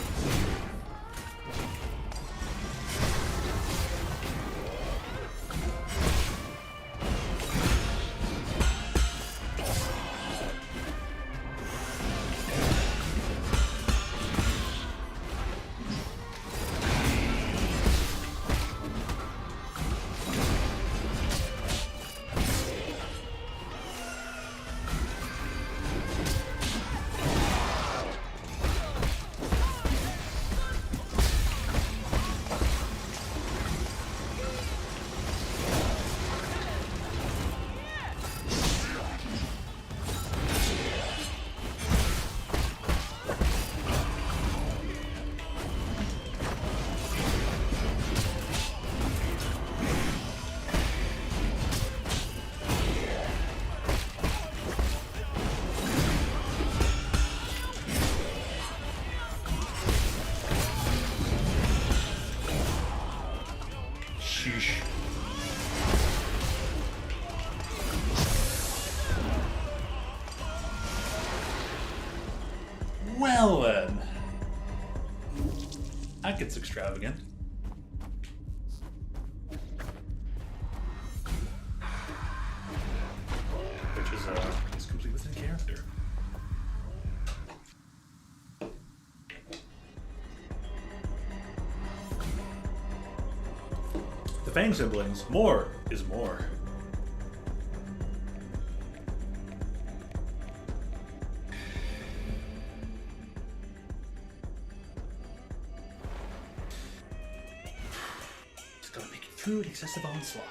Well then. That gets extravagant. Which is complete within character. The Fang siblings, more is more. Through an excessive onslaught.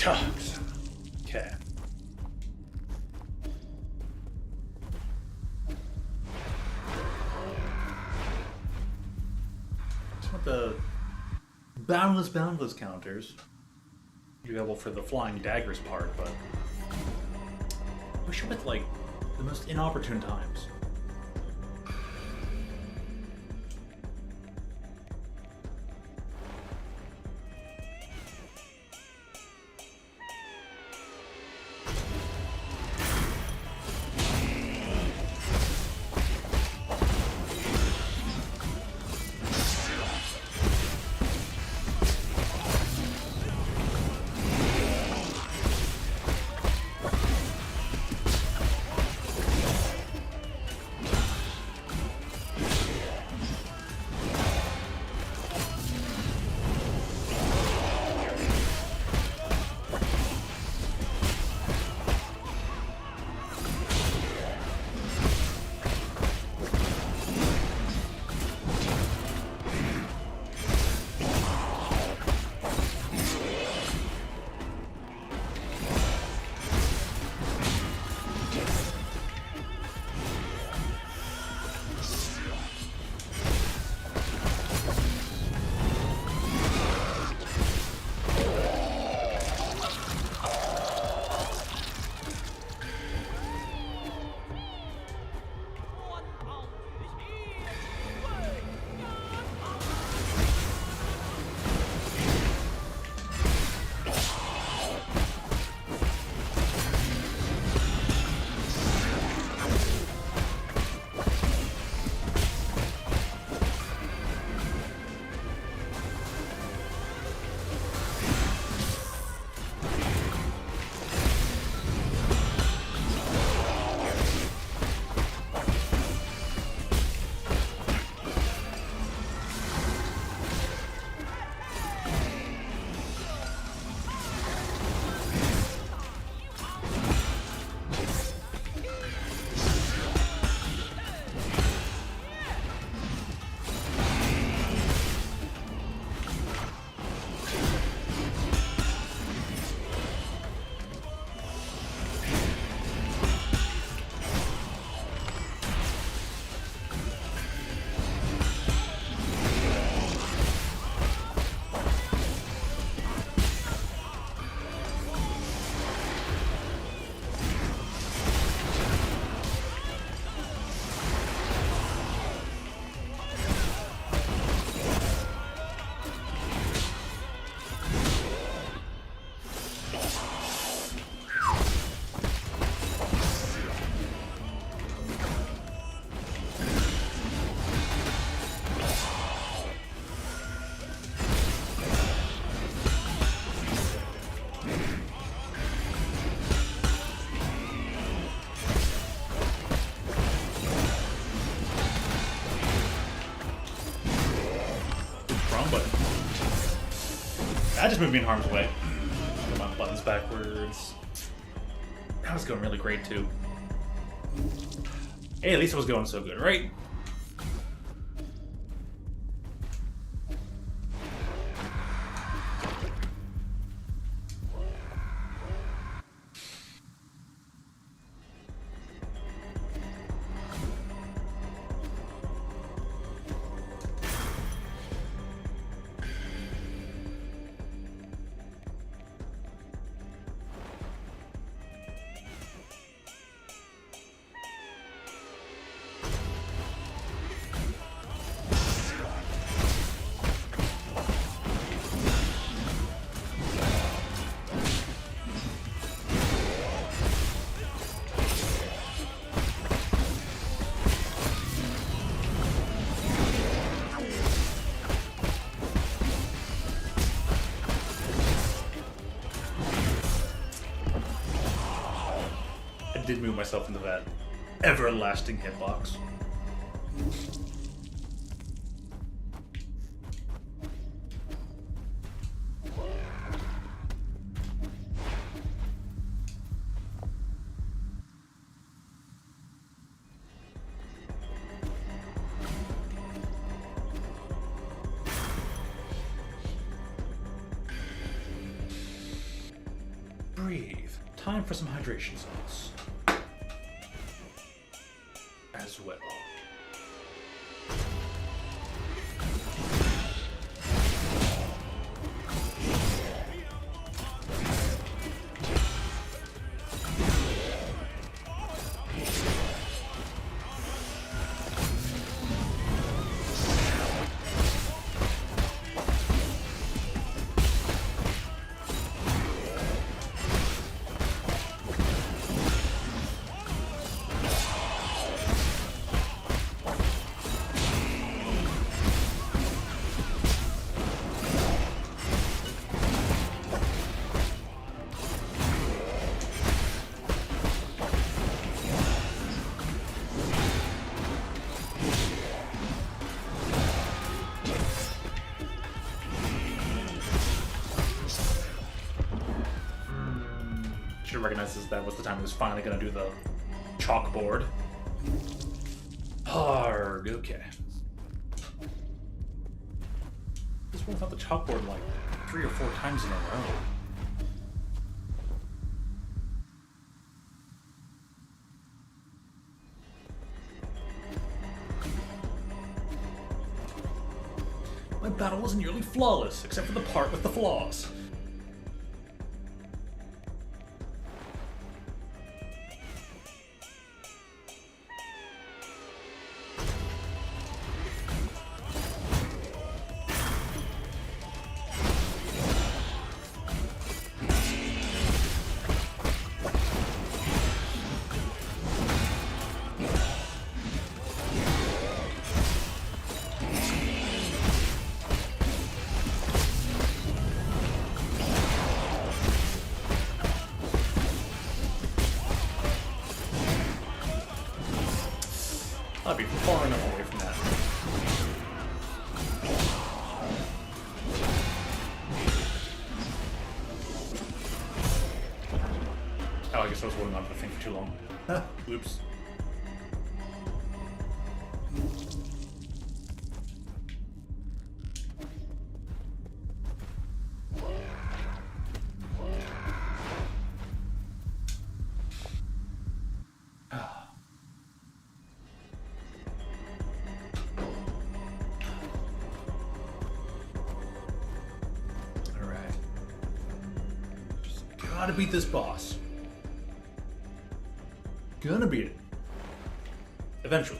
Chugs. Okay. Just want the boundless counters. Available for the flying daggers part, but I wish it with like the most inopportune times. That just moved me in harm's way. Put my buttons backwards. That was going really great too. Hey, at least it was going so good, right? Did move myself into that everlasting hitbox. breathe. Time for some hydration salts. As well. Recognizes that was the time he was finally going to do the chalkboard. Arg, okay. This one without the chalkboard like 3 or 4 times in a row. My battle was nearly flawless, except for the part with the flaws. I'd be far enough away from that. Oh, I guess I was holding on to the thing for too long. Oops. Gotta beat this boss. Gonna beat it. Eventually.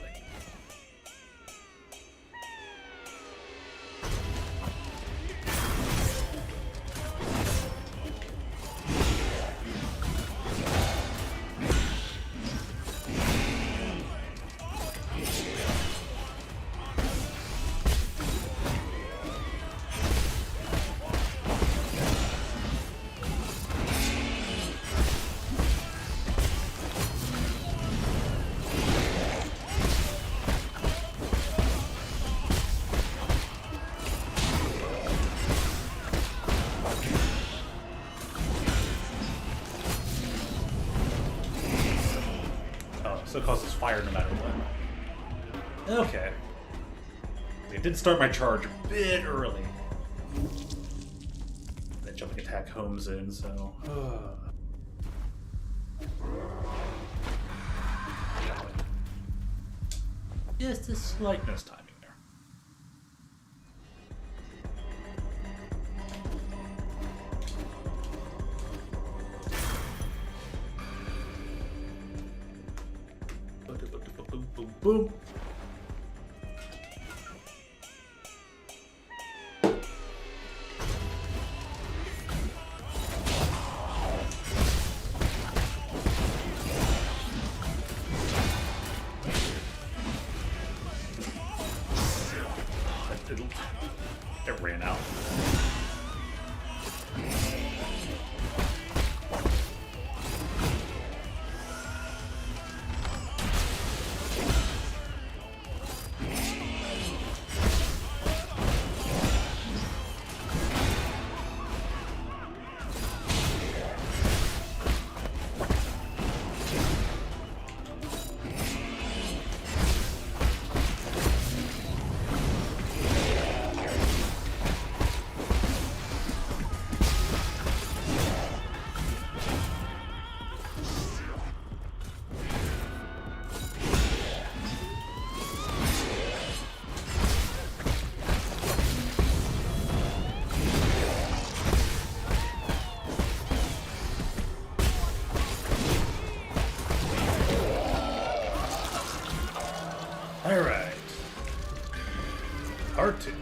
So it causes fire no matter what. Okay. I did start my charge a bit early. That jumping attack homes in, so... Just a slight mistiming there. Boom, boom, boom. It ran out. Part 2.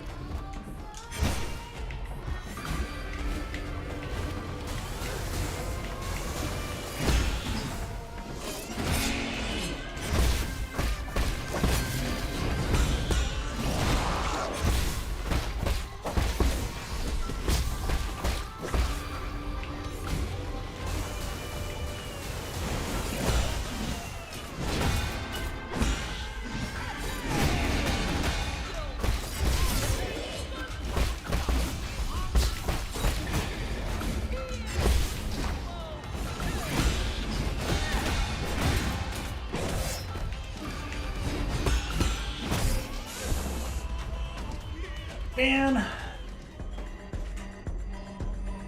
Man,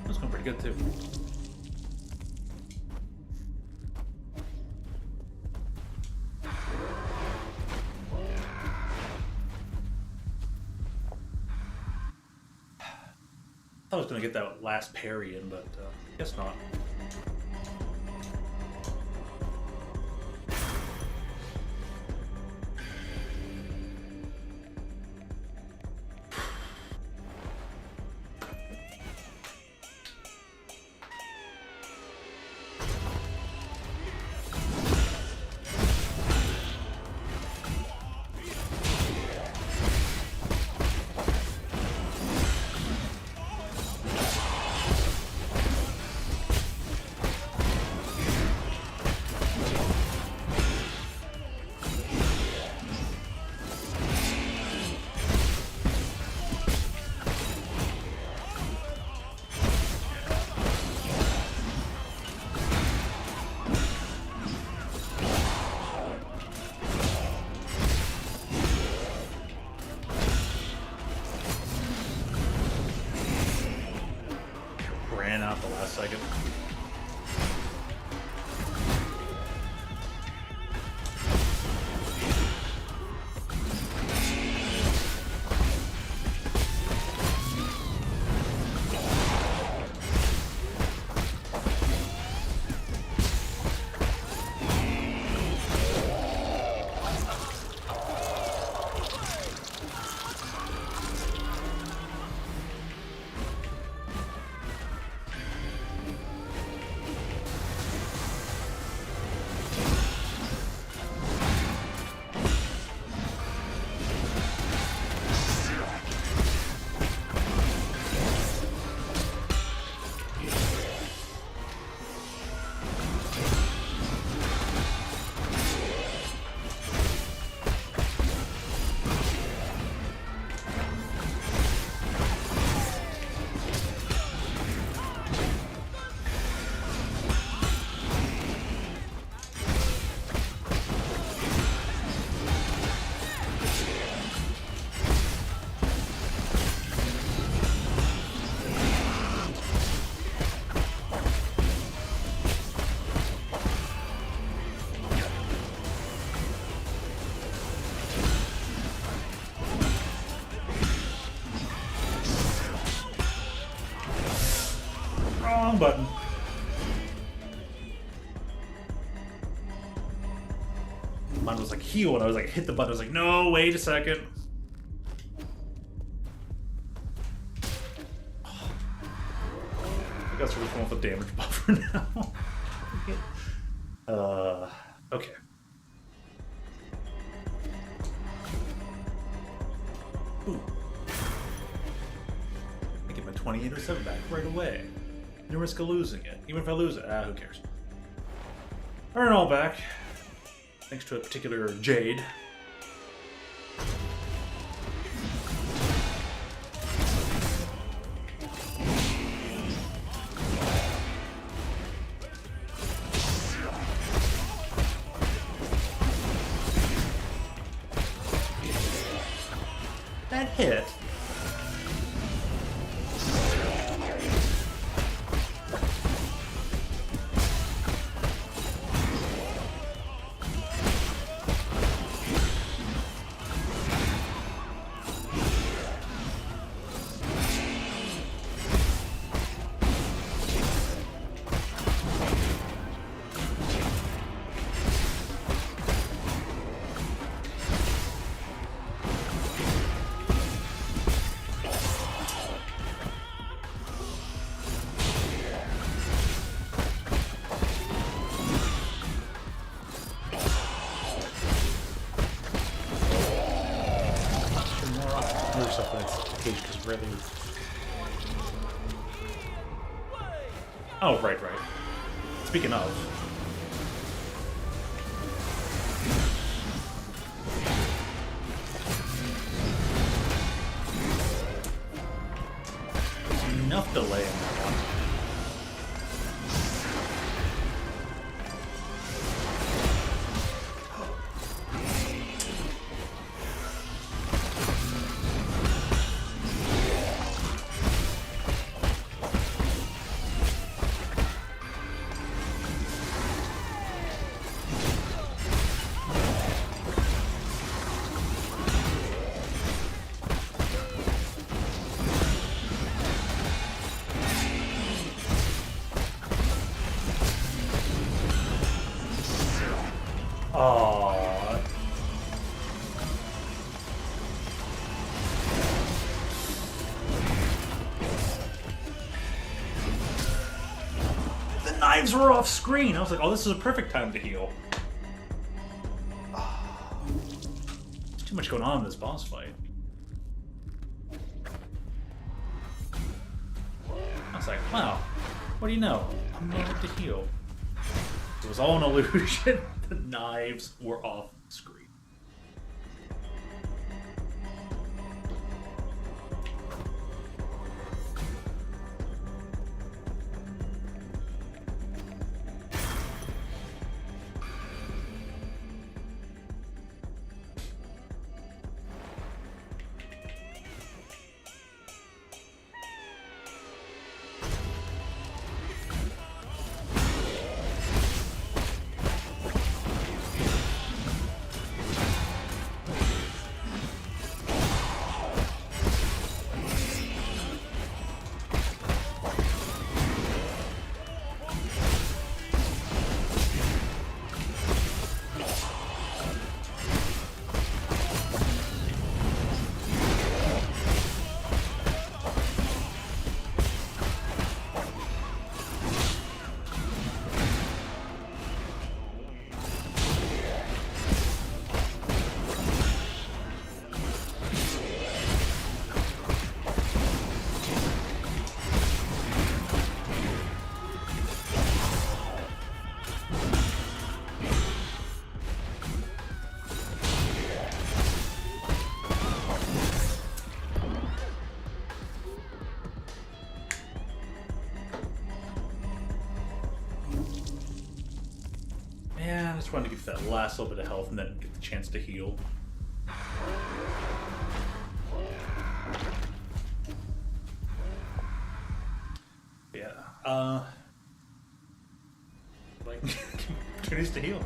that's going pretty good too. I was gonna get that last parry in, but guess not. Ran out the last second. Wrong button. Mine was like heal, and I was like hit the button. I was like, no, wait a second. I guess we're just going with the damage buffer now. Okay. Ooh. I get my 2807 back right away. No risk of losing it. Even if I lose it, who cares? Earn it all back. Thanks to a particular Jade. That hit. more stuff on its page, because really... Oh, right. Speaking of... enough delay in that one. Aww. The knives were off screen. I was like, oh, this is a perfect time to heal. There's too much going on in this boss fight. I was like, wow, what do you know? I'm going to heal. It was all an illusion. The knives were off screen. Man, I just wanted to get that last little bit of health and then get the chance to heal. Yeah, like, opportunities to heal.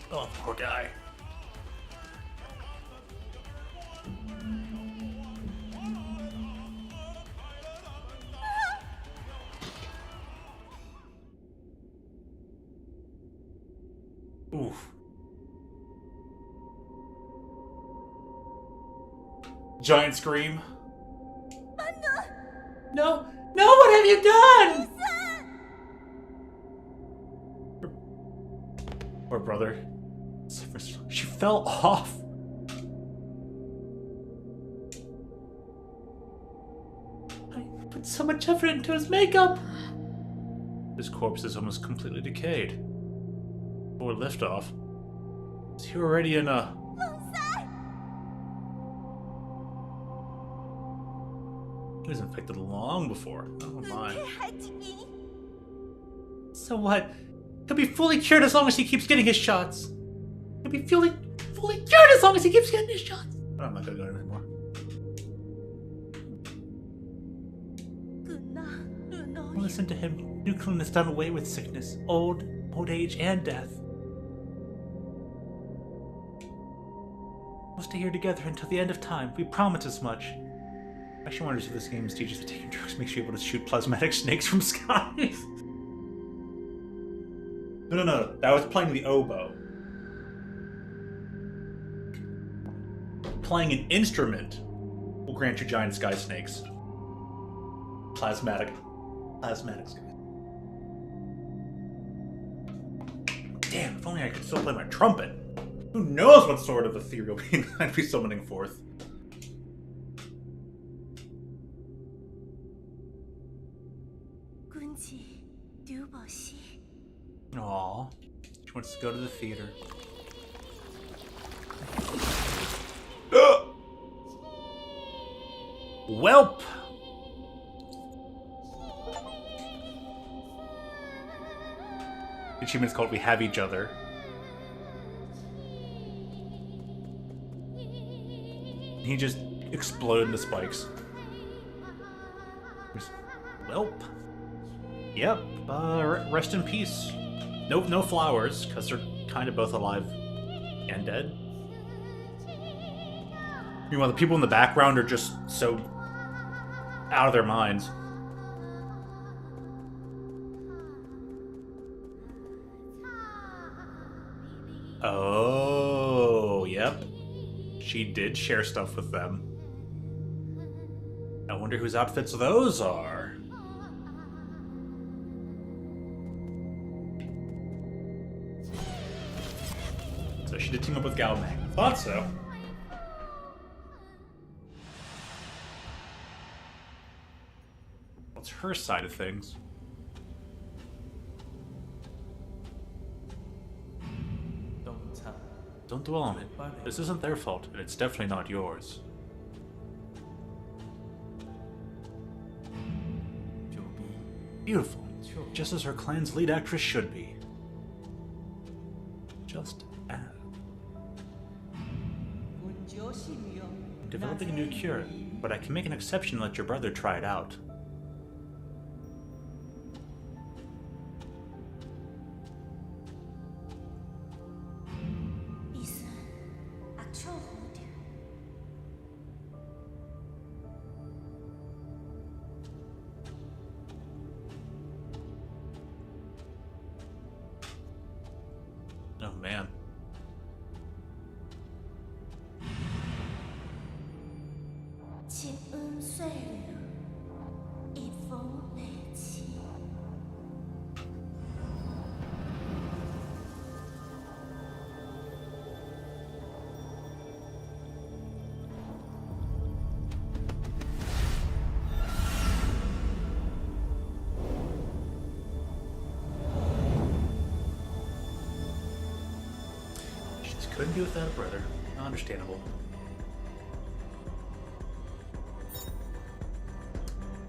Oh, poor guy. Oof. Giant scream. No! No, what have you done? Poor brother. She fell off. I put so much effort into his makeup. His corpse is almost completely decayed. Before liftoff, is he already in a... He was infected long before. Oh my. So what? He'll be fully cured as long as he keeps getting his shots. He'll be fully cured as long as he keeps getting his shots. I'm not gonna go anymore. Listen to him. Nuclean has done away with sickness, old age, and death. We'll stay here together until the end of time. We promise as much. I actually wonder if this game's teaches that taking drugs makes you able to shoot plasmatic snakes from skies. No. That was playing the oboe. Playing an instrument will grant you giant sky snakes. Plasmatic skies. Damn, if only I could still play my trumpet. Who knows what sort of ethereal being I'd be summoning forth. Aww. She wants to go to the theater. Welp! The achievement's called We Have Each Other. He just exploded into spikes. Welp. Yep. Rest in peace. No flowers, because they're kind of both alive and dead. Meanwhile, the people in the background are just so out of their minds. Oh, yep. She did share stuff with them. I wonder whose outfits those are. So she did team up with Galmang. Thought so. What's her side of things? Don't dwell on it. This isn't their fault, and it's definitely not yours. Beautiful. Just as her clan's lead actress should be. Just as. Developing a new cure, but I can make an exception and let your brother try it out. Oh man. Couldn't be without a brother. Understandable.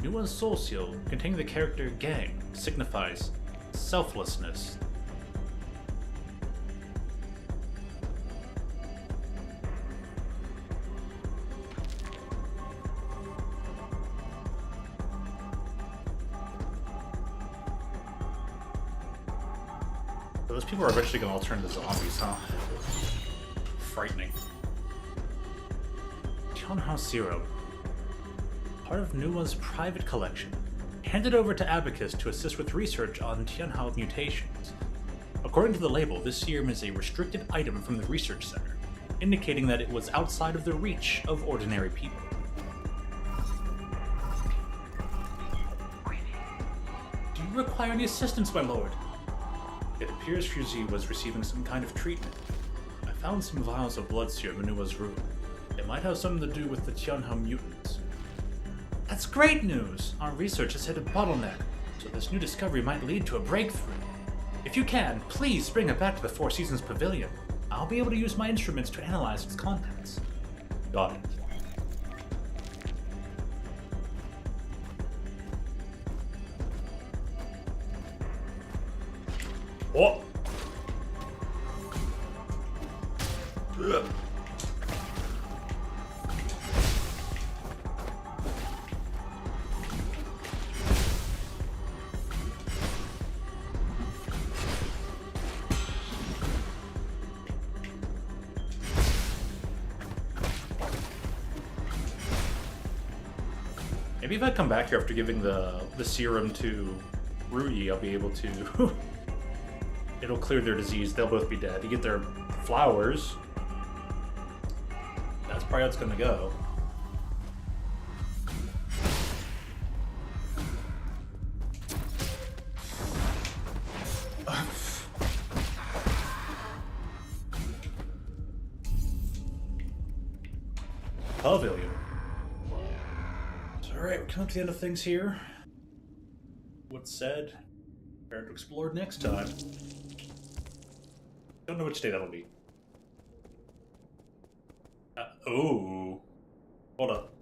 New one's soul seal, containing the character Gang, signifies selflessness. So those people are eventually going to all turn into zombies, huh? Frightening. Tianhao Serum. Part of Nuwa's private collection. Handed over to Abacus to assist with research on Tianhao mutations. According to the label, this serum is a restricted item from the research center, indicating that it was outside of the reach of ordinary people. Do you require any assistance, my lord? It appears Fuzi was receiving some kind of treatment. I found some vials of blood serum in Nuwa's room. It might have something to do with the Tianhao mutants. That's great news! Our research has hit a bottleneck, so this new discovery might lead to a breakthrough. If you can, please bring it back to the Four Seasons Pavilion. I'll be able to use my instruments to analyze its contents. Got it. Oh! Maybe if I come back here after giving the serum to Ruyi, I'll be able to... It'll clear their disease, they'll both be dead. You get their flowers. That's probably how it's gonna go. Pavilion. Alright, we're coming to the end of things here. What's said? Prepare to explore next time. Don't know which day that'll be. Oh. Hold up.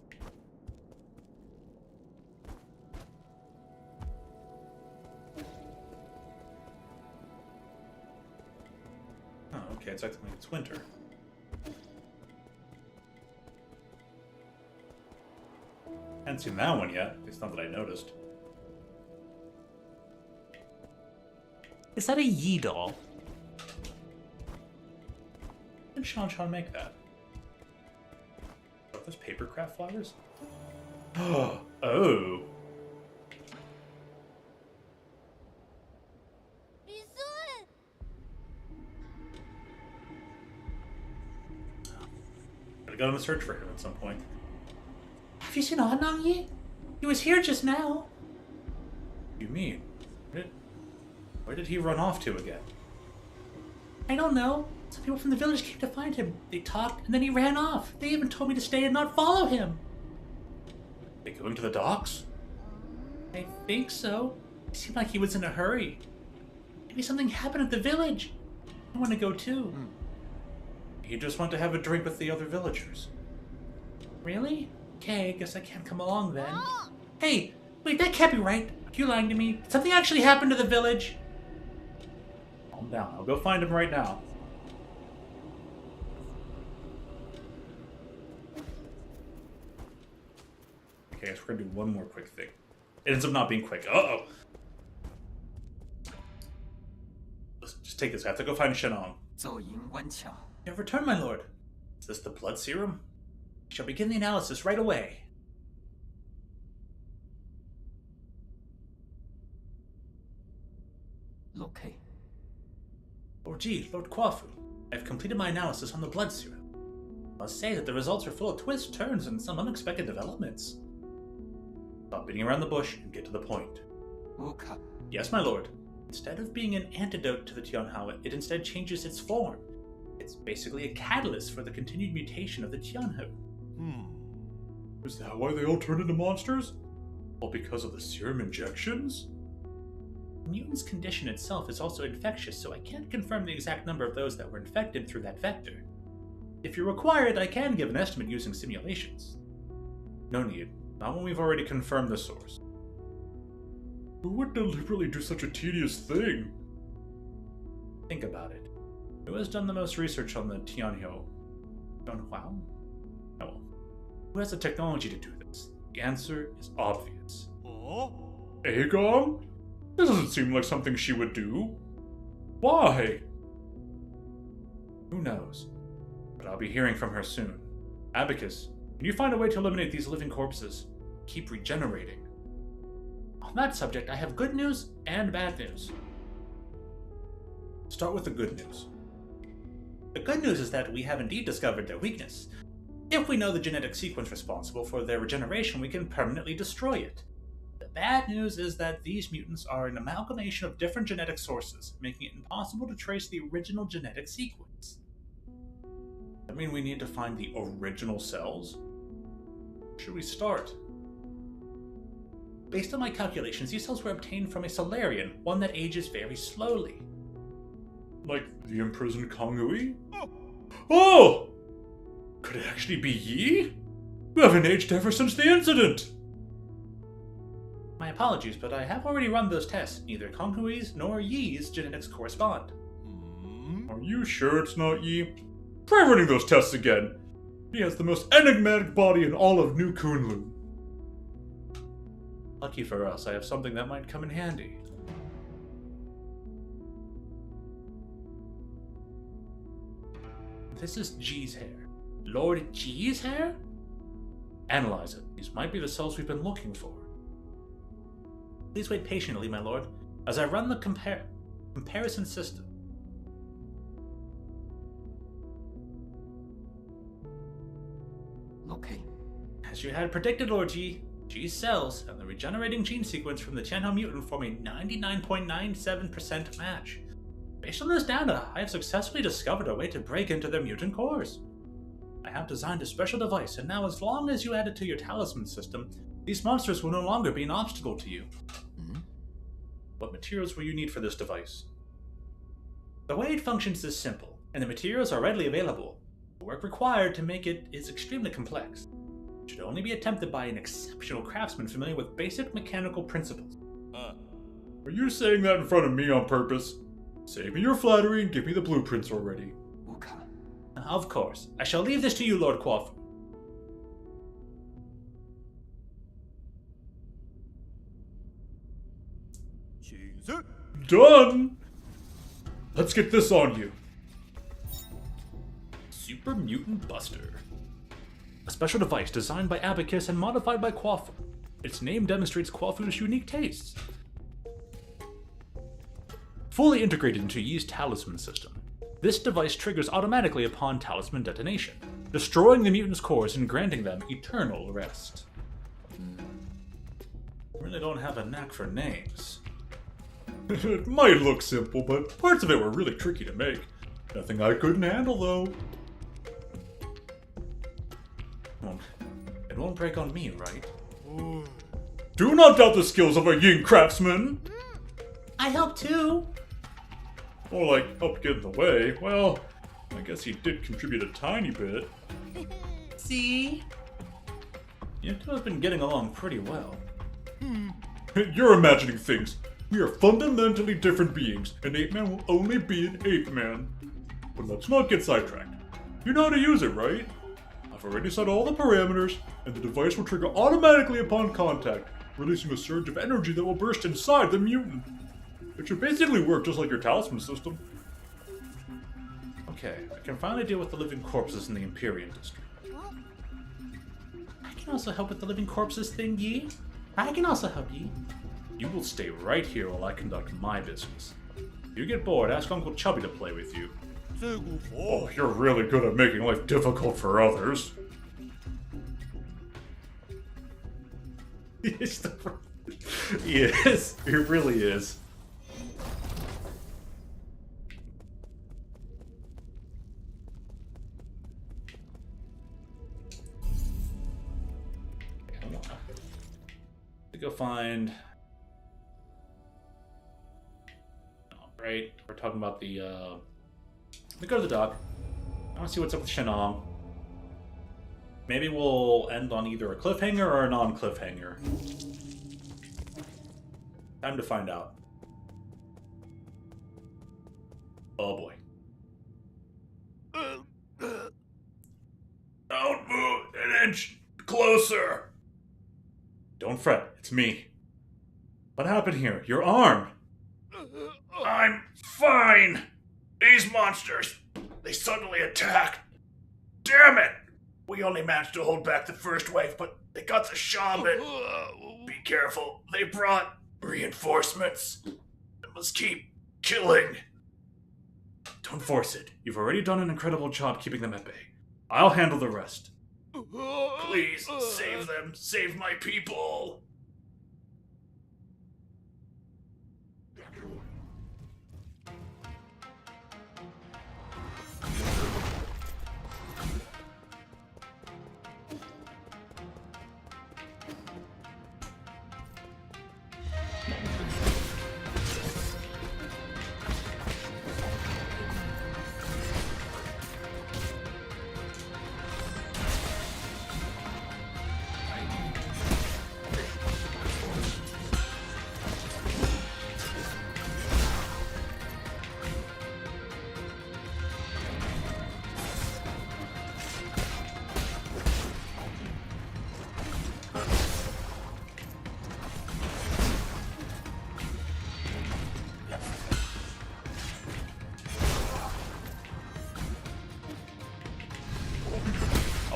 Oh, okay, it's acting like it's winter. Hadn't seen that one yet. It's not that I noticed. Is that a Yi doll? When did Shan make that? Are those paper craft flowers? Oh. Gotta go on the search for him at some point. Have you seen Hanang Yi? He was here just now. You mean? Where did he run off to again? I don't know. Some people from the village came to find him. They talked, and then he ran off. They even told me to stay and not follow him. They going to the docks? I think so. It seemed like he was in a hurry. Maybe something happened at the village. I want to go too. He just went to have a drink with the other villagers. Really? Okay, I guess I can't come along then. Hey, wait, that can't be right. Are you lying to me? Did something actually happen to the village? Calm down. I'll go find him right now. Okay, so we're gonna do one more quick thing. It ends up not being quick. Uh-oh. Let's just take this. I have to go find Shenong. You have returned, my lord. Is this the blood serum? I shall begin the analysis right away. Okay. Lord Ji, Lord Kwafu, I have completed my analysis on the blood serum. I must say that the results are full of twists, turns, and some unexpected developments. Stop beating around the bush and get to the point. Yes, my lord. Instead of being an antidote to the Tianhao, it instead changes its form. It's basically a catalyst for the continued mutation of the Tianhao. Is that why they all turned into monsters? All because of the serum injections? The mutant's condition itself is also infectious, so I can't confirm the exact number of those that were infected through that vector. If you require it, I can give an estimate using simulations. No need. Not when we've already confirmed the source. Who would deliberately do such a tedious thing? Think about it. Who has done the most research on the Tianhao? Tianhao? No. Who has the technology to do this? The answer is obvious. Aegon? This doesn't seem like something she would do. Why? Who knows? But I'll be hearing from her soon. Abacus, can you find a way to eliminate these living corpses? Keep regenerating. On that subject, I have good news and bad news. Start with the good news. The good news is that we have indeed discovered their weakness. If we know the genetic sequence responsible for their regeneration, we can permanently destroy it. The bad news is that these mutants are an amalgamation of different genetic sources, making it impossible to trace the original genetic sequence. I mean, we need to find the original cells? Should we start? Based on my calculations, these cells were obtained from a Solarian, one that ages very slowly. Like the imprisoned Kongui? Oh! Could it actually be Yi? We haven't aged ever since the incident! My apologies, but I have already run those tests. Neither Kongui's nor Yi's genetics correspond. Are you sure it's not Yi? Try running those tests again. He has the most enigmatic body in all of New Kunlun. Lucky for us, I have something that might come in handy. This is G's hair. Lord G's hair? Analyze it. These might be the cells we've been looking for. Please wait patiently, my lord, as I run the comparison system. Okay. As you had predicted, Lord G, G's cells and the regenerating gene sequence from the Tianhao mutant form a 99.97% match. Based on this data, I have successfully discovered a way to break into their mutant cores. I have designed a special device, and now as long as you add it to your talisman system, these monsters will no longer be an obstacle to you. What materials will you need for this device? The way it functions is simple, and the materials are readily available. The work required to make it is extremely complex. It should only be attempted by an exceptional craftsman familiar with basic mechanical principles. Are you saying that in front of me on purpose? Save me your flattery and give me the blueprints already. Of course. I shall leave this to you, Lord Quaff. Done! Let's get this on you. Super Mutant Buster. A special device designed by Abacus and modified by Quaff. Its name demonstrates Quaffu's unique tastes. Fully integrated into Yi's talisman system, this device triggers automatically upon talisman detonation, destroying the mutant's cores and granting them eternal rest. I really don't have a knack for names. It might look simple, but parts of it were really tricky to make. Nothing I couldn't handle, though. It won't break on me, right? Do not doubt the skills of a Ying craftsman! I help too! Or like, help get in the way. Well, I guess he did contribute a tiny bit. See? You two have been getting along pretty well. You're imagining things. We are fundamentally different beings. An ape-man will only be an ape-man. But let's not get sidetracked. You know how to use it, right? I've already set all the parameters, and the device will trigger automatically upon contact, releasing a surge of energy that will burst inside the mutant. It should basically work just like your talisman system. Okay, I can finally deal with the living corpses in the Empyrean district. I can also help with the living corpses thing, Yi. I can also help Yi. You will stay right here while I conduct my business. If you get bored, ask Uncle Chubby to play with you. Oh, you're really good at making life difficult for others. He is. He really is. To go find. Oh, right, we're talking about the. Let me go to the dock. I want to see what's up with Shenong. Maybe we'll end on either a cliffhanger or a non-cliffhanger. Time to find out. Oh boy. Don't move an inch closer. Don't fret, it's me. What happened here? Your arm! I'm Fine! These monsters, they suddenly attacked. Damn it! We only managed to hold back the first wave, but they got the shaman. Be careful, they brought reinforcements. I must keep killing. Don't force it. You've already done an incredible job keeping them at bay. I'll handle the rest. Please, save them. Save my people.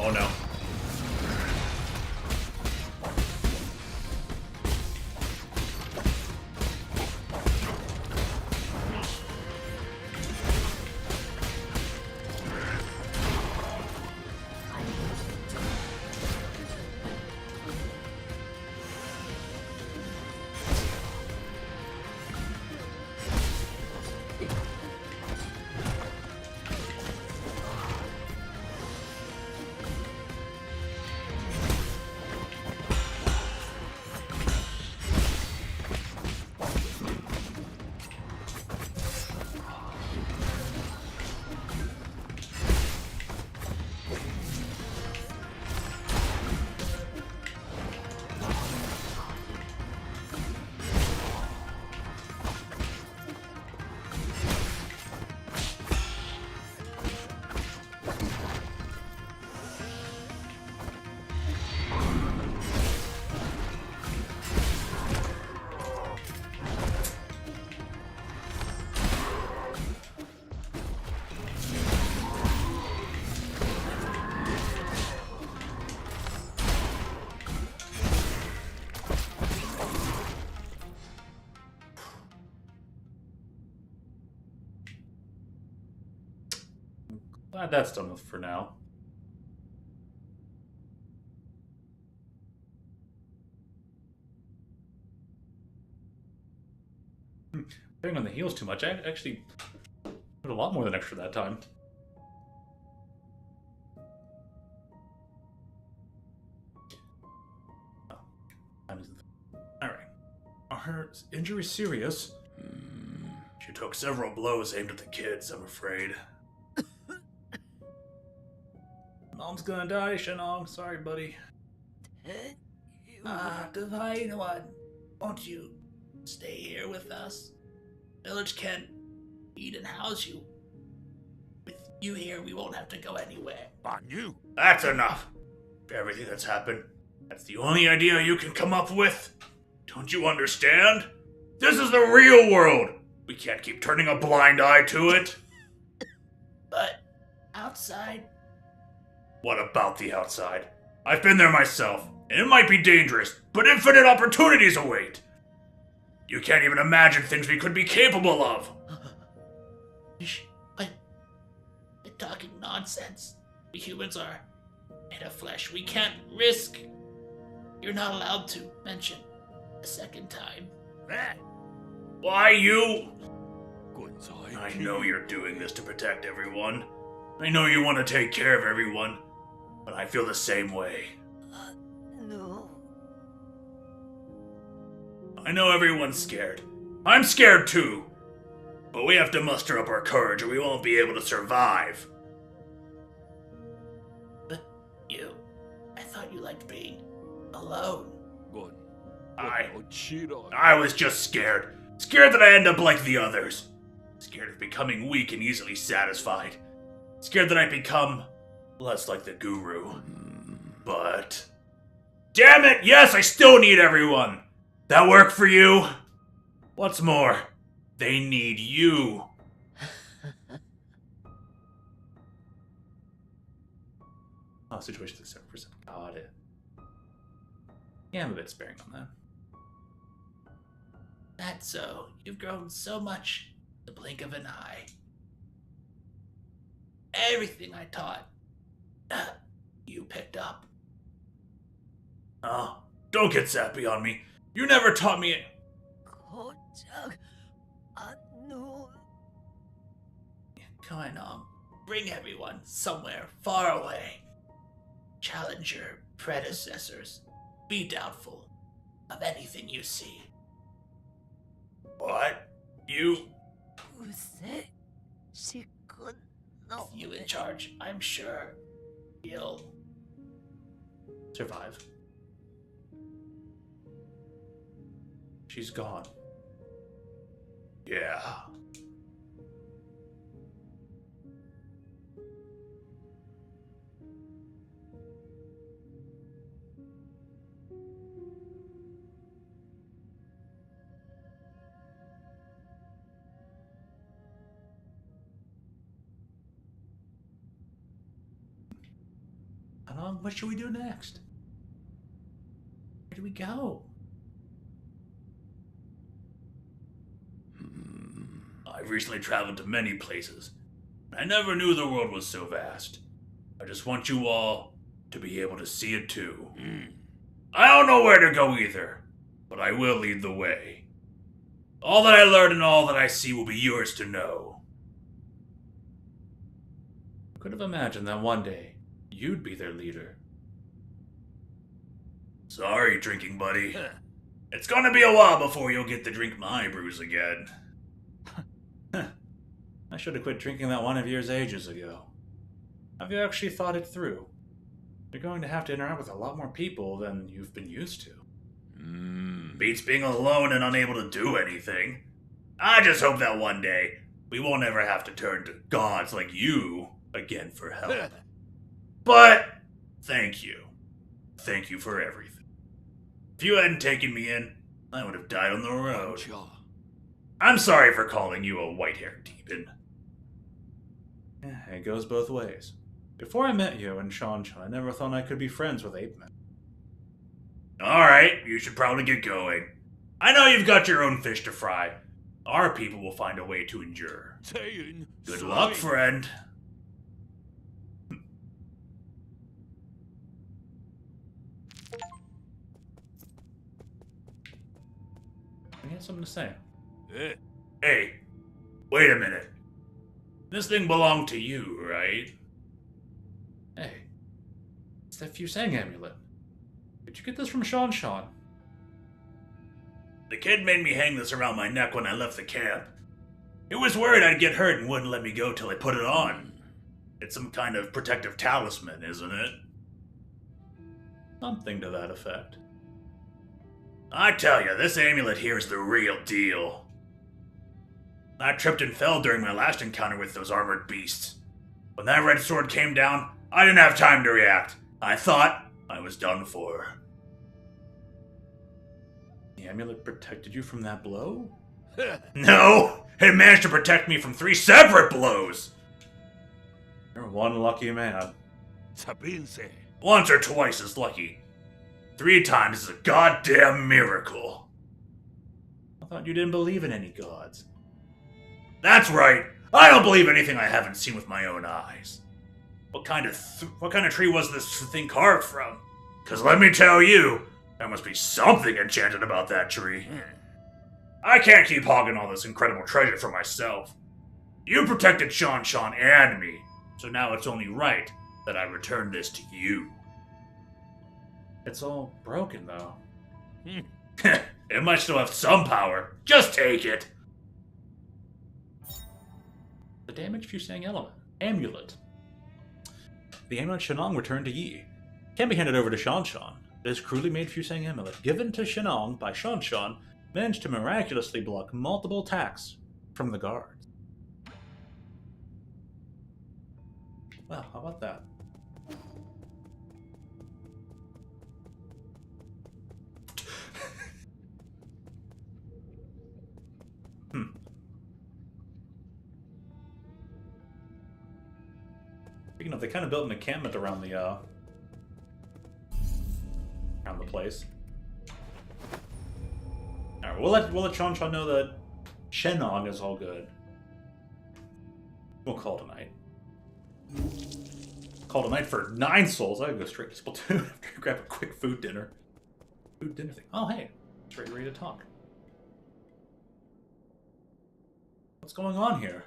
Oh no. Glad that's done with for now. Bang on the heels too much. I actually put a lot more than extra that time. Alright. Are her injuries serious? She took several blows aimed at the kids, I'm afraid. Mom's gonna die, Shenong. Sorry, buddy. Divine One, won't you stay here with us? Village can't feed and house you. With you here, we won't have to go anywhere. On you. That's enough. For everything that's happened, that's the only idea you can come up with? Don't you understand? This is the real world. We can't keep turning a blind eye to it. But outside... What about the outside? I've been there myself, and it might be dangerous, but infinite opportunities await. You can't even imagine things we could be capable of. But you're talking nonsense. We humans are made of flesh. We can't risk. You're not allowed to mention a second time. Why you? I know you're doing this to protect everyone. I know you want to take care of everyone, but I feel the same way. No. I know everyone's scared. I'm scared too. But we have to muster up our courage or we won't be able to survive. But I thought you liked being alone. I was just scared. Scared that I end up like the others. Scared of becoming weak and easily satisfied. Scared that I'd become less like the guru. But... damn it, yes, I still need everyone! That work for you? What's more, they need you. Oh, situation 7%. Got it. Yeah, I'm a bit sparing on that. That's so. You've grown so much in the blink of an eye. Everything I taught, you picked up. Oh, don't get sappy on me. You never taught me it. 고작 안녕. Going on. Bring everyone somewhere far away. Challenge your predecessors. Be doubtful of anything you see. What? You? 우세 시끄러. With you in charge, I'm sure you'll Survive. She's gone. Yeah. Anong, what should we do next? Where do we go? I've recently traveled to many places. I never knew the world was so vast. I just want you all to be able to see it too. I don't know where to go either, but I will lead the way. All that I learn and all that I see will be yours to know. I could have imagined that one day you'd be their leader. Sorry, drinking buddy. It's gonna be a while before you'll get to drink my brews again. I should have quit drinking that one of yours ages ago. Have you actually thought it through? You're going to have to interact with a lot more people than you've been used to. Beats being alone and unable to do anything. I just hope that one day we won't ever have to turn to gods like you again for help. But thank you. Thank you for everything. If you hadn't taken me in, I would have died on the road. I'm sorry for calling you a white-haired demon. Yeah, it goes both ways. Before I met you and Shanshan, I never thought I could be friends with ape men. Alright, you should probably get going. I know you've got your own fish to fry. Our people will find a way to endure. Good luck, friend. I had something to say. Hey, wait a minute. This thing belonged to you, right? Hey, it's that Fusang amulet. Did you get this from Shanshan? The kid made me hang this around my neck when I left the camp. He was worried I'd get hurt and wouldn't let me go till I put it on. It's some kind of protective talisman, isn't it? Something to that effect. I tell you, this amulet here is the real deal. I tripped and fell during my last encounter with those armored beasts. When that red sword came down, I didn't have time to react. I thought I was done for. The amulet protected you from that blow? No! It managed to protect me from 3 separate blows! You're one lucky man. Once or twice as lucky. 3 times is a goddamn miracle. I thought you didn't believe in any gods. That's right. I don't believe anything I haven't seen with my own eyes. What kind of tree was this thing carved from? 'Cause let me tell you, there must be something enchanted about that tree. I can't keep hogging all this incredible treasure for myself. You protected Shanshan and me, so now it's only right that I return this to you. It's all broken, though. It might still have some power. Just take it. The damaged Fusang amulet. The amulet Shenong returned to Yi. Can be handed over to Shanshan. This crudely made Fusang amulet, given to Shenong by Shanshan, managed to miraculously block multiple attacks from the guards. Well, how about that? Speaking of, they kind of built an encampment around the around the place. Alright, we'll let Chan know that Shenong is all good. We'll call it a night. Call it a night for 9 souls. I can go straight to Splatoon after grab a quick food dinner. Food dinner thing. Oh hey, straight ready to talk. What's going on here?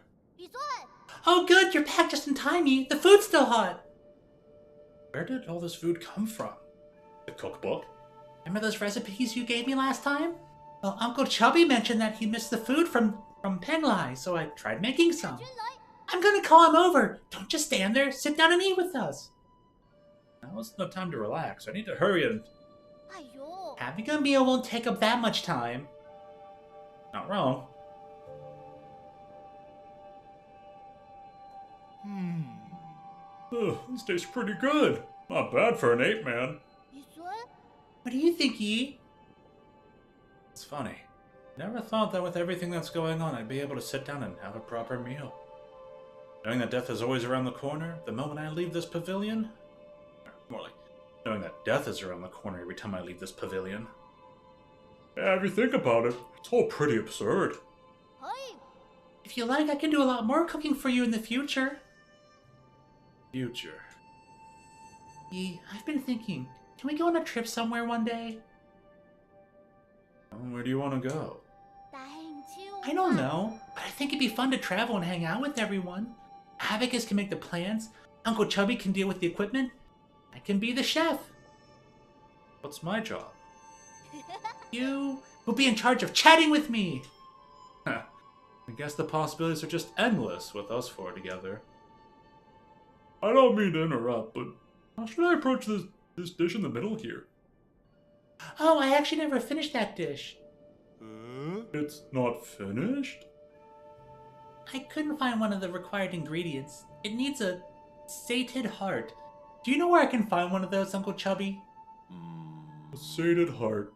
Oh good, you're back just in time, Yi. The food's still hot. Where did all this food come from? The cookbook? Remember those recipes you gave me last time? Well, Uncle Chubby mentioned that he missed the food from Penglai, so I tried making some. I'm gonna call him over. Don't just stand there. Sit down and eat with us. Now it's no time to relax. I need to hurry and... Having a meal won't take up that much time. Not wrong. This tastes pretty good. Not bad for an ape man. What do you think, Yi? It's funny. Never thought that with everything that's going on, I'd be able to sit down and have a proper meal. Knowing that death is always around the corner, the moment I leave this pavilion... Or more like, knowing that death is around the corner every time I leave this pavilion. Yeah, if you think about it, it's all pretty absurd. If you like, I can do a lot more cooking for you in the future. Future. Yi, I've been thinking, can we go on a trip somewhere one day? Where do you want to go? I don't know, but I think it'd be fun to travel and hang out with everyone. Abacus can make the plans, Uncle Chubby can deal with the equipment, I can be the chef. What's my job? You will be in charge of chatting with me. I guess the possibilities are just endless with us four together. I don't mean to interrupt, but how should I approach this dish in the middle here? Oh, I actually never finished that dish. It's not finished? I couldn't find one of the required ingredients. It needs a sated heart. Do you know where I can find one of those, Uncle Chubby? A sated heart.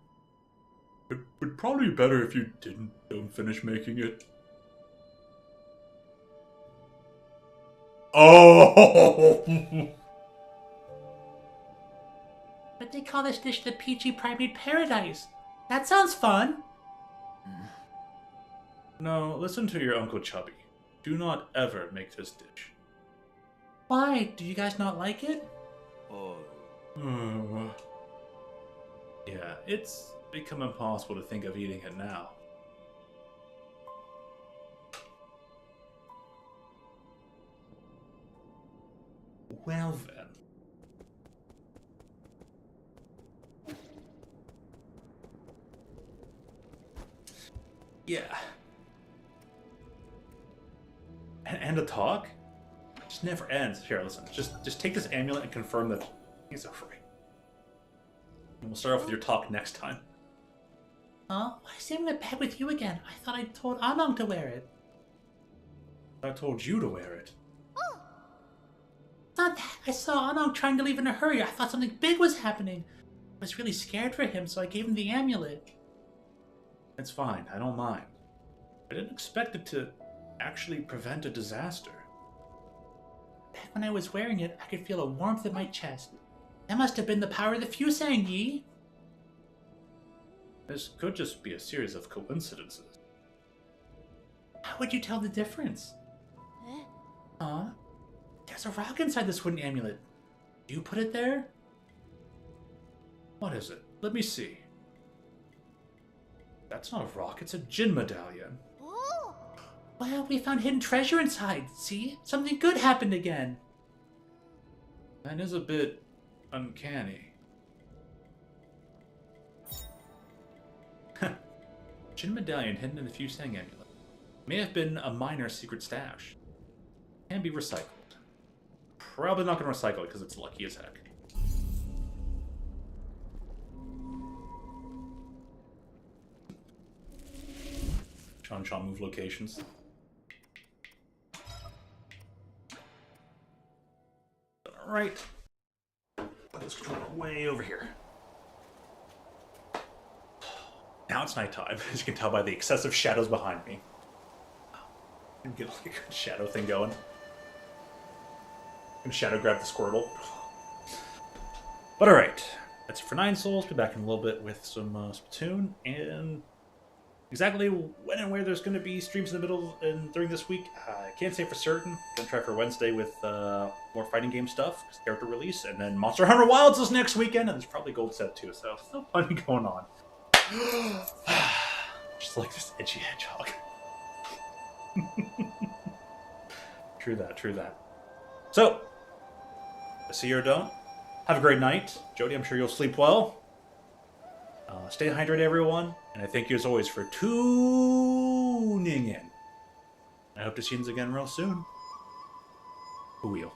It would probably be better if you don't finish making it. Oh! But they call this dish the Peachy Primate Paradise. That sounds fun. No, listen to your Uncle Chubby. Do not ever make this dish. Why? Do you guys not like it? Yeah, it's become impossible to think of eating it now. Well then. Yeah. And a talk? It just never ends. Here, listen. Just take this amulet and confirm that he's afraid. And we'll start off with your talk next time. Huh? Why is he having a bag with you again? I thought I told Anong to wear it. I told you to wear it. It's not that. I saw Anong trying to leave in a hurry. I thought something big was happening. I was really scared for him, so I gave him the amulet. It's fine. I don't mind. I didn't expect it to actually prevent a disaster. Back when I was wearing it, I could feel a warmth in my chest. That must have been the power of the Fusang, Yi. This could just be a series of coincidences. How would you tell the difference? Huh? There's a rock inside this wooden amulet. Do you put it there? What is it? Let me see. That's not a rock, it's a Jin medallion. Well, we found hidden treasure inside. See? Something good happened again. That is a bit uncanny. Jin medallion hidden in the Fusang amulet. May have been a minor secret stash. Can be recycled. Probably not going to recycle it because it's lucky as heck. Chan move locations. Right. Put this controller way over here. Now it's nighttime, as you can tell by the excessive shadows behind me. And get like a good shadow thing going. And shadow grab the Squirtle. But alright, that's it for 9 Souls. Be back in a little bit with some Splatoon, and exactly when and where there's going to be streams in the middle and during this week, I can't say for certain. Gonna try for Wednesday with more fighting game stuff, character release, and then Monster Hunter Wilds is next weekend, and there's probably Gold Set too, so still plenty going on. Just like this itchy hedgehog. True that. So, see you or don't. Have a great night. Jody, I'm sure you'll sleep well. Stay hydrated, everyone. And I thank you as always for tuning in. I hope to see you again real soon. Who will?